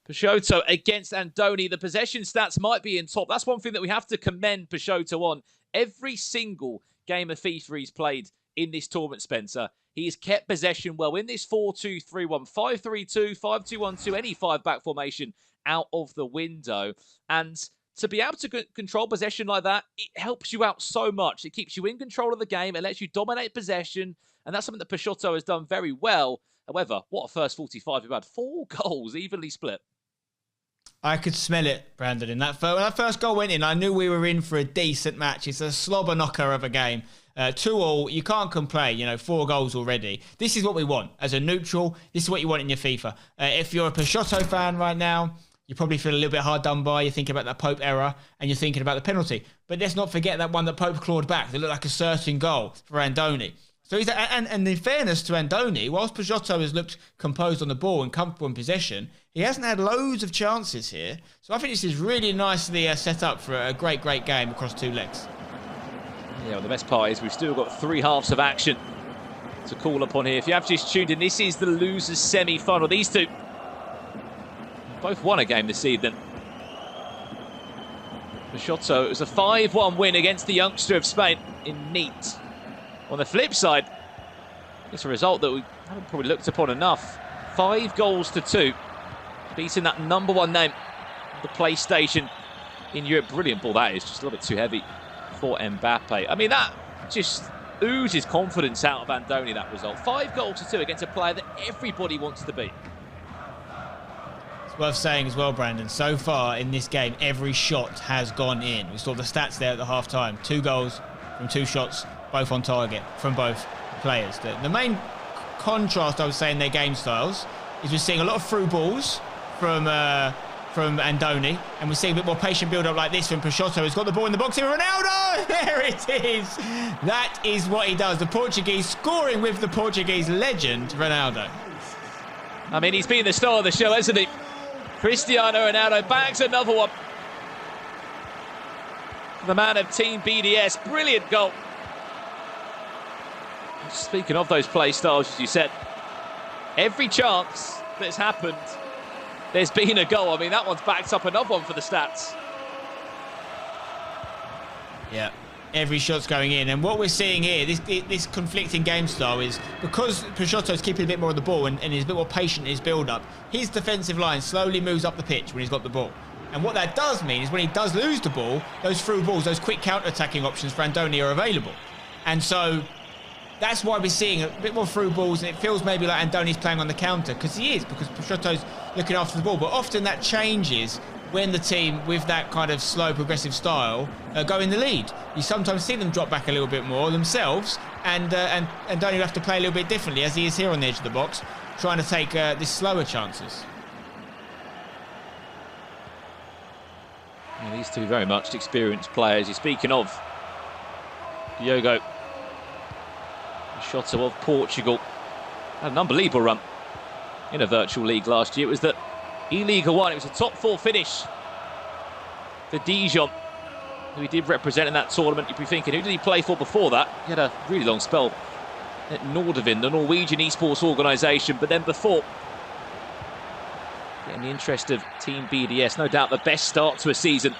Peixoto against Andoni. The possession stats might be in top. That's one thing that we have to commend Peixoto on, Every single game of FIFA he's played in this tournament, Spencer, he has kept possession well in this 4-2-3-1, 5-3-2, 5-2-1-2, any 5-back formation out of the window. And to be able to control possession like that, it helps you out so much. It keeps you in control of the game. It lets you dominate possession. And that's something that Peixoto has done very well. However, what a first 45. We've had 4 goals evenly split. I could smell it, Brandon. When that first goal went in, I knew we were in for a decent match. It's a slobber knocker of a game. 2-2, you can't complain. 4 goals already. This is what we want. As a neutral, this is what you want in your FIFA. If you're a Peixoto fan right now, you probably feel a little bit hard done by. You're thinking about that Pope error and you're thinking about the penalty. But let's not forget that one that Pope clawed back. That looked like a certain goal for Andoni. So and in fairness to Andoni, whilst Peixoto has looked composed on the ball and comfortable in possession, he hasn't had loads of chances here. So I think this is really nicely set up for a great game across 2 legs. Yeah, well, the best part is we've still got 3 halves of action to call upon here. If you have just tuned in, this is the losers semi-final. These two both won a game this evening. Peixoto, it was a 5-1 win against the youngster of Spain in Neat. On the flip side, it's a result that we haven't probably looked upon enough. 5-2, beating that #1 name, the PlayStation in Europe. Brilliant ball that is, just a little bit too heavy for Mbappe. I mean, that just oozes confidence out of Andoni, that result. 5-2 against a player that everybody wants to beat. It's worth saying as well, Brandon, so far in this game, every shot has gone in. We saw the stats there at the half-time. 2 goals from 2 shots, both on target from both players. The main contrast, I would say, in their game styles is we're seeing a lot of through balls from Andoni, and we're seeing a bit more patient build-up like this from Peixoto, who's got the ball in the box here. Ronaldo! There it is! That is what he does. The Portuguese scoring with the Portuguese legend, Ronaldo. I mean, he's been the star of the show, hasn't he? Cristiano Ronaldo bags another one. The man of Team BDS. Brilliant goal. Speaking of those play styles, as you said, every chance that's happened, there's been a goal. I mean, that one's backed up another one for the stats. Yeah, every shot's going in. And what we're seeing here, this conflicting game style is because Peixoto's keeping a bit more of the ball and he's a bit more patient in his build-up, his defensive line slowly moves up the pitch when he's got the ball. And what that does mean is when he does lose the ball, those through balls, those quick counter-attacking options for Andoni are available. And so that's why we're seeing a bit more through balls, and it feels maybe like Andoni's playing on the counter, because he is, because Peixoto's looking after the ball. But often that changes when the team with that kind of slow, progressive style go in the lead. You sometimes see them drop back a little bit more themselves, and Andoni will have to play a little bit differently, as he is here on the edge of the box, trying to take these slower chances. Yeah, these two very much experienced players. You're speaking of Diogo Peixoto of Portugal. Had an unbelievable run in a virtual league last year. It was the E-Liga 1. It was a top 4 finish for Dijon, who he did represent in that tournament. You'd be thinking, who did he play for before that? He had a really long spell at Nordavind, the Norwegian esports organisation. But then before, in the interest of Team BDS, no doubt the best start to a season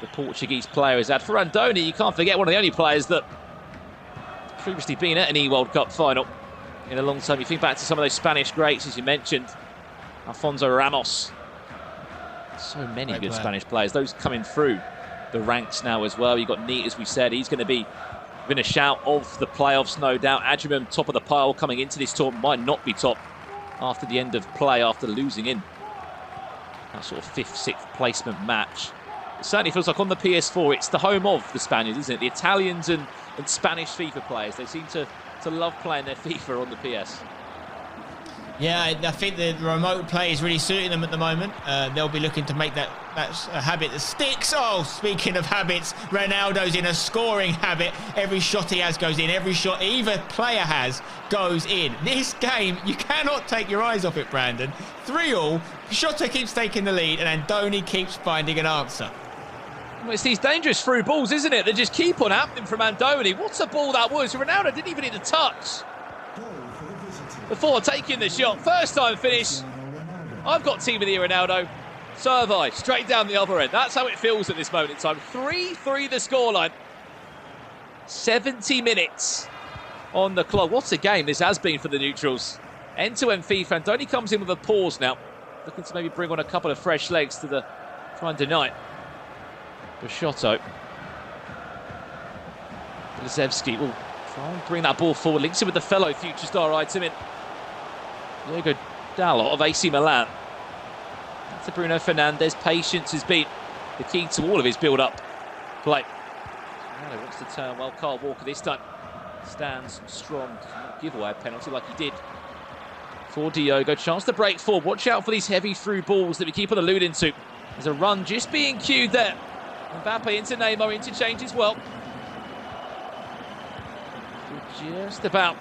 the Portuguese player has had. For Andoni, you can't forget one of the only players that previously been at an E-World Cup final in a long time. You think back to some of those Spanish greats, as you mentioned, Alfonso Ramos. So many good Spanish players. Those coming through the ranks now as well. You've got Neat, as we said. He's going to be within a shout of the playoffs, no doubt. Adjumam, top of the pile coming into this tournament, might not be top after the end of play, after losing in that sort of 5th, 6th placement match. It certainly feels like on the PS4, it's the home of the Spaniards, isn't it? The Italians and Spanish FIFA players, they seem to love playing their FIFA on the PS. Yeah, I think the remote play is really suiting them at the moment. They'll be looking to make that a habit that sticks. Oh, speaking of habits, Ronaldo's in a scoring habit. Every shot he has goes in. Every shot either player has goes in. This game, you cannot take your eyes off it, Brandon. 3-3. Peixoto keeps taking the lead and Andoni keeps finding an answer. Well, it's these dangerous through balls, isn't it? They just keep on happening from Andoni. What a ball that was. Ronaldo didn't even need a touch before taking the shot. First time finish. I've got Team of the Year Ronaldo. So have I. Straight down the other end. That's how it feels at this moment in time. 3-3 the scoreline. 70 minutes on the clock. What a game this has been for the neutrals. End-to-end FIFA, and Donny comes in with a pause now. Looking to maybe bring on a couple of fresh legs to try and deny Peixoto. Blazewski will try and bring that ball forward. Links it with the fellow future star item in Diego Dalot of AC Milan. To Bruno Fernandes. Patience has been the key to all of his build-up play. He wants to turn well. Kyle Walker this time stands strong. Does not give away a penalty like he did for Diogo. Chance to break forward. Watch out for these heavy through balls that we keep on alluding to. There's a run just being queued there. Mbappe into Neymar, interchange as well. Just about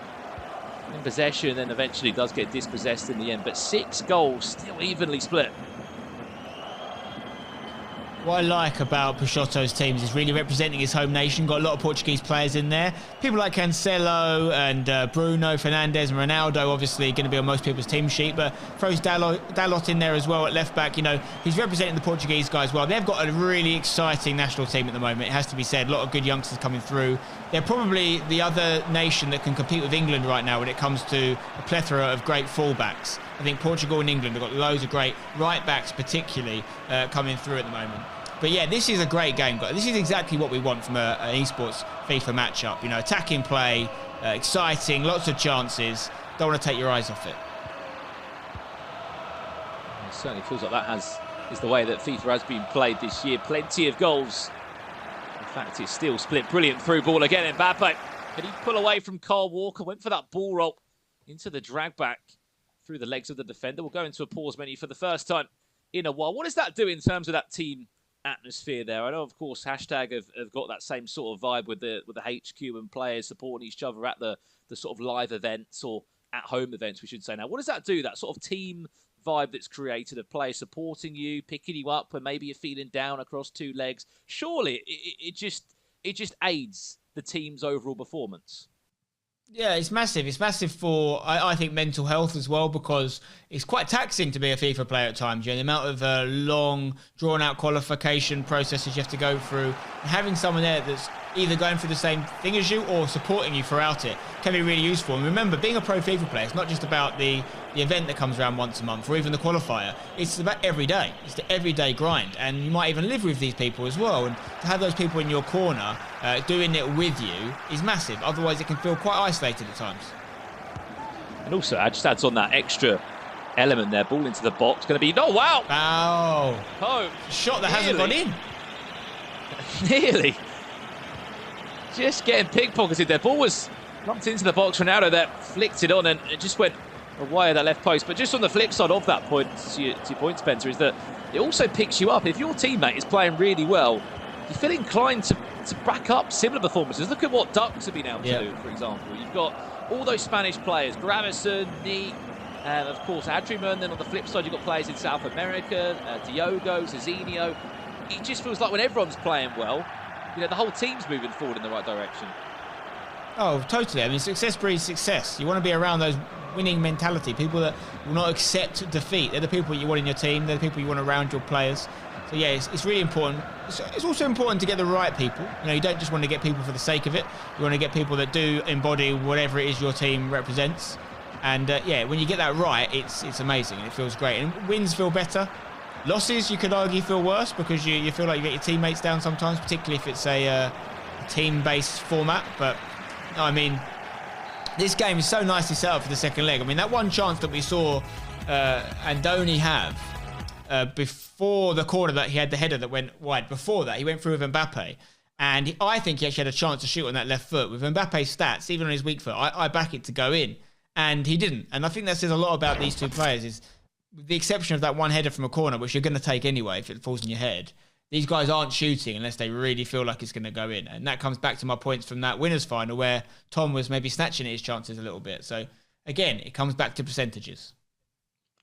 in possession, then eventually does get dispossessed in the end. But 6 goals, still evenly split. What I like about Peixoto's teams is really representing his home nation. Got a lot of Portuguese players in there. People like Cancelo and Bruno Fernandes and Ronaldo obviously going to be on most people's team sheet, but throws Dalot in there as well at left back. You know, he's representing the Portuguese guys well. They've got a really exciting national team at the moment, it has to be said. A lot of good youngsters coming through. They're probably the other nation that can compete with England right now when it comes to a plethora of great fullbacks. I think Portugal and England have got loads of great right backs particularly coming through at the moment. But yeah, this is a great game. This is exactly what we want from an esports FIFA matchup. You know, attacking play, exciting, lots of chances. Don't want to take your eyes off it. It certainly feels like that is the way that FIFA has been played this year. Plenty of goals. In fact, it's still split. Brilliant through ball again. Mbappe. Can he pull away from Kyle Walker? Went for that ball roll into the drag back through the legs of the defender. We'll go into a pause menu for the first time in a while. What does that do in terms of that team atmosphere there? I know, of course, Hashtag have got that same sort of vibe with the HQ and players supporting each other at the sort of live events or at home events, we should say. Now, what does that do, that sort of team vibe that's created of players supporting you, picking you up when maybe you're feeling down across 2 legs? Surely it just aids the team's overall performance. Yeah, it's massive. It's massive for, I think, mental health as well, because it's quite taxing to be a FIFA player at times. You know, the amount of long, drawn-out qualification processes you have to go through. And having someone there that's either going through the same thing as you or supporting you throughout it can be really useful. And remember, being a pro FIFA player, it's not just about the event that comes around once a month or even the qualifier. It's about every day. It's the everyday grind. And you might even live with these people as well. And to have those people in your corner doing it with you is massive. Otherwise, it can feel quite isolated at times. And also, it just adds on that extra element there. Ball into the box. Going to be... Oh, wow! Wow. Oh, shot that hasn't gone in. Nearly. Just getting pickpocketed there. Ball was lumped into the box. Ronaldo there flicked it on and it just went away at that left post. But just on the flip side of that point, to your point, Spencer, is that it also picks you up. If your teammate is playing really well, you feel inclined to back up similar performances. Look at what Ducks have been able to do, for example. You've got all those Spanish players, Gravison, Neat, of course, Adriman. Then on the flip side, you've got players in South America, Diogo, Zizinho. It just feels like when everyone's playing well, you know, the whole team's moving forward in the right direction. Oh, totally. I mean, success breeds success. You want to be around those winning mentality, people that will not accept defeat. They're the people you want in your team. They're the people you want around your players. So, yeah, it's really important. It's also important to get the right people. You know, you don't just want to get people for the sake of it. You want to get people that do embody whatever it is your team represents. And, yeah, when you get that right, it's amazing and it feels great. And wins feel better. Losses, you could argue, feel worse because you feel like you get your teammates down sometimes, particularly if it's a team-based format. But, no, I mean, this game is so nicely set up for the second leg. I mean, that one chance that we saw Andoni have before the corner that he had the header that went wide, before that, he went through with Mbappe. And I think he actually had a chance to shoot on that left foot. With Mbappe's stats, even on his weak foot, I back it to go in. And he didn't. And I think that says a lot about these two players is, with the exception of that one header from a corner, which you're going to take anyway if it falls in your head, these guys aren't shooting unless they really feel like it's going to go in. And that comes back to my points from that winners final where Tom was maybe snatching at his chances a little bit. So, again, it comes back to percentages.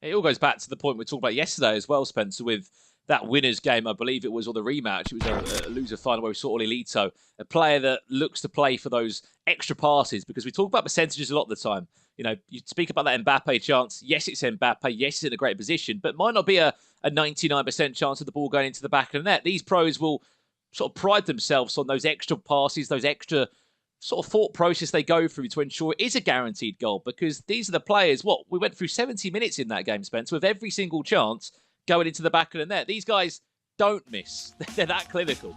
It all goes back to the point we talked about yesterday as well, Spencer, with that winners game, I believe it was, or the rematch. It was a loser final where we saw Olilito, a player that looks to play for those extra passes, because we talk about percentages a lot of the time. You know, you speak about that Mbappe chance. Yes, it's Mbappe. Yes, it's in a great position, but might not be a 99% chance of the ball going into the back of the net. These pros will sort of pride themselves on those extra passes, those extra sort of thought process they go through to ensure it is a guaranteed goal, because these are the players, we went through 70 minutes in that game, Spence, with every single chance going into the back of the net. These guys don't miss. They're that clinical.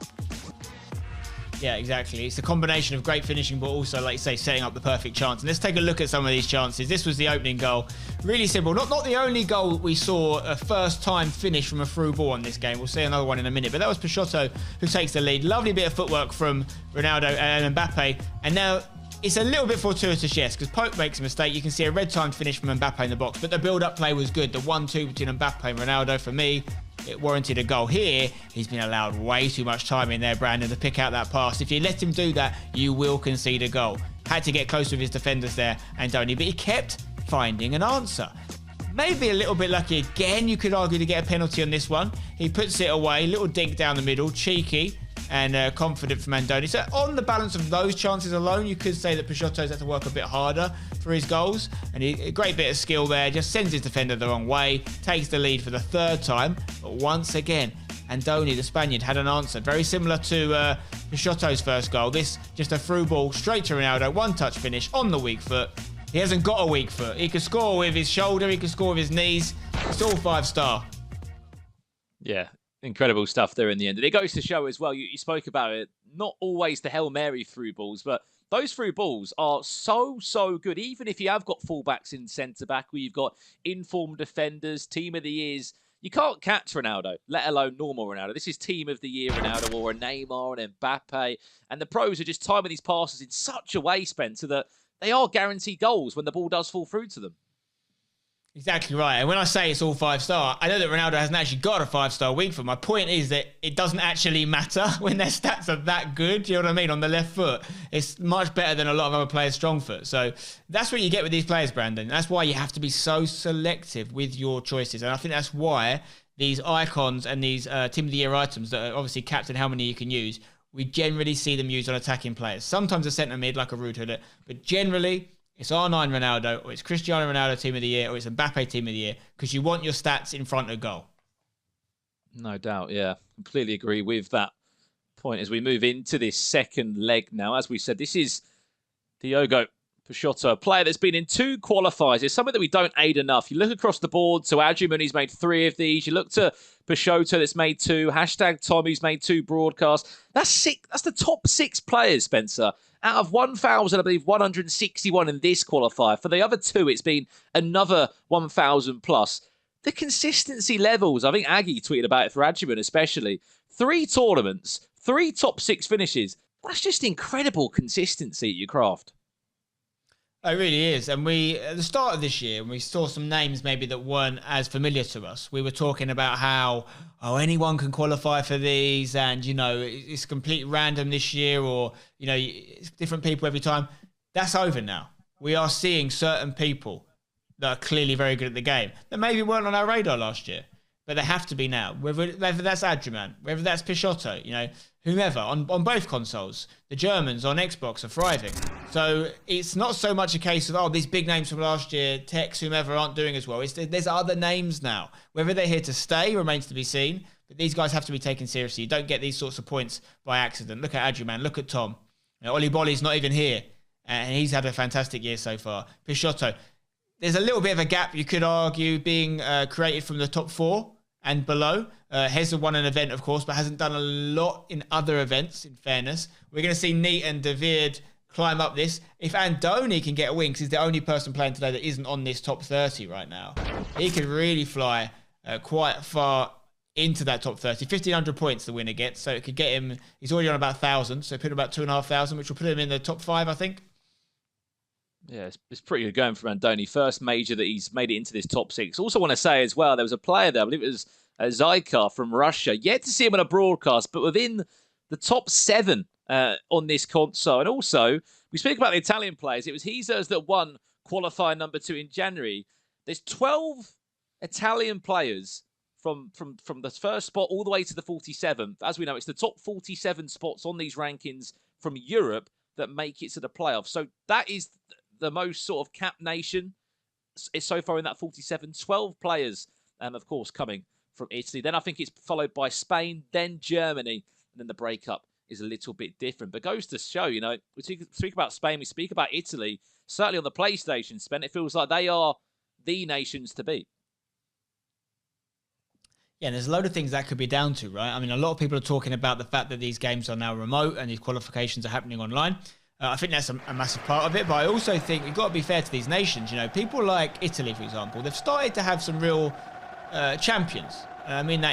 Yeah, exactly. It's a combination of great finishing, but also, like you say, setting up the perfect chance. And let's take a look at some of these chances. This was the opening goal. Really simple. Not the only goal we saw a first-time finish from a through ball in this game. We'll see another one in a minute. But that was Peixoto who takes the lead. Lovely bit of footwork from Ronaldo and Mbappe. And now it's a little bit fortuitous, yes, because Pope makes a mistake. You can see a red-timed finish from Mbappe in the box. But the build-up play was good. The 1-2 between Mbappe and Ronaldo, for me, it warranted a goal. Here, he's been allowed way too much time in there, Brandon, to pick out that pass. If you let him do that, you will concede a goal. Had to get close with his defenders there, Andoni, but he kept finding an answer. Maybe a little bit lucky again, you could argue, to get a penalty on this one. He puts it away, little dink down the middle, cheeky and confident from Andoni. So on the balance of those chances alone, you could say that Peixoto's had to work a bit harder for his goals. And a great bit of skill there, just sends his defender the wrong way, takes the lead for the third time. But once again, Andoni, the Spaniard, had an answer. Very similar to Peixoto's first goal. This, just a through ball straight to Ronaldo, one-touch finish on the weak foot. He hasn't got a weak foot. He could score with his shoulder, he could score with his knees. It's all 5-star. Yeah. Incredible stuff there in the end. And it goes to show as well, you spoke about it, not always the Hail Mary through balls, but those through balls are so good. Even if you have got fullbacks in centre-back, where you've got informed defenders, team of the years, you can't catch Ronaldo, let alone normal Ronaldo. This is team of the year Ronaldo, or a Neymar, and Mbappe. And the pros are just timing these passes in such a way, Spencer, that they are guaranteed goals when the ball does fall through to them. Exactly right. And when I say it's all 5-star, I know that Ronaldo hasn't actually got a 5-star weak foot. My point is that it doesn't actually matter when their stats are that good. Do you know what I mean? On the left foot, it's much better than a lot of other players' strong foot. So that's what you get with these players, Brandon. That's why you have to be so selective with your choices. And I think that's why these icons and these Team of the Year items that are obviously capped and how many you can use, we generally see them used on attacking players. Sometimes a centre mid like a Ruud Gullit, but generally it's R9 Ronaldo, or it's Cristiano Ronaldo Team of the Year, or it's Mbappe Team of the Year, because you want your stats in front of goal. No doubt, yeah. Completely agree with that point as we move into this second leg now. As we said, this is Diogo Peixoto, a player that's been in 2 qualifiers. It's something that we don't aid enough. You look across the board, so Adrian, he's made 3 of these. You look to Peixoto, that's made 2. Tom, who's made 2 broadcasts. That's 6. That's the top 6 players, Spencer, out of 1,000, I believe, 161 in this qualifier. For the other 2, it's been another 1,000 plus. The consistency levels, I think Aggie tweeted about it for Adjuman especially. 3 tournaments, 3 top 6 finishes. That's just incredible consistency at your craft. It really is. And at the start of this year, when we saw some names maybe that weren't as familiar to us, we were talking about how, anyone can qualify for these, and, it's complete random this year, or, it's different people every time. That's over now. We are seeing certain people that are clearly very good at the game that maybe weren't on our radar last year, but they have to be now. Whether that's Adrian, whether that's Peixoto, whomever, on both consoles. The Germans on Xbox are thriving. So it's not so much a case of, these big names from last year, Tex, whomever, aren't doing as well. There's other names now. Whether they're here to stay remains to be seen, but these guys have to be taken seriously. You don't get these sorts of points by accident. Look at Adrian, look at Tom. Oli Bolly's not even here, and he's had a fantastic year so far. Peixoto, there's a little bit of a gap, you could argue, being created from the top 4 and below. Hezza won an event, of course, but hasn't done a lot in other events, in fairness. We're going to see Neat and David climb up this. If Andoni can get a win, because he's the only person playing today that isn't on this top 30 right now, he could really fly quite far into that top 30. 1,500 points the winner gets, so it could get him, he's already on about 1,000, so put about 2,500, which will put him in the top 5, I think. Yeah, it's pretty good going from Andoni. First major that he's made it into this top 6. Also want to say as well, there was a player there, I believe it was Zaikar from Russia. Yet to see him on a broadcast, but within the top 7 on this console. And also, we speak about the Italian players. It was Hezers that won qualifier number 2 in January. There's 12 Italian players from the first spot all the way to the 47th. As we know, it's the top 47 spots on these rankings from Europe that make it to the playoffs. So that is the most sort of capped nation is so far in that 47. 12 players, of course, coming from Italy. Then I think it's followed by Spain, then Germany, and then the breakup is a little bit different. But goes to show, you know, we speak about Spain, we speak about Italy, certainly on the PlayStation spin, it feels like they are the nations to beat. Yeah, and there's a load of things that could be down to, right? I mean, a lot of people are talking about the fact that these games are now remote and these qualifications are happening online. I think that's a massive part of it, but I also think we've got to be fair to these nations. You know, people like Italy, for example, they've started to have some real champions. I mean that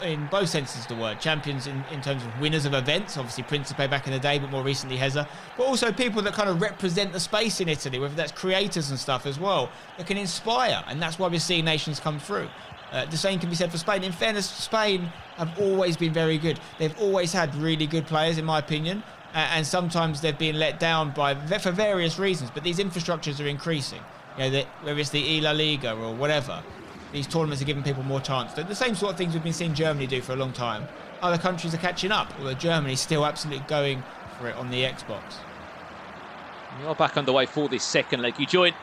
in both senses of the word. Champions in terms of winners of events, obviously Principe back in the day, but more recently Heza. But also people that kind of represent the space in Italy, whether that's creators and stuff as well, that can inspire. And that's why we're seeing nations come through. The same can be said for Spain. In fairness, Spain have always been very good. They've always had really good players, in my opinion. And sometimes they've been let down for various reasons. But these infrastructures are increasing. You know, whether it's the La Liga or whatever. These tournaments are giving people more chance. They're the same sort of things we've been seeing Germany do for a long time. Other countries are catching up, although Germany's still absolutely going for it on the Xbox. We are back underway for this second leg. You join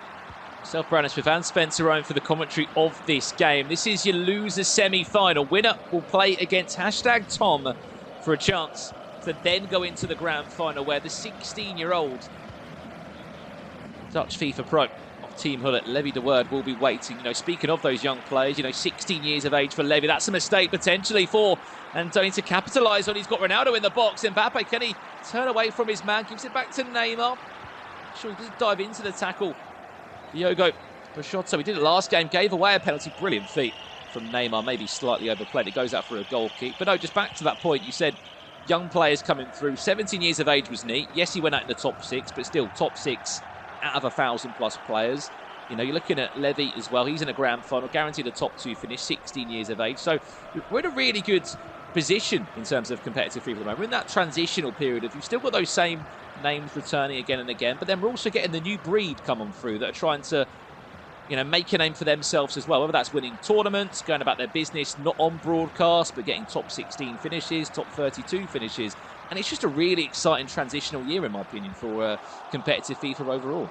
myself, Brandon Smith and Spencer Owen for the commentary of this game. This is your loser semi-final. Winner will play against #Tom for a chance to then go into the grand final, where the 16-year-old Dutch FIFA pro of Team Hullet, Levy de Word, will be waiting. You know, speaking of those young players, you know, 16 years of age for Levy. That's a mistake potentially for Andoni to capitalise on. He's got Ronaldo in the box. Mbappe, can he turn away from his man? Gives it back to Neymar. Sure, he doesn't dive into the tackle. Diogo Peixoto, we did it last game, gave away a penalty. Brilliant feat from Neymar, maybe slightly overplayed. It goes out for a goal kick. But no, just back to that point, you said young players coming through. 17 years of age was neat. Yes, he went out in the top 6, but still top 6 out of 1,000+ players. You know, you're looking at Levy as well. He's in a grand final, guaranteed a top 2 finish, 16 years of age. So we're in a really good position in terms of competitive FIFA at the moment. We're in that transitional period of you've still got those same names returning again and again, but then we're also getting the new breed come on through that are trying to, you know, make a name for themselves as well, whether that's winning tournaments, going about their business, not on broadcast, but getting top 16 finishes, top 32 finishes. And it's just a really exciting transitional year, in my opinion, for competitive FIFA overall.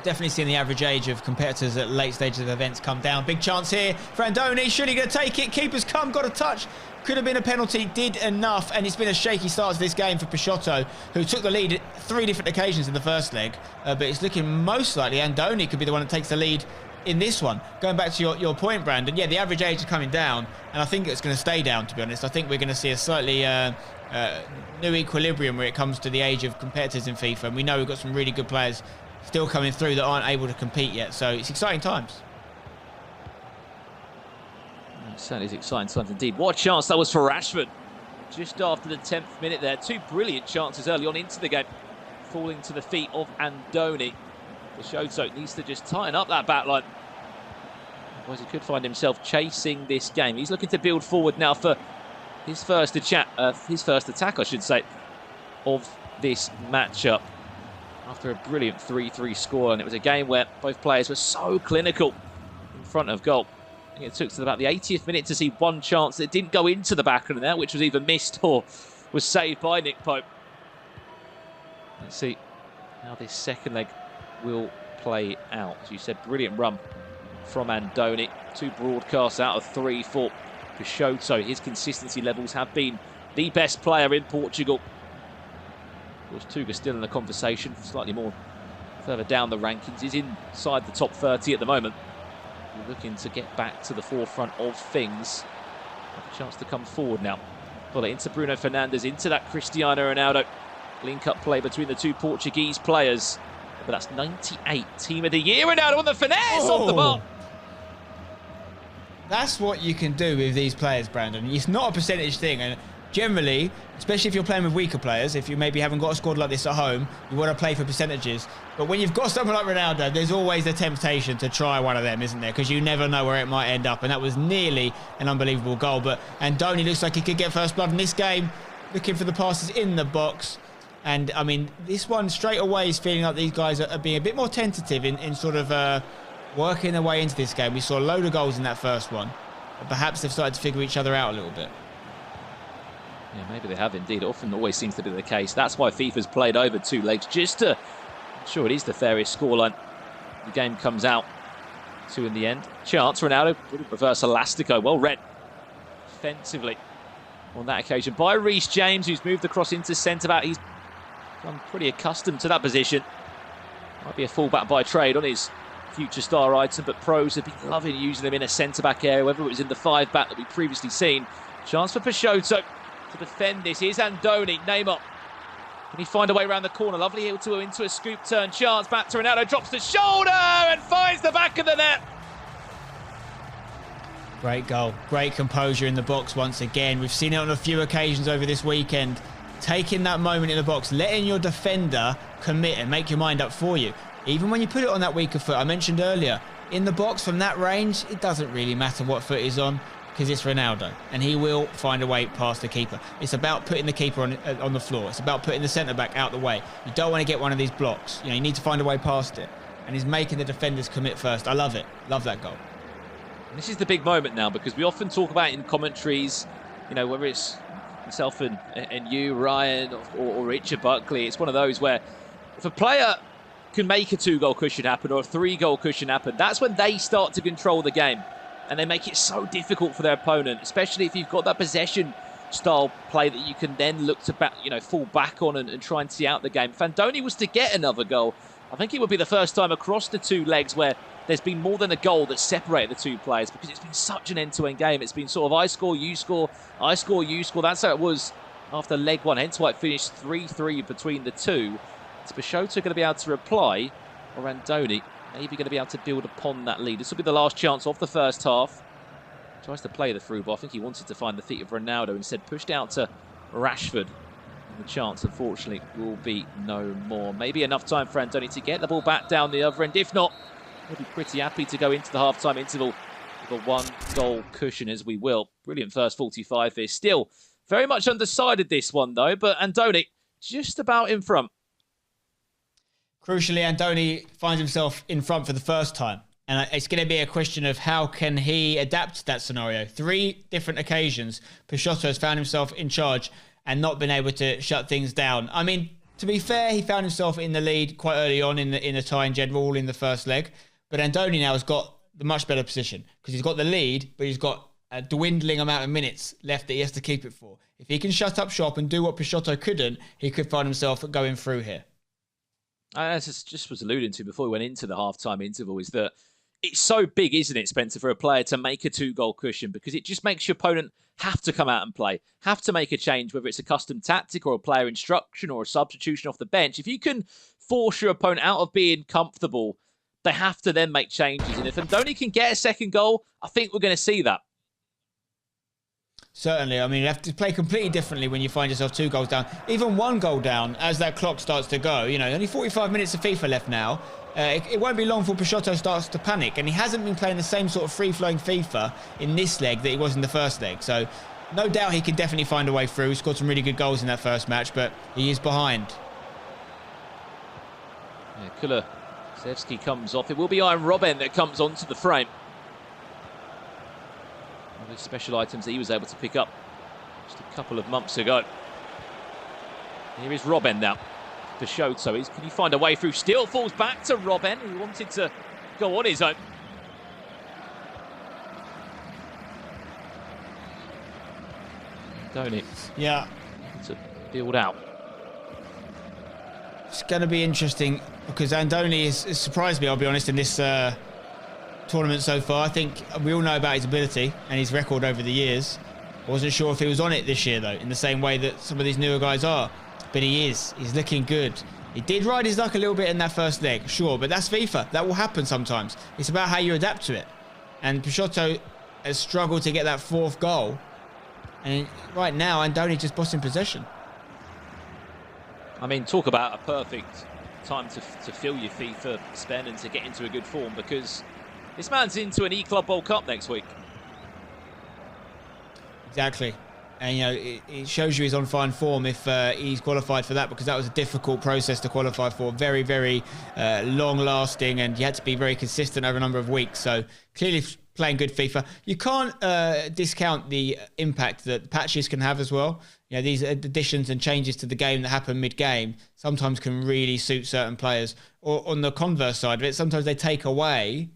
Definitely seeing the average age of competitors at late stages of events come down. Big chance here for Andoni. Surely going to take it. Keeper's come, got a touch. Could have been a penalty, did enough. And it's been a shaky start to this game for Peixoto, who took the lead at 3 different occasions in the first leg. But it's looking most likely Andoni could be the one that takes the lead in this one. Going back to your point, Brandon, yeah, the average age is coming down. And I think it's going to stay down, to be honest. I think we're going to see a slightly new equilibrium where it comes to the age of competitors in FIFA. And we know we've got some really good players still coming through that aren't able to compete yet. So it's exciting times. It certainly is exciting times indeed. What a chance that was for Rashford. Just after the 10th minute there. 2 brilliant chances early on into the game. Falling to the feet of Andoni. Peixoto needs to just tighten up that back line. Otherwise he could find himself chasing this game. He's looking to build forward now for his first attack, I should say, of this matchup. After a brilliant 3-3 score, and it was a game where both players were so clinical in front of goal. I think it took to about the 80th minute to see one chance that didn't go into the back of the net, which was either missed or was saved by Nick Pope. Let's see how this second leg will play out. As you said, brilliant run from Andoni. 2 broadcasts out of 3 for Peixoto. His consistency levels have been the best player in Portugal. Of course, Tuga still in the conversation, slightly more further down the rankings. He's inside the top 30 at the moment. We're looking to get back to the forefront of things. Have a chance to come forward now. Pull it into Bruno Fernandes, into that Cristiano Ronaldo. Link-up play between the 2 Portuguese players. But that's 98 Team of the Year. Ronaldo on the finesse off the bar. That's what you can do with these players, Brandon. It's not a percentage thing. And generally, especially if you're playing with weaker players, if you maybe haven't got a squad like this at home, you want to play for percentages. But when you've got someone like Ronaldo, there's always a temptation to try one of them, isn't there? Because you never know where it might end up. And that was nearly an unbelievable goal. But Andoni looks like he could get first blood in this game. Looking for the passes in the box. And, I mean, this one straight away is feeling like these guys are being a bit more tentative in sort of working their way into this game. We saw a load of goals in that first one. But perhaps they've started to figure each other out a little bit. Yeah, maybe they have indeed. It often always seems to be the case. That's why FIFA's played over 2 legs, just to ensure it is the fairest scoreline. The game comes out to in the end. Chance, Ronaldo, reverse elastico, well read defensively. on that occasion by Reece James, who's moved across into centre-back. He's become pretty accustomed to that position. Might be a full-back by trade on his future star item, but pros have been loving using him in a centre-back area, whether it was in the 5-back that we've previously seen. Chance for Peixoto to defend this. Here's Andoni. Neymar. Can he find a way around the corner? Lovely heel to into a scoop turn chance. Back to Ronaldo. Drops the shoulder and finds the back of the net. Great goal. Great composure in the box once again. We've seen it on a few occasions over this weekend. Taking that moment in the box, letting your defender commit and make your mind up for you. Even when you put it on that weaker foot, I mentioned earlier, in the box from that range, it doesn't really matter what foot he's on, because it's Ronaldo, and he will find a way past the keeper. It's about putting the keeper on the floor. It's about putting the centre-back out the way. You don't want to get one of these blocks. You need to find a way past it. And he's making the defenders commit first. I love it. Love that goal. And this is the big moment now, because we often talk about it in commentaries, whether it's myself and you, Ryan, or Richard Buckley. It's one of those where if a player can make a 2-goal cushion happen or a 3-goal cushion happen, that's when they start to control the game. And they make it so difficult for their opponent, especially if you've got that possession style play that you can then look to fall back on and try and see out the game. If Andoni was to get another goal, I think it would be the first time across the two legs where there's been more than a goal that separated the two players, because it's been such an end-to-end game. It's been sort of I score, you score, I score, you score. That's how it was after leg one, hence why it finished 3-3 between the two. Is Peixoto going to be able to reply, or Andoni maybe going to be able to build upon that lead? This will be the last chance of the first half. Tries to play the through ball. I think he wanted to find the feet of Ronaldo, instead pushed out to Rashford. And the chance, unfortunately, will be no more. Maybe enough time for Andoni to get the ball back down the other end. If not, he'll be pretty happy to go into the half-time interval with a 1-goal cushion, as we will. Brilliant first 45 here. Still very much undecided, this one, though, but Andoni just about in front. Crucially, Andoni finds himself in front for the first time. And it's going to be a question of how can he adapt to that scenario. 3 different occasions, Peixoto has found himself in charge and not been able to shut things down. I mean, to be fair, he found himself in the lead quite early on in the tie in general, in the first leg. But Andoni now has got the much better position, because he's got the lead, but he's got a dwindling amount of minutes left that he has to keep it for. If he can shut up shop and do what Peixoto couldn't, he could find himself going through here. As I just was alluding to before we went into the half-time interval, is that it's so big, isn't it, Spencer, for a player to make a 2-goal cushion, because it just makes your opponent have to come out and play, have to make a change, whether it's a custom tactic or a player instruction or a substitution off the bench. If you can force your opponent out of being comfortable, they have to then make changes. And if Andoni can get a second goal, I think we're going to see that. Certainly. I mean, you have to play completely differently when you find yourself 2 goals down. Even 1 goal down as that clock starts to go. Only 45 minutes of FIFA left now. It won't be long before Peixoto starts to panic. And he hasn't been playing the same sort of free-flowing FIFA in this leg that he was in the first leg. So, no doubt he can definitely find a way through. He scored some really good goals in that first match, but he is behind. Yeah, Kulusevski comes off. It will be Iron Robben that comes onto the frame. One of the special items that he was able to pick up just a couple of months ago. Here is Robben now. Peixoto, can he find a way through? Still falls back to Robben, who wanted to go on his own. Don't it? Yeah. To build out. It's going to be interesting, because Andoni has surprised me, I'll be honest, in this tournament so far. I think we all know about his ability and his record over the years. I wasn't sure if he was on it this year, though, in the same way that some of these newer guys are. But he is. He's looking good. He did ride his luck a little bit in that first leg, sure, but that's FIFA. That will happen sometimes. It's about how you adapt to it. And Peixoto has struggled to get that 4th goal. And right now, Andoni just bossing possession. I mean, talk about a perfect time to fill your FIFA spend and to get into a good form, because this man's into an E-Club World Cup next week. Exactly. And, it shows you he's on fine form if he's qualified for that, because that was a difficult process to qualify for. Very, very long-lasting, and you had to be very consistent over a number of weeks. So, clearly playing good FIFA. You can't discount the impact that patches can have as well. These additions and changes to the game that happen mid-game sometimes can really suit certain players. Or on the converse side of it, sometimes they take away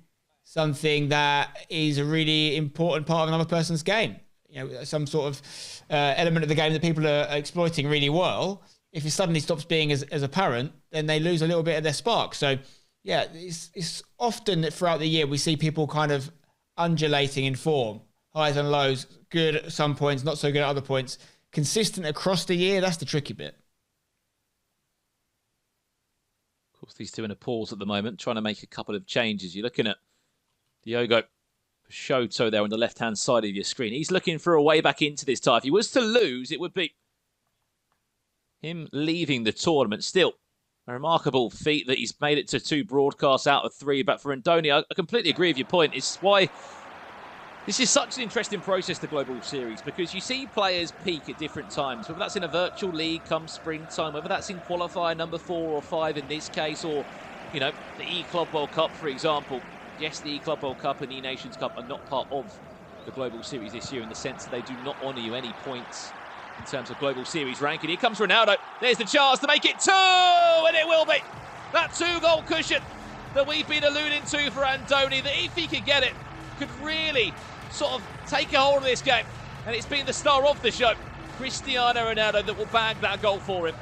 something that is a really important part of another person's game. some sort of element of the game that people are exploiting really well, if it suddenly stops being as apparent, then they lose a little bit of their spark. So, yeah, it's often that throughout the year we see people kind of undulating in form, highs and lows, good at some points, not so good at other points. Consistent across the year, that's the tricky bit. Of course, these two in a pause at the moment, trying to make a couple of changes. You're looking at Diogo Peixoto there on the left-hand side of your screen. He's looking for a way back into this tie. If he was to lose, it would be him leaving the tournament. Still, a remarkable feat that he's made it to 2 broadcasts out of 3. But for Andoni, I completely agree with your point. It's why this is such an interesting process, the Global Series, because you see players peak at different times, whether that's in a virtual league come springtime, whether that's in qualifier number 4 or 5 in this case, or, the E-Club World Cup, for example. Yes, the E-Club World Cup and the E-Nations Cup are not part of the Global Series this year in the sense that they do not honour you any points in terms of Global Series ranking. Here comes Ronaldo. There's the chance to make it 2, and it will be. That 2-goal cushion that we've been alluding to for Andoni, that if he could get it, could really sort of take a hold of this game. And it's been the star of the show, Cristiano Ronaldo, that will bag that goal for him.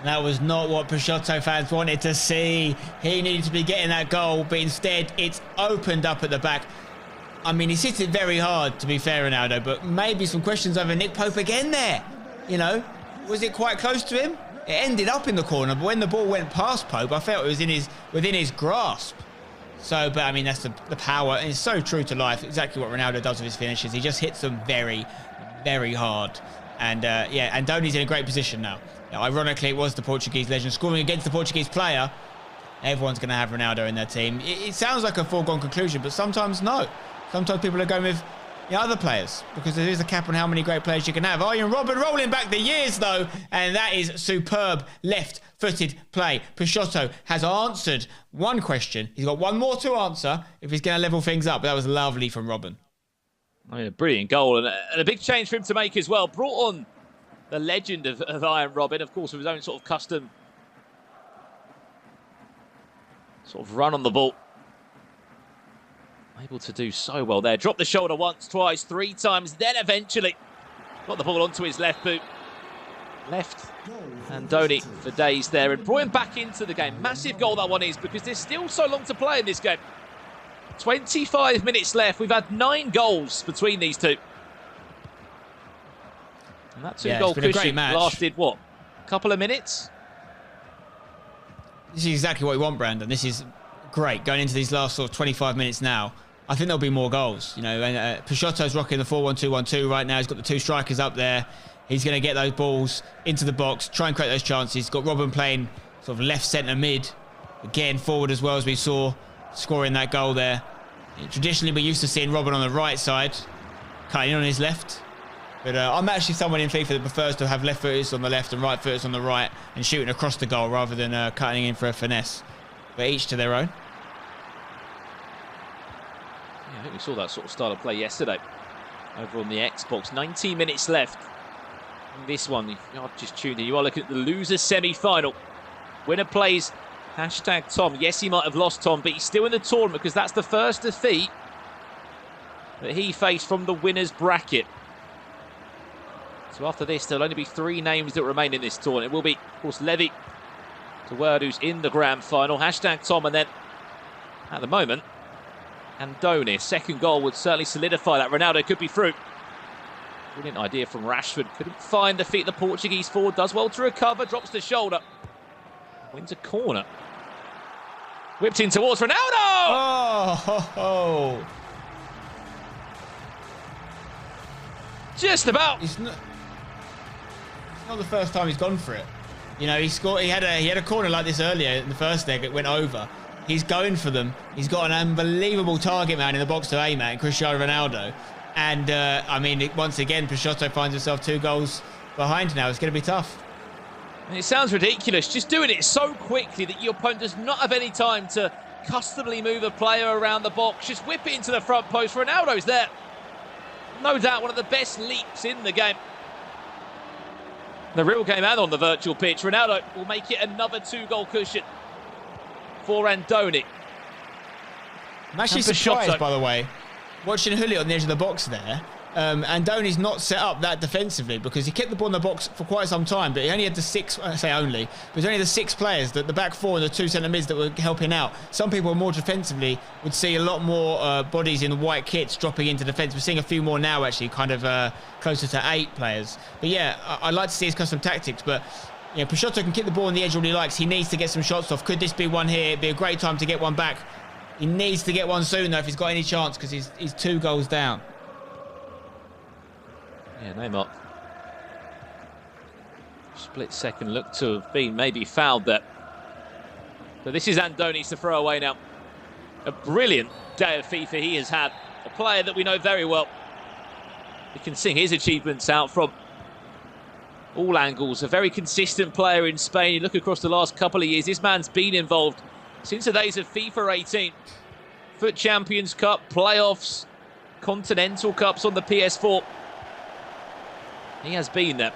That was not what Peixoto fans wanted to see. He needed to be getting that goal, but instead it's opened up at the back. I mean, he's hit it very hard, to be fair, Ronaldo, but maybe some questions over Nick Pope again there. Was it quite close to him? It ended up in the corner, but when the ball went past Pope, I felt it was within his grasp. So, but I mean, that's the power, and it's so true to life. Exactly what Ronaldo does with his finishes. He just hits them very, very hard. And Andoni's in a great position now. Ironically, it was the Portuguese legend scoring against the Portuguese player. Everyone's going to have Ronaldo in their team. It sounds like a foregone conclusion, but sometimes no. Sometimes people are going with other players because there is a cap on how many great players you can have. Arjen Robben rolling back the years, though, and that is superb left-footed play. Peixoto has answered one question. He's got one more to answer if he's going to level things up. But that was lovely from Robben. I mean, a brilliant goal and a big change for him to make as well. Brought on the legend of Arjen Robben, of course, with his own sort of custom sort of run on the ball. Able to do so well there. Dropped the shoulder once, twice, 3 times, then eventually got the ball onto his left boot. Left Andoni for days there and brought him back into the game. Massive goal that one is because there's still so long to play in this game. 25 minutes left. We've had 9 goals between these two. And that 2-goal cushion lasted, what, a couple of minutes? This is exactly what we want, Brandon. This is great. Going into these last sort of 25 minutes now, I think there'll be more goals. And Peixoto's rocking the 4-1-2-1-2 right now. He's got the 2 strikers up there. He's going to get those balls into the box, try and create those chances. He's got Robben playing sort of left centre mid. Again, forward as well, as we saw, scoring that goal there. Traditionally, we're used to seeing Robben on the right side, cutting in on his left. But I'm actually someone in FIFA that prefers to have left footers on the left and right footers on the right and shooting across the goal rather than cutting in for a finesse. But each to their own. Yeah, I think we saw that sort of style of play yesterday over on the Xbox. 19 minutes left. This one, I've just tuned in. You are looking at the losers semi-final. Winner plays #Tom. Yes, he might have lost Tom, but he's still in the tournament because that's the first defeat that he faced from the winners bracket. So after this, there'll only be 3 names that remain in this tournament. It will be, of course, Levy to Word, who's in the grand final. #Tom, and then, at the moment, Andoni. Second goal would certainly solidify that. Ronaldo could be through. Brilliant idea from Rashford. Couldn't find the feet. The Portuguese forward does well to recover. Drops the shoulder. Wins a corner. Whipped in towards Ronaldo! Oh! Just about. It's not the first time he's gone for it. He scored. He had a corner like this earlier in the first leg. It went over. He's going for them. He's got an unbelievable target man in the box to aim at, Cristiano Ronaldo. And I mean, once again, Peixoto finds himself 2 goals behind now. It's going to be tough. And it sounds ridiculous, just doing it so quickly that your opponent does not have any time to customly move a player around the box. Just whip it into the front post. Ronaldo's there. No doubt one of the best leaps in the game. The real game and on the virtual pitch. Ronaldo will make it another 2-goal cushion for Andoni. I'm actually surprised, by the way, watching Julio on the edge of the box there. Andoni's not set up that defensively because he kept the ball in the box for quite some time, but he only had the six, I say only, but it was only the 6 players, the back 4 and the 2 centre mids that were helping out. Some people more defensively would see a lot more bodies in white kits dropping into defence. We're seeing a few more now, actually, kind of closer to 8 players. But yeah, I'd like to see his custom tactics, but yeah, Peixoto can keep the ball in the edge all he likes. He needs to get some shots off. Could this be one here? It'd be a great time to get one back. He needs to get one soon, though, if he's got any chance, because he's 2 goals down. Yeah, Neymar. Split second look to have been maybe fouled there. But this is Andoni's to throw away now. A brilliant day of FIFA he has had. A player that we know very well. He can sing his achievements out from all angles. A very consistent player in Spain. You look across the last couple of years, this man's been involved since the days of FIFA 18. FUT Champions Cup, playoffs, Continental Cups on the PS4. He has been there.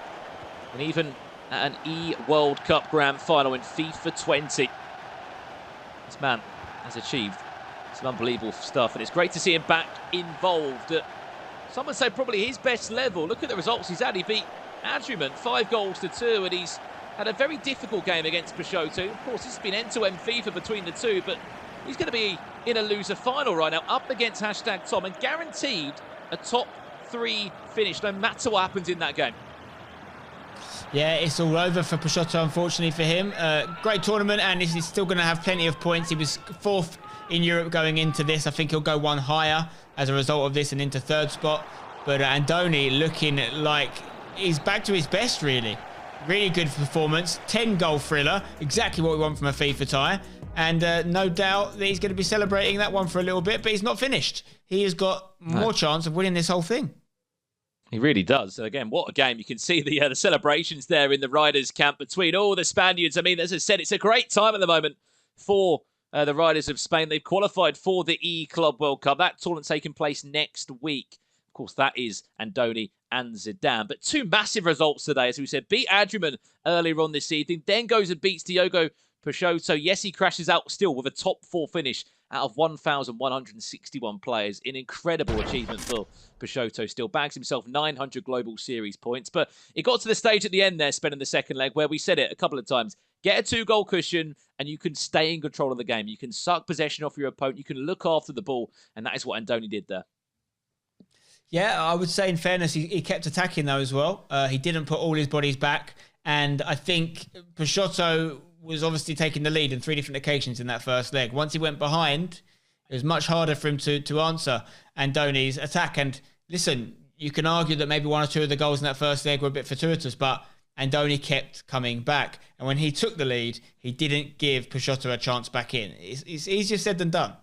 And even at an E-World Cup Grand Final in FIFA 20. This man has achieved some unbelievable stuff. And it's great to see him back involved at, some would say, probably his best level. Look at the results he's had. He beat Adriman 5 goals to 2, and he's had a very difficult game against Peixoto. Of course, this has been end-to-end FIFA between the two, but he's going to be in a loser final right now, up against #Tom, and guaranteed a top 3 finish, no matter what happens in that game. Yeah, it's all over for Peixoto, unfortunately for him. Great tournament, and he's still going to have plenty of points. He was 4th in Europe going into this. I think he'll go 1 higher as a result of this and into 3rd spot. But Andoni looking like he's back to his best, really. Really good performance. 10-goal thriller. Exactly what we want from a FIFA tie. And no doubt that he's going to be celebrating that one for a little bit, but he's not finished. He has got more chance of winning this whole thing. He really does. Again, what a game. You can see the celebrations there in the riders' camp between all the Spaniards. I mean, as I said, it's a great time at the moment for the riders of Spain. They've qualified for the E-Club World Cup. That tournament's taking place next week. Of course, that is Andoni and Zidane. But 2 massive results today, as we said. Beat Adriman earlier on this evening. Then goes and beats Diogo Peixoto. Yes, he crashes out still with a top 4 finish out of 1,161 players. An incredible achievement for Peixoto. Still bags himself 900 Global Series points. But it got to the stage at the end there, spending the second leg, where we said it a couple of times. Get a 2-goal cushion and you can stay in control of the game. You can suck possession off your opponent. You can look after the ball. And that is what Andoni did there. Yeah, I would say in fairness, he kept attacking though as well. He didn't put all his bodies back. And I think Peixoto was obviously taking the lead in 3 different occasions in that first leg. Once he went behind, it was much harder for him to answer Andoni's attack. And listen, you can argue that maybe 1 or 2 of the goals in that first leg were a bit fortuitous, but Andoni kept coming back. And when he took the lead, he didn't give Peixoto a chance back in. It's easier said than done.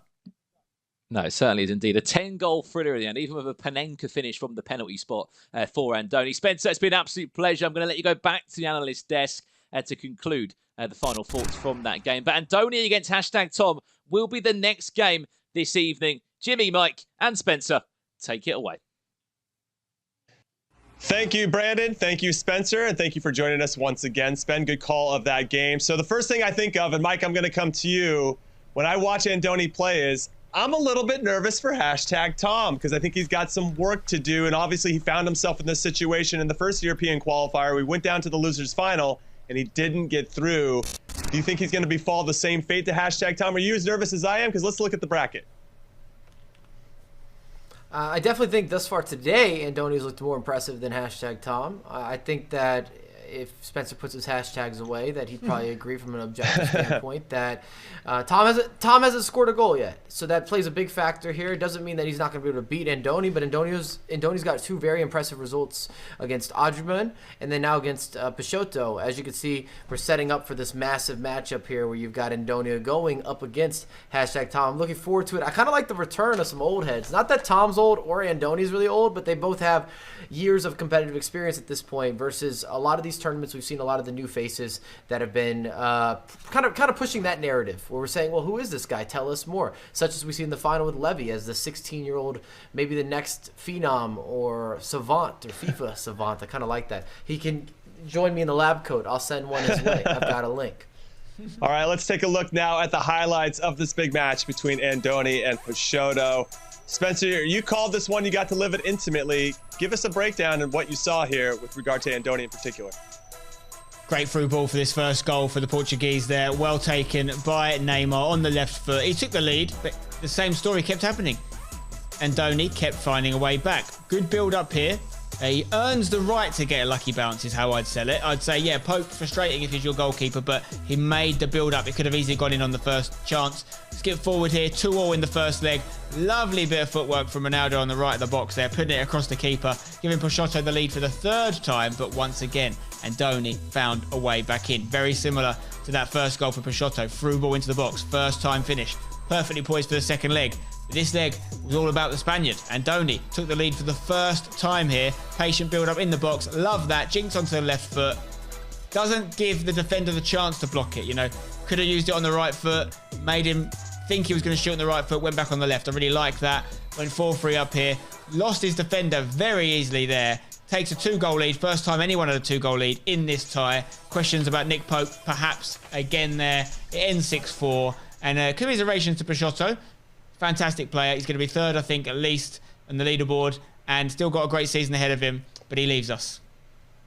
No, it certainly is indeed. A 10-goal thriller in the end, even with a Panenka finish from the penalty spot for Andoni. Spencer, it's been an absolute pleasure. I'm going to let you go back to the analyst desk to conclude the final thoughts from that game. But Andoni against #Tom will be the next game this evening. Jimmy, Mike, and Spencer, take it away. Thank you, Brandon. Thank you, Spencer. And thank you for joining us once again. Spen, good call of that game. So the first thing I think of, and Mike, I'm going to come to you, when I watch Andoni play is, I'm a little bit nervous for #Tom because I think he's got some work to do. And obviously he found himself in this situation in the first European qualifier. We went down to the losers final and he didn't get through. Do you think he's going to fall the same fate to #Tom? Are you as nervous as I am? Because let's look at the bracket. I definitely think thus far today, Andoni's looked more impressive than #Tom. I think that if Spencer puts his hashtags away, that he'd probably agree from an objective standpoint that Tom hasn't scored a goal yet. So that plays a big factor here. It doesn't mean that he's not going to be able to beat Andoni, but Andoni's got 2 very impressive results against Adriman and then now against Peixoto. As you can see, we're setting up for this massive matchup here where you've got Andoni going up against #Tom. I'm looking forward to it. I kind of like the return of some old heads. Not that Tom's old or Andoni's really old, but they both have years of competitive experience at this point versus a lot of these tournaments. We've seen a lot of the new faces that have been kind of pushing that narrative where we're saying, well, who is this guy? Tell us more. Such as we see in the final with Levy as the 16-year-old, maybe the next Phenom or Savant or FIFA Savant. I kind of like that. He can join me in the lab coat. I'll send one his way. I've got a link. All right, let's take a look now at the highlights of this big match between Andoni and Peixoto. Spencer, you called this one. You got to live it intimately. Give us a breakdown of what you saw here with regard to Andoni in particular. Great through ball for this first goal for the Portuguese there. Well taken by Neymar on the left foot. He took the lead, but the same story kept happening. Andoni kept finding a way back. Good build up here. He earns the right to get a lucky bounce is how I'd sell it. I'd say, yeah, Pope, frustrating if he's your goalkeeper, but he made the build up. It could have easily gone in on the first chance. Skip forward here, 2-2 in the first leg. Lovely bit of footwork from Ronaldo on the right of the box there, putting it across the keeper, giving Peixoto the lead for the third time, but once again, Andoni found a way back in. Very similar to that first goal for Peixoto. Through ball into the box, first time finish. Perfectly poised for the second leg. This leg was all about the Spaniard. Andoni took the lead for the first time here. Patient build up in the box. Love that. Jinx onto the left foot. Doesn't give the defender the chance to block it, you know. Could have used it on the right foot. Made him think he was going to shoot on the right foot. Went back on the left. I really like that. Went 4-3 up here. Lost his defender very easily there. Takes a 2-goal lead. First time anyone had a 2-goal lead in this tie. Questions about Nick Pope, perhaps again there. It ends 6-4. And commiserations to Peixoto. Fantastic player. He's going to be third, I think, at least on the leaderboard, and still got a great season ahead of him, but he leaves us.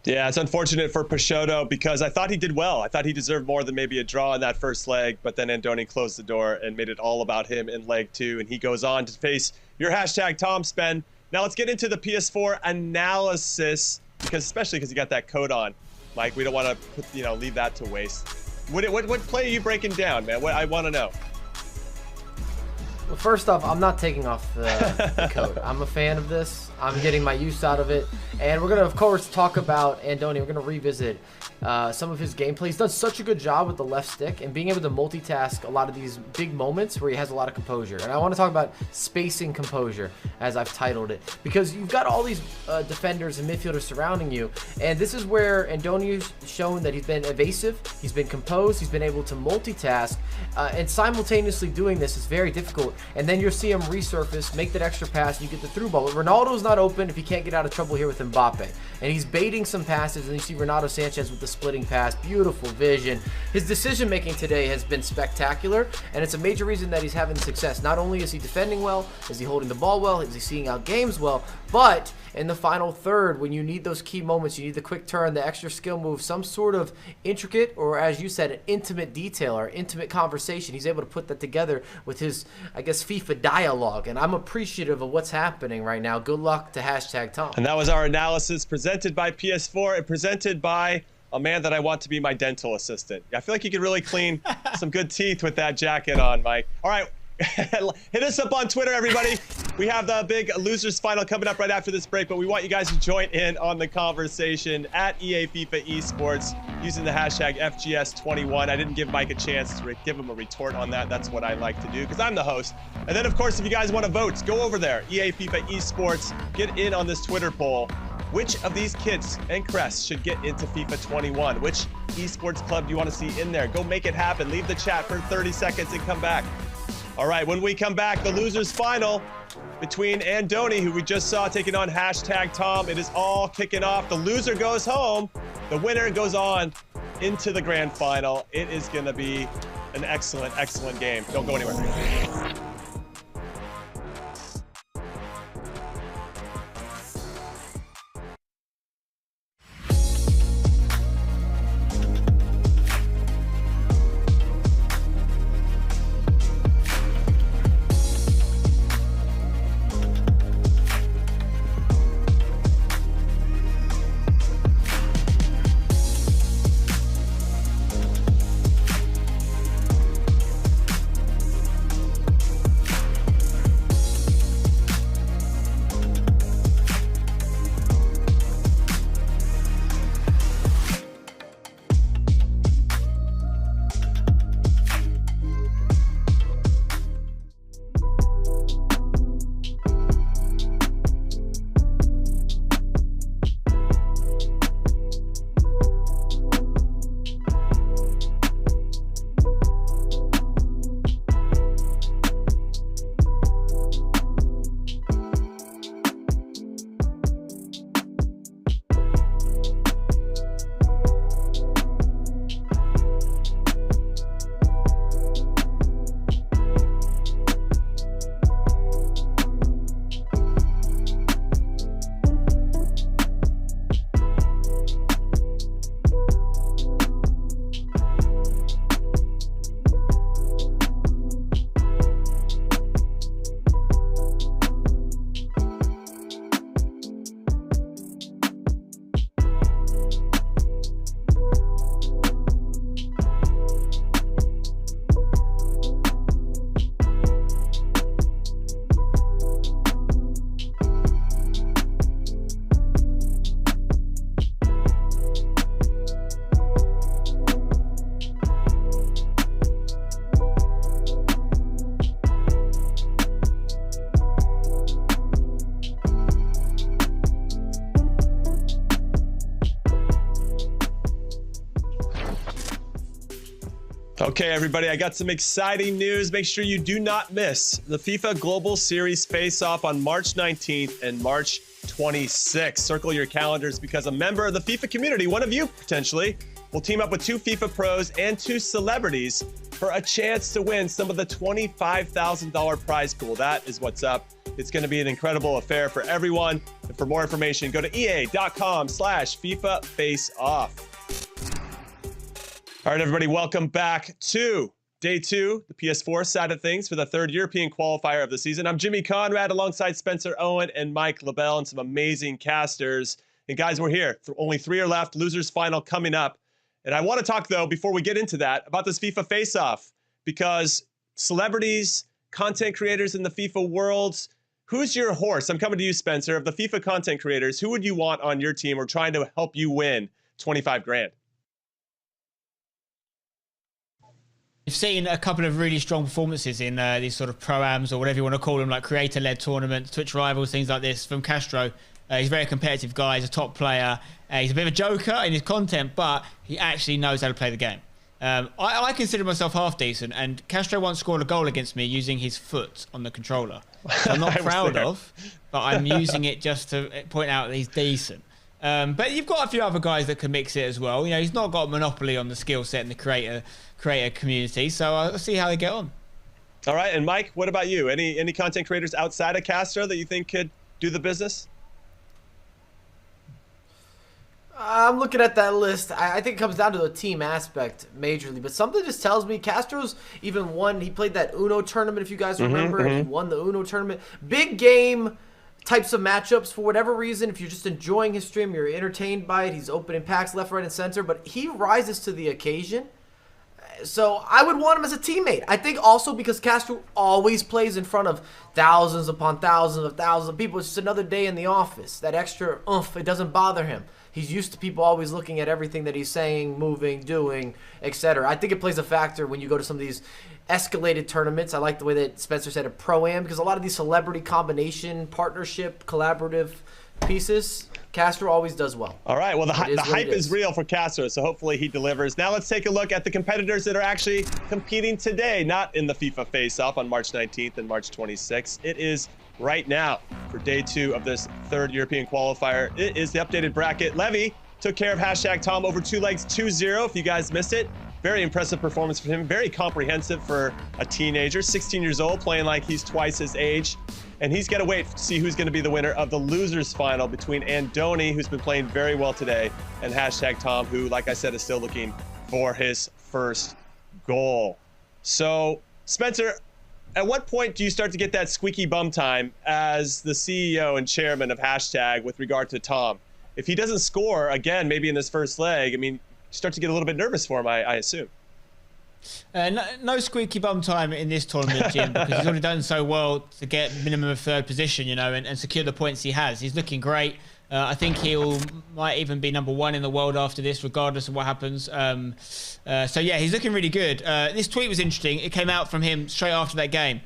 Yeah, it's unfortunate for Peixoto because I thought he did well. I thought he deserved more than maybe a draw in that first leg, but then Andoni closed the door and made it all about him in leg 2, and he goes on to face your hashtag Tom Spen. Now let's get into the PS4 analysis, especially because you got that code on. Mike, we don't want to leave that to waste. What play are you breaking down, man? I want to know. Well, first off, I'm not taking off the code. I'm a fan of this. I'm getting my use out of it. And we're going to, of course, talk about Andoni. We're going to revisit some of his gameplay. He's done such a good job with the left stick and being able to multitask a lot of these big moments where he has a lot of composure. And I want to talk about spacing composure, as I've titled it, because you've got all these defenders and midfielders surrounding you. And this is where Andoni's shown that he's been evasive, he's been composed, he's been able to multitask, and simultaneously doing this is very difficult. And then you'll see him resurface, make that extra pass, and you get the through ball. But Ronaldo's not open if he can't get out of trouble here with Mbappe. And he's baiting some passes, and you see Renato Sanchez with the splitting pass. Beautiful vision. His decision-making today has been spectacular, and it's a major reason that he's having success. Not only is he defending well, is he holding the ball well, is he seeing out games well, but in the final third, when you need those key moments, you need the quick turn, the extra skill move, some sort of intricate, or as you said, an intimate detail or intimate conversation. He's able to put that together with his, I guess, FIFA dialogue, and I'm appreciative of what's happening right now. Good luck to hashtag Tom. And that was our analysis presented by PS4 and presented by a man that I want to be my dental assistant. I feel like you could really clean some good teeth with that jacket on, Mike. All right. Hit us up on Twitter, everybody. We have the big losers final coming up right after this break, but we want you guys to join in on the conversation at EA FIFA Esports using the hashtag FGS21. I didn't give Mike a chance to give him a retort on that. That's what I like to do because I'm the host. And then, of course, if you guys want to vote, go over there, EA FIFA Esports, get in on this Twitter poll. Which of these kits and crests should get into FIFA 21? Which esports club do you want to see in there? Go make it happen. Leave the chat for 30 seconds and come back. All right, when we come back, the losers final between Andoni, who we just saw taking on hashtag Tom. It is all kicking off. The loser goes home. The winner goes on into the grand final. It is going to be an excellent, excellent game. Don't go anywhere. Okay, everybody, I got some exciting news. Make sure you do not miss the FIFA Global Series face-off on March 19th and March 26th. Circle your calendars because a member of the FIFA community, one of you potentially, will team up with 2 FIFA pros and 2 celebrities for a chance to win some of the $25,000 prize pool. That is what's up. It's going to be an incredible affair for everyone. And for more information, go to ea.com/FIFA face-off. All right, everybody, welcome back to day 2, the PS4 side of things for the 3rd European qualifier of the season. I'm Jimmy Conrad alongside Spencer Owen and Mike LaBelle and some amazing casters. And guys, we're here. Only 3 are left. Losers final coming up. And I want to talk, though, before we get into that, about this FIFA face-off, because celebrities, content creators in the FIFA world, who's your horse? I'm coming to you, Spencer. Of the FIFA content creators, who would you want on your team or trying to help you win 25 grand? We've seen a couple of really strong performances in these sort of pro-ams or whatever you want to call them, like creator-led tournaments, Twitch rivals, things like this from Castro. He's a very competitive guy. He's a top player. He's a bit of a joker in his content, but he actually knows how to play the game. I consider myself half decent, and Castro once scored a goal against me using his foot on the controller. So I'm not proud of, but I'm using it just to point out that he's decent. But you've got a few other guys that can mix it as well. You know, he's not got a monopoly on the skill set in the creator community, so I'll see how they get on. All right, and Mike, what about you? Any content creators outside of Castro that you think could do the business? I'm looking at that list. I think it comes down to the team aspect majorly, but something just tells me Castro's even won. He played that Uno tournament, if you guys remember. He won the Uno tournament. Big game types of matchups for whatever reason. If you're just enjoying his stream, you're entertained by it. He's opening packs left, right, and center, but he rises to the occasion. So I would want him as a teammate. I think also because Castro always plays in front of thousands upon thousands of people. It's just another day in the office. That extra oomph, it doesn't bother him. He's used to people always looking at everything that he's saying, moving, doing, etc. I think it plays a factor when you go to some of these escalated tournaments. I like the way that Spencer said a pro-am, because a lot of these celebrity combination, partnership, collaborative pieces, Castro always does well. All right, well, the hype is real for Castro, so hopefully he delivers. Now let's take a look at the competitors that are actually competing today, not in the FIFA face-off on March 19th and March 26th. It is right now for day 2 of this 3rd European qualifier. It is the updated bracket. Levy took care of #Tom over 2 legs 2-0, if you guys missed it. Very impressive performance from him. Very comprehensive for a teenager, 16 years old, playing like he's twice his age. And he's got to wait to see who's going to be the winner of the losers final between Andoni, who's been playing very well today, and #Tom, who, like I said, is still looking for his first goal. So, Spencer, at what point do you start to get that squeaky bum time as the CEO and chairman of # with regard to Tom? If he doesn't score again, maybe in this first leg, I mean, you start to get a little bit nervous for him, I assume. No squeaky bum time in this tournament, Jim, because he's already done so well to get minimum of 3rd position, you know, and secure the points he has. He's looking great. I think might even be #1 in the world after this, regardless of what happens. So yeah, he's looking really good. This tweet was interesting. It came out from him straight after that game.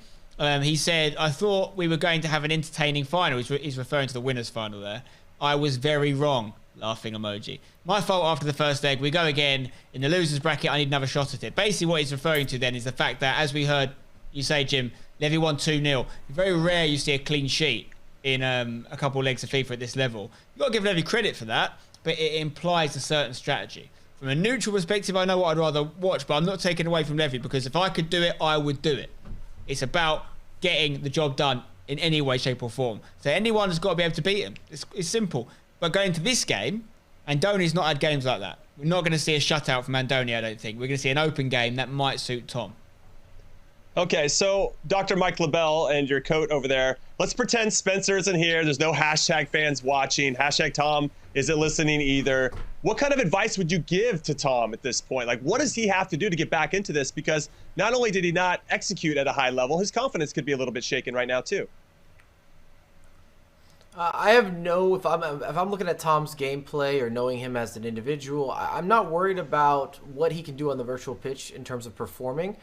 He said, "I thought we were going to have an entertaining final." He's referring to the winners' final there. "I was very wrong." Laughing emoji. "My fault after the first leg. We go again. In the losers bracket, I need another shot at it." Basically what he's referring to then is the fact that, as we heard you say, Jim, Levy won 2-0. Very rare you see a clean sheet in a couple of legs of FIFA at this level. You've got to give Levy credit for that, but it implies a certain strategy. From a neutral perspective, I know what I'd rather watch, but I'm not taking away from Levy, because if I could do it, I would do it. It's about getting the job done in any way, shape or form. So anyone has got to be able to beat him. It's simple. But going to this game, Andoni's not had games like that. We're not going to see a shutout from Andoni, I don't think. We're going to see an open game that might suit Tom. Okay, so Dr. Mike LaBelle and your coat over there, let's pretend Spencer isn't here. There's no # fans watching. #Tom isn't listening either. What kind of advice would you give to Tom at this point? Like, what does he have to do to get back into this? Because not only did he not execute at a high level, his confidence could be a little bit shaken right now too. I have if I'm looking at Tom's gameplay or knowing him as an individual, I'm not worried about what he can do on the virtual pitch in terms of performing.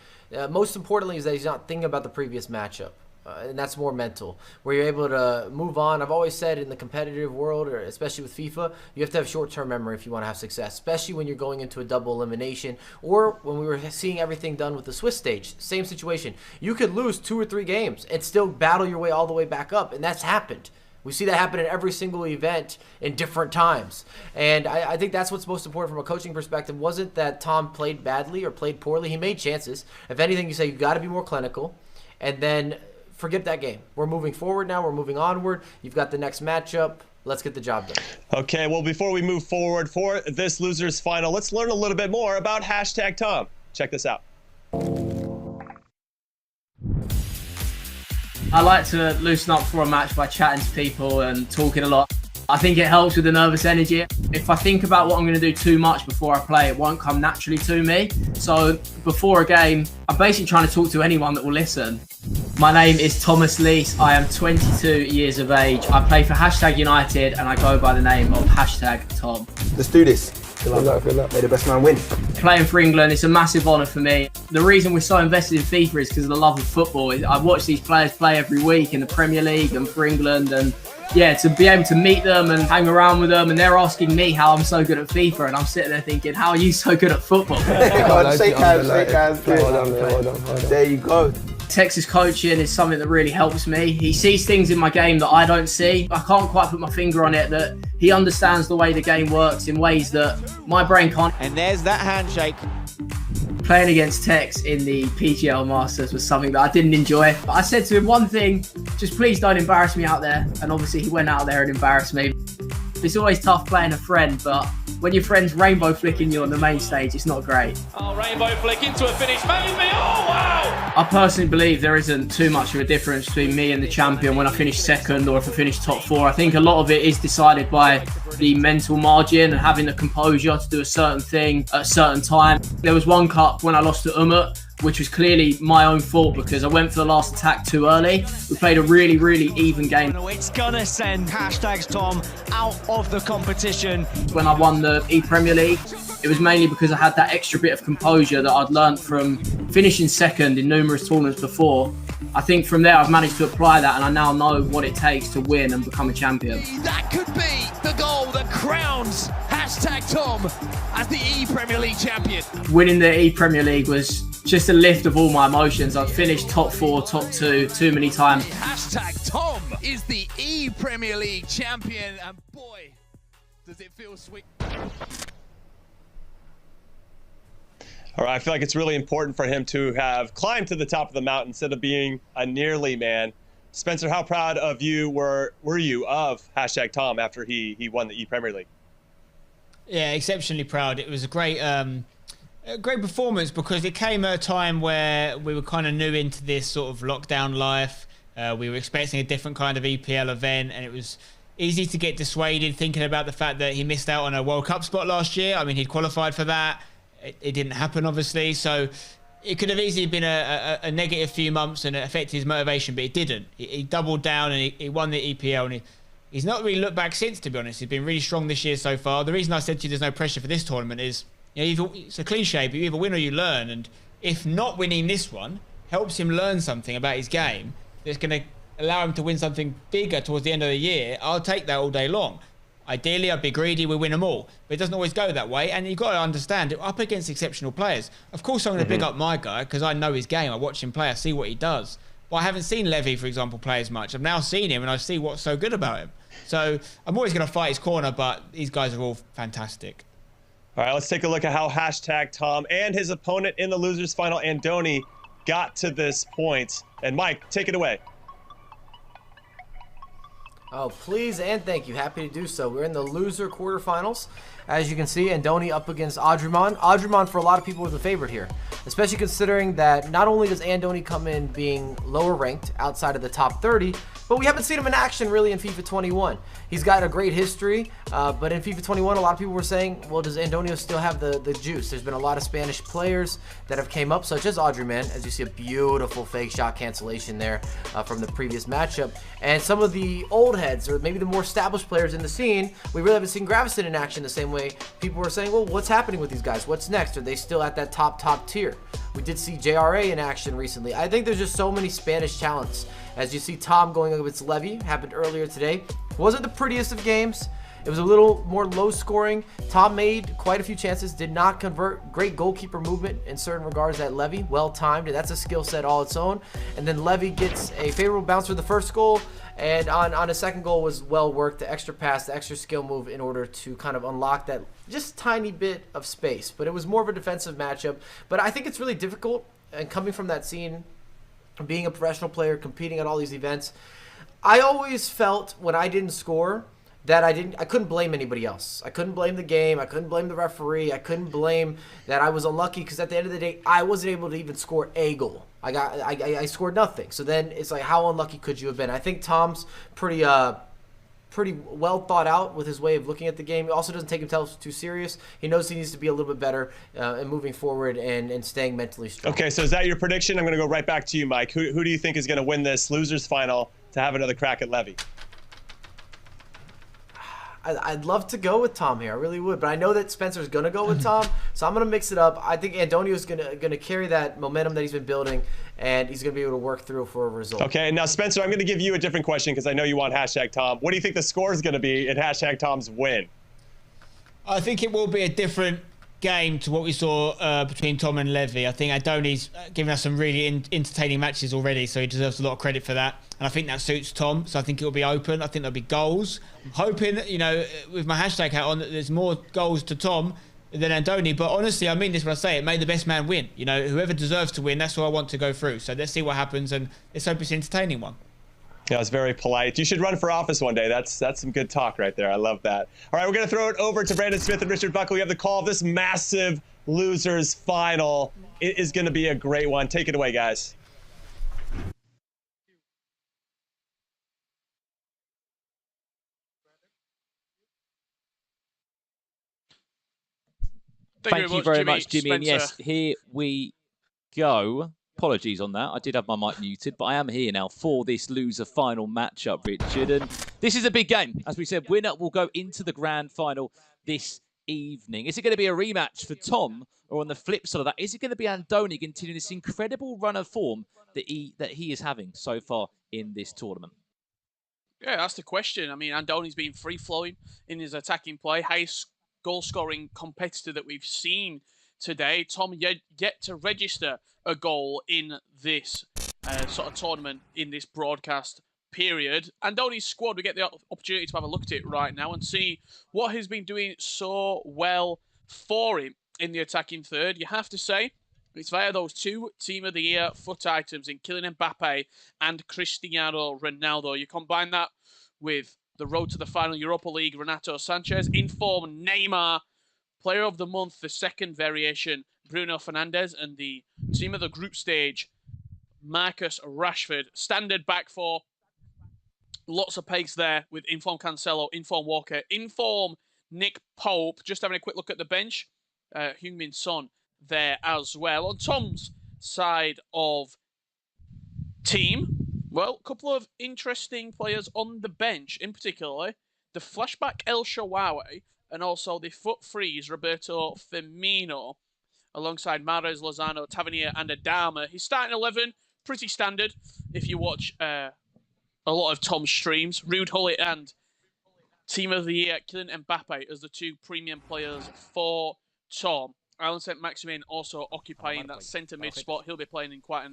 Most importantly is that he's not thinking about the previous matchup. and that's more mental, where you're able to move on. I've always said in the competitive world, or especially with FIFA, you have to have short-term memory if you want to have success, especially when you're going into a double elimination, or when we were seeing everything done with the Swiss stage. Same situation. You could lose 2 or 3 games and still battle your way all the way back up, and that's happened. We see that happen in every single event in different times. And I think that's what's most important from a coaching perspective. Wasn't that Tom played badly or played poorly. He made chances. If anything, you say you've got to be more clinical. And then forget that game. We're moving forward now. We're moving onward. You've got the next matchup. Let's get the job done. Okay, well, before we move forward for this losers final, let's learn a little bit more about #Tom. Check this out. I like to loosen up for a match by chatting to people and talking a lot. I think it helps with the nervous energy. If I think about what I'm going to do too much before I play, it won't come naturally to me. So before a game, I'm basically trying to talk to anyone that will listen. My name is Thomas Lees. I am 22 years of age. I play for #United and I go by the name of #Tom. Let's do this. Good luck. May the best man win. Playing for England, it's a massive honour for me. The reason we're so invested in FIFA is because of the love of football. I watch these players play every week in the Premier League and for England, and yeah, to be able to meet them and hang around with them, and they're asking me how I'm so good at FIFA, and I'm sitting there thinking, how are you so good at football? Shake hands. Well done. There you go. Tex's coaching is something that really helps me. He sees things in my game that I don't see. I can't quite put my finger on it, that he understands the way the game works in ways that my brain can't. And there's that handshake. Playing against Tex in the PGL Masters was something that I didn't enjoy. But I said to him one thing, just please don't embarrass me out there. And obviously he went out there and embarrassed me. It's always tough playing a friend, but when your friend's rainbow flicking you on the main stage, it's not great. Oh, rainbow flick into a finish, maybe. Oh, wow! I personally believe there isn't too much of a difference between me and the champion when I finish second or if I finish top 4. I think a lot of it is decided by the mental margin and having the composure to do a certain thing at a certain time. There was one cup when I lost to Umut, which was clearly my own fault because I went for the last attack too early. We played a really, really even game. It's gonna send #Tom out of the competition. When I won the E-Premier League, it was mainly because I had that extra bit of composure that I'd learned from finishing second in numerous tournaments before. I think from there I've managed to apply that, and I now know what it takes to win and become a champion. That could be the goal that crowns #Tom as the E-Premier League champion. Winning the E-Premier League was just a lift of all my emotions. I've finished top 4, top 2 too many times. #Tom is the E-Premier League champion, and boy, does it feel sweet. All right, I feel like it's really important for him to have climbed to the top of the mountain instead of being a nearly man. Spencer, how proud of you were you of #Tom after he won the E-Premier League? Yeah, exceptionally proud. It was a great performance because it came at a time where we were kind of new into this sort of lockdown life. We were expecting a different kind of EPL event, and it was easy to get dissuaded thinking about the fact that he missed out on a World Cup spot last year. I mean, he'd qualified for that. It didn't happen, obviously, so it could have easily been a negative few months and it affected his motivation, but it didn't. He doubled down and he won the EPL, and he's not really looked back since, to be honest. He's been really strong this year so far. The reason I said to you there's no pressure for this tournament is, you know, it's a cliche, but you either win or you learn, and if not winning this one helps him learn something about his game that's going to allow him to win something bigger towards the end of the year, I'll take that all day long. Ideally, I'd be greedy, we win them all. But it doesn't always go that way, and you've got to understand, up against exceptional players, of course I'm going to pick up my guy, because I know his game, I watch him play, I see what he does. But I haven't seen Levy, for example, play as much. I've now seen him, and I see what's so good about him. So I'm always going to fight his corner, but these guys are all fantastic. All right, let's take a look at how #Tom and his opponent in the losers final, Andoni, got to this point. And Mike, take it away. Oh, please and thank you. Happy to do so. We're in the loser quarterfinals. As you can see, Andoni up against Adriman. Adriman, for a lot of people, was the favorite here, especially considering that not only does Andoni come in being lower ranked outside of the top 30, but we haven't seen him in action really in FIFA 21. He's got a great history, but in FIFA 21, a lot of people were saying, well, does Andoni still have the juice? There's been a lot of Spanish players that have came up, such as Adriman, as you see a beautiful fake shot cancellation there from the previous matchup. And some of the old heads, or maybe the more established players in the scene, we really haven't seen Gravison in action the same way. People were saying, well, what's happening with these guys? What's next? Are they still at that top tier? We did see JRA in action recently. I think there's just so many Spanish talents As you see, Tom going up against Levy, happened earlier today. Wasn't the prettiest of games. It was a little more low scoring. Tom made quite a few chances, did not convert. Great goalkeeper movement in certain regards at Levy, well timed, and that's a skill set all its own. And then Levy gets a favorable bounce for the first goal, and on a second goal was well worked, the extra pass, the extra skill move in order to kind of unlock that just tiny bit of space. But it was more of a defensive matchup. But I think it's really difficult, and coming from that scene, being a professional player, competing at all these events, I always felt when I didn't score that I couldn't blame anybody else. I couldn't blame the game. I couldn't blame the referee. I couldn't blame that I was unlucky, because at the end of the day, I wasn't able to even score a goal. I scored nothing. So then it's like, how unlucky could you have been? I think Tom's pretty well thought out with his way of looking at the game. He also doesn't take himself too serious. He knows he needs to be a little bit better in moving forward and staying mentally strong. Okay, so is that your prediction? I'm going to go right back to you, Mike. Who do you think is going to win this losers final to have another crack at Levy? I'd love to go with Tom here. I really would. But I know that Spencer's going to go with Tom, so I'm going to mix it up. I think Antonio's going to carry that momentum that he's been building, and he's going to be able to work through for a result. Okay, now, Spencer, I'm going to give you a different question because I know you want #Tom. What do you think the score is going to be in #Tom's win? I think it will be a different game to what we saw between Tom and Levy. I think Adoni's given us some really entertaining matches already, so he deserves a lot of credit for that. And I think that suits Tom, so I think it will be open. I think there'll be goals. I'm hoping, with my hashtag hat on, that there's more goals to Tom than Andoni. But honestly, I mean this when I say it, may the best man win. Whoever deserves to win, that's what I want to go through. So let's see what happens, and let's hope it's an entertaining one. Yeah, it's very polite. You should run for office one day. That's some good talk right there. I love that. All right, we're going to throw it over to Brandon Smith and Richard Buckley. We have the call of this massive losers final. It is going to be a great one. Take it away, guys. Thank you very much, Jimmy. And yes, here we go. Apologies on that. I did have my mic muted, but I am here now for this loser final matchup, Richard. And this is a big game. As we said, winner will go into the grand final this evening. Is it going to be a rematch for Tom, or on the flip side of that, is it going to be Andoni continuing this incredible run of form that he is having so far in this tournament? Yeah, that's the question. I mean, Andoni's been free-flowing in his attacking play, highest goal-scoring competitor that we've seen today. Tom yet to register a goal in this sort of tournament, in this broadcast period. Andoni's squad, we get the opportunity to have a look at it right now and see what he's been doing so well for him in the attacking third. You have to say, it's via those two Team of the Year foot items in Kylian Mbappe and Cristiano Ronaldo. You combine that with the road to the final Europa League, Renato Sanchez, in form Neymar, Player of the Month, the second variation, Bruno Fernandes, and the team of the group stage, Marcus Rashford. Standard back four. Lots of pace there with inform Cancelo, inform Walker, inform Nick Pope. Just having a quick look at the bench. Heung-min Son there as well. On Tom's side of team, well, a couple of interesting players on the bench, in particular, the flashback El Shaarawy and also the foot freeze Roberto Firmino, alongside Mahrez, Lozano, Tavernier and Adama. His starting 11, pretty standard if you watch a lot of Tom's streams. Ruud Gullit and Team of the Year, Kylian Mbappe as the two premium players for Tom. Alan Saint-Maximin also occupying that centre mid spot. He'll be playing in quite a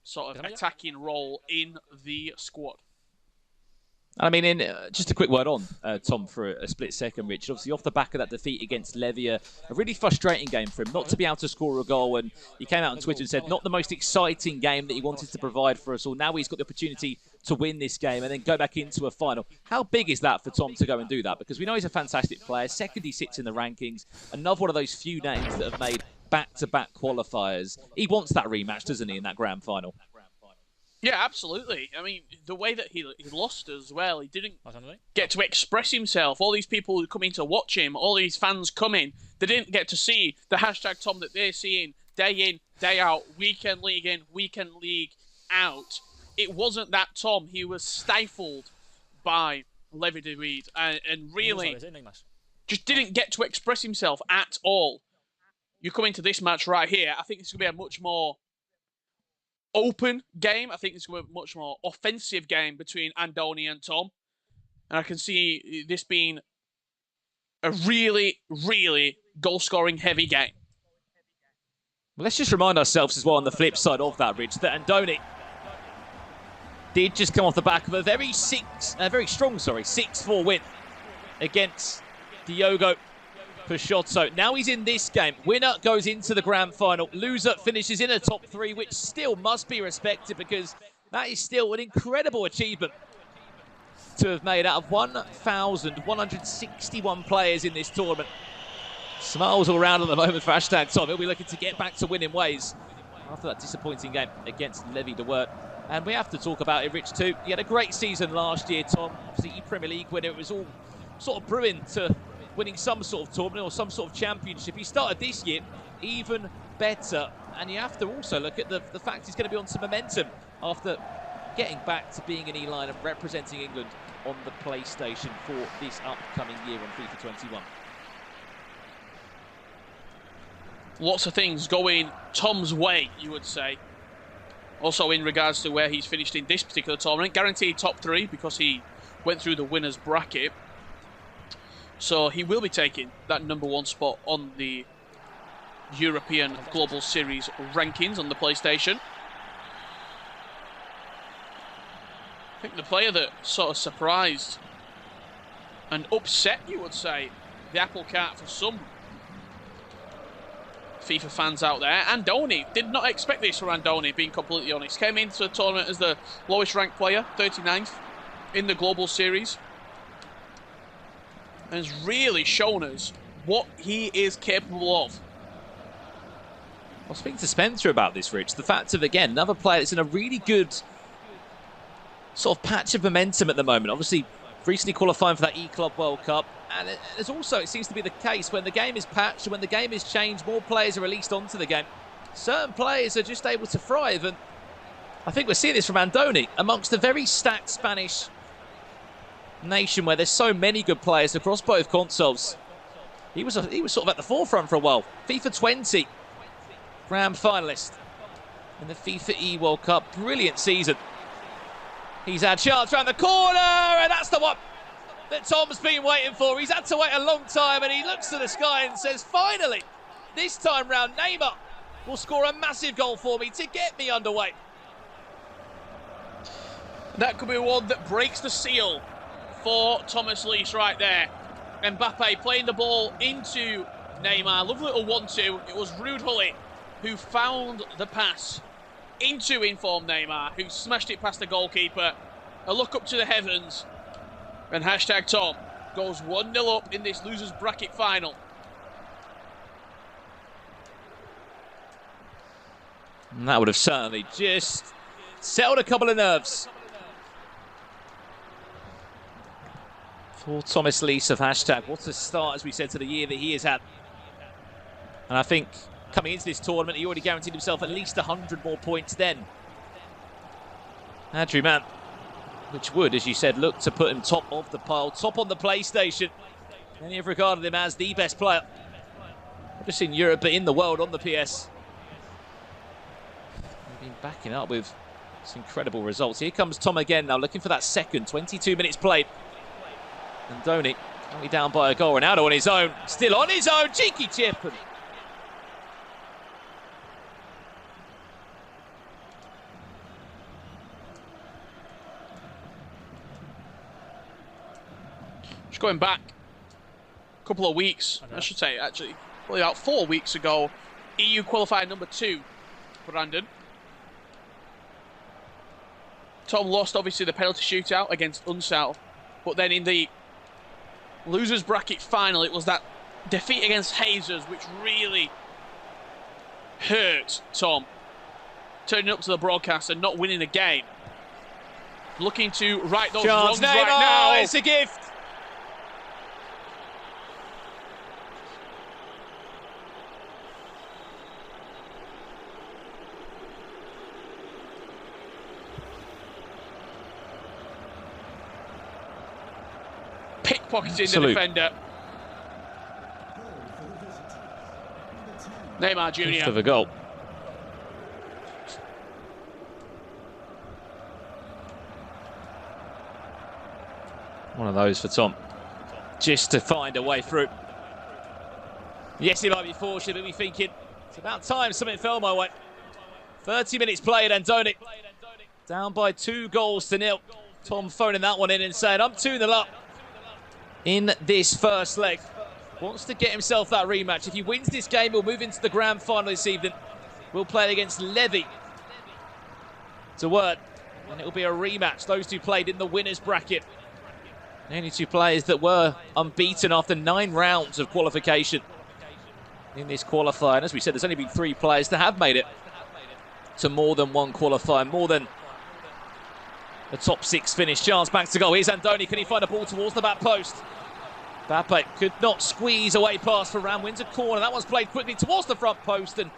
sort of attacking role in the squad. I mean, just a quick word on Tom for a split second, Richard. Obviously, off the back of that defeat against Levy, a really frustrating game for him, not to be able to score a goal. And he came out on Twitter and said, not the most exciting game that he wanted to provide for us all. Now he's got the opportunity to win this game and then go back into a final. How big is that for Tom to go and do that? Because we know he's a fantastic player. Second, he sits in the rankings. Another one of those few names that have made back-to-back qualifiers. He wants that rematch, doesn't he, in that grand final? Yeah, absolutely. I mean, the way that he lost as well, he didn't get to express himself. All these people who come in to watch him, all these fans coming, they didn't get to see the hashtag Tom that they're seeing day in, day out, weekend league in, weekend league out. It wasn't that Tom. He was stifled by Levy de Reed and really just didn't get to express himself at all. You come into this match right here, I think it's going to be a much more open game. I think it's going to be a much more offensive game between Andoni and Tom. And I can see this being a really, really goal-scoring heavy game. Well, let's just remind ourselves as well on the flip side of that, Rich, that Andoni did just come off the back of a very strong 6-4 win against Diogo Peixoto. Now he's in this game. Winner goes into the grand final. Loser finishes in a top 3, which still must be respected because that is still an incredible achievement to have made out of 1,161 players in this tournament. Smiles all around at the moment for # Tom. He'll be looking to get back to winning ways after that disappointing game against Levy de Wert. And we have to talk about it, Rich, too. He had a great season last year, Tom. Obviously, Premier League winner. It was all sort of brewing to winning some sort of tournament or some sort of championship. He started this year even better. And you have to also look at the fact he's going to be on some momentum after getting back to being an E-line and representing England on the PlayStation for this upcoming year on FIFA 21. Lots of things going Tom's way, you would say. Also in regards to where he's finished in this particular tournament. Guaranteed top 3 because he went through the winner's bracket. So he will be taking that #1 spot on the European Global Series rankings on the PlayStation. I think the player that sort of surprised and upset, you would say, the apple cart for some FIFA fans out there. Andoni, did not expect this from Andoni, being completely honest. Came into the tournament as the lowest ranked player, 39th in the Global Series. And has really shown us what he is capable of. I'll speak to Spencer about this, Rich. The fact of, again, another player that's in a really good sort of patch of momentum at the moment. Obviously, recently qualifying for that E-Club World Cup. And there's also, it seems to be the case, when the game is patched and when the game is changed, more players are released onto the game. Certain players are just able to thrive. And I think we're seeing this from Andoni amongst the very stacked Spanish nation where there's so many good players across both consoles. He was sort of at the forefront for a while. FIFA 20 grand finalist in the FIFA E World Cup. Brilliant season. He's had a chance around the corner, and that's the one that Tom's been waiting for. He's had to wait a long time, and he looks to the sky and says, finally, this time round, Neymar will score a massive goal for me to get me underway. That could be one that breaks the seal for Thomas Lees right there. Mbappe playing the ball into Neymar. Lovely little 1-2. It was Ruud Gullit who found the pass into informed Neymar, who smashed it past the goalkeeper. A look up to the heavens. And # Tom goes 1-0 up in this losers bracket final. And that would have certainly just settled a couple of nerves for Thomas Lees of #. What a start, as we said, to the year that he has had. And I think coming into this tournament, he already guaranteed himself at least 100 more points then. Andrew Man, which would, as you said, look to put him top of the pile, top on the PlayStation. Many have regarded him as the best player, not just in Europe, but in the world on the PS. They've been backing up with some incredible results. Here comes Tom again now, looking for that second. 22 minutes played. Andoni only down by a goal. Ronaldo on his own, still on his own, cheeky chip. And just going back a couple of weeks, I should say, actually, probably about 4 weeks ago, EU qualifier #2, Brandon. Tom lost, obviously, the penalty shootout against Unsal, but then in the losers bracket final, it was that defeat against Jesus which really hurt Tom. Turning up to the broadcast and not winning the game. Looking to right those wrongs right now. It's a gift. Pickpocketing the defender. Neymar Jr. For the goal. One of those for Tom. Just to find a way through. Yes, he might be fortunate, but we're thinking it's about time something fell my way. 30 minutes played, Andoni down by 2-0. Tom phoning that one in and saying, I'm 2-0 up in this first leg. Wants to get himself that rematch. If he wins this game, he'll move into the grand final this evening. We'll play against Levy to Word, and it'll be a rematch. Those two played in the winners bracket. The only two players that were unbeaten after 9 rounds of qualification in this qualifier. And as we said, there's only been 3 players that have made it to more than one qualifier, more than the top 6 finish. Chance back to goal. Here's Andoni. Can he find a ball towards the back post? Bappe could not squeeze away pass for Ram. Wins a corner. That one's played quickly towards the front post and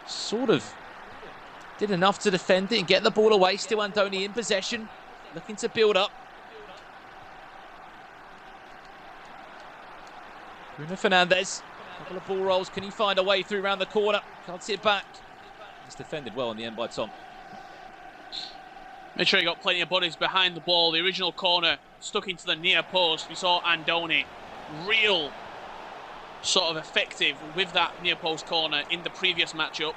sort of did enough to defend it and get the ball away. Still Andoni in possession, looking to build up. Bruno Fernandes, a couple of ball rolls. Can he find a way through around the corner? Can't see it back. It's defended well in the end by Tom. Make sure he got plenty of bodies behind the ball. The original corner stuck into the near post. We saw Andoni real sort of effective with that near post corner in the previous matchup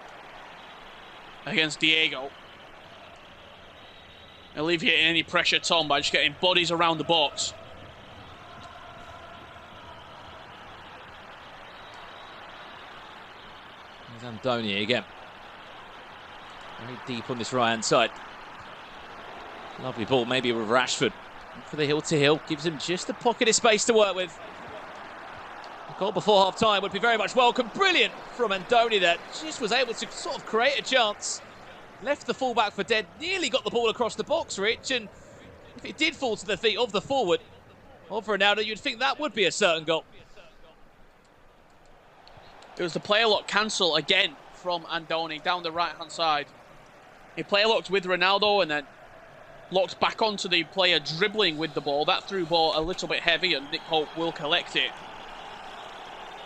against Diego. Alleviating any pressure, Tom, by just getting bodies around the box. There's Andoni again. Very deep on this right-hand side. Lovely ball, maybe with Rashford. For the hill-to-hill, gives him just a pocket of space to work with. A goal before half-time would be very much welcome. Brilliant from Andoni that just was able to sort of create a chance. Left the fullback for dead, nearly got the ball across the box, Rich, and if it did fall to the feet of the forward, of Ronaldo, you'd think that would be a certain goal. It was the player lock cancel again from Andoni down the right-hand side. He player locked with Ronaldo and then locked back onto the player dribbling with the ball. That through ball a little bit heavy and Nick Pope will collect it.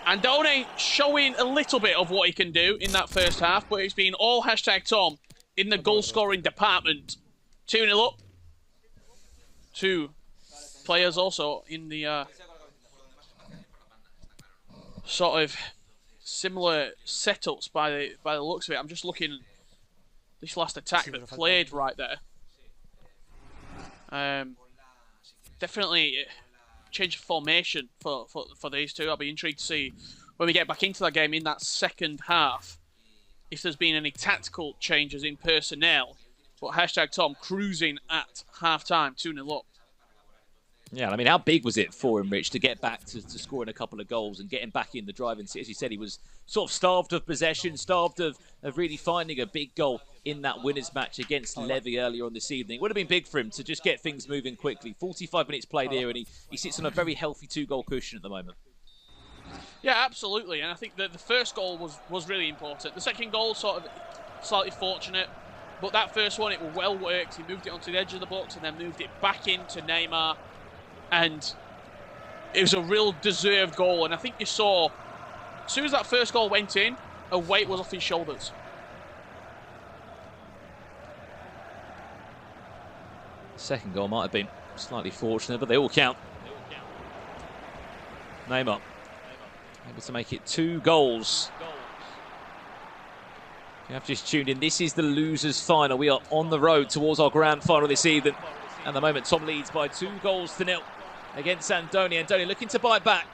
Andoni showing a little bit of what he can do in that first half, but it's been all #Tom in the goal-scoring department. 2-0 up. 2 players also in the sort of similar setups by the looks of it. I'm just looking this last attack that played right there. Definitely change of formation for these two. I'll be intrigued to see when we get back into that game in that second half if there's been any tactical changes in personnel. But #Tom cruising at half-time, 2-0 up. Yeah, I mean, how big was it for him, Rich, to get back to scoring a couple of goals and getting back in the driving seat? As you said, he was sort of starved of possession, starved of really finding a big goal in that winners match against Levy earlier on this evening. It would have been big for him to just get things moving quickly. 45 minutes played here, and he sits on a very healthy 2-goal cushion at the moment. Yeah, absolutely. And I think that the first goal was really important. The second goal sort of slightly fortunate, but that first one, it was well worked. He moved it onto the edge of the box and then moved it back into Neymar. And it was a real deserved goal. And I think you saw, as soon as that first goal went in, a weight was off his shoulders. Second goal might have been slightly fortunate, but they all count. Neymar able to make it 2 goals. If you have just tuned in, this is the losers' final. We are on the road towards our grand final this evening. At the moment, Tom leads by 2-0 against Andoni. Andoni looking to bite back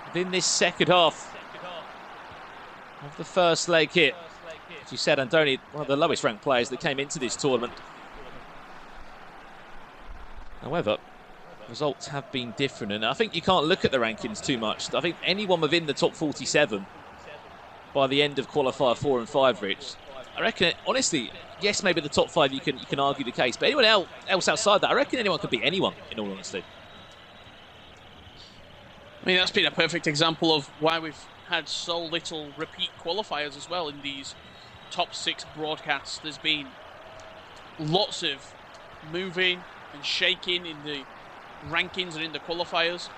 within this second half of the first leg here. As you said, Andoni, one of the lowest ranked players that came into this tournament. However, results have been different, and I think you can't look at the rankings too much. I think anyone within the top 47 by the end of qualifier 4 and 5, Rich, I reckon, honestly, yes, maybe the top 5 you can argue the case, but anyone else outside that, I reckon anyone could beat anyone, in all honesty. I mean, that's been a perfect example of why we've had so little repeat qualifiers as well in these top 6 broadcasts. There's been lots of moving and shaking in the rankings and in the qualifiers.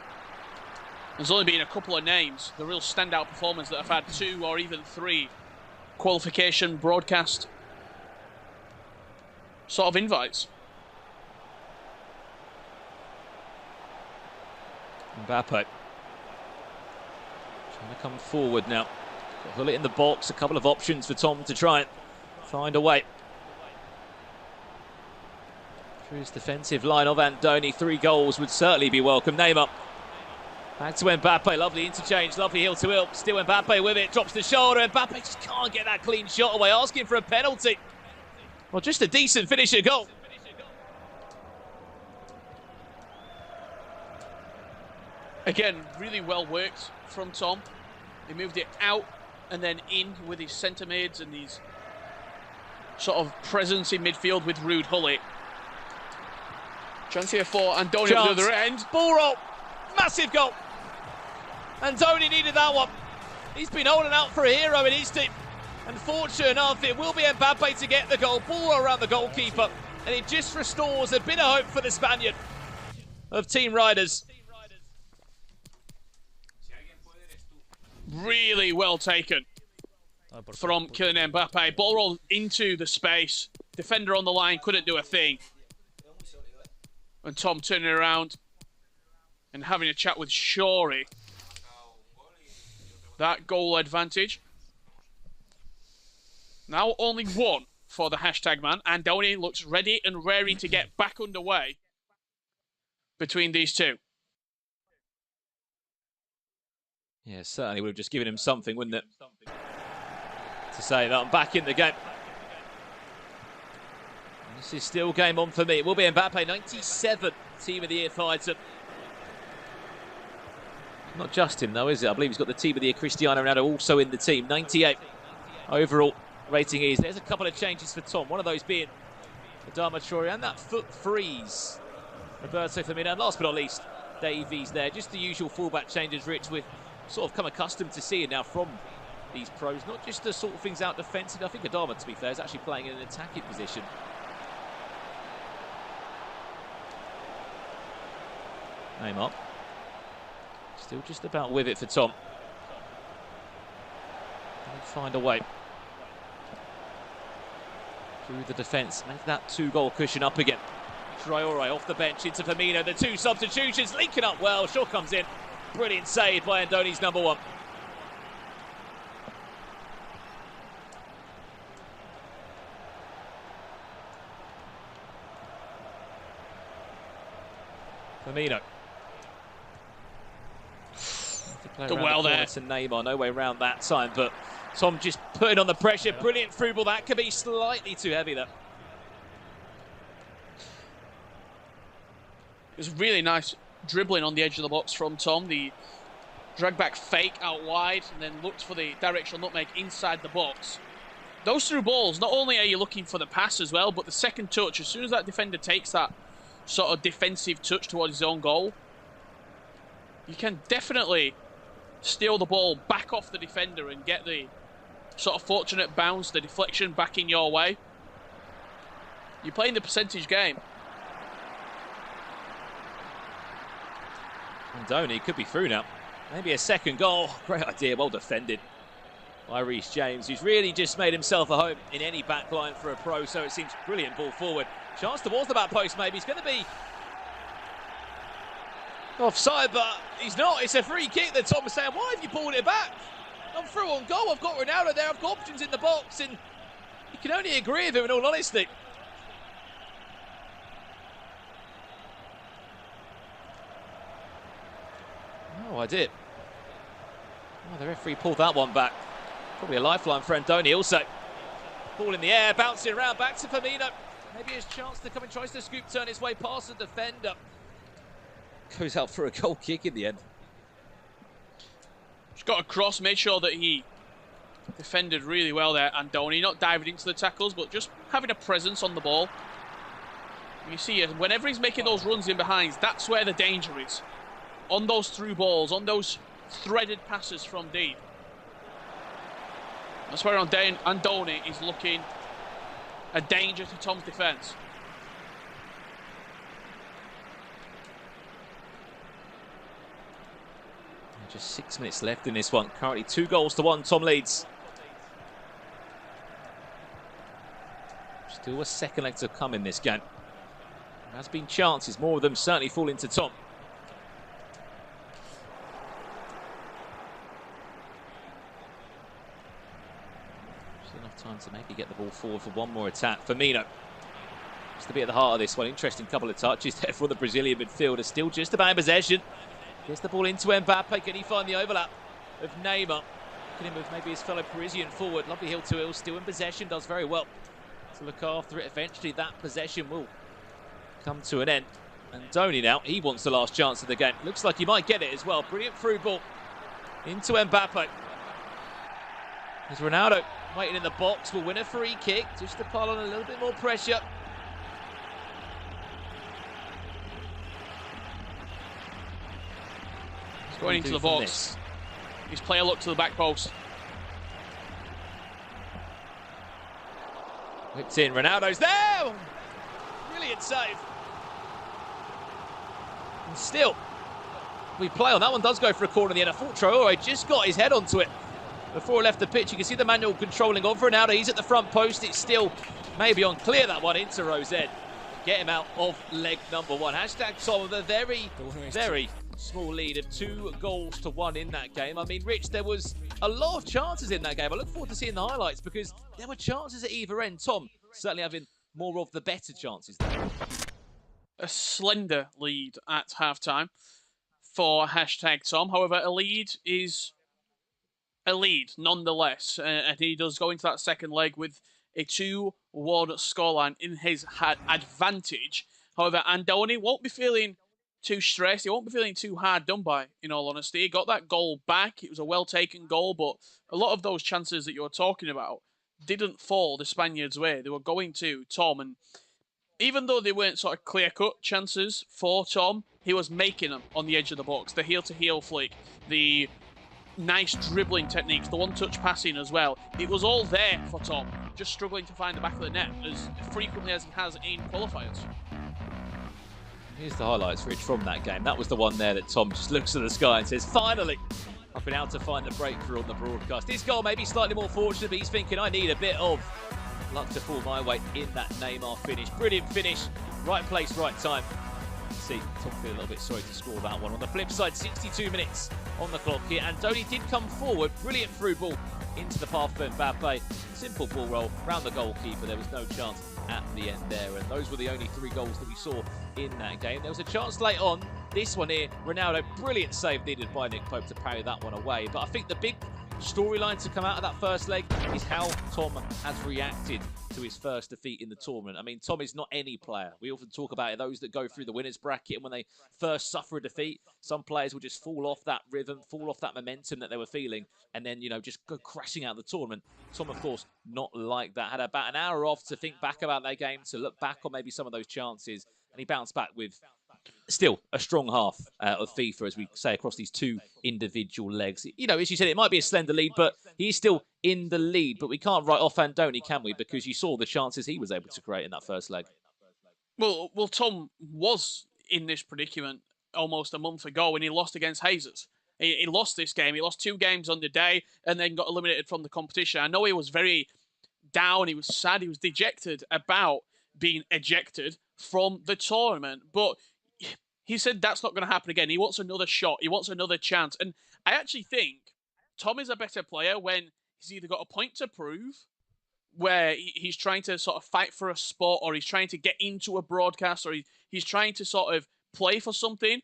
There's only been a couple of names, the real standout performers that have had 2 or even 3 qualification broadcast sort of invites. Mbappe trying to come forward now. Pull it in the box. A couple of options for Tom to try and find a way through his defensive line of Andoni. 3 goals would certainly be welcome. Neymar back to Mbappe. Lovely interchange, lovely heel to heel. Still Mbappe with it, drops the shoulder. Mbappe just can't get that clean shot away, asking for a penalty. Well, just a decent finisher goal. Again, really well worked from Tom. He moved it out and then in with his centre mids and his sort of presence in midfield with Ruud Gullit. Chance here for Andoni at the other end. Ball roll. Massive goal. Andoni needed that one. He's been holding out for a hero in his team. Unfortunate enough, it will be Mbappe to get the goal. Ball around the goalkeeper. And it just restores a bit of hope for the Spaniard of Team Riders. Really well taken from Kylian Mbappe. Ball roll into the space. Defender on the line, couldn't do a thing. And Tom turning around and having a chat with Shorey. That goal advantage. Now only 1 for the hashtag man. Andoni looks ready and raring to get back underway between these two. Yeah, certainly would have just given him something, wouldn't it? To say that I'm back in the game. This is still game on for me. It will be Mbappe, 97 Team of the Year fighter. Not just him though, is it? I believe he's got the Team of the Year Cristiano Ronaldo also in the team. 98 overall rating is. There's a couple of changes for Tom. One of those being Adama Traore and that foot freeze. Roberto Firmino. And last but not least, Davies there. Just the usual fullback changes, Rich, we've sort of come accustomed to seeing now from these pros. Not just to sort things out defensively. I think Adama, to be fair, is actually playing in an attacking position. Neymar. Still just about with it for Tom. Can find a way through the defence. Make that 2-goal cushion up again. Traore off the bench into Firmino. The 2 substitutions linking up well. Shaw comes in. Brilliant save by Andoni's number 1. Firmino. Well there. To Neymar, no way around that time, but Tom just putting on the pressure. Brilliant through ball. That could be slightly too heavy though. It was really nice dribbling on the edge of the box from Tom. The drag back fake out wide and then looked for the directional nutmeg inside the box. Those through balls, not only are you looking for the pass as well, but the second touch, as soon as that defender takes that sort of defensive touch towards his own goal, you can definitely steal the ball back off the defender and get the sort of fortunate bounce, the deflection back in your way. You're playing the percentage game. Andoni could be through now. Maybe a second goal. Great idea, well defended by Reece James, who's really just made himself a home in any back line for a pro, so it seems brilliant ball forward. Chance towards the back post maybe. He's going to be offside, but he's not. It's a free kick that Tom is saying, why have you pulled it back? I'm through on goal. I've got Ronaldo there. I've got options in the box, and you can only agree with him in all honesty. No idea. Oh, the referee pulled that one back. Probably a lifeline for Andoni also. Ball in the air, bouncing around back to Firmino. Maybe his chance to come and tries to scoop turn his way past the defender. Goes out for a goal kick in the end. Just got across, made sure that he defended really well there, Andoni. Not diving into the tackles, but just having a presence on the ball. You see, whenever he's making those runs in behinds, that's where the danger is. On those through balls, on those threaded passes from deep. That's where Andoni is looking a danger to Tom's defence. Just 6 minutes left in this one. Currently 2-1, Tom leads. Still a second leg to come in this game. There has been chances, more of them certainly falling to Tom. to maybe get the ball forward for one more attack. Firmino, just to be at the heart of this one. Interesting couple of touches there for the Brazilian midfielder. Still just about in possession. Gets the ball into Mbappe. Can he find the overlap of Neymar? Look at him with maybe his fellow Parisian forward. Lovely heel to heel, still in possession. Does very well to look after it. Eventually that possession will come to an end. And Donny now, he wants the last chance of the game. Looks like he might get it as well. Brilliant through ball into Mbappe. There's Ronaldo waiting in the box. Will win a free kick just to pile on a little bit more pressure. He's going into the box. His player look to the back post. Whipped in. Ronaldo's there. Brilliant save. And still, we play on. That one does go for a corner in the end. I thought Traore just got his head onto it before he left the pitch. You can see the manual controlling of Ronaldo. He's at the front post. It's still maybe unclear, that one into Rosette. Get him out of leg number one. Hashtag Tom with a very, very small lead of 2-1 in that game. I mean, Rich, there was a lot of chances in that game. I look forward to seeing the highlights because there were chances at either end. Tom certainly having more of the better chances there. A slender lead at halftime for hashtag Tom. However, a lead is a lead nonetheless. And he does go into that second leg with a 2-1 scoreline in his advantage. However, Andoni won't be feeling too stressed. He won't be feeling too hard done by, in all honesty. He got that goal back. It was a well-taken goal, but a lot of those chances that you're talking about didn't fall the Spaniards' way. They were going to Tom, and even though they weren't sort of clear-cut chances for Tom, he was making them on the edge of the box. The heel-to-heel flick, the nice dribbling techniques, the one-touch passing as well. It was all there for Tom, just struggling to find the back of the net as frequently as he has in qualifiers. Here's the highlights, Rich, from that game. That was the one there that Tom just looks at the sky and says, finally, I've been able to find the breakthrough on the broadcast. This goal may be slightly more fortunate, but he's thinking, I need a bit of luck to fall my way in that Neymar finish. Brilliant finish. Right place, right time. See, Tom feel a little bit sorry to score that one. On the flip side, 62 minutes on the clock here. And Donny did come forward. Brilliant through ball into the path of Mbappe. Simple ball roll round the goalkeeper. There was no chance at the end there. And those were the only 3 goals that we saw in that game. There was a chance late on. This one here, Ronaldo, brilliant save needed by Nick Pope to parry that one away. But I think the big storyline to come out of that first leg is how Tom has reacted to his first defeat in the tournament. I mean, Tom is not any player. We often talk about it, those that go through the winners bracket, and when they first suffer a defeat, some players will just fall off that rhythm, fall off that momentum that they were feeling, and then, you know, just go crashing out of the tournament. Tom, of course, not like that. Had about an hour off to think back about that game, to look back on maybe some of those chances, and he bounced back with still a strong half of FIFA, as we say, across these 2 individual legs. You know, as you said, it might be a slender lead, but he's still in the lead. But we can't write off Andoni, can we? Because you saw the chances he was able to create in that first leg. Well, Tom was in this predicament almost a month ago when he lost against Jesus. He lost this game. He lost 2 games on the day and then got eliminated from the competition. I know he was very down. He was sad. He was dejected about being ejected from the tournament. But he said that's not going to happen again. He wants another shot. He wants another chance. And I actually think Tom is a better player when he's either got a point to prove, where he's trying to sort of fight for a spot, or he's trying to get into a broadcast, or he's trying to sort of play for something,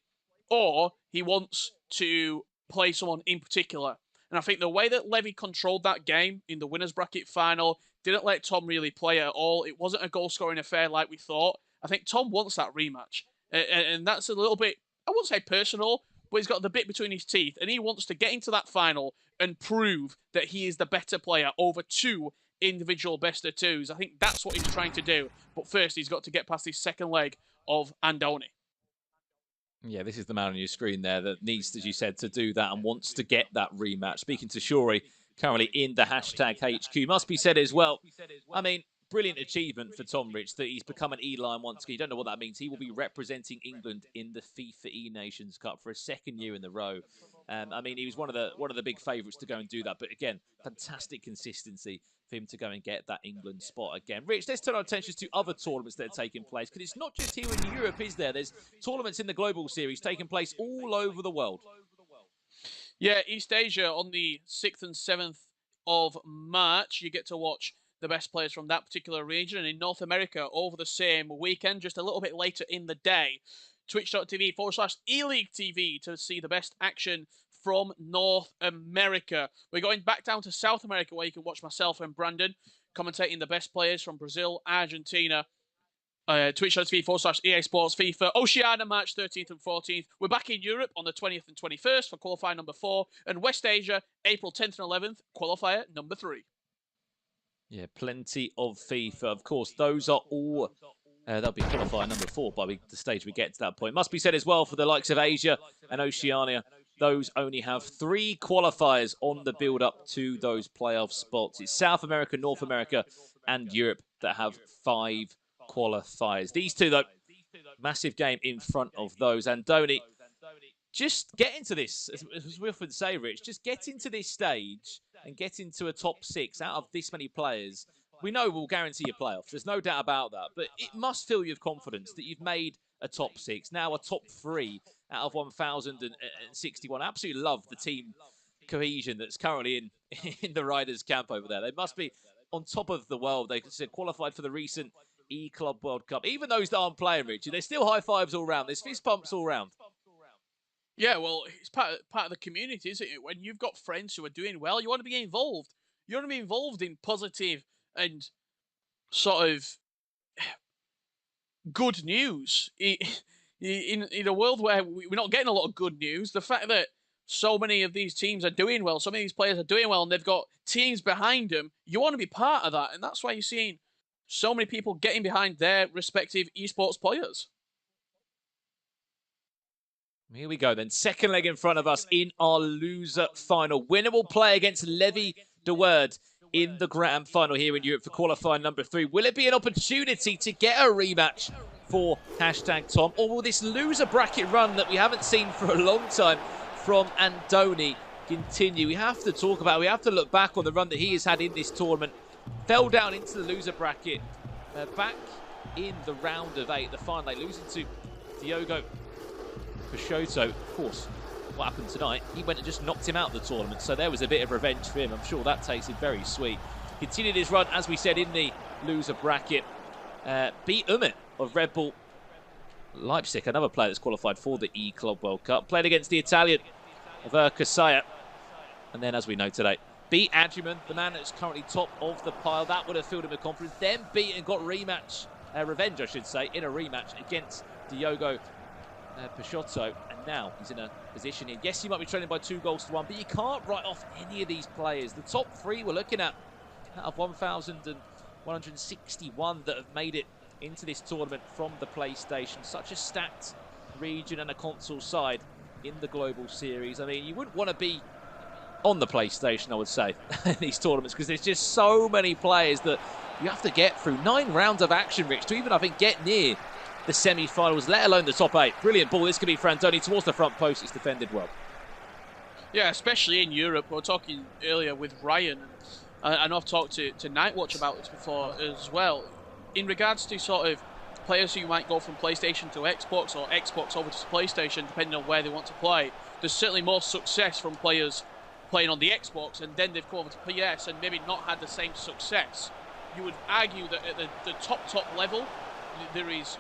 or he wants to play someone in particular. And I think the way that Levy controlled that game in the winners bracket final didn't let Tom really play at all. It wasn't a goal-scoring affair like we thought. I think Tom wants that rematch. And that's a little bit, I wouldn't say personal, but he's got the bit between his teeth, and he wants to get into that final and prove that he is the better player over 2 individual best of 2s. I think that's what he's trying to do. But first, he's got to get past his second leg of Andoni. Yeah, this is the man on your screen there that needs, as you said, to do that and wants to get that rematch. Speaking to Shori, currently in the hashtag HQ. Must be said as well, I mean, brilliant achievement for Tom, Rich, that he's become an E-line once again. You don't know what that means. He will be representing England in the FIFA E-Nations Cup for a 2nd year in a row. I mean, he was one of the big favourites to go and do that. But again, fantastic consistency for him to go and get that England spot again. Rich, let's turn our attentions to other tournaments that are taking place, because it's not just here in Europe, is there? There's tournaments in the Global Series taking place all over the world. Yeah, East Asia on the 6th and 7th of March. You get to watch the best players from that particular region. And in North America, over the same weekend, just a little bit later in the day, twitch.tv/eLeague TV to see the best action from North America. We're going back down to South America, where you can watch myself and Brandon commentating the best players from Brazil, Argentina, twitch.tv/EA Sports FIFA, Oceania, March 13th and 14th. We're back in Europe on the 20th and 21st for qualifier number 4, and West Asia, April 10th and 11th, qualifier number 3. Yeah, plenty of FIFA. Of course, those are all... that'll be qualifier number 4 by the stage we get to that point. Must be said as well for the likes of Asia and Oceania, those only have 3 qualifiers on the build-up to those playoff spots. It's South America, North America, and Europe that have 5 qualifiers. These two, though, massive game in front of those. And Donny, just get into this, as we often say, Rich, just get into this stage and get into a top 6 out of this many players. We know we'll guarantee you playoffs. There's no doubt about that. But it must fill you with confidence that you've made a top 6, now a top 3 out of 1,061. I absolutely love the team cohesion that's currently in the Riders camp over there. They must be on top of the world. They qualified for the recent E-Club World Cup. Even those that aren't playing, Richie, there's still high fives all round. There's fist pumps all round. Yeah, well, it's part of the community, isn't it? When you've got friends who are doing well, you want to be involved. You want to be involved in positive and sort of good news. In a world where we're not getting a lot of good news, the fact that so many of these teams are doing well, so many of these players are doing well, and they've got teams behind them, you want to be part of that. And that's why you're seeing so many people getting behind their respective esports players. Here we go then. Second leg in front of us in our loser final. Winner will play against Levy de Word in the grand final here in Europe for qualifying number 3. Will it be an opportunity to get a rematch for #Tom? Or will this loser bracket run that we haven't seen for a long time from Andoni continue? We have to talk about it. We have to look back on the run that he has had in this tournament. Fell down into the loser bracket back in the round of 8, the final 8, losing to Diogo Peixoto. Of course, what happened tonight, he went and just knocked him out of the tournament, so there was a bit of revenge for him. I'm sure that tasted very sweet. Continued his run, as we said, in the loser bracket. Beat Umit of Red Bull Leipzig, another player that's qualified for the E-Club World Cup. Played against the Italian of Kasaya. And then, as we know today, beat Adjuman, the man that's currently top of the pile. That would have filled him with confidence. Then beat and got revenge, I should say, in a rematch against Diogo Peixoto. And now he's in a position in. Yes, he might be trailing by 2-1, but you can't write off any of these players. The top 3 we're looking at out of 1,161 that have made it into this tournament from the PlayStation. Such a stacked region and a console side in the global series. I mean, you wouldn't want to be on the PlayStation, I would say, in these tournaments, because there's just so many players that you have to get through. 9 rounds of action, Rich, to even, I think, get near the semi-finals, let alone the top 8. Brilliant ball. This could be for Andoni towards the front post. It's defended well. Yeah, especially in Europe. We were talking earlier with Ryan, and I've talked to Nightwatch about this before as well. In regards to sort of players who might go from PlayStation to Xbox or Xbox over to PlayStation, depending on where they want to play, there's certainly more success from players playing on the Xbox, and then they've come over to PS and maybe not had the same success. You would argue that at the top level, there is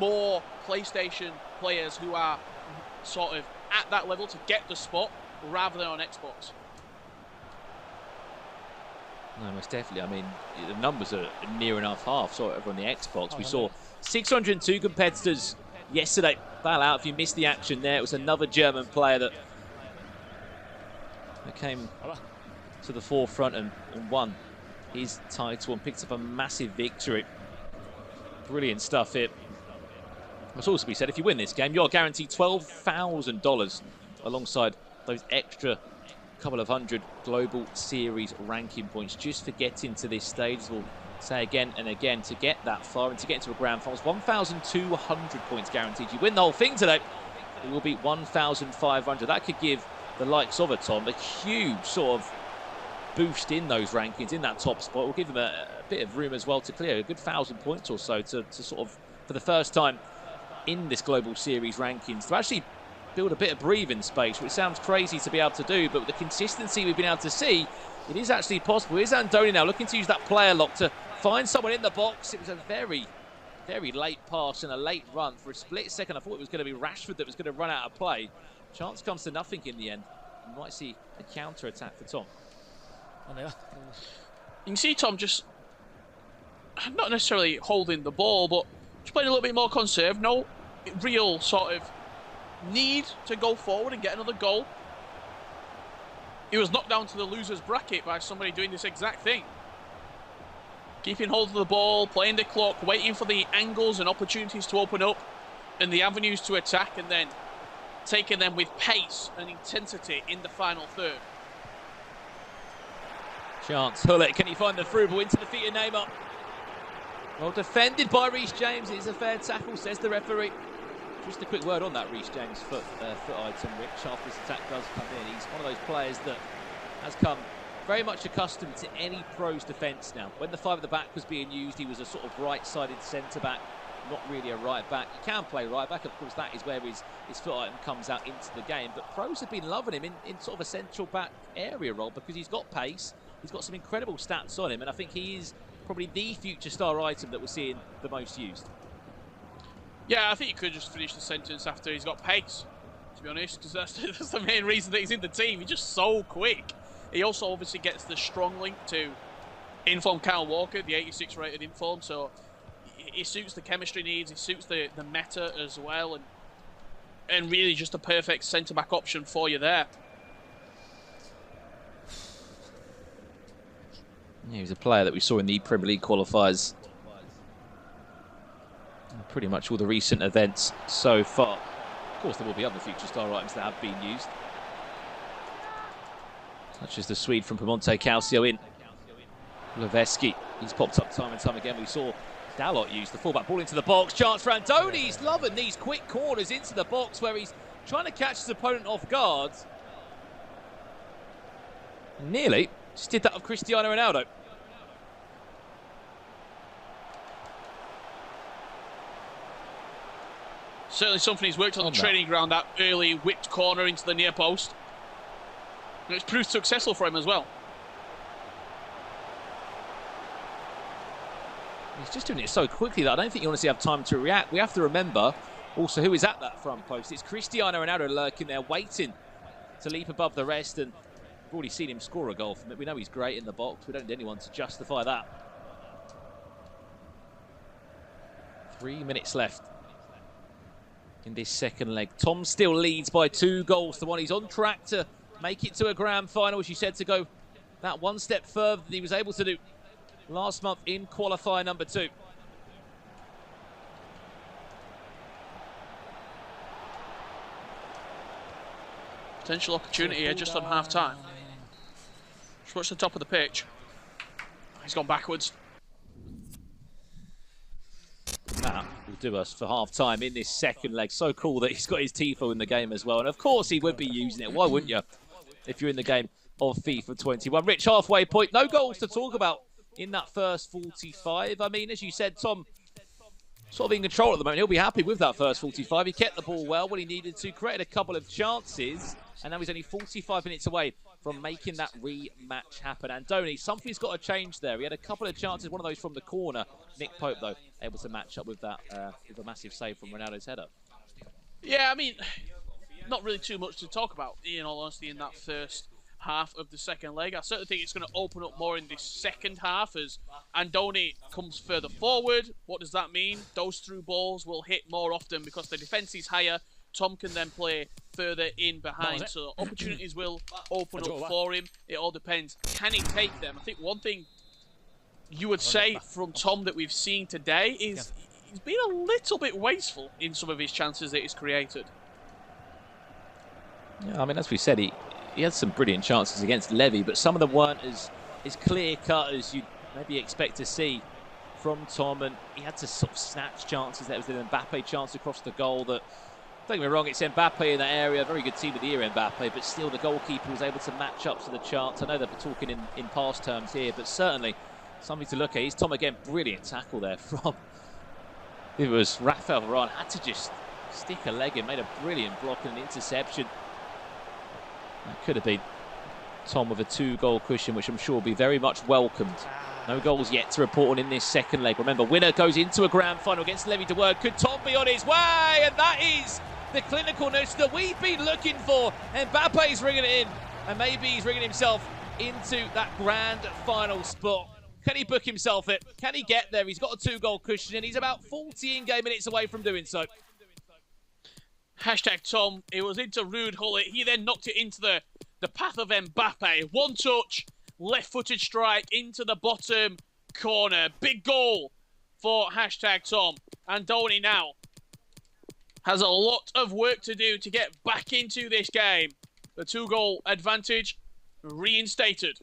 more PlayStation players who are sort of at that level to get the spot rather than on Xbox. No, most definitely. I mean, the numbers are near enough half, so over on the Xbox. We saw 602 competitors yesterday. Bail out if you missed the action there. It was another German player that came to the forefront and won his title and picked up a massive victory. Brilliant stuff here. Must also be said, if you win this game, you're guaranteed $12,000 alongside those extra couple of hundred global series ranking points just for getting to this stage. We'll say again and again, to get that far and to get into a grand finals, 1,200 points guaranteed. You win the whole thing today, it will be 1,500. That could give the likes of a Tom a huge sort of boost in those rankings, in that top spot. Will give them a bit of room as well to clear a good 1,000 points or so to sort of, for the first time in this global series rankings, to actually build a bit of breathing space, which sounds crazy to be able to do, but with the consistency we've been able to see, it is actually possible. Here's Andoni now looking to use that player lock to find someone in the box. It was a very, very late pass and a late run. For a split second, I thought it was going to be Rashford that was going to run out of play. Chance comes to nothing in the end. You might see a counter-attack for Tom. You can see Tom just not necessarily holding the ball, but just playing a little bit more conserved. No real sort of need to go forward and get another goal. He was knocked down to the loser's bracket by somebody doing this exact thing. Keeping hold of the ball, playing the clock, waiting for the angles and opportunities to open up and the avenues to attack, and then taking them with pace and intensity in the final third. Chance, Hullet, can he find the through ball into the feet of Neymar? Well defended by Reece James. It is a fair tackle, says the referee. Just a quick word on that Reece James foot item, Rich, after this attack does come in. He's one of those players that has come very much accustomed to any pro's defence now. When the five at the back was being used, he was a sort of right-sided centre-back, not really a right-back. You can play right-back, of course, that is where his foot item comes out into the game. But pros have been loving him in sort of a central-back area role because he's got pace, he's got some incredible stats on him, and I think he is probably the future star item that we're seeing the most used. Yeah, I think you could just finish the sentence after he's got pace, to be honest, because that's the main reason that he's in the team. He's just so quick. He also obviously gets the strong link to Inform Kyle Walker, the 86 rated Inform, so he suits the chemistry needs, he suits the meta as well, and really just a perfect centre-back option for you there. Yeah, he was a player that we saw in the Premier League qualifiers. Pretty much all the recent events so far. Of course, there will be other future star items that have been used, such as the Swede from Piemonte Calcio in Leveski. He's popped up time and time again. We saw Dalot use the fullback ball into the box. Chance for Andoni. He's loving these quick corners into the box where he's trying to catch his opponent off guard. Nearly just did that of Cristiano Ronaldo. Certainly something he's worked on the training ground, that early whipped corner into the near post. And it's proved successful for him as well. He's just doing it so quickly that I don't think you honestly have time to react. We have to remember also who is at that front post. It's Cristiano Ronaldo lurking there, waiting to leap above the rest, and we've already seen him score a goal from it. We know he's great in the box. We don't need anyone to justify that. 3 minutes left in this second leg. Tom still leads by 2 goals to 1. He's on track to make it to a grand final, as you said, to go that one step further than he was able to do last month in qualifier number 2. Potential opportunity here just on half-time. Just watch the top of the pitch. He's gone backwards. That will do us for half-time in this second leg. So cool that he's got his tifo in the game as well. And of course he would be using it. Why wouldn't you if you're in the game of FIFA 21? Rich, halfway point. No goals to talk about in that first 45. I mean, as you said, Tom sort of in control at the moment. He'll be happy with that first 45. He kept the ball well when he needed to, created a couple of chances, and now he's only 45 minutes away from making that rematch happen. Andoni, something's got to change there. He had a couple of chances, one of those from the corner. Nick Pope, though, able to match up with that with a massive save from Ronaldo's header. Yeah, I mean, not really too much to talk about, in all honesty, in that first half of the second leg. I certainly think it's going to open up more in this second half as Andoni comes further forward. What does that mean? Those through balls will hit more often because the defence is higher. Tom can then play further in behind, so opportunities will open up for him. It all depends. Can he take them? I think one thing you would say from Tom that we've seen today is he's been a little bit wasteful in some of his chances that he's created. Yeah, I mean, as we said, he had some brilliant chances against Levy, but some of them weren't as clear-cut as you'd maybe expect to see from Tom, and he had to sort of snatch chances. There was an Mbappe chance across the goal that, don't get me wrong, it's Mbappe in that area, very good team of the year, Mbappe, but still the goalkeeper was able to match up to the chance. I know they're talking in past terms here, but certainly something to look at. He's Tom again, brilliant tackle there from, it was Rafael Varane, had to just stick a leg in, made a brilliant block and an interception. That could have been Tom with a 2-goal cushion, which I'm sure will be very much welcomed. No goals yet to report on in this second leg. Remember, winner goes into a grand final against Levy. Could Tom be on his way? And that is the clinicalness that we've been looking for. And Mbappe's ringing it in. And maybe he's ringing himself into that grand final spot. Can he book himself it? Can he get there? He's got a 2-goal cushion and he's about 40 in-game minutes away from doing so. Hashtag Tom, it was into Ruud Gullit. He then knocked it into the path of Mbappe. One touch, left-footed strike into the bottom corner. Big goal for hashtag Tom. Andoni now has a lot of work to do to get back into this game. The 2-goal advantage reinstated.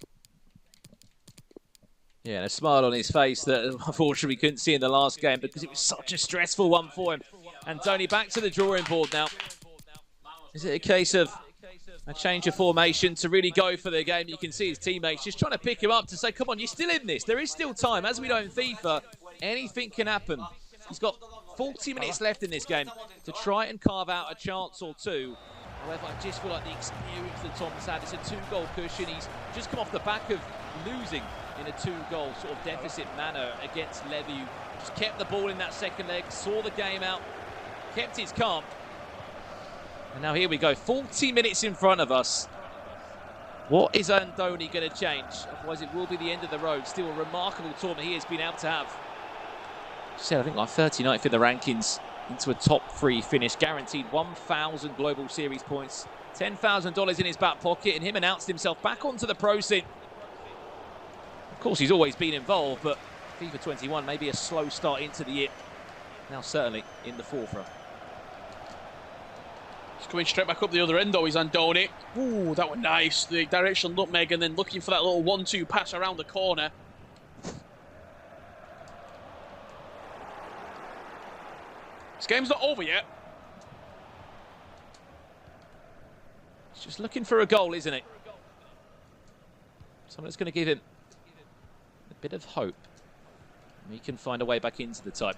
Yeah, and a smile on his face that unfortunately we couldn't see in the last game because it was such a stressful one for him. Andoni back to the drawing board now. Is it a case of a change of formation to really go for the game? You can see his teammates just trying to pick him up to say, come on, you're still in this. There is still time. As we know in FIFA, anything can happen. He's got 40 minutes left in this game to try and carve out a chance or two. However, I just feel like the experience that Tom's had, it's a 2-goal cushion. He's just come off the back of losing in a 2-goal sort of deficit manner against Levy. Just kept the ball in that second leg, saw the game out, kept his calm. And now here we go, 40 minutes in front of us. What is Andoni going to change? Otherwise it will be the end of the road. Still a remarkable tournament he has been able to have. Said, I think like 39th in the rankings, into a top 3 finish, guaranteed 1,000 Global Series points, $10,000 in his back pocket, and him announced himself back onto the pro scene. Of course, he's always been involved, but FIFA 21 may be a slow start into the year. Now certainly in the forefront. He's coming straight back up the other end though, he's Andoni. Ooh, that was nice. The directional nutmeg and then looking for that little 1-2 pass around the corner. This game's not over yet. He's just looking for a goal, isn't it? Someone that's going to give him a bit of hope. He can find a way back into the tie.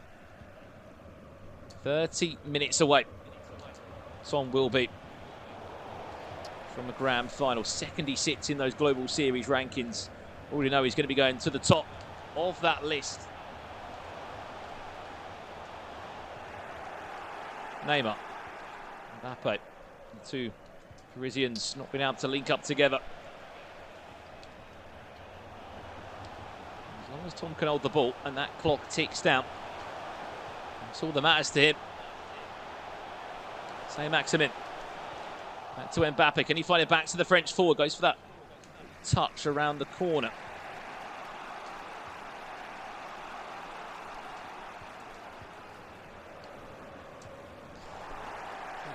30 minutes away. Son will be from the grand final. Second he sits in those Global Series rankings. Already know he's going to be going to the top of that list. Neymar, Mbappe, the two Parisians not been able to link up together. As long as Tom can hold the ball and that clock ticks down, that's all that matters to him. Saint-Maximin, back to Mbappe, can he find it back to the French forward? Goes for that touch around the corner.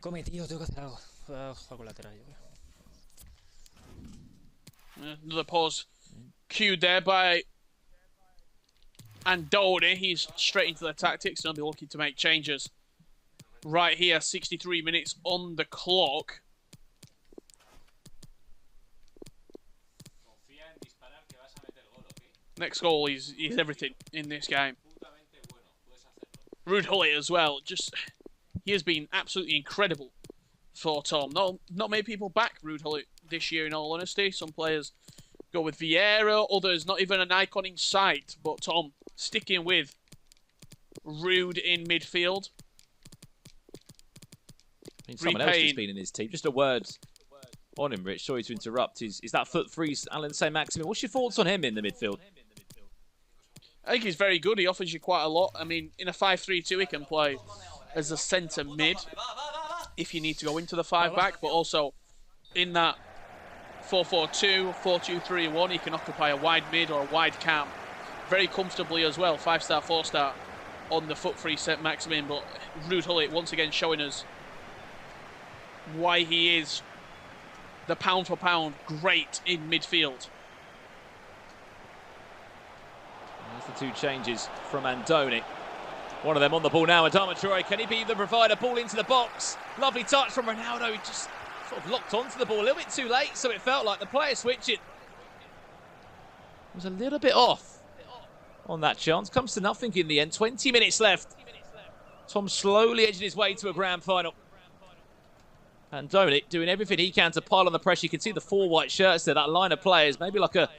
Cometido, tengo que hacer algo. Juego lateral, yo creo. Another pause cued there by Andoni. He's straight into the tactics and he'll be looking to make changes. Right here, 63 minutes on the clock. Next goal is everything in this game. Ruud Gullit as well. He has been absolutely incredible for Tom. Not many people back Ruud Gullit this year, in all honesty. Some players go with Vieira, others not even an icon in sight. But Tom sticking with Ruud in midfield. I mean, someone else has been in his team. Just a word on him, Rich. Sorry to interrupt. Is that foot freeze, Alan Saint-Maximin? What's your thoughts on him in the midfield? I think he's very good. He offers you quite a lot. I mean, in a 5-3-2, he can play as a centre mid if you need to go into the 5-back, but also in that 4-4-2, 4-2-3-1, he can occupy a wide mid or a wide cam very comfortably as well. 5-star, 4-star on the foot free Saint-Maximin, but Ruud Gullit once again showing us why he is the pound for pound great in midfield. There's the two changes from Andoni. One of them on the ball now, Adama Traore. Can he be the provider? Ball into the box. Lovely touch from Ronaldo. He just sort of locked onto the ball a little bit too late, so it felt like the player switching was a little bit off on that chance. Comes to nothing in the end. 20 minutes left. Tom slowly edging his way to a grand final. And Dominic doing everything he can to pile on the pressure. You can see the 4 white shirts there, that line of players, maybe like a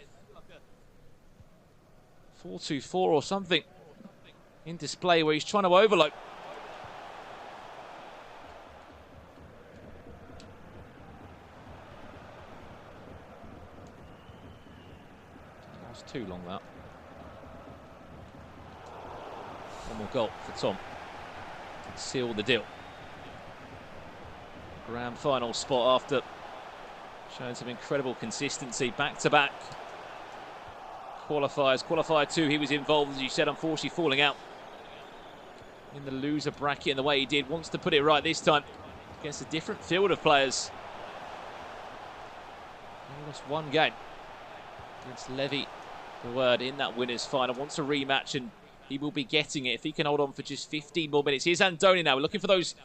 4-2-4 or something in display where he's trying to overload. That's too long, that. One more goal for Tom to seal the deal. Grand final spot after showing some incredible consistency. Back-to-back qualifiers. Qualifier 2, he was involved, as you said, unfortunately falling out in the loser bracket in the way he did. Wants to put it right this time against a different field of players. He lost one game against Levy, the word, in that winners final. Wants a rematch, and he will be getting it if he can hold on for just 15 more minutes. Here's Andoni now. We're looking for those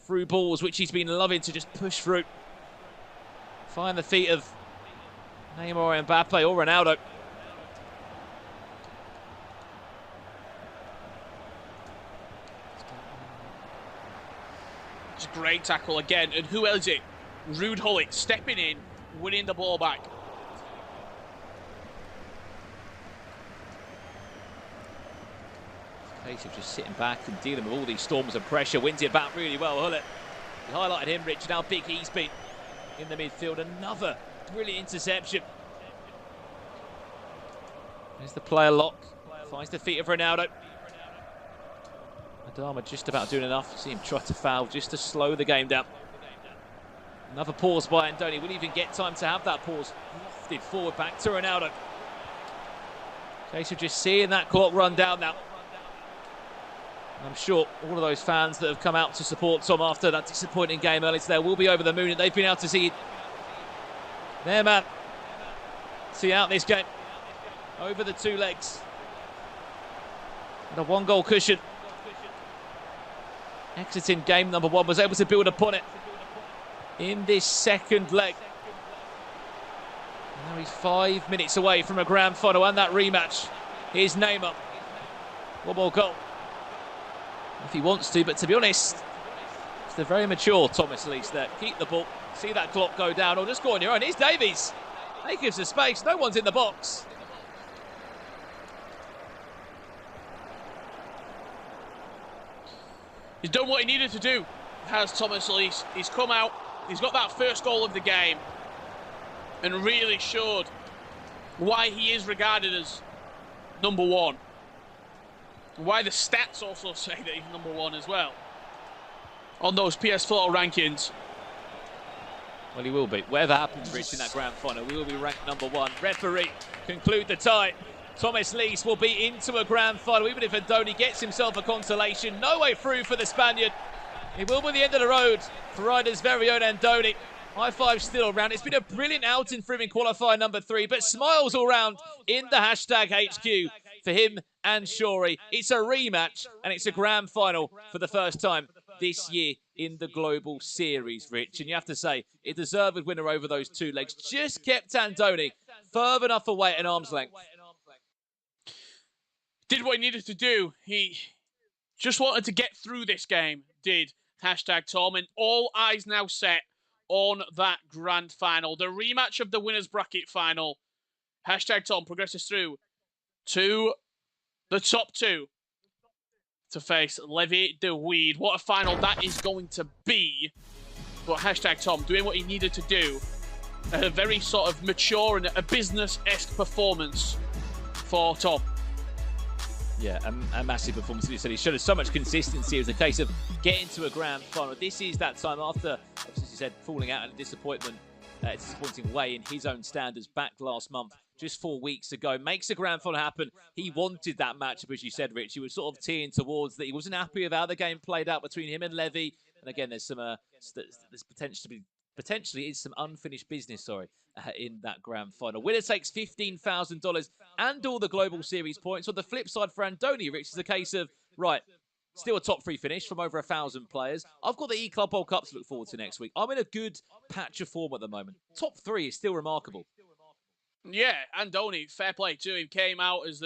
through balls, which he's been loving to just push through. Find the feet of Neymar or Mbappe or Ronaldo. It's a great tackle again. And who else is it? Ruud Gullit stepping in, winning the ball back. Case of just sitting back and dealing with all these storms of pressure. Wins it back really well, Gullit. We highlighted him, Richard, how big he's been in the midfield. Another brilliant interception. There's the player lock. Finds the feet of Ronaldo. Adama just about doing enough. See him try to foul just to slow the game down. Another pause by Andoni. Will even get time to have that pause. Lofted forward back to Ronaldo. Case of just seeing that clock run down now. I'm sure all of those fans that have come out to support Tom after that disappointing game earlier today will be over the moon, and they've been able to see their man see out this game over the 2 legs. And a 1-goal cushion. Exiting game number 1, was able to build upon it in this second leg. And now he's 5 minutes away from a grand final and that rematch. Here's Neymar. 1 more goal if he wants to, but to be honest, it's the very mature Thomas Lees there. Keep the ball, see that clock go down, or just go on your own. Here's Davies. He gives the space, no one's in the box. He's done what he needed to do, has Thomas Lees. He's come out, he's got that first goal of the game, and really showed why he is regarded as number 1. Why the stats also say that he's number 1 as well on those PS4 rankings. Well, he will be. Whatever happens, Rich, in that grand final, we will be ranked number 1. Referee conclude the tie. Thomas Lees will be into a grand final, even if Andoni gets himself a consolation. No way through for the Spaniard. It will be the end of the road for Ryder's very own Andoni. High five still around. It's been a brilliant outing for him in qualifier number 3, but smiles all round in the hashtag HQ for him and Shorey. It's a rematch and it's a grand final for the first time this year in the Global Series, Rich. And you have to say, a deserved winner over those 2 legs. Just kept Andoni further enough away at an arm's length. Did what he needed to do. He just wanted to get through this game, did hashtag Tom. And all eyes now set on that grand final. The rematch of the winners bracket final. Hashtag Tom progresses through to the top 2 to face Levy the Weed. What a final that is going to be. But hashtag Tom doing what he needed to do. A very sort of mature and a business-esque performance for Tom. Yeah, a massive performance. As you said, he showed us so much consistency. It was a case of getting to a grand final. This is that time after, as you said, falling out in a disappointing way in his own standards back last month, just 4 weeks ago. Makes a grand final happen. He wanted that matchup, as you said, Rich. He was sort of teeing towards that. He wasn't happy with how the game played out between him and Levy. And again, there's some there's potentially is some unfinished business, in that grand final. Winner takes $15,000 and all the Global Series points. On the flip side for Andoni, Rich, is a case of, right, still a top 3 finish from over 1,000 players. I've got the E-Club World Cup to look forward to next week. I'm in a good patch of form at the moment. Top 3 is still remarkable. Yeah, Andoni, fair play to him, came out as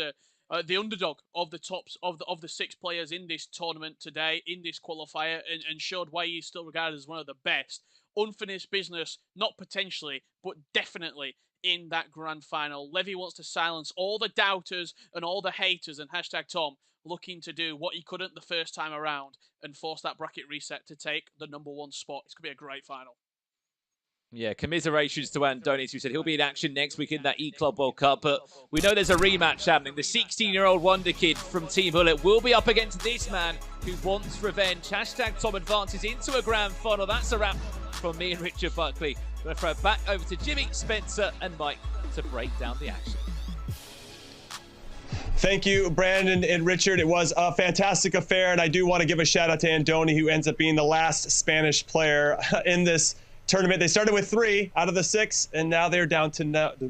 the underdog of the tops of the 6 players in this tournament today, in this qualifier, and showed why he's still regarded as one of the best. Unfinished business, not potentially, but definitely in that grand final. Levy wants to silence all the doubters and all the haters, and hashtag Tom looking to do what he couldn't the first time around and force that bracket reset to take the #1 spot. It's going to be a great final. Yeah, commiserations to Andonis, who said he'll be in action next week in that E-Club World Cup. But we know there's a rematch happening. The 16-year-old wonder kid from Team Bullet will be up against this man who wants revenge. Hashtag Tom advances into a grand final. That's a wrap from me and Richard Buckley. I'm going to throw it back over to Jimmy, Spencer and Mike to break down the action. Thank you, Brandon and Richard. It was a fantastic affair, and I do want to give a shout out to Andoni, who ends up being the last Spanish player in this tournament. They started with 3 out of the 6, and now they're down to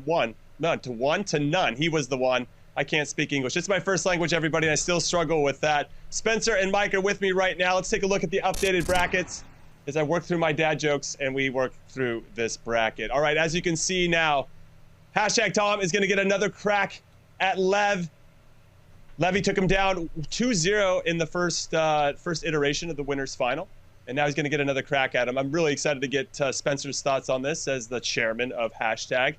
1. None to 1 to none. He was the one. I can't speak English. It's my first language, everybody, and I still struggle with that. Spencer and Mike are with me right now. Let's take a look at the updated brackets as I work through my dad jokes and we work through this bracket. All right, as you can see now, hashtag Tom is going to get another crack at Lev. Levy took him down 2-0 in the first iteration of the winners final, and now he's going to get another crack at him. I'm really excited to get Spencer's thoughts on this as the chairman of hashtag.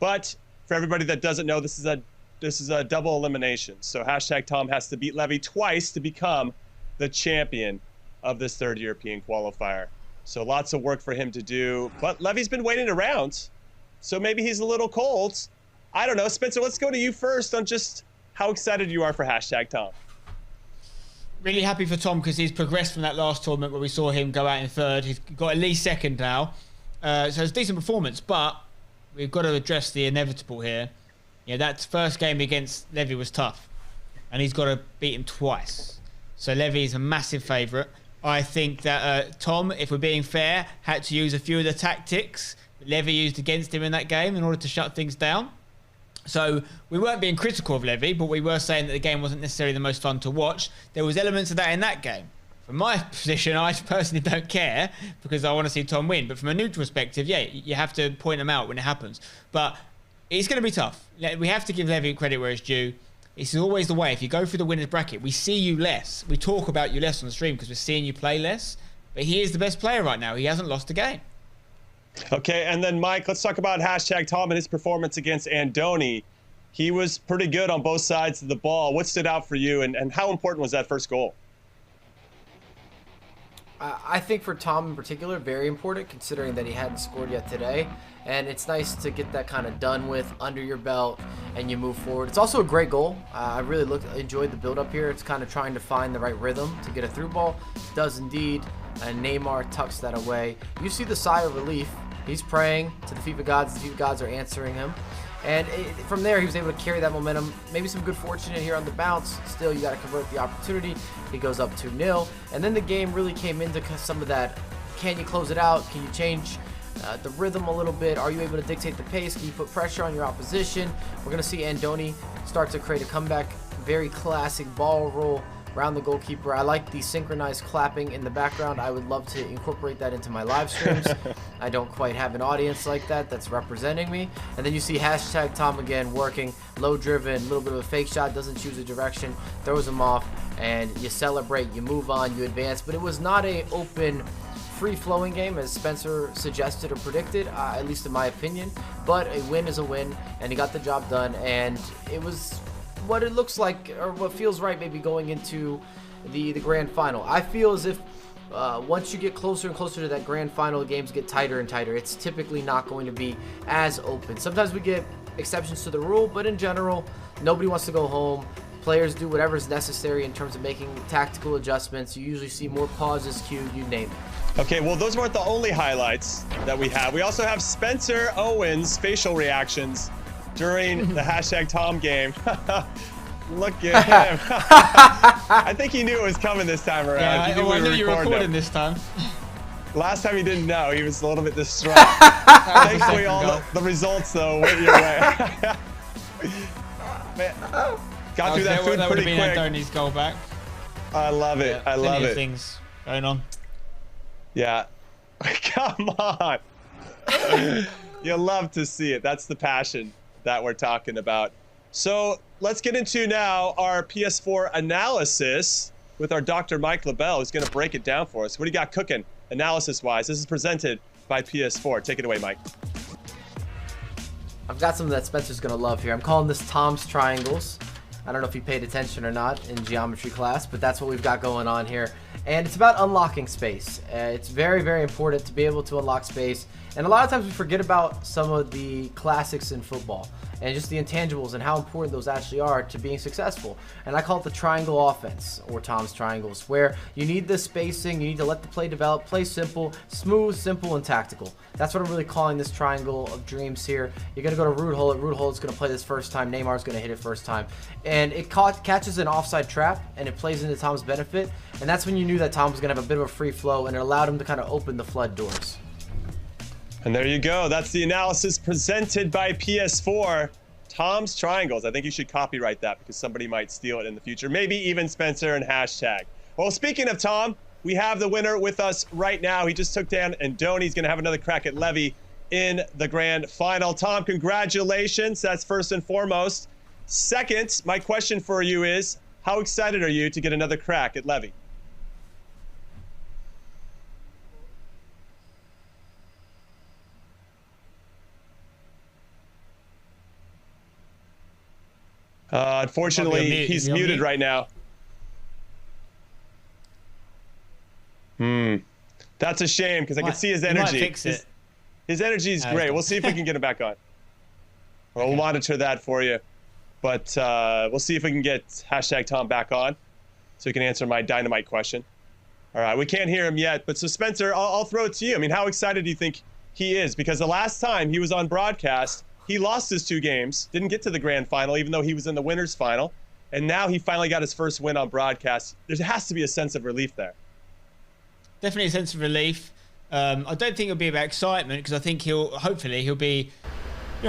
But for everybody that doesn't know, this is a double elimination. So hashtag Tom has to beat Levy twice to become the champion of this 3rd European qualifier. So lots of work for him to do. But Levy's been waiting around, so maybe he's a little cold. I don't know. Spencer, let's go to you first on just how excited you are for hashtag Tom. Really happy for Tom because he's progressed from that last tournament where we saw him go out in 3rd. He's got at least 2nd now. So it's a decent performance, but we've got to address the inevitable here. Yeah, that first game against Levy was tough, and he's got to beat him twice. So Levy is a massive favourite. I think that Tom, if we're being fair, had to use a few of the tactics that Levy used against him in that game in order to shut things down. So we weren't being critical of Levy, but we were saying that the game wasn't necessarily the most fun to watch. There was elements of that in that game. From my position, I personally don't care because I want to see Tom win. But from a neutral perspective, yeah, you have to point them out when it happens. But it's going to be tough. We have to give Levy credit where it's due. It's always the way. If you go through the winner's bracket, we see you less. We talk about you less on the stream because we're seeing you play less. But he is the best player right now. He hasn't lost a game. Okay, and then Mike, let's talk about hashtag Tom and his performance against Andoni. He was pretty good on both sides of the ball. What stood out for you, and how important was that first goal? I think for Tom in particular, very important, considering that he hadn't scored yet today. And it's nice to get that kind of done with under your belt and you move forward. It's also a great goal. I really enjoyed the build up here. It's kind of trying to find the right rhythm to get a through ball. It does indeed. And Neymar tucks that away. You see the sigh of relief. He's praying to the FIFA gods. The FIFA gods are answering him. And from there, he was able to carry that momentum. Maybe some good fortune in here on the bounce. Still, you got to convert the opportunity. He goes up 2-0. And then the game really came into some of that. Can you close it out? Can you change the rhythm a little bit? Are you able to dictate the pace? Can you put pressure on your opposition? We're going to see Andoni start to create a comeback. Very classic ball roll around the goalkeeper. I like the synchronized clapping in the background. I would love to incorporate that into my live streams. I don't quite have an audience like that that's representing me. And then you see hashtag Tom again working, low driven, a little bit of a fake shot, doesn't choose a direction, throws him off, and you celebrate, you move on, you advance. But it was not a open, free-flowing game as Spencer suggested or predicted, at least in my opinion. But a win is a win, and he got the job done, and it was what it looks like, or what feels right maybe going into the grand final. I feel as if once you get closer and closer to that grand final, the games get tighter and tighter. It's typically not going to be as open. Sometimes we get exceptions to the rule, but in general, nobody wants to go home. Players do whatever is necessary in terms of making tactical adjustments. You usually see more pauses cued, you name it. Okay, well, those weren't the only highlights that we have. We also have Spencer Owens' facial reactions during the hashtag Tom game. Look at him. I think he knew it was coming this time around. Yeah, I knew you were recording this time. Last time he didn't know. He was a little bit distraught. Thankfully, all the results, though, went your way. Man, got through that food pretty quick. Andoni's goal back. I love it. I love it. Things going on. Yeah. Come on. You love to see it. That's the passion that we're talking about. So let's get into now our PS4 analysis with our Dr. Mike LaBelle, who's going to break it down for us. What do you got cooking, analysis-wise? This is presented by PS4. Take it away, Mike. I've got something that Spencer's going to love here. I'm calling this Tom's Triangles. I don't know if you paid attention or not in geometry class, but that's what we've got going on here. And it's about unlocking space. It's very, very important to be able to unlock space. And a lot of times we forget about some of the classics in football and just the intangibles and how important those actually are to being successful. And I call it the triangle offense, or Tom's Triangles, where you need the spacing, you need to let the play develop, play simple, smooth, simple, and tactical. That's what I'm really calling this triangle of dreams here. You're going to go to Root Hole. Root Hole is going to play this first time. Neymar's going to hit it first time. And it catches an offside trap, and it plays into Tom's benefit. And that's when you knew that Tom was going to have a bit of a free flow, and it allowed him to kind of open the flood doors. And there you go. That's the analysis presented by PS4. Tom's Triangles. I think you should copyright that because somebody might steal it in the future. Maybe even Spencer and hashtag. Well, speaking of Tom, we have the winner with us right now. He just took down Andoni. He's going to have another crack at Levy in the grand final. Tom, congratulations. That's first and foremost. Second, my question for you is, how excited are you to get another crack at Levy? Unfortunately, he's muted right now. That's a shame because I can see his energy. His energy is great. We'll see if we can get him back on. We'll monitor that for you. But we'll see if we can get hashtag Tom back on so he can answer my dynamite question. All right, we can't hear him yet. But so Spencer, I'll throw it to you. I mean, how excited do you think he is? Because the last time he was on broadcast, he lost his 2 games, didn't get to the grand final, even though he was in the winners final. And now he finally got his first win on broadcast. There has to be a sense of relief there. Definitely a sense of relief. I don't think it'll be about excitement because I think hopefully he'll be,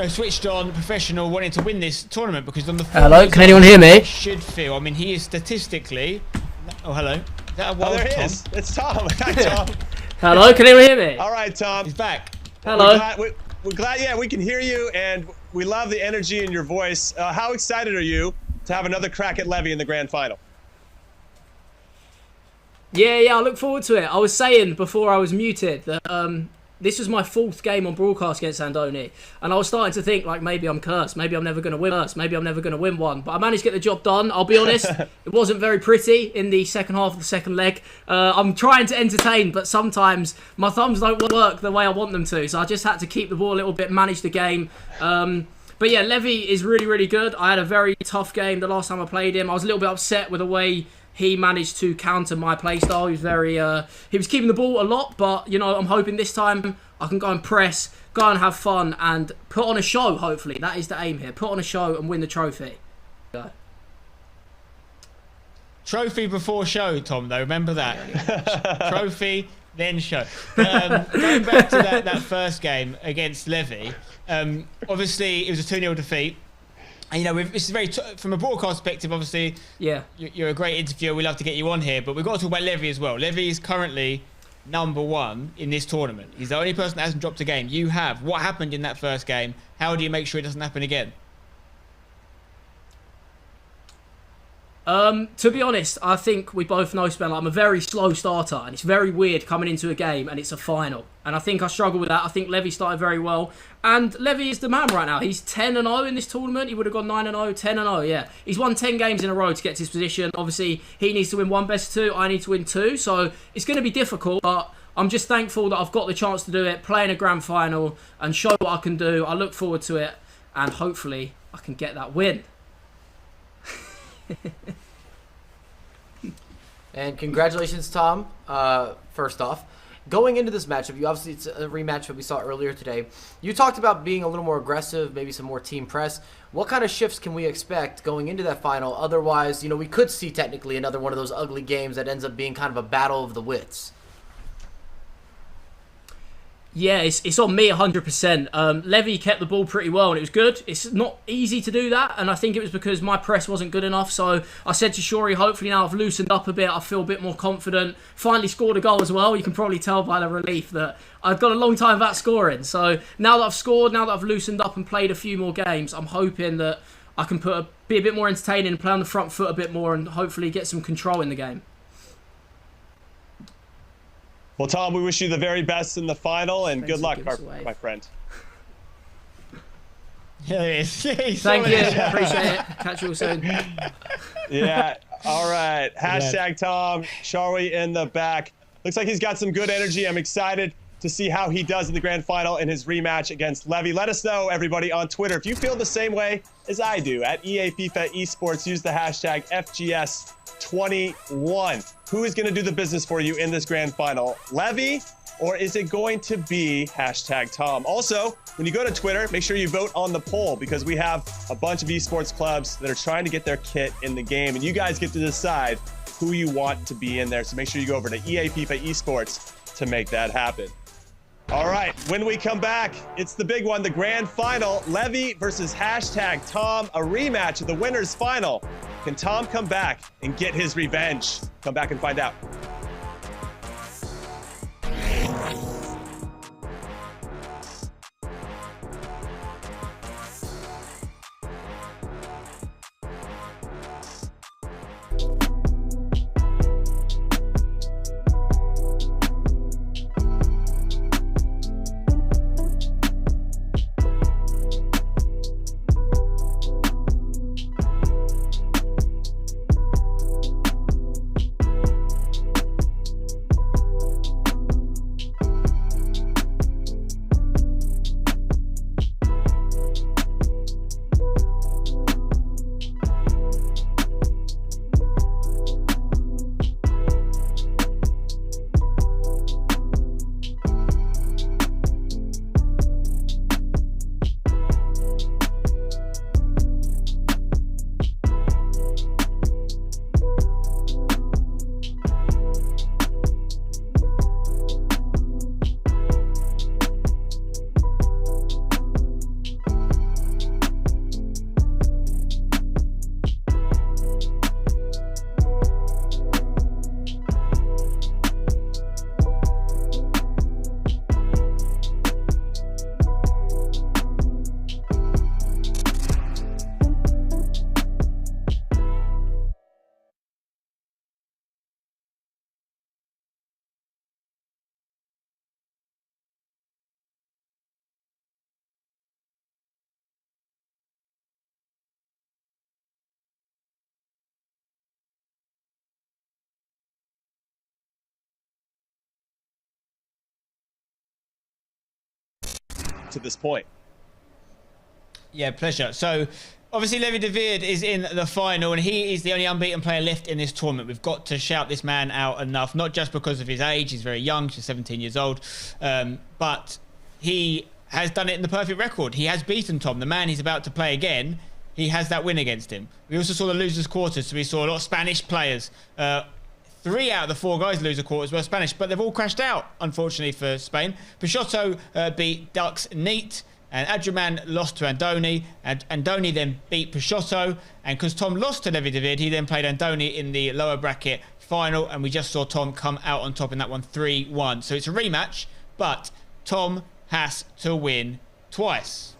switched on, professional, wanting to win this tournament because on the hello, can anyone hear me? Should feel. I mean, he is statistically. Oh, hello. Is that a wild there Tom? He is. It's Tom. Hi, Tom. Hello, can anyone hear me? All right, Tom. He's back. Hello. We're glad, yeah, we can hear you, and we love the energy in your voice. How excited are you to have another crack at Levy in the grand final? Yeah, I look forward to it. I was saying before I was muted that this was my 4th game on broadcast against Andoni, and I was starting to think, like, maybe I'm cursed. Maybe I'm never going to win us. Maybe I'm never going to win one. But I managed to get the job done. I'll be honest, it wasn't very pretty in the second half of the second leg. I'm trying to entertain, but sometimes my thumbs don't work the way I want them to. So I just had to keep the ball a little bit, manage the game. But yeah, Levy is really, really good. I had a very tough game the last time I played him. I was a little bit upset with the way he managed to counter my playstyle. He was very, he was keeping the ball a lot, but I'm hoping this time I can go and press, go and have fun, and put on a show. Hopefully, that is the aim here. Put on a show and win the trophy. Go. Trophy before show, Tom. Though remember that. Trophy, then show. Going back to that first game against Levy. Obviously, it was a 2-0 defeat. And this is very from a broadcast perspective. Obviously, yeah, you're a great interviewer. We love to get you on here, but we've got to talk about Levy as well. Levy is currently #1 in this tournament. He's the only person that hasn't dropped a game. You have. What happened in that first game? How do you make sure it doesn't happen again? To be honest, I think we both know, Spen, I'm a very slow starter, and it's very weird coming into a game and it's a final. And I think I struggle with that. I think Levy started very well. And Levy is the man right now. He's 10-0 in this tournament. He would have gone 9-0, 10-0, yeah. He's won 10 games in a row to get to his position. Obviously, he needs to win 1 best 2. I need to win 2. So it's going to be difficult, but I'm just thankful that I've got the chance to do it, play in a grand final, and show what I can do. I look forward to it, and hopefully I can get that win. And congratulations, Tom, first off. Going into this matchup, obviously it's a rematch that we saw earlier today. You talked about being a little more aggressive, maybe some more team press. What kind of shifts can we expect going into that final? Otherwise, we could see technically another one of those ugly games that ends up being kind of a battle of the wits. Yeah, it's on me 100%. Levy kept the ball pretty well and it was good. It's not easy to do that, and I think it was because my press wasn't good enough. So I said to Shori, hopefully now I've loosened up a bit. I feel a bit more confident. Finally scored a goal as well. You can probably tell by the relief that I've got a long time without scoring. So now that I've scored, now that I've loosened up and played a few more games, I'm hoping that I can be a bit more entertaining and play on the front foot a bit more and hopefully get some control in the game. Well, Tom, we wish you the very best in the final, and good luck, my friend. Here it is. Thank you. Appreciate it. Catch you all soon. Yeah. All right. Hashtag Tom. Charlie in the back. Looks like he's got some good energy. I'm excited to see how he does in the grand final in his rematch against Levy. Let us know, everybody, on Twitter if you feel the same way as I do. At EA FIFA Esports, use the hashtag FGS21. Who is going to do the business for you in this grand final? Levy, or is it going to be hashtag Tom? Also, when you go to Twitter, make sure you vote on the poll, because we have a bunch of esports clubs that are trying to get their kit in the game, and you guys get to decide who you want to be in there. So make sure you go over to EA FIFA Esports to make that happen. All right, when we come back, it's the big one, the grand final. Levy versus hashtag Tom, a rematch of the winners final. Can Tom come back and get his revenge? Come back and find out. To this point. Yeah, pleasure. So obviously Levy David is in the final, and he is the only unbeaten player left in this tournament. We've got to shout this man out enough, not just because of his age, he's very young, he's 17 years old, but he has done it in the perfect record. He has beaten Tom, the man he's about to play again. He has that win against him. We also saw the losers quarters, so we saw a lot of Spanish players. 3 out of the 4 guys loser quarters were Spanish, but they've all crashed out, unfortunately, for Spain. Peixoto beat Dux neat, and Adriman lost to Andoni, and Andoni then beat Peixoto, and because Tom lost to Levy David, he then played Andoni in the lower bracket final, and we just saw Tom come out on top in that one 3-1. So it's a rematch, but Tom has to win twice.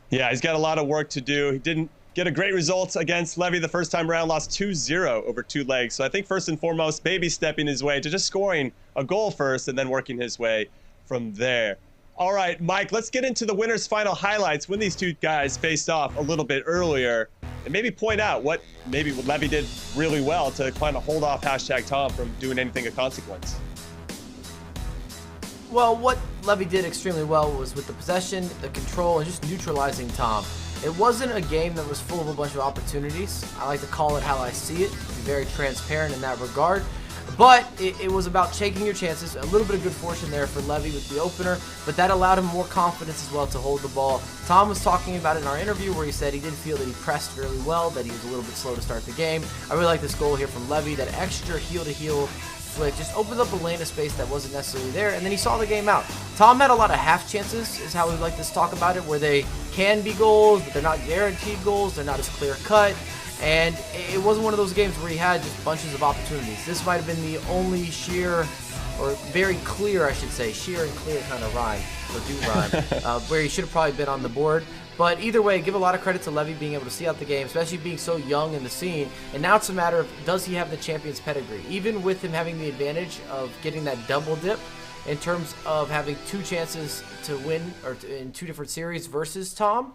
Yeah, he's got a lot of work to do. He didn't get a great result against Levy the first time around, lost 2-0 over 2 legs. So I think first and foremost, baby stepping his way to just scoring a goal first and then working his way from there. All right, Mike, let's get into the winners' final highlights when these two guys faced off a little bit earlier, and maybe point out what Levy did really well to kind of hold off hashtag Tom from doing anything of consequence. Well, what Levy did extremely well was with the possession, the control, and just neutralizing Tom. It wasn't a game that was full of a bunch of opportunities. I like to call it how I see it, be very transparent in that regard. But it was about taking your chances. A little bit of good fortune there for Levy with the opener, but that allowed him more confidence as well to hold the ball. Tom was talking about it in our interview where he said he didn't feel that he pressed really well, that he was a little bit slow to start the game. I really like this goal here from Levy, that extra heel-to-heel flick just opened up a lane of space that wasn't necessarily there, and then he saw the game out. Tom had a lot of half chances, is how we like to talk about it, where they can be goals, but they're not guaranteed goals, they're not as clear-cut. And it wasn't one of those games where he had just bunches of opportunities. This might have been the only sheer or very clear, I should say, sheer and clear kind of rhyme, or do rhyme, where he should have probably been on the board. But either way, give a lot of credit to Levy being able to see out the game, especially being so young in the scene. And now it's a matter of, does he have the champion's pedigree? Even with him having the advantage of getting that double dip in terms of having 2 chances to win or in 2 different series versus Tom,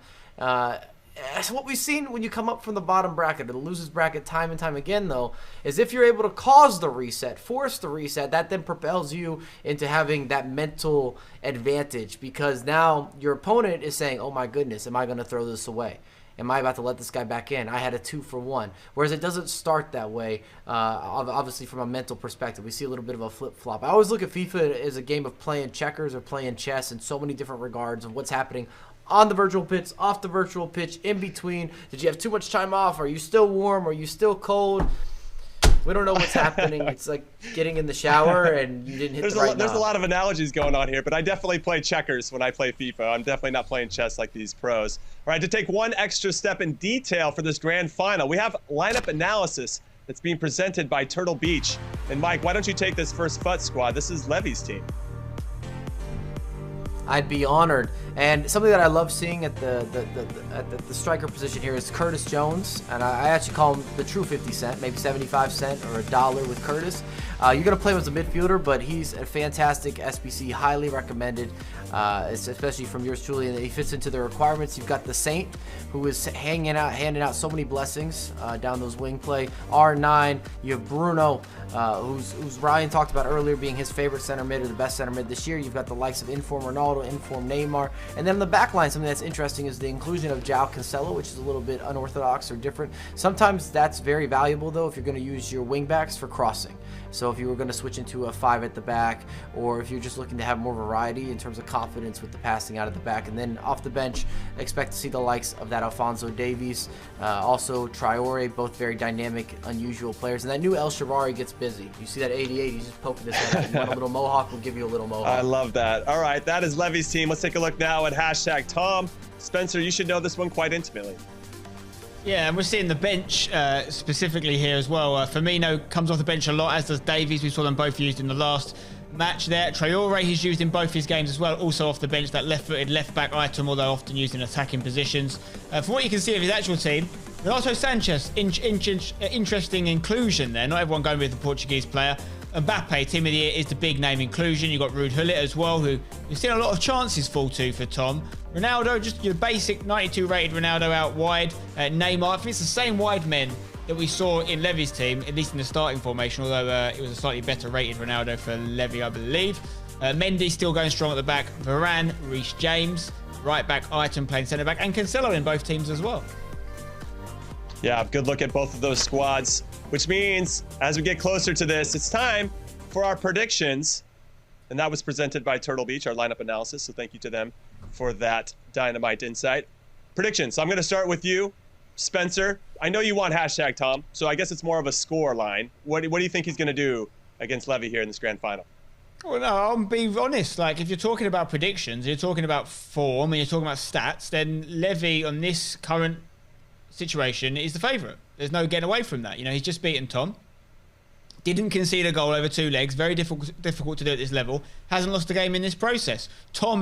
that's what we've seen when you come up from the bottom bracket or the losers bracket time and time again, though, is if you're able to cause the reset, force the reset, that then propels you into having that mental advantage, because now your opponent is saying, oh my goodness, am I going to throw this away? Am I about to let this guy back in? I had a 2-for-1. Whereas it doesn't start that way, obviously from a mental perspective. We see a little bit of a flip-flop. I always look at FIFA as a game of playing checkers or playing chess in so many different regards of what's happening on the virtual pitch, off the virtual pitch, in between. Did you have too much time off? Are you still warm? Are you still cold? We don't know what's happening. It's like getting in the shower and you didn't hit the right knob. There's a lot of analogies going on here, but I definitely play checkers when I play FIFA. I'm definitely not playing chess like these pros. All right, to take one extra step in detail for this grand final, we have lineup analysis that's being presented by Turtle Beach. And Mike, why don't you take this first FUT squad? This is Levy's team. I'd be honored. And something that I love seeing at the striker position here is Curtis Jones, and I actually call him the true 50 cent, maybe 75 cent or $1 with Curtis. You're going to play him as a midfielder, but he's a fantastic SBC, highly recommended, especially from yours truly, and he fits into the requirements. You've got the Saint, who is handing out so many blessings down those wing play. R9, you have Bruno, who's Ryan talked about earlier being his favorite center mid or the best center mid this year. You've got the likes of Inform Ronaldo, Inform Neymar, and then on the back line, something that's interesting is the inclusion of João Cancelo, which is a little bit unorthodox or different. Sometimes that's very valuable, though, if you're going to use your wing backs for crossing. So if you were going to switch into a 5 at the back, or if you're just looking to have more variety in terms of confidence with the passing out of the back. And then off the bench, expect to see the likes of that Alphonso Davies, also Traore, both very dynamic, unusual players. And that new El Shaarawy gets busy. You see that 88, he's just poking his head out. You want a little mohawk, we'll give you a little mohawk. I love that. All right, that is Levy's team. Let's take a look now at hashtag Tom. Spencer, you should know this one quite intimately. Yeah, and we're seeing the bench specifically here as well. Firmino comes off the bench a lot, as does Davies. We saw them both used in the last match there. Traore, he's used in both his games as well, also off the bench, that left-footed left-back item, although often used in attacking positions. From what you can see of his actual team, Renato Sanchez, interesting inclusion there. Not everyone going with the Portuguese player. Mbappe, team of the year, is the big name inclusion. You've got Ruud Gullit as well, who you've seen a lot of chances fall to for Tom. Ronaldo, just your basic 92 rated Ronaldo out wide. Neymar, I think it's the same wide men that we saw in Levy's team, at least in the starting formation, although it was a slightly better rated Ronaldo for Levy, I believe. Mendy still going strong at the back. Varane, Reece James, right back item playing centre back, and Cancelo in both teams as well. Yeah, good look at both of those squads, which means as we get closer to this, it's time for our predictions. And that was presented by Turtle Beach, our lineup analysis. So thank you to them for that dynamite insight. Predictions. So I'm going to start with you, Spencer. I know you want hashtag Tom, so I guess it's more of a score line. What do you think he's going to do against Levy here in this grand final? Well, no, I'll be honest. Like, if you're talking about predictions, you're talking about form, and you're talking about stats, then Levy on this current situation is the favourite. There's no getting away from that. You know, he's just beaten Tom. Didn't concede a goal over 2 legs. Very difficult to do at this level. Hasn't lost a game in this process. Tom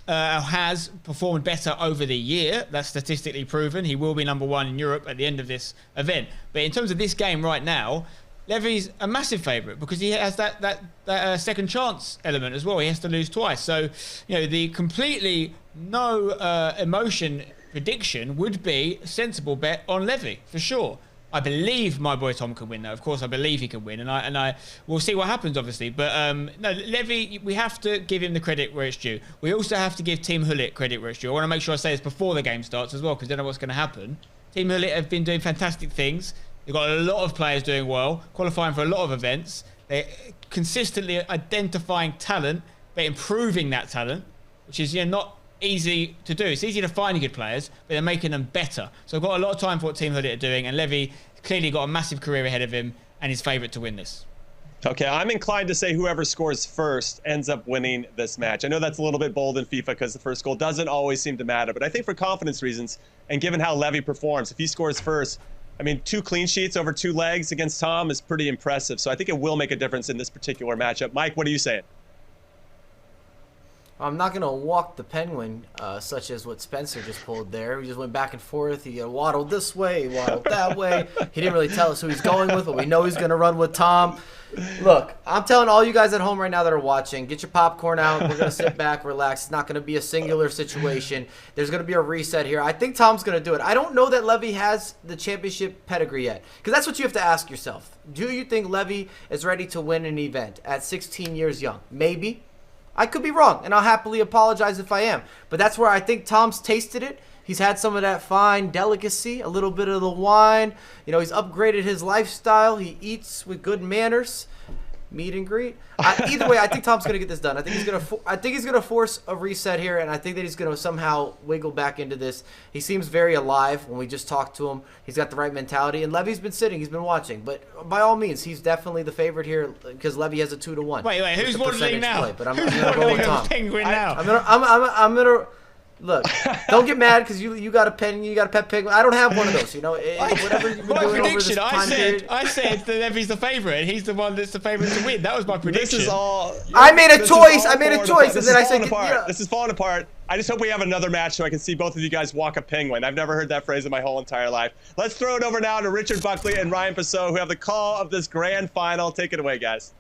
has performed better over the year. That's statistically proven. He will be #1 in Europe at the end of this event. But in terms of this game right now, Levy's a massive favourite because he has that second chance element as well. He has to lose twice. So, you know, the completely no emotion prediction would be a sensible bet on Levy for sure. I believe my boy Tom can win, though. Of course, I believe he can win, and I we'll see what happens, obviously. But no, Levy, we have to give him the credit where it's due. We also have to give Team Gullit credit where it's due. I want to make sure I say this before the game starts as well, because I don't know what's going to happen. Team Gullit have been doing fantastic things. They've got a lot of players doing well, qualifying for a lot of events. They're consistently identifying talent, but improving that talent, which is, you know, not easy to do. It's easy to find good players, but they're making them better. So I've got a lot of time for what Team Gullit are doing, and Levy clearly got a massive career ahead of him and is favourite to win this. Okay, I'm inclined to say whoever scores first ends up winning this match. I know that's a little bit bold in FIFA because the first goal doesn't always seem to matter, but I think for confidence reasons, and given how Levy performs, if he scores first, I mean, 2 clean sheets over 2 legs against Tom is pretty impressive. So I think it will make a difference in this particular matchup. Mike, what are you saying? I'm not going to walk the penguin, such as what Spencer just pulled there. We just went back and forth. He waddled this way, he waddled that way. He didn't really tell us who he's going with, but we know he's going to run with Tom. Look, I'm telling all you guys at home right now that are watching, get your popcorn out. We're going to sit back, relax. It's not going to be a singular situation. There's going to be a reset here. I think Tom's going to do it. I don't know that Levy has the championship pedigree yet, because that's what you have to ask yourself. Do you think Levy is ready to win an event at 16 years young? Maybe. I could be wrong, and I'll happily apologize if I am. But that's where I think Tom's tasted it. He's had some of that fine delicacy, a little bit of the wine. You know, he's upgraded his lifestyle. He eats with good manners. Meet and greet. Either way, I think Tom's going to get this done. I think he's going to force a reset here, and I think that he's going to somehow wiggle back into this. He seems very alive when we just talked to him. He's got the right mentality, and Levy's been sitting. He's been watching. But by all means, he's definitely the favorite here because Levy has a 2-1. Wait, who's modeling now? But I'm going to go with Tom. Penguin now? I'm gonna look. Don't get mad because you got a pen. You got a pet penguin. I don't have one of those. You know, whatever you've been doing over this time period. I said that Levy's the favorite, and he's the one that's the favorite to win. That was my prediction. This is all. I made a choice. I made a choice, and then I said, "This is falling apart." I just hope we have another match so I can see both of you guys walk a penguin. I've never heard that phrase in my whole entire life. Let's throw it over now to Richard Buckley and Ryan Passot, who have the call of this grand final. Take it away, guys.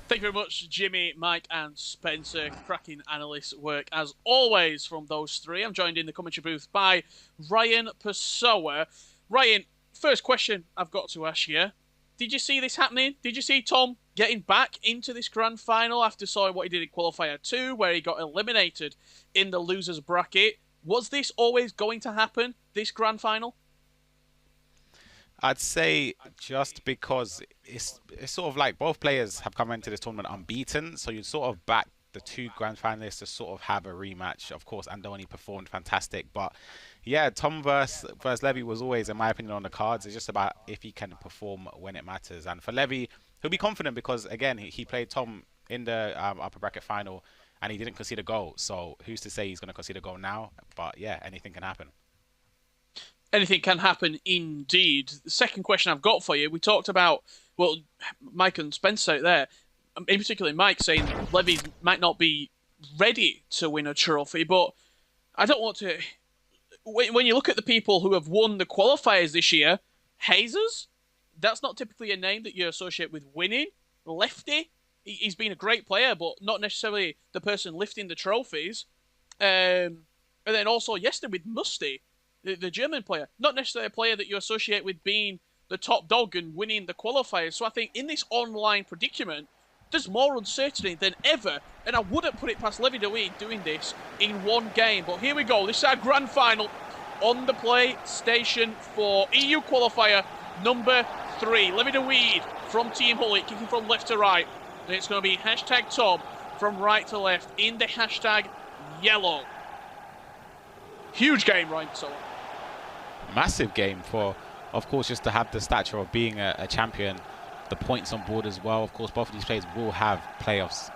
Thank you very much, Jimmy, Mike, and Spencer. Cracking analyst work, as always, from those three. I'm joined in the commentary booth by Ryan Pessoa. Ryan, first question I've got to ask you. Did you see this happening? Did you see Tom getting back into this grand final after seeing what he did in Qualifier 2, where he got eliminated in the losers bracket? Was this always going to happen, this grand final? I'd say just because it's sort of like both players have come into this tournament unbeaten, so you'd sort of back the 2 grand finalists to sort of have a rematch. Of course, Andoni performed fantastic, but yeah, Tom versus Levy was always, in my opinion, on the cards. It's just about if he can perform when it matters. And for Levy, he'll be confident because, again, he played Tom in the upper bracket final and he didn't concede a goal. So who's to say he's going to concede a goal now? But yeah, anything can happen. Anything can happen indeed. The second question I've got for you, we talked about, well, Mike and Spencer out there, in particular Mike saying Levy might not be ready to win a trophy, but I don't want to... When you look at the people who have won the qualifiers this year, Hazers, that's not typically a name that you associate with winning. Lefty, he's been a great player, but not necessarily the person lifting the trophies. And then also yesterday with Musty, the German player, not necessarily a player that you associate with being the top dog and winning the qualifiers. So I think in this online predicament, there's more uncertainty than ever, and I wouldn't put it past Levy doing this in one game. But here we go. This is our grand final on the PlayStation 4 EU qualifier number 3. Levy de Weed from Team Hullet, kicking from left to right. And it's going to be hashtag Tom from right to left in the hashtag yellow. Huge game, Ryan. So massive game for, of course, just to have the stature of being a champion. The points on board as well. Of course, both of these players will have playoffs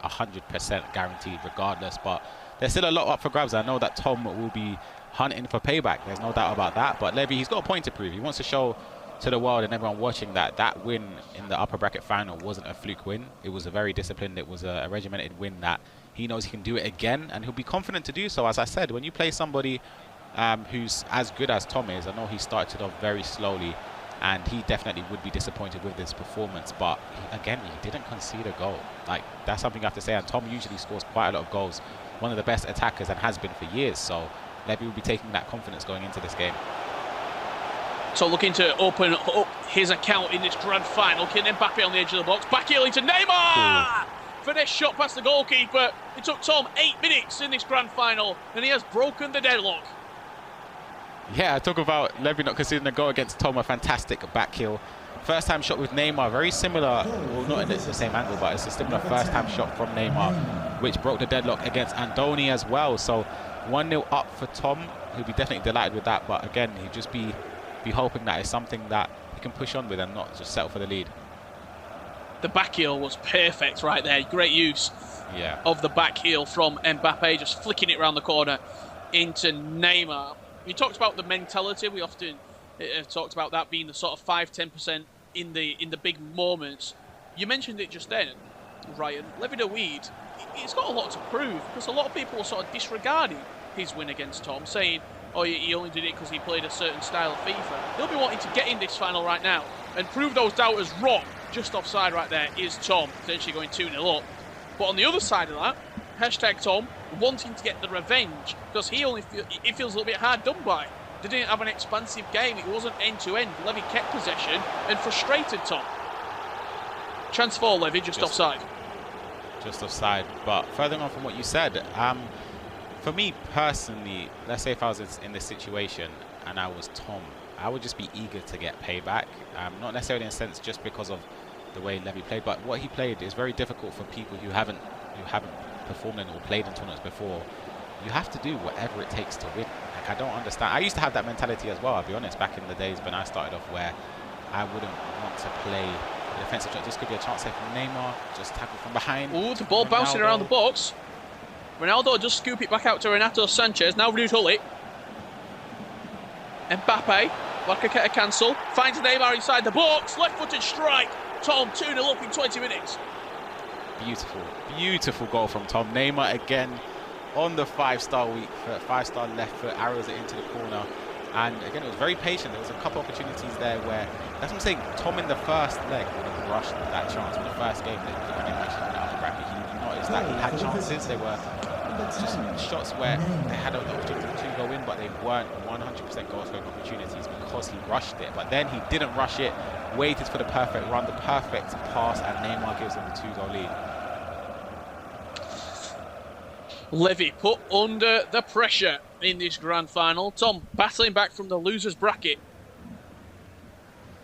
100% guaranteed regardless, but there's still a lot up for grabs. I know that Tom will be hunting for payback. There's no doubt about that, but Levy, he's got a point to prove. He wants to show to the world and everyone watching that that win in the upper bracket final wasn't a fluke win. It was a very disciplined, it was a regimented win that he knows he can do it again, and he'll be confident to do so. As I said, when you play somebody who's as good as Tom is, I know he started off very slowly, and he definitely would be disappointed with this performance, but again, he didn't concede a goal. Like, that's something you have to say, and Tom usually scores quite a lot of goals. One of the best attackers and has been for years, so Levy will be taking that confidence going into this game. So looking to open up his account in this grand final. Kylian Mbappe on the edge of the box. Back heel into Neymar! Finesse shot past the goalkeeper. It took Tom 8 minutes in this grand final, and he has broken the deadlock. Yeah, I talk about Levy not conceding a goal against Tom, a fantastic back heel. First time shot with Neymar, very similar, well, not in the same angle, but it's a similar first time shot from Neymar, which broke the deadlock against Andoni as well. So 1-0 up for Tom. He'll be definitely delighted with that, but again, he'll just be hoping that it's something that he can push on with and not just settle for the lead. The back heel was perfect right there. Great use of the back heel from Mbappe, just flicking it around the corner into Neymar. You talked about the mentality. We often have talked about that being the sort of 5-10% in the big moments. You mentioned it just then, Ryan. Levy de Weed, he's got a lot to prove, because a lot of people are sort of disregarding his win against Tom, saying, oh, he only did it because he played a certain style of FIFA. He'll be wanting to get in this final right now and prove those doubters wrong. Just offside right there is Tom, potentially going 2-0 up. But on the other side of that, hashtag Tom wanting to get the revenge, because he feels a little bit hard done by. They didn't have an expansive game. It wasn't end-to-end. Levy kept possession and frustrated Tom. Chance for Levy, just offside. Just offside. But further on from what you said, for me personally, let's say if I was in this situation and I was Tom, I would just be eager to get payback. Not necessarily in a sense just because of the way Levy played, but what he played is very difficult for people who haven't performed in or played in tournaments before. You have to do whatever it takes to win. Like, I don't understand. I used to have that mentality as well, I'll be honest, back in the days when I started off, where I wouldn't want to play a defensive shot. This could be a chance there from Neymar, just tackle from behind. Ooh, the ball bouncing around the box. Ronaldo just scoop it back out to Renato Sanchez. Now Ruud Gullit. Mbappe, like a cancel. Finds Neymar inside the box. Left-footed strike. Tom 2-0 up in 20 minutes. Beautiful, beautiful goal from Tom. Neymar again on the 5-star weak foot, 5-star left foot, arrows it into the corner. And again, it was very patient. There was a couple opportunities there where, that's what I'm saying, Tom in the first leg would have rushed that chance. In the first game, when he mentioned out of bracket, he noticed that he had chances. They were just shots where they had an opportunity to go in, but they weren't 100% goal-scoring opportunities because he rushed it. But then he didn't rush it, waited for the perfect run, the perfect pass, and Neymar gives him the 2-goal lead. Levy put under the pressure in this grand final. Tom battling back from the losers bracket,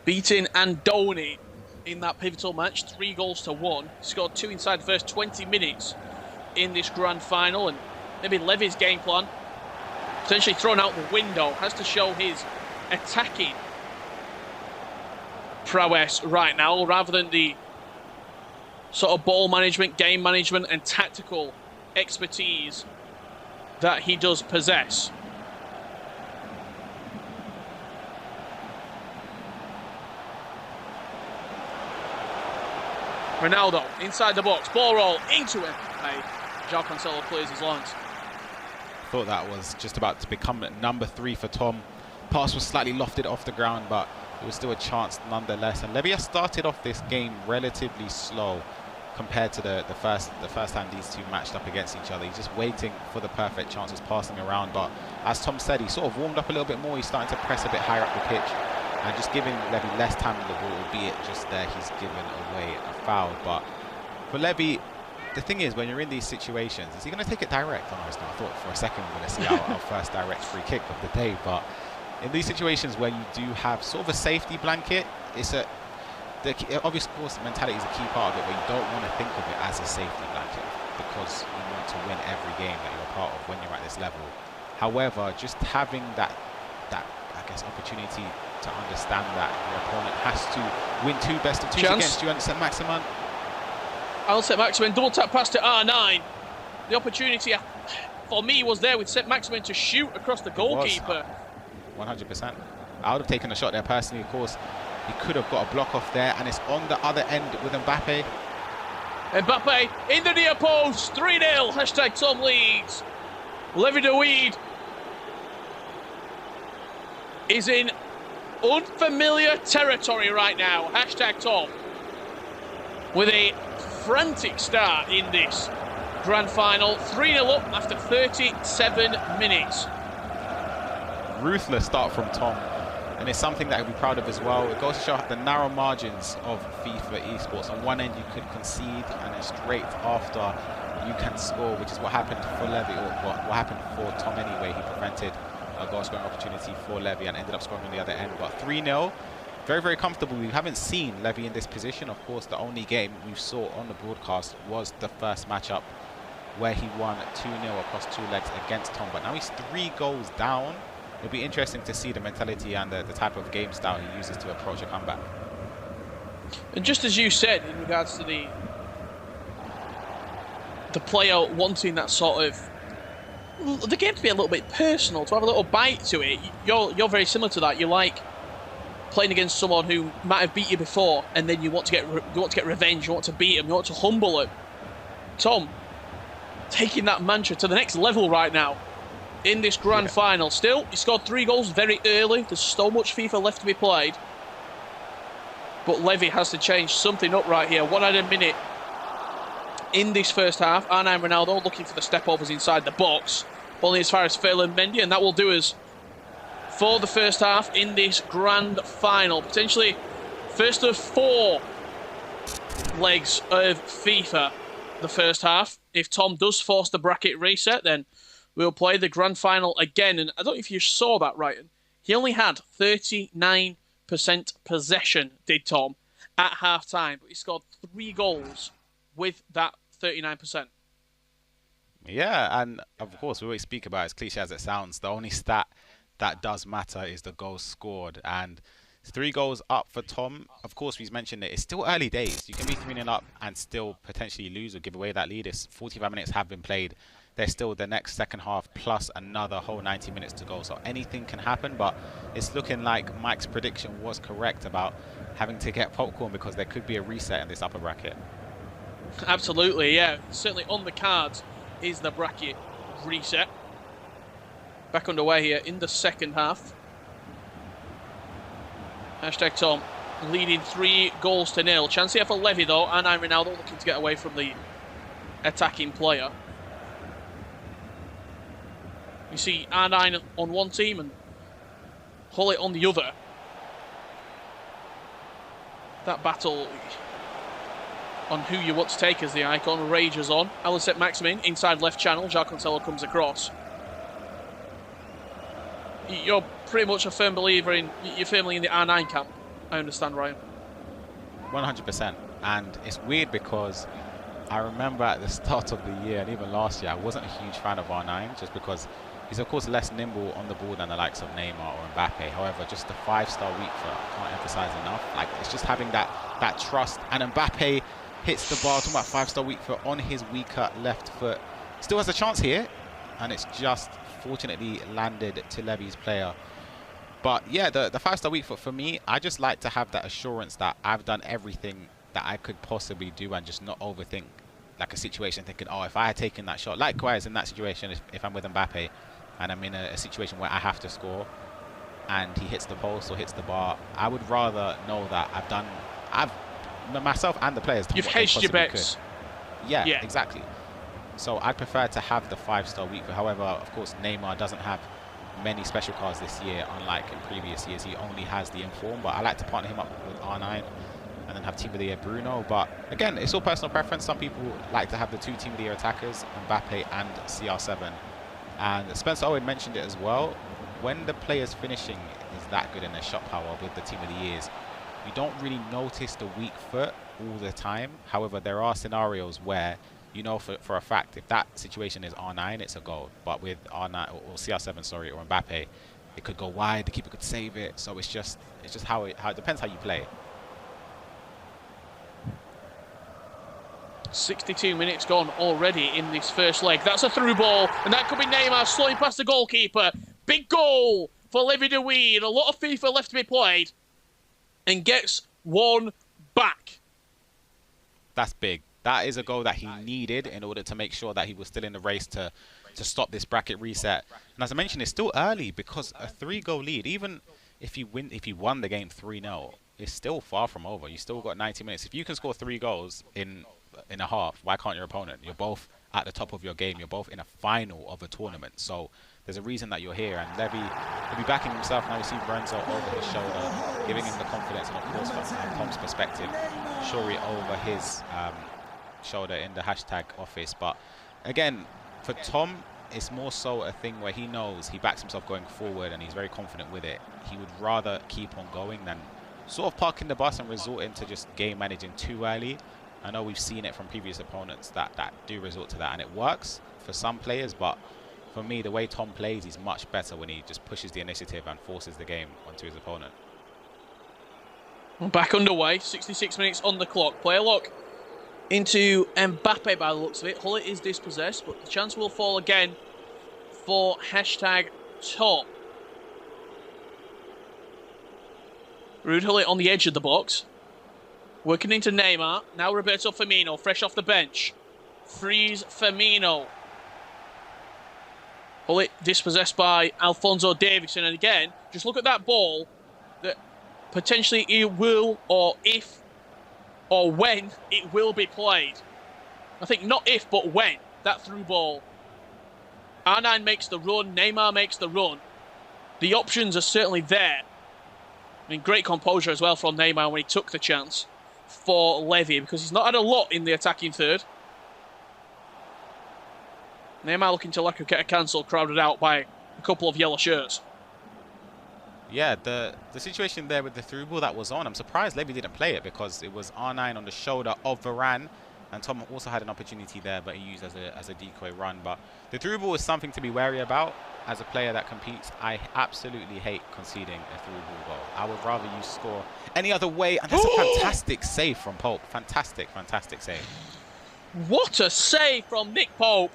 beating Andoni in that pivotal match, 3-1. Scored 2 inside the first 20 minutes in this grand final, and maybe Levy's game plan potentially thrown out the window. Has to show his attacking prowess right now, rather than the sort of ball management, game management, and tactical expertise that he does possess. Ronaldo inside the box, ball roll into him. João Cancelo clears his lines. Thought that was just about to become number 3 for Tom. Pass was slightly lofted off the ground, but it was still a chance nonetheless. And Levy has started off this game relatively slow compared to the first time these two matched up against each other. He's just waiting for the perfect chances, passing around. But as Tom said, he sort of warmed up a little bit more. He's starting to press a bit higher up the pitch and just giving Levy less time with the ball, albeit just there he's given away a foul. But for Levy, the thing is, when you're in these situations, is he going to take it direct? I thought for a second we're going to see our first direct free kick of the day. But in these situations where you do have sort of a safety blanket, it's obviously, of course, mentality is a key part of it, but you don't want to think of it as a safety blanket because you want to win every game that you're a part of when you're at this level. However, just having that I guess, opportunity to understand that your opponent has to win 2 best-of-2s against you and Saint-Maximin. Saint-Maximin, double tap pass to R9. The opportunity for me was there with Saint-Maximin to shoot across the goalkeeper. 100%. I would have taken a shot there personally, of course. He could have got a block off there, and it's on the other end with Mbappe. Mbappe in the near post, 3-0. Hashtag Tom leads. Levy de Weed is in unfamiliar territory right now. Hashtag Tom with a frantic start in this grand final. 3-0 up after 37 minutes. Ruthless start from Tom. And it's something that he'll be proud of as well. It goes to show the narrow margins of FIFA esports. On one end, you could concede, and then straight after, you can score, which is what happened for Levy, or what happened for Tom anyway. He prevented a goal-scoring opportunity for Levy and ended up scoring on the other end. But 3-0, very, very comfortable. We haven't seen Levy in this position. Of course, the only game we saw on the broadcast was the first matchup where he won 2-0 across 2 legs against Tom. But now he's 3 goals down. It'll be interesting to see the mentality and the type of game style he uses to approach a comeback. And just as you said, in regards to the player wanting that sort of the game to be a little bit personal, to have a little bite to it, you're very similar to that. You like playing against someone who might have beat you before, and then you want to get revenge, you want to beat him, you want to humble him. Tom, taking that mantra to the next level right now in this grand final. Still, he scored 3 goals very early. There's so much FIFA left to be played. But Levy has to change something up right here. 1 minute in this first half. R9 Ronaldo looking for the step-overs inside the box. Only as far as Ferland Mendy, and that will do us for the first half in this grand final. Potentially first of 4 legs of FIFA the first half. If Tom does force the bracket reset, then we'll play the grand final again. And I don't know if you saw that, Ryan. He only had 39% possession, did Tom, at half-time. But he scored 3 goals with that 39%. Yeah, and of course, we always speak about it, as cliche as it sounds, the only stat that does matter is the goals scored. And 3 goals up for Tom. Of course, we've mentioned it. It's still early days. You can be 3-0 up and still potentially lose or give away that lead. It's 45 minutes have been played. There's still the next second half plus another whole 90 minutes to go. So anything can happen, but it's looking like Mike's prediction was correct about having to get popcorn because there could be a reset in this upper bracket. Absolutely, yeah. Certainly on the cards is the bracket reset. Back underway here in the second half. Hashtag Tom leading 3-0. Chance here for Levy though, and Ronaldo looking to get away from the attacking player. You see R9 on one team and Hullet on the other. That battle on who you want to take as the icon rages on. Alisette Maximin inside left channel. Jacques Cancelo comes across. You're pretty much a firm believer in, you're firmly in the R9 camp, I understand, Ryan. 100%. And it's weird because I remember at the start of the year and even last year, I wasn't a huge fan of R9 just because he's of course less nimble on the ball than the likes of Neymar or Mbappe. However, just the 5-star weak foot, I can't emphasize enough. Like, it's just having that trust. And Mbappe hits the bar, talking about 5-star weak foot on his weaker left foot. Still has a chance here, and it's just fortunately landed to Levy's player. But yeah, the 5-star weak foot for me, I just like to have that assurance that I've done everything that I could possibly do and just not overthink like a situation thinking, oh, if I had taken that shot. Likewise in that situation, if I'm with Mbappe and I'm in a situation where I have to score and he hits the post or hits the bar, I would rather know that myself and the players done You've what they hedged your possibly bets. could. Yeah, exactly. So I prefer to have the 5-star weak foot. However, of course, Neymar doesn't have many special cards this year, unlike in previous years. He only has the inform, but I like to partner him up with R9 and then have Team of the Year Bruno. But again, it's all personal preference. Some people like to have the 2 Team of the Year attackers, Mbappe and CR7. And Spencer Owen mentioned it as well. When the player's finishing is that good in their shot power with the Team of the Years, you don't really notice the weak foot all the time. However, there are scenarios where you know for a fact if that situation is R9, it's a goal. But with R9 or CR7, sorry, or Mbappe, it could go wide. The keeper could save it. So it's just how it depends how you play. 62 minutes gone already in this first leg. That's a through ball, and that could be Neymar slowing past the goalkeeper. Big goal for Levy de Weed. A lot of FIFA left to be played, and gets one back. That's big. That is a goal that he needed in order to make sure that he was still in the race to stop this bracket reset. And as I mentioned, it's still early because a 3-goal lead, even if you won the game 3-0, it's still far from over. You still got 90 minutes. If you can score 3 goals in a half, why can't your opponent? You're both at the top of your game. You're both in a final of a tournament. So there's a reason that you're here. And Levy will be backing himself. Now we see Renzo over his shoulder, giving him the confidence. And of course, from Tom's perspective, Shuri over his shoulder in the hashtag office. But again, for Tom, it's more so a thing where he knows he backs himself going forward and he's very confident with it. He would rather keep on going than sort of parking the bus and resorting to just game managing too early. I know we've seen it from previous opponents that do resort to that, and it works for some players, but for me, the way Tom plays, he's much better when he just pushes the initiative and forces the game onto his opponent. Back underway, 66 minutes on the clock. Player lock into Mbappe by the looks of it. Hullet is dispossessed, but the chance will fall again for hashtag Tom. Ruud on the edge of the box. Working into Neymar. Now Roberto Firmino, fresh off the bench. Frees Firmino. Gullit dispossessed by Alphonso Davidson. And again, just look at that ball that potentially it will, or if, or when it will be played. I think not if, but when. That through ball. R9 makes the run. Neymar makes the run. The options are certainly there. I mean, great composure as well from Neymar when he took the chance for Levy, because he's not had a lot in the attacking third. Neymar looking to get a cancel, crowded out by a couple of yellow shirts. Yeah, the situation there with the through ball that was on, I'm surprised Levy didn't play it, because it was R9 on the shoulder of Varane, and Tom also had an opportunity there, but he used as a decoy run. But the through ball is something to be wary about. As a player that competes, I absolutely hate conceding a through ball goal. I would rather you score any other way, and that's a fantastic save from Pope. Fantastic, fantastic save. What a save from Nick Pope.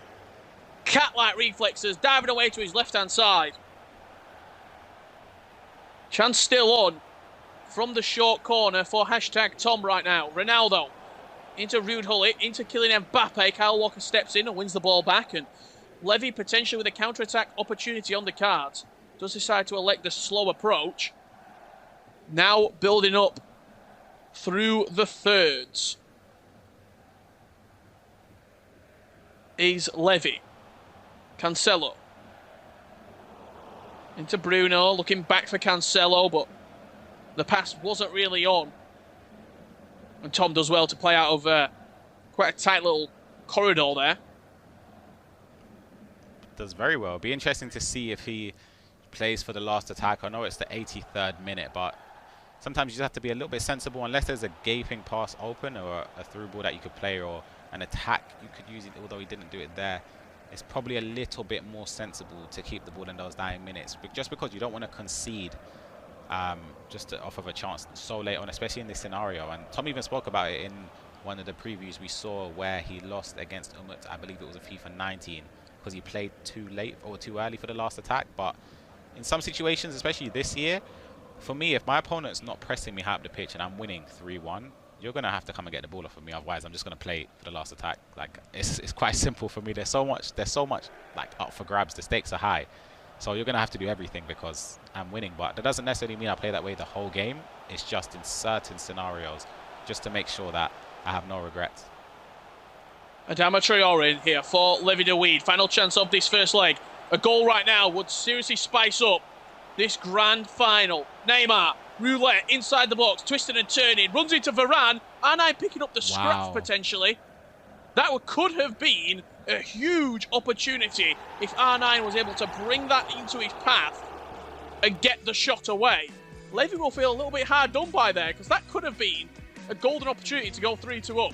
Cat-like reflexes, diving away to his left-hand side. Chance still on from the short corner for #Tom right now. Ronaldo into Ruud Gullit, into Kylian Mbappe. Kyle Walker steps in and wins the ball back, and Levy potentially with a counter-attack opportunity on the cards. Does decide to elect the slow approach. Now building up through the thirds is Levy. Cancelo. Into Bruno, looking back for Cancelo, but the pass wasn't really on. And Tom does well to play out of quite a tight little corridor there. Does very well. It'll be interesting to see if he plays for the last attack. I know it's the 83rd minute, but sometimes you just have to be a little bit sensible. Unless there's a gaping pass open or a through ball that you could play, or an attack you could use it, although he didn't do it there. It's probably a little bit more sensible to keep the ball in those dying minutes, just because you don't want to concede just off of a chance so late on, especially in this scenario. And Tom even spoke about it in one of the previews we saw, where he lost against Umut, I believe it was a FIFA 19, because he played too late or too early for the last attack. But in some situations, especially this year, for me, if my opponent's not pressing me high up the pitch and I'm winning 3-1, you're going to have to come and get the ball off of me. Otherwise, I'm just going to play for the last attack. Like, it's quite simple for me. There's so much like up for grabs. The stakes are high. So you're going to have to do everything because I'm winning. But that doesn't necessarily mean I play that way the whole game. It's just in certain scenarios, just to make sure that I have no regrets. Adama Traore in here for Levy de Weed. Final chance of this first leg. A goal right now would seriously spice up this grand final. Neymar, roulette inside the box, twisting and turning, runs into Varane. R9 picking up the scratch potentially. That could have been a huge opportunity if R9 was able to bring that into his path and get the shot away. Levy will feel a little bit hard done by there, because that could have been a golden opportunity to go 3-2 up.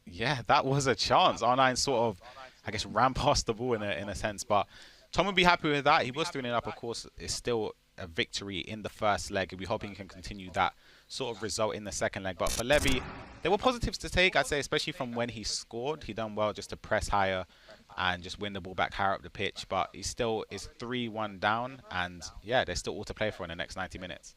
Yeah, that was a chance. R9 sort of, I guess, ran past the ball in a sense, but Tom would be happy with that. He was 3-0 up, of course. It's still a victory in the first leg, and we're hoping he can continue that sort of result in the second leg. But for Levy, there were positives to take, I'd say, especially from when he scored. He done well just to press higher and just win the ball back higher up the pitch, but he still is 3-1 down, and yeah, there's still all to play for in the next 90 minutes.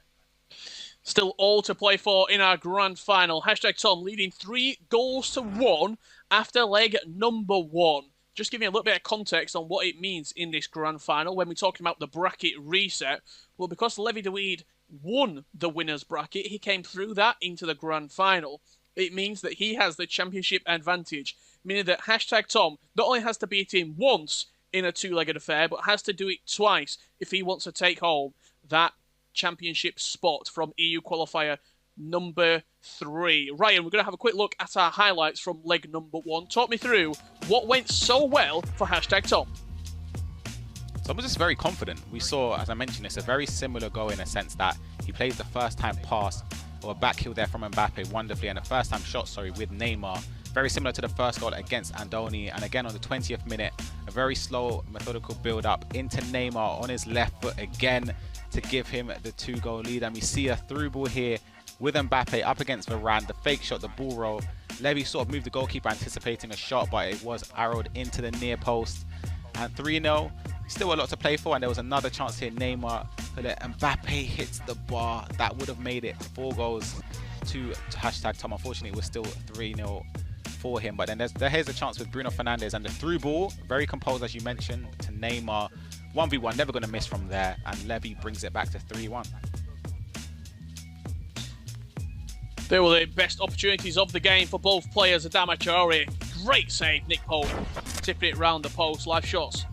Still all to play for in our grand final. #Tom leading 3-1 after leg number 1. Just giving you a little bit of context on what it means in this grand final when we're talking about the bracket reset. Well, because Levy de Weed won the winner's bracket, he came through that into the grand final. It means that he has the championship advantage, meaning that #Tom not only has to beat him once in a two-legged affair, but has to do it twice if he wants to take home that championship spot from EU qualifier number 3. Ryan, we're going to have a quick look at our highlights from leg number 1. Talk me through what went so well for #Tom. So I was just very confident. We saw, as I mentioned, it's a very similar goal in a sense that he plays the first time pass or a back heel there from Mbappe wonderfully, and a first time shot, with Neymar. Very similar to the first goal against Andoni. And again on the 20th minute, a very slow, methodical build-up into Neymar on his left foot again to give him the 2-goal lead. And we see a through ball here with Mbappe up against Varane. The fake shot, the ball roll. Levy sort of moved the goalkeeper anticipating a shot, but it was arrowed into the near post. And 3-0. Still a lot to play for, and there was another chance here. Neymar, Mbappe hits the bar. That would have made it 4 goals to hashtag Tom. Unfortunately, it was still 3-0 for him. But then here's a chance with Bruno Fernandes and the through ball, very composed as you mentioned, to Neymar. 1v1, never going to miss from there, and Levy brings it back to 3-1. They were the best opportunities of the game for both players. Adama Traore, great save. Nick Pope tipping it round the post. Live shots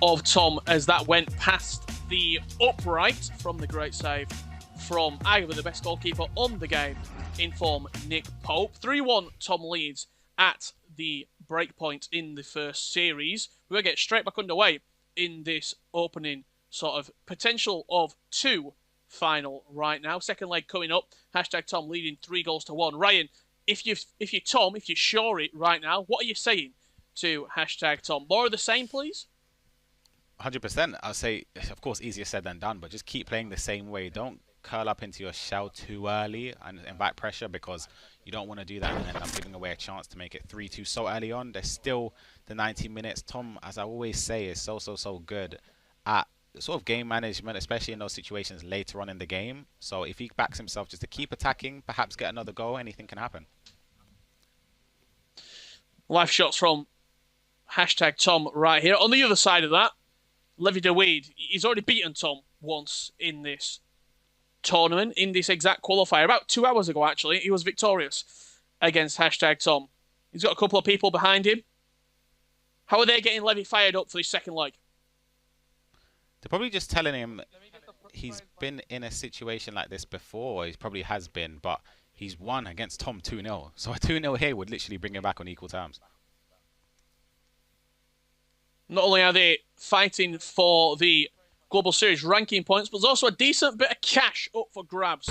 of Tom as that went past the upright from the great save from arguably the best goalkeeper on the game in form, Nick Pope. 3-1 Tom leads at the break point in the first series. We're going to get straight back underway in this opening sort of potential of 2 final right now. Second leg coming up. Hashtag Tom leading 3-1. Ryan, if you're Tom, if you're sure it right now, what are you saying to hashtag Tom? More of the same, please? 100%. I'll say, of course, easier said than done, but just keep playing the same way. Don't curl up into your shell too early and invite pressure, because you don't want to do that and end up giving away a chance to make it 3-2 so early on. There's still the 90 minutes. Tom, as I always say, is so good at sort of game management, especially in those situations later on in the game. So if he backs himself just to keep attacking, perhaps get another goal, anything can happen. Live shots from hashtag Tom right here. On the other side of that, Levy de Weed, he's already beaten Tom once in this tournament, in this exact qualifier. About 2 hours ago, actually, he was victorious against hashtag Tom. He's got a couple of people behind him. How are they getting Levy fired up for this second leg? They're probably just telling him he's been in a situation like this before. He probably has been, but he's won against Tom 2-0. So a 2-0 here would literally bring him back on equal terms. Not only are they fighting for the Global Series ranking points, but there's also a decent bit of cash up for grabs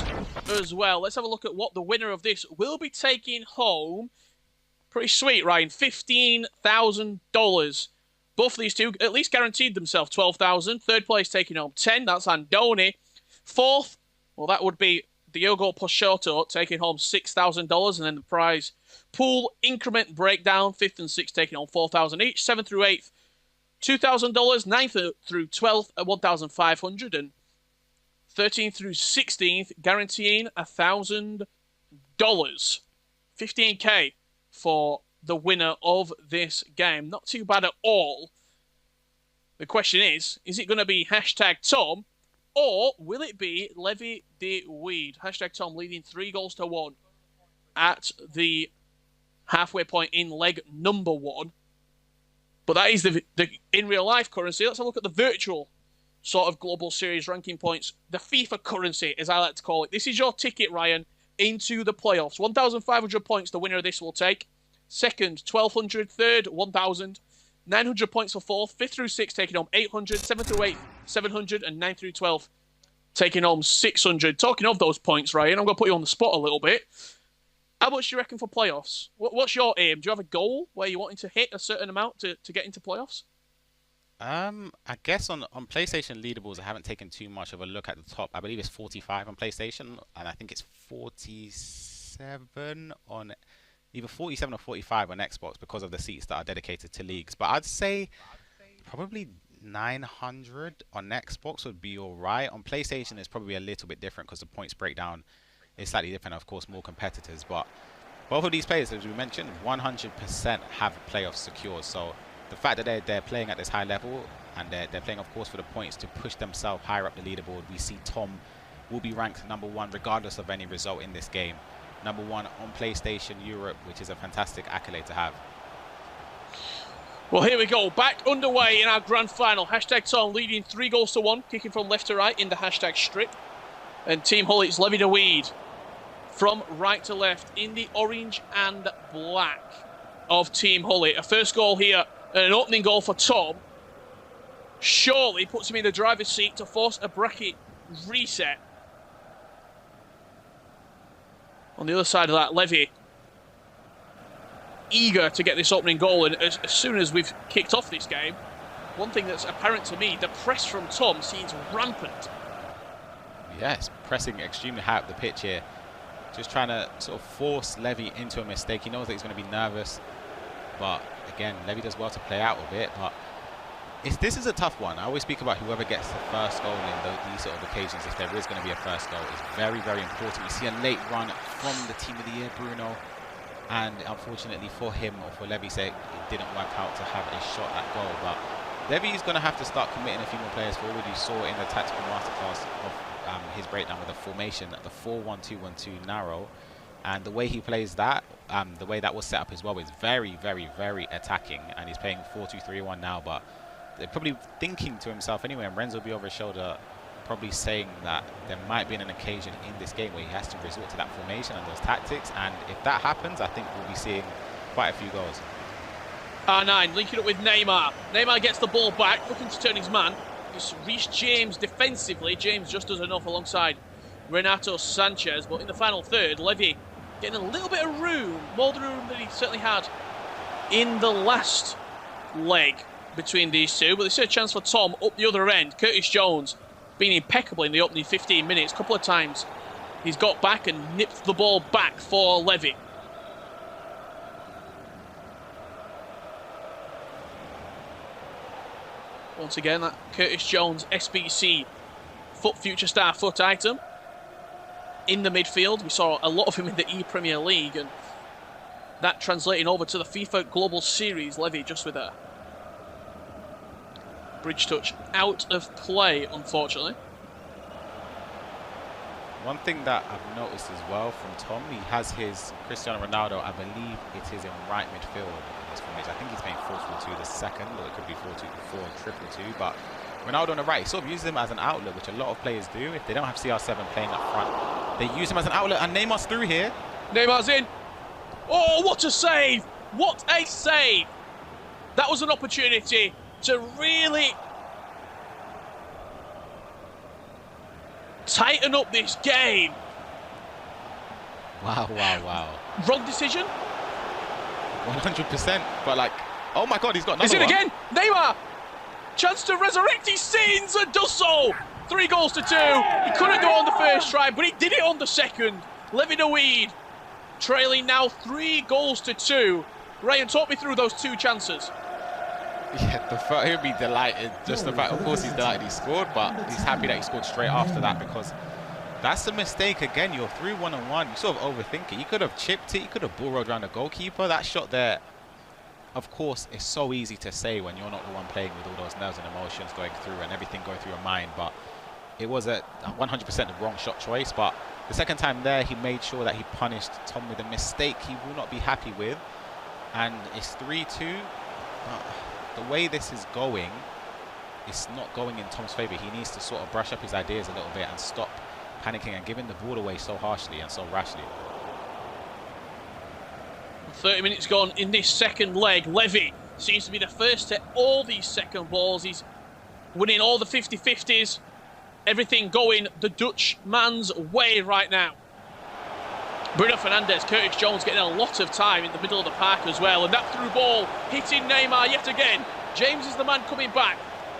as well. Let's have a look at what the winner of this will be taking home. Pretty sweet, Ryan. $15,000. Both of these two at least guaranteed themselves $12,000. Third place taking home 10. That's Andoni. Fourth, well, that would be Diogo Peixoto taking home $6,000, and then the prize pool increment breakdown. 5th and 6th taking home $4,000 each. 7th through 8th, $2,000. 9th through 12th at $1,500, and 13th through 16th guaranteeing $1,000. $15K for the winner of this game. Not too bad at all. The question is it going to be hashtag Tom, or will it be Levy de Weed? Hashtag Tom leading 3-1 at the halfway point in leg number 1. But that is the in real life currency. Let's have a look at the virtual sort of Global Series ranking points. The FIFA currency, as I like to call it. This is your ticket, Ryan, into the playoffs. 1,500 points the winner of this will take. Second, 1,200. Third, 1,000. 900 points for fourth. 5th through 6th taking home 800. 7th through 8th, 700. And 9th through 12th taking home 600. Talking of those points, Ryan, I'm going to put you on the spot a little bit. How much do you reckon for playoffs? What's your aim? Do you have a goal where you're wanting to hit a certain amount to get into playoffs? I guess on PlayStation leaderboards, I haven't taken too much of a look at the top. I believe it's 45 on PlayStation, and I think it's 47 on either 47 or 45 on Xbox because of the seats that are dedicated to leagues. But I'd say probably 900 on Xbox would be all right. On PlayStation, it's probably a little bit different because the points breakdown is slightly different. Of course, more competitors, but both of these players, as we mentioned, 100% have playoffs secured. So the fact that they're playing at this high level, and they're playing, of course, for the points to push themselves higher up the leaderboard. We see Tom will be ranked number 1 regardless of any result in this game. Number 1 on PlayStation Europe, which is a fantastic accolade to have. Well, here we go. Back underway in our grand final. Hashtag Tom leading 3-1, kicking from left to right in the hashtag strip. And Team Hull, it's Levy de Weed from right to left in the orange and black of Team Hully. A first goal here and an opening goal for Tom surely puts him in the driver's seat to force a bracket reset. On the other side of that, Levy eager to get this opening goal, and as soon as we've kicked off this game, one thing that's apparent to me, the press from Tom seems rampant. Yes, pressing extremely high up the pitch here. Just trying to sort of force Levy into a mistake. He knows that he's going to be nervous. But again, Levy does well to play out of it. But This is a tough one. I always speak about whoever gets the first goal in these sort of occasions, if there is going to be a first goal, is very, very important. We see a late run from the Team of the Year, Bruno, and unfortunately for him, or for Levy's sake, it didn't work out to have a shot at goal. But Levy is going to have to start committing a few more players forward. You saw in the tactical masterclass of his breakdown with the formation, the 4-1-2-1-2 narrow, and the way he plays that, the way that was set up as well, is very, very, very attacking, and he's playing 4-2-3-1 now, but they're probably thinking to himself anyway, and Renzo will be over his shoulder, probably saying that there might be an occasion in this game where he has to resort to that formation and those tactics, and if that happens, I think we'll be seeing quite a few goals. R9 linking up with Neymar. Neymar gets the ball back, looking to turn his man. Just reached James defensively. James just does enough alongside Renato Sanchez, but in the final third, Levy getting a little bit of room, more the room than he certainly had in the last leg between these two. But there's a chance for Tom up the other end. Curtis Jones being impeccable in the opening 15 minutes. A couple of times he's got back and nipped the ball back for Levy. Once again, that Curtis Jones SBC future star foot item in the midfield. We saw a lot of him in the E-Premier League, and that translating over to the FIFA Global Series. Levy just with a bridge touch out of play, unfortunately. One thing that I've noticed as well from Tom, he has his Cristiano Ronaldo, I believe it is in right midfield in this formation. I think he's playing 4-4-2 the second, or it could be 4-2-4-2-2, but Ronaldo on the right, he sort of uses him as an outlet, which a lot of players do. If they don't have CR7 playing up front, they use him as an outlet, and Neymar's through here. Neymar's in. Oh, what a save! What a save! That was an opportunity to really tighten up this game. Wow, wow, wow. Wrong decision? 100%, but like, oh my God, he's got another one. He's in again! Neymar! Chance to resurrect his scenes and does so! 3 goals to 2. He couldn't do it on the first try, but he did it on the second. Levy Weed trailing now 3 goals to 2. Ryan, talk me through those 2 chances. Yeah, he'll be delighted. Just the fact, of course, he's delighted he scored, but he's happy that he scored straight after that, because that's a mistake again. You're through 1-on-1. You sort of overthink it. You could have chipped it. You could have bull rolled around the goalkeeper. That shot there, of course, is so easy to say when you're not the one playing with all those nerves and emotions going through and everything going through your mind. But it was a 100% the wrong shot choice. But the second time there, he made sure that he punished Tom with a mistake he will not be happy with. And it's 3-2. The way this is going, it's not going in Tom's favour. He needs to sort of brush up his ideas a little bit and stop panicking and giving the ball away so harshly and so rashly. 30 minutes gone in this second leg. Levy seems to be the first to all these second balls. He's winning all the 50-50s. Everything going the Dutch man's way right now. Bruno Fernandes, Curtis Jones getting a lot of time in the middle of the park as well. And that through ball hitting Neymar yet again. James is the man coming back.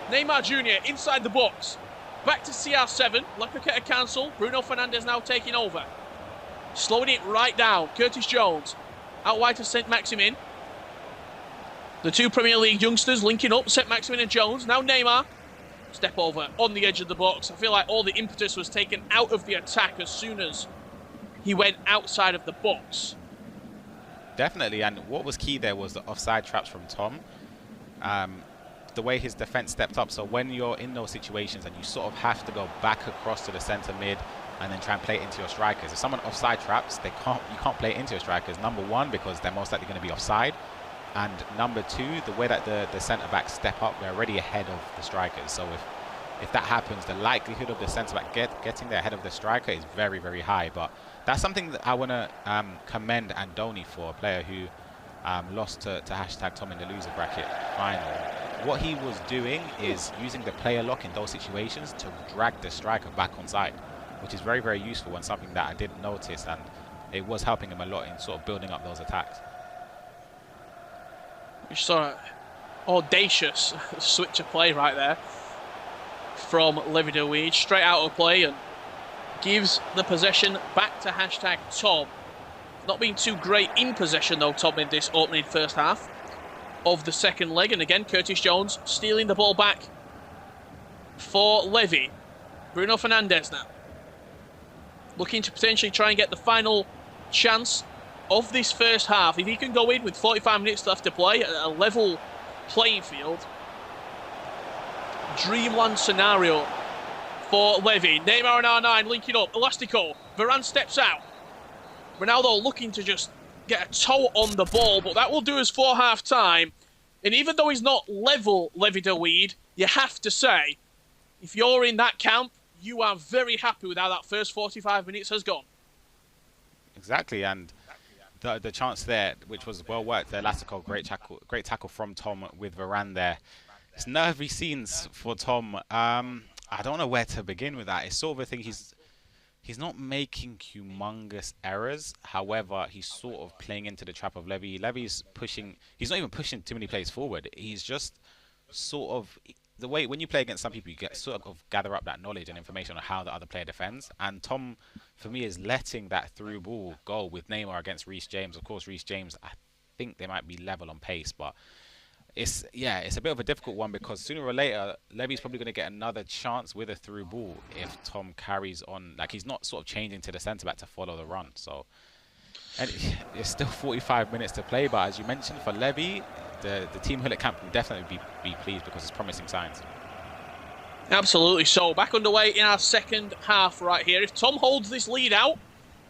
Neymar Jr. inside the box. Back to CR7. Lapicata cancel. Bruno Fernandes now taking over. Slowing it right down. Curtis Jones out wide to Saint-Maximin. The 2 Premier League youngsters linking up. Saint-Maximin and Jones. Now Neymar. Step over on the edge of the box. I feel like all the impetus was taken out of the attack as soon as he went outside of the box. Definitely, and what was key there was the offside traps from Tom. The way his defense stepped up. So when you're in those situations and you sort of have to go back across to the centre mid and then try and play it into your strikers. If someone offside traps, you can't play it into your strikers. Number 1, because they're most likely going to be offside. And number 2, the way that the centre backs step up, they're already ahead of the strikers. So if that happens, the likelihood of the centre back getting there ahead of the striker is very, very high. But that's something that I want to commend Andoni for, a player who lost to #Tom in the loser bracket final. What he was doing is using the player lock in those situations to drag the striker back on side, which is very, very useful and something that I didn't notice, and it was helping him a lot in sort of building up those attacks. We saw an audacious switch of play right there from Levy Weed, straight out of play, and gives the possession back to #Tom. Not being too great in possession though, Tom, in this opening first half. of the second leg. And again, Curtis Jones stealing the ball back for Levy. Bruno Fernandes now, looking to potentially try and get the final chance of this first half. If he can go in with 45 minutes left to play at a level playing field, dreamland scenario for Levy. Neymar and R9 linking up. Elastico. Varane steps out. Ronaldo looking to just get a toe on the ball, but that will do us for half-time. And even though he's not level Levy de Weed, you have to say, if you're in that camp, you are very happy with how that first 45 minutes has gone. Exactly, and the chance there, which was well worked, the Elastico, great tackle from Tom with Varane there. It's nervy scenes for Tom. I don't know where to begin with that. It's sort of a thing, he's not making humongous errors. However, he's sort of playing into the trap of Levy. Levy's pushing, he's not even pushing too many players forward. He's just sort of, the way, when you play against some people, you get sort of gather up that knowledge and information on how the other player defends. And Tom, for me, is letting that through ball go with Neymar against Reece James. Of course, Reece James, I think they might be level on pace, but it's a bit of a difficult one because sooner or later, Levy's probably going to get another chance with a through ball if Tom carries on. Like, he's not sort of changing to the centre-back to follow the run. So, and it's still 45 minutes to play, but as you mentioned, for Levy, the team Hullet camp can definitely be pleased because it's promising signs. Absolutely so. Back underway in our second half right here. If Tom holds this lead out,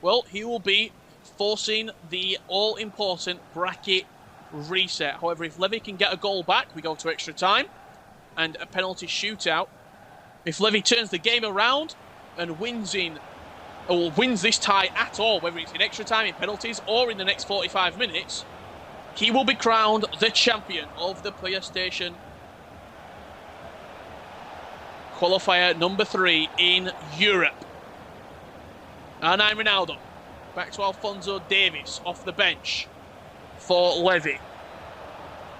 well, he will be forcing the all-important bracket reset. However, if Levy can get a goal back, we go to extra time and a penalty shootout. If Levy turns the game around and wins this tie at all, whether it's in extra time, in penalties, or in the next 45 minutes, he will be crowned the champion of the PlayStation Qualifier number 3 in Europe. And I'm Ronaldo. Back to Alphonso Davies off the bench for Levy.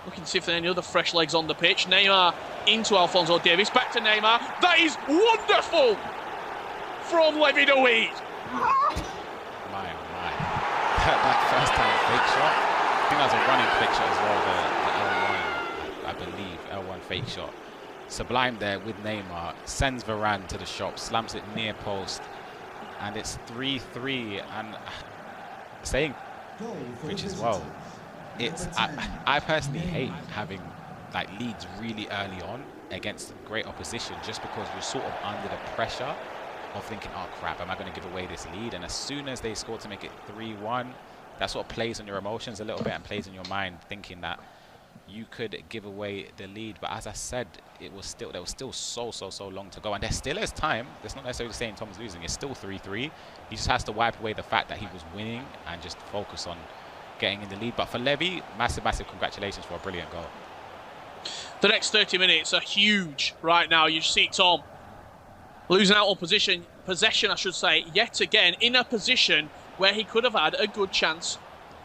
Looking to see if there are any other fresh legs on the pitch. Neymar into Alphonso Davies. Back to Neymar. That is wonderful from Levy de Weed. My. That first time fake shot. I think that was a running fake shot as well. The L1, I believe, L1 fake shot. Sublime there with Neymar. Sends Varane to the shop. Slams it near post. And it's 3-3. And saying which as well, I personally hate having like leads really early on against great opposition, just because you're sort of under the pressure of thinking, oh crap, am I going to give away this lead? And as soon as they score to make it 3-1, that sort of plays on your emotions a little bit and plays in your mind, thinking that you could give away the lead. But as I said, there was still so long to go, and there still is time. That's not necessarily saying Tom's losing. It's still 3-3. He just has to wipe away the fact that he was winning and just focus on getting in the lead. But for Levy, massive congratulations for a brilliant goal. The next 30 minutes are huge right now. You see Tom losing out on possession, I should say, yet again, in a position where he could have had a good chance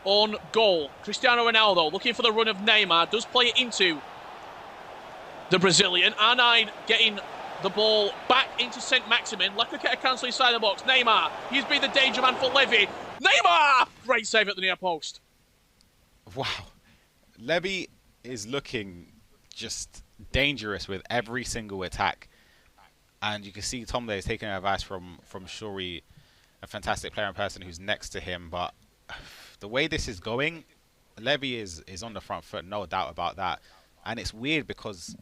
on goal. Cristiano Ronaldo looking for the run of Neymar, does play it into the Brazilian. R9 getting the ball back into St. Maximin. Lekuketa cancel inside the box. Neymar, he's been the danger man for Levy. Neymar! Great save at the near post. Wow. Levy is looking just dangerous with every single attack. And you can see Tom there is taking advice from Shuri, a fantastic player in person who's next to him. But the way this is going, Levy is on the front foot, no doubt about that. And it's weird because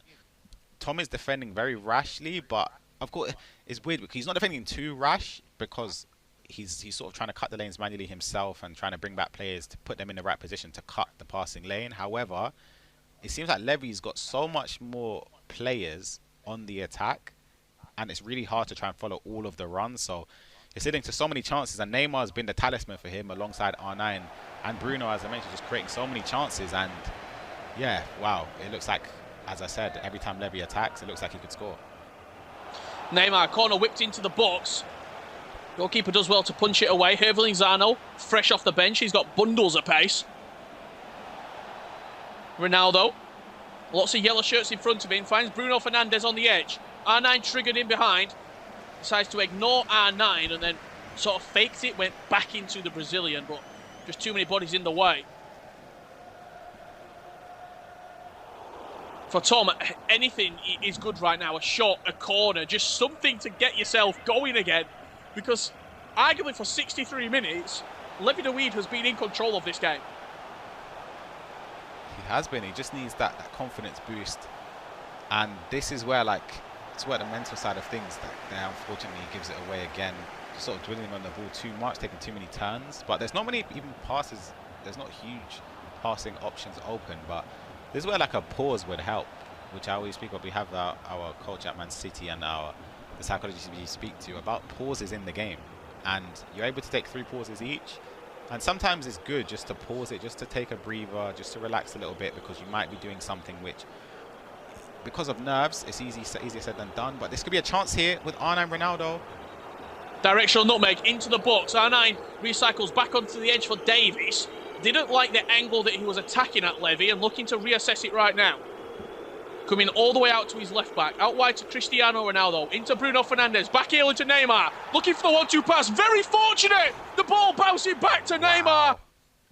Tom is defending very rashly, but of course it's weird because he's not defending too rash, because he's sort of trying to cut the lanes manually himself and trying to bring back players to put them in the right position to cut the passing lane. However, it seems like Levy's got so much more players on the attack, and it's really hard to try and follow all of the runs. So it's leading to so many chances, and Neymar has been the talisman for him alongside R9 and Bruno, as I mentioned, just creating so many chances. And yeah, wow, it looks like, as I said, every time Levy attacks, it looks like he could score. Neymar, corner whipped into the box. Goalkeeper does well to punch it away. Herveling Zano, fresh off the bench. He's got bundles of pace. Ronaldo, lots of yellow shirts in front of him, finds Bruno Fernandes on the edge. R9 triggered in behind. Decides to ignore R9 and then sort of fakes it, went back into the Brazilian, but just too many bodies in the way. For Tom, anything is good right now. A shot, a corner, just something to get yourself going again. Because arguably for 63 minutes, Levy de Weed has been in control of this game. He has been. He just needs that confidence boost. And this is where, like, it's where the mental side of things, that unfortunately gives it away again. Just sort of dwelling on the ball too much, taking too many turns. But there's not many even passes. There's not huge passing options open. But this is where like a pause would help, which I always speak of. We have our coach at Man City and the psychologists we speak to about pauses in the game. And you're able to take 3 pauses each. And sometimes it's good just to pause it, just to take a breather, just to relax a little bit, because you might be doing something which, because of nerves, it's easier said than done. But this could be a chance here with R9 Ronaldo. Directional nutmeg into the box. R9 recycles back onto the edge for Davies. Didn't like the angle that he was attacking at Levy and looking to reassess it right now. Coming all the way out to his left back. Out wide to Cristiano Ronaldo. Into Bruno Fernandes. Back heel into Neymar. Looking for the 1-2 pass. Very fortunate. The ball bouncing back to Neymar.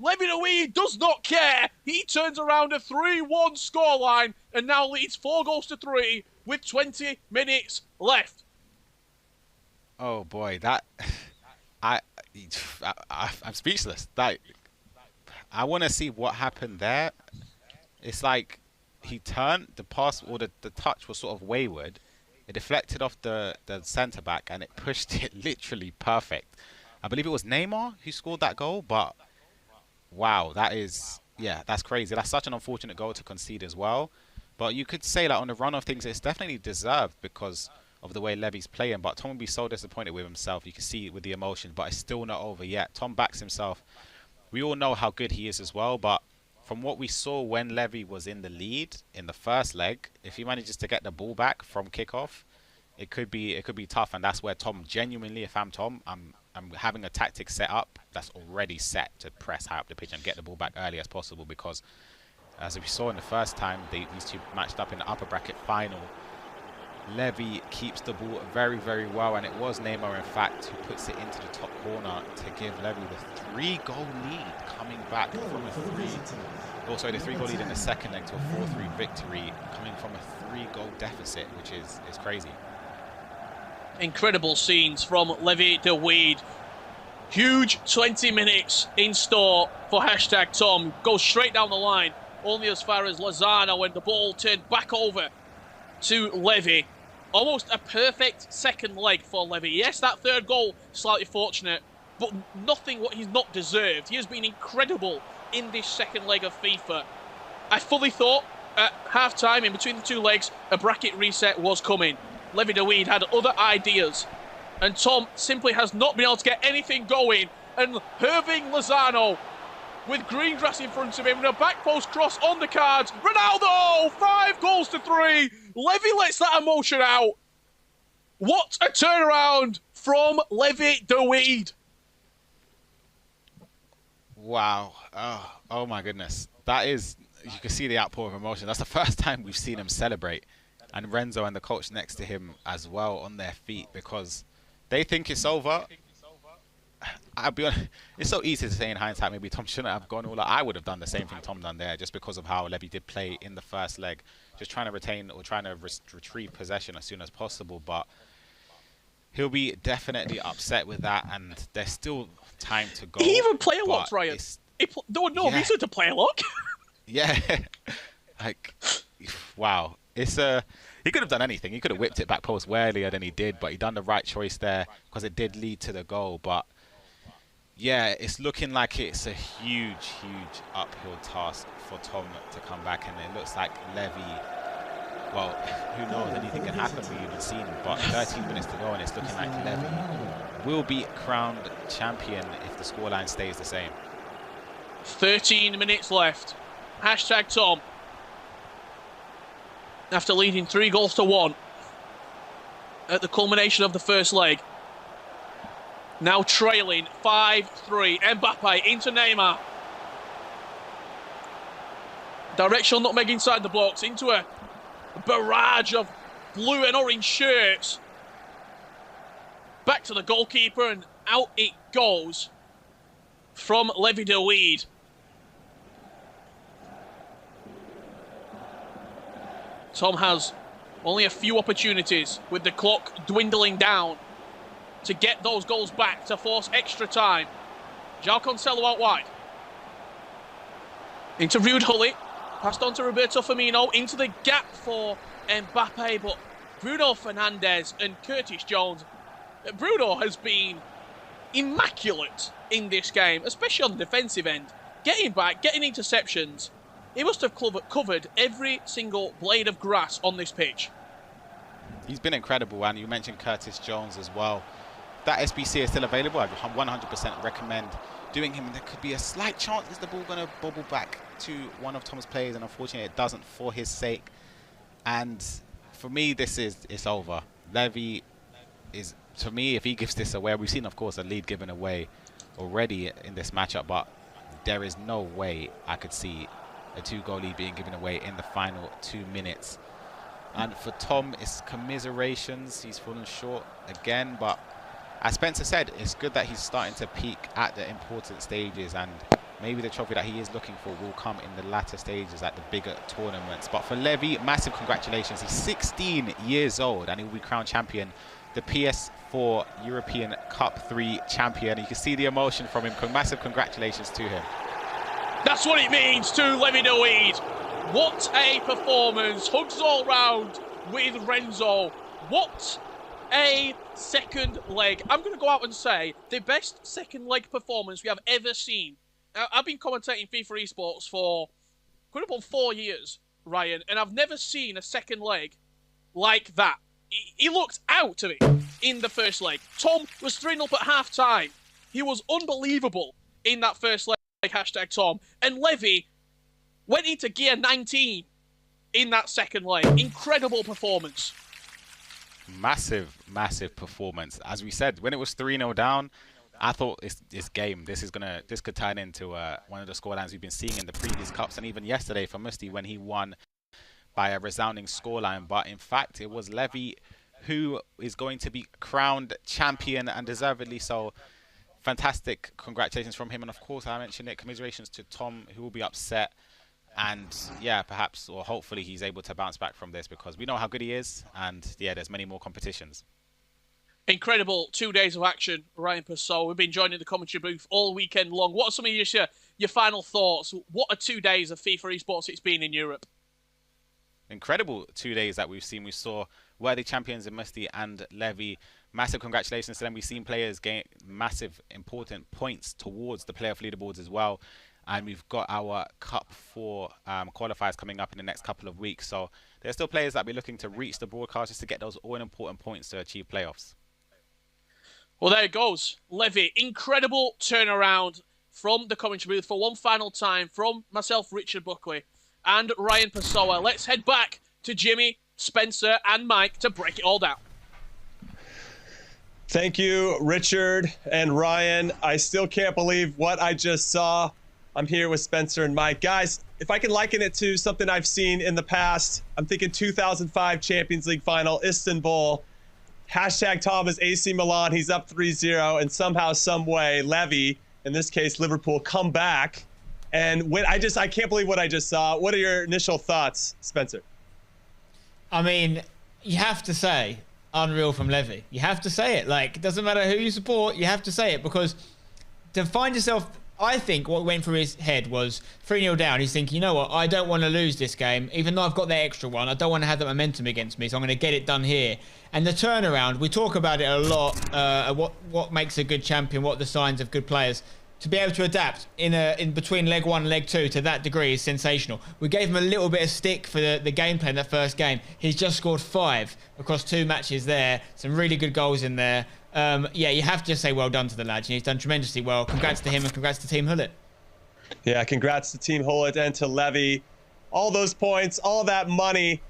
Levy de Weed does not care. He turns around a 3-1 scoreline and now leads 4-3 with 20 minutes left. Oh boy, that I'm speechless. That I want to see what happened there. It's like he turned, the pass or the touch was sort of wayward. It deflected off the centre back and it pushed it literally perfect. I believe it was Neymar who scored that goal, but wow, that's crazy. That's such an unfortunate goal to concede as well. But you could say that on the run of things, it's definitely deserved because of the way Levy's playing. But Tom would be so disappointed with himself. You can see it with the emotions, but it's still not over yet. Tom backs himself. We all know how good he is as well, but from what we saw when Levy was in the lead in the first leg, if he manages to get the ball back from kickoff, it could be tough. And that's where Tom, genuinely, if I'm Tom, I'm having a tactic set up that's already set to press high up the pitch and get the ball back early as possible, because as we saw in the first time these two matched up in the upper bracket final, Levy keeps the ball very, very well, and it was Neymar, in fact, who puts it into the top corner to give Levy the 3-goal lead, coming back from a 3-goal lead in the second leg to a 4-3 victory, coming from a 3-goal deficit, which is crazy. Incredible scenes from Levy de Weed. Huge 20 minutes in store for #Tom. Goes straight down the line, only as far as Lozano, when the ball turned back over to Levy. Almost a perfect second leg for Levy. Yes, that third goal, slightly fortunate, but nothing what he's not deserved. He has been incredible in this second leg of FIFA. I fully thought at half-time, in between the two legs, a bracket reset was coming. Levy de Weed had other ideas, and Tom simply has not been able to get anything going. And Irving Lozano, with green grass in front of him, and a back post cross on the cards. Ronaldo, 5-3. Levy lets that emotion out. What a turnaround from Levy de Weed. Wow. Oh my goodness. That is, you can see the outpour of emotion. That's the first time we've seen him celebrate. And Renzo and the coach next to him as well on their feet, because they think it's over. I'll be honest, it's so easy to say in hindsight, maybe Tom shouldn't have gone all out. I would have done the same thing Tom done there, just because of how Levy did play in the first leg, just trying to retain or trying to retrieve possession as soon as possible. But he'll be definitely upset with that, and there's still time to go. He even play a lot, Ryan. There was no reason to play a lot. Yeah, like, wow. It's he could have done anything. He could have whipped it back post way earlier than he did, but he done the right choice there because it did lead to the goal. But yeah, it's looking like it's a huge uphill task for Tom to come back, and it looks like Levy, well, who knows, anything can happen, we haven't seen, but 13 minutes to go and it's looking like Levy will be crowned champion if the scoreline stays the same. 13 minutes left. #Tom. After leading 3-1 at the culmination of the first leg. Now trailing 5-3. Mbappe into Neymar. Directional nutmeg inside the box, into a barrage of blue and orange shirts. Back to the goalkeeper, and out it goes from Levy de Weed. Tom has only a few opportunities with the clock dwindling down to get those goals back to force extra time. João Cancelo out wide. Into Ruud Gullit. Passed on to Roberto Firmino. Into the gap for Mbappe. But Bruno Fernandes and Curtis Jones. Bruno has been immaculate in this game, especially on the defensive end. Getting back, getting interceptions. He must have covered every single blade of grass on this pitch. He's been incredible, and you mentioned Curtis Jones as well. That SBC is still available. I'd 100% recommend doing him. There could be a slight chance is the ball going to bobble back to one of Tom's players, and unfortunately it doesn't for his sake. And for me, it's over. Levy is, to me, if he gives this away, we've seen, of course, a lead given away already in this matchup, but there is no way I could see a 2-goal lead being given away in the final 2 minutes. And for Tom, it's commiserations. He's fallen short again, but as Spencer said, it's good that he's starting to peak at the important stages, and maybe the trophy that he is looking for will come in the latter stages at the bigger tournaments. But for Levy, massive congratulations. He's 16 years old and he will be crowned champion, the PS4 European Cup 3 champion. You can see the emotion from him. Massive congratulations to him. That's what it means to Levy de Weed. What a performance. Hugs all round with Renzo. What a second leg. I'm going to go out and say the best second leg performance we have ever seen. I've been commentating FIFA esports for quite about 4 years, Ryan, and I've never seen a second leg like that. He looked out of it in the first leg. Tom was 3-0 at half-time. He was unbelievable in that first leg, hashtag Tom. And Levy went into gear 19 in that second leg. Incredible performance. Massive, massive performance. As we said, when it was 3-0 down, I thought this game, this could turn into one of the scorelines we've been seeing in the previous cups, and even yesterday for Musti when he won by a resounding scoreline. But in fact, it was Levy who is going to be crowned champion, and deservedly so. Fantastic congratulations from him, and of course I mentioned it, commiserations to Tom, who will be upset. And yeah, perhaps or hopefully he's able to bounce back from this, because we know how good he is, and yeah, there's many more competitions. Incredible 2 days of action, Ryan Purcell. We've been joining the commentary booth all weekend long. What are some of your final thoughts? What are 2 days of FIFA esports it's been in Europe? Incredible 2 days that we've seen. We saw worthy champions in Musti and Levy. Massive congratulations to them. We've seen players gain massive important points towards the playoff leaderboards as well. And we've got our Cup 4 qualifiers coming up in the next couple of weeks. So there's still players that be looking to reach the broadcasters to get those all-important points to achieve playoffs. Well, there it goes. Levy, incredible turnaround from the commentary booth for one final time from myself, Richard Buckley, and Ryan Pessoa. Let's head back to Jimmy, Spencer, and Mike to break it all down. Thank you, Richard and Ryan. I still can't believe what I just saw. I'm here with Spencer and Mike. Guys, if I can liken it to something I've seen in the past, I'm thinking 2005 Champions League final, Istanbul. Hashtag Tom is AC Milan. He's up 3-0, and somehow, some way, Levy, in this case, Liverpool, come back. And I can't believe what I just saw. What are your initial thoughts, Spencer? I mean, you have to say, unreal from Levy. You have to say it. Like, it doesn't matter who you support, you have to say it, because to find yourself, I think what went through his head was 3-0 down. He's thinking, you know what, I don't want to lose this game, even though I've got that extra one. I don't want to have that momentum against me, so I'm going to get it done here. And the turnaround, we talk about it a lot, what makes a good champion, what are the signs of good players. To be able to adapt in between leg 1 and leg 2 to that degree is sensational. We gave him a little bit of stick for the gameplay in that first game. He's just scored 5 across 2 matches there. Some really good goals in there. Yeah, you have to just say well done to the lad. He's done tremendously well. Congrats to him and congrats to Team Hullet. Yeah, congrats to Team Hullet and to Levy. All those points, all that money.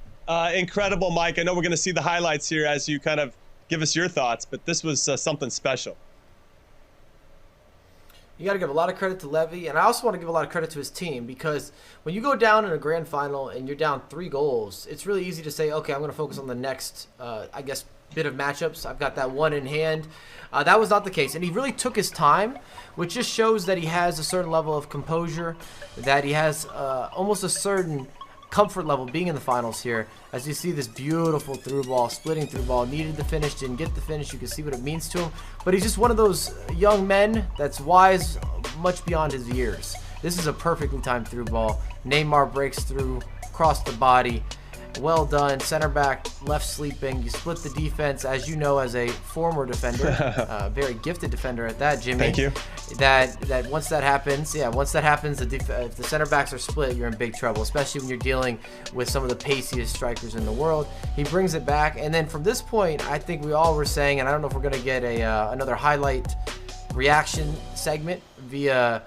Incredible, Mike. I know we're going to see the highlights here as you kind of give us your thoughts, but this was something special. You got to give a lot of credit to Levy, and I also want to give a lot of credit to his team, because when you go down in a grand final and you're down 3 goals, it's really easy to say, okay, I'm going to focus on the next, I guess, bit of matchups. I've got that one in hand. That was not the case, and he really took his time, which just shows that he has a certain level of composure, that he has almost a certain comfort level being in the finals here. As you see this beautiful through ball, splitting through ball, needed the finish, didn't get the finish. You can see what it means to him. But he's just one of those young men that's wise much beyond his years. This is a perfectly timed through ball. Neymar breaks through, across the body. Well done. Center back, left sleeping. You split the defense, as you know, as a former defender, very gifted defender at that, Jimmy. Thank you. That once that happens, if the center backs are split, you're in big trouble, especially when you're dealing with some of the paciest strikers in the world. He brings it back, and then from this point, I think we all were saying, and I don't know if we're gonna get another highlight reaction segment via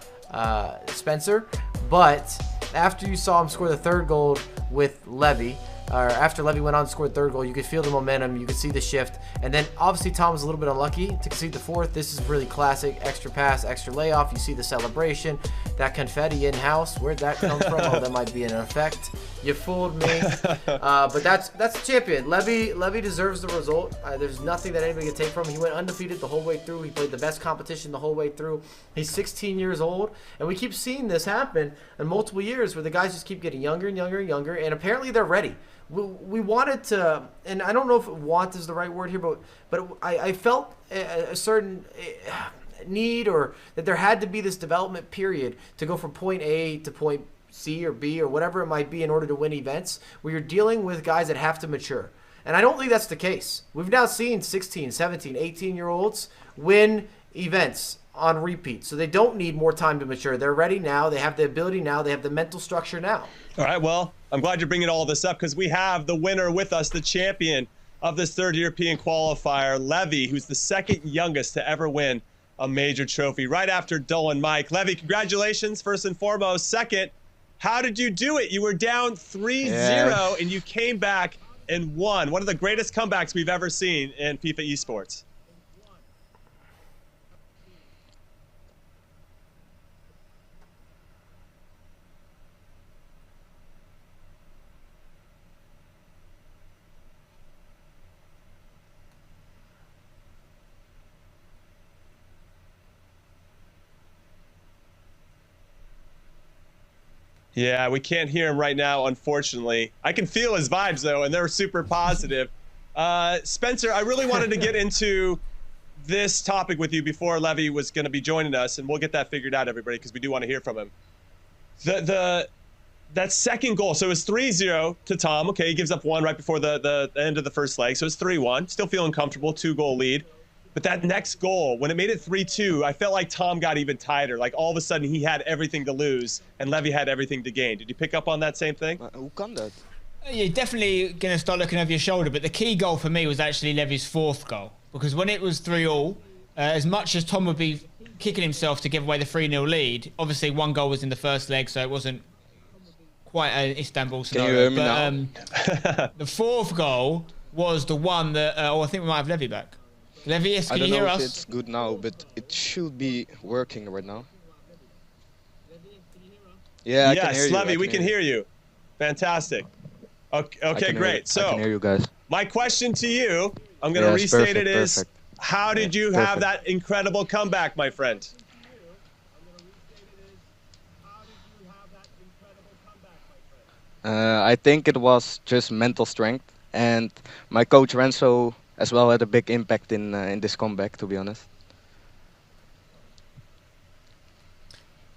Spencer, but after you saw him score the third goal with Levy, or after Levy went on to score the third goal, you could feel the momentum, you could see the shift, and then obviously Tom was a little bit unlucky to concede the fourth. This is really classic, extra pass, extra layoff. You see the celebration, that confetti in-house. Where'd that come from? Oh, that might be an effect. You fooled me. But that's the champion. Levy deserves the result. There's nothing that anybody can take from him. He went undefeated the whole way through. He played the best competition the whole way through. He's 16 years old, and we keep seeing this happen in multiple years where the guys just keep getting younger and younger and younger, and apparently they're ready. We wanted to, and I don't know if want is the right word here, but I felt a certain need, or that there had to be this development period to go from point A to point C or B or whatever it might be in order to win events, where you're dealing with guys that have to mature. And I don't think that's the case. We've now seen 16, 17, 18-year-olds win events on repeat. So they don't need more time to mature. They're ready now. They have the ability now. They have the mental structure now. All right, well, I'm glad you're bringing all this up because we have the winner with us, the champion of this third European qualifier, Levy, who's the second youngest to ever win a major trophy, right after Dolan Mike. Levy, congratulations, first and foremost. Second, how did you do it? You were down 3-0 and you came back and won. One of the greatest comebacks we've ever seen in FIFA esports. Yeah, we can't hear him right now, unfortunately. I can feel his vibes, though, and they're super positive. Spencer, I really wanted to get into this topic with you before Levy was going to be joining us, and we'll get that figured out, everybody, because we do want to hear from him. That second goal, so it was 3-0 to Tom. Okay, he gives up one right before the end of the first leg, so it's 3-1. Still feeling comfortable, 2-goal lead. But that next goal, when it made it 3-2, I felt like Tom got even tighter. Like all of a sudden he had everything to lose and Levy had everything to gain. Did you pick up on that same thing? You're definitely going to start looking over your shoulder, but the key goal for me was actually Levy's fourth goal. Because when it was 3-all, as much as Tom would be kicking himself to give away the 3-0 lead, obviously one goal was in the first leg, so it wasn't quite an Istanbul scenario. But the fourth goal was the one that, I think we might have Levy back. Levy, can you hear us? I don't know if it's good now, but it should be working right now. Yeah, I can hear you. Levy, we can hear you. Fantastic. Okay, great. So, I can hear you guys. My question to you, I'm going to restate it, is how did you have that incredible comeback, my friend? I think it was just mental strength, and my coach Renzo as well had a big impact in this comeback, to be honest.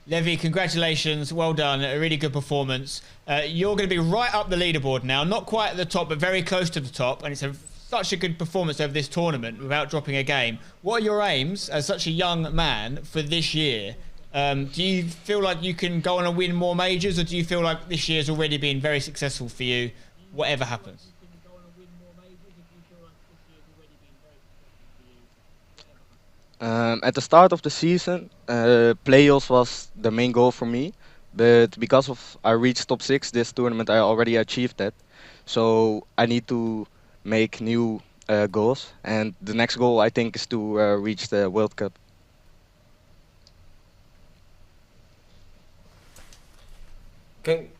Levy, congratulations. Well done. A really good performance. You're going to be right up the leaderboard now. Not quite at the top, but very close to the top. And it's such a good performance over this tournament without dropping a game. What are your aims as such a young man for this year? Do you feel like you can go on and win more majors, or do you feel like this year's already been very successful for you, whatever happens? At the start of the season, playoffs was the main goal for me, but because of I reached top 6 this tournament, I already achieved that. So I need to make new goals, and the next goal I think is to reach the World Cup.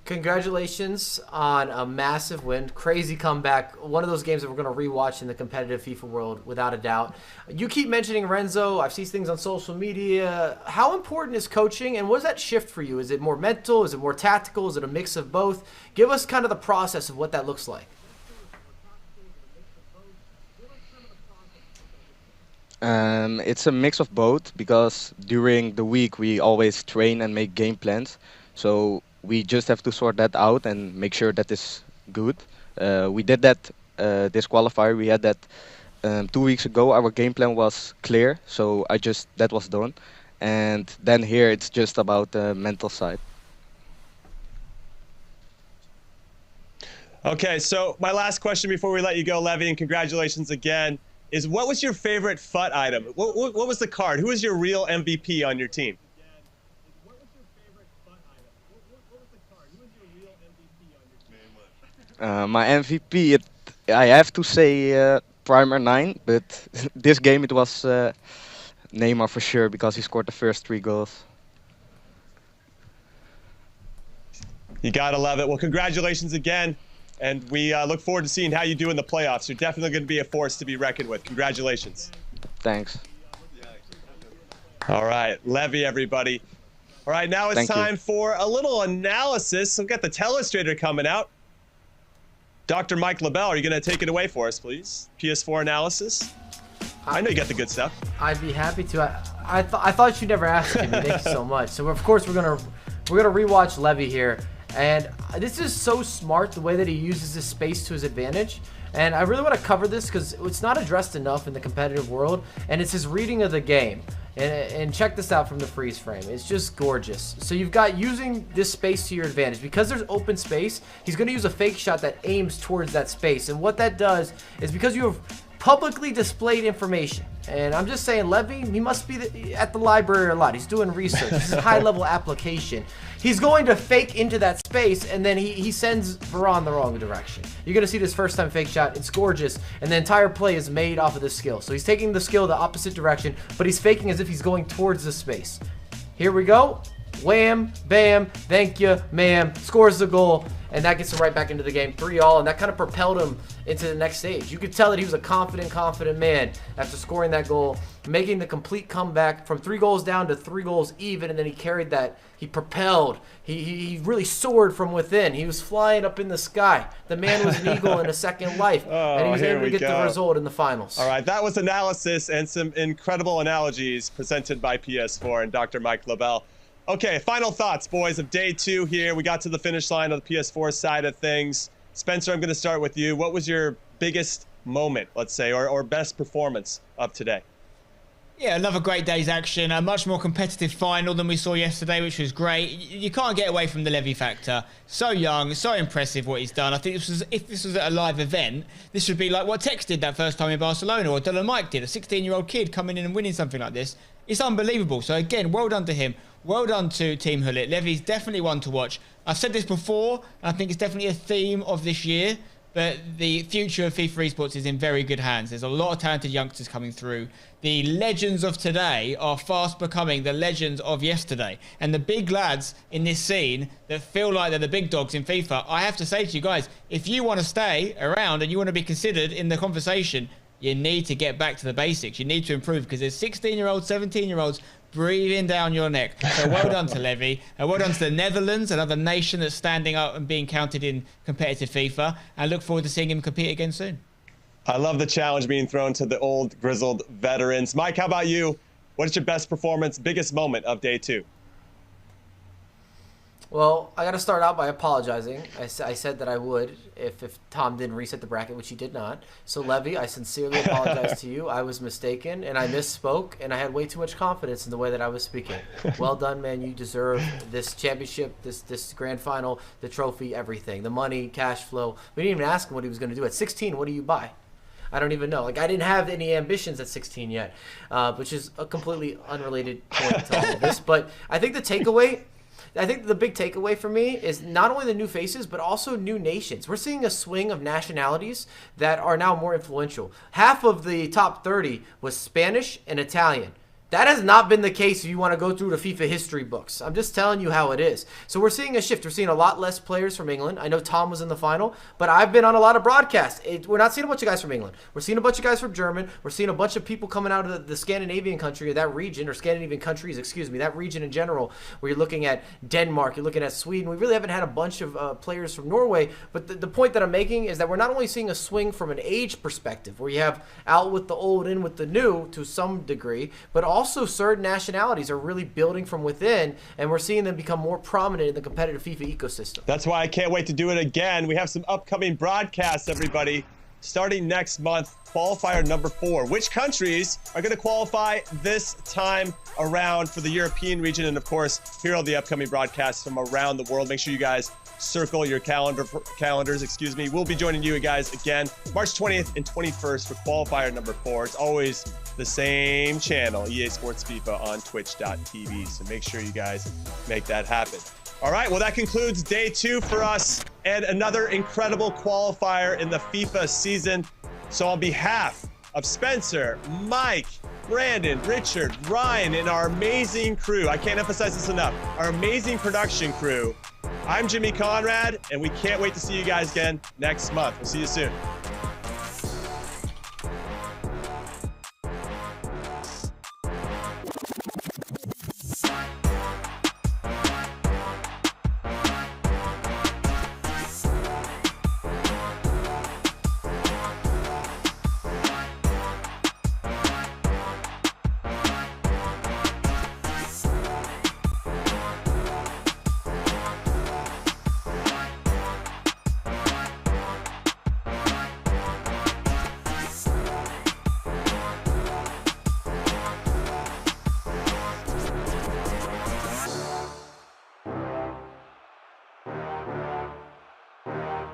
Congratulations on a massive win. Crazy comeback. One of those games that we're going to rewatch in the competitive FIFA world, without a doubt. You keep mentioning Renzo. I've seen things on social media. How important is coaching, and what does that shift for you? Is it more mental? Is it more tactical? Is it a mix of both? Give us kind of the process of what that looks like. It's a mix of both, because during the week we always train and make game plans. So we just have to sort that out and make sure that is good. We did that this qualifier. We had that 2 weeks ago. Our game plan was clear, so that was done. And then here it's just about the mental side. Okay, so my last question before we let you go, Levy, and congratulations again, is what was your favorite FUT item? What was the card? Who was your real MVP on your team? My MVP, I have to say Primer 9, but this game it was Neymar for sure, because he scored the first 3 goals. You gotta love it. Well, congratulations again, and we look forward to seeing how you do in the playoffs. You're definitely going to be a force to be reckoned with. Congratulations. Thanks. All right, Levy, everybody. All right, now it's time for a little analysis. We've got the telestrator coming out. Dr. Mike LaBelle, are you going to take it away for us, please? PS4 analysis. I know you got the good stuff. I'd be happy to. I thought you'd never ask me. Thank you so much. So of course we're gonna rewatch Levy here, and this is so smart the way that he uses this space to his advantage. And I really want to cover this because it's not addressed enough in the competitive world, and it's his reading of the game. And check this out from the freeze frame. It's just gorgeous. So you've got using this space to your advantage. Because there's open space, he's going to use a fake shot that aims towards that space. And what that does is, because you have publicly displayed information, and I'm just saying, Levy, he must be at the library a lot. He's doing research. This is high-level application. He's going to fake into that space, and then he sends Varane the wrong direction. You're going to see this first-time fake shot. It's gorgeous, and the entire play is made off of this skill. So he's taking the skill the opposite direction, but he's faking as if he's going towards the space. Here we go. Wham, bam, thank you, ma'am. Scores the goal, and that gets him right back into the game. 3-all, and that kind of propelled him into the next stage. You could tell that he was a confident man after scoring that goal, making the complete comeback from 3 goals down to 3 goals even, and then he carried that. He propelled. He really soared from within. He was flying up in the sky. The man was an eagle in a second life, and he was able to get the result in the finals. All right, that was analysis and some incredible analogies presented by PS4 and Dr. Mike LaBelle. Okay, final thoughts, boys, of day 2 here. We got to the finish line of the PS4 side of things. Spencer, I'm going to start with you. What was your biggest moment, let's say, or best performance of today? Yeah, another great day's action. A much more competitive final than we saw yesterday, which was great. You can't get away from the Levy factor. So young, so impressive what he's done. I think if this was at a live event, this would be like what Tex did that first time in Barcelona, or Dylan Mike did, a 16-year-old kid coming in and winning something like this. It's unbelievable. So again, well done to him. Well done to Team Hullet. Levy's definitely one to watch. I've said this before, and I think it's definitely a theme of this year, but the future of FIFA esports is in very good hands. There's a lot of talented youngsters coming through. The legends of today are fast becoming the legends of yesterday. And the big lads in this scene that feel like they're the big dogs in FIFA, I have to say to you guys, if you want to stay around and you want to be considered in the conversation, you need to get back to the basics. You need to improve, because there's 16-year-olds, 17-year-olds breathing down your neck. So well done to Levy, and well done to the Netherlands, another nation that's standing up and being counted in competitive FIFA, and look forward to seeing him compete again soon. I love the challenge being thrown to the old grizzled veterans. Mike, how about you? What is your best performance, biggest moment of day 2? Well, I got to start out by apologizing. I said that I would if Tom didn't reset the bracket, which he did not. So, Levy, I sincerely apologize to you. I was mistaken, and I misspoke, and I had way too much confidence in the way that I was speaking. Well done, man. You deserve this championship, this grand final, the trophy, everything. The money, cash flow. We didn't even ask him what he was going to do. At 16, what do you buy? I don't even know. Like, I didn't have any ambitions at 16 yet, which is a completely unrelated point to all of this. But I think the big takeaway for me is not only the new faces, but also new nations. We're seeing a swing of nationalities that are now more influential. Half of the top 30 was Spanish and Italian. That has not been the case if you want to go through the FIFA history books. I'm just telling you how it is. So we're seeing a shift. We're seeing a lot less players from England. I know Tom was in the final, but I've been on a lot of broadcasts. We're not seeing a bunch of guys from England. We're seeing a bunch of guys from German. We're seeing a bunch of people coming out of the Scandinavian country, or that region, or Scandinavian countries, excuse me, that region in general, where you're looking at Denmark, you're looking at Sweden. We really haven't had a bunch of players from Norway, but the point that I'm making is that we're not only seeing a swing from an age perspective, where you have out with the old, in with the new to some degree, but also certain nationalities are really building from within, and we're seeing them become more prominent in the competitive FIFA ecosystem. That's why I can't wait to do it again. We have some upcoming broadcasts, everybody. Starting next month, qualifier number 4. Which countries are going to qualify this time around for the European region? And of course, here are the upcoming broadcasts from around the world. Make sure you guys circle your calendars. We'll be joining you guys again March 20th and 21st for qualifier number 4. It's always the same channel, EA Sports FIFA on twitch.tv. So make sure you guys make that happen. All right, well, that concludes day 2 for us and another incredible qualifier in the FIFA season. So on behalf of Spencer, Mike, Brandon, Richard, Ryan, and our amazing crew, I can't emphasize this enough, our amazing production crew, I'm Jimmy Conrad, and we can't wait to see you guys again next month. We'll see you soon.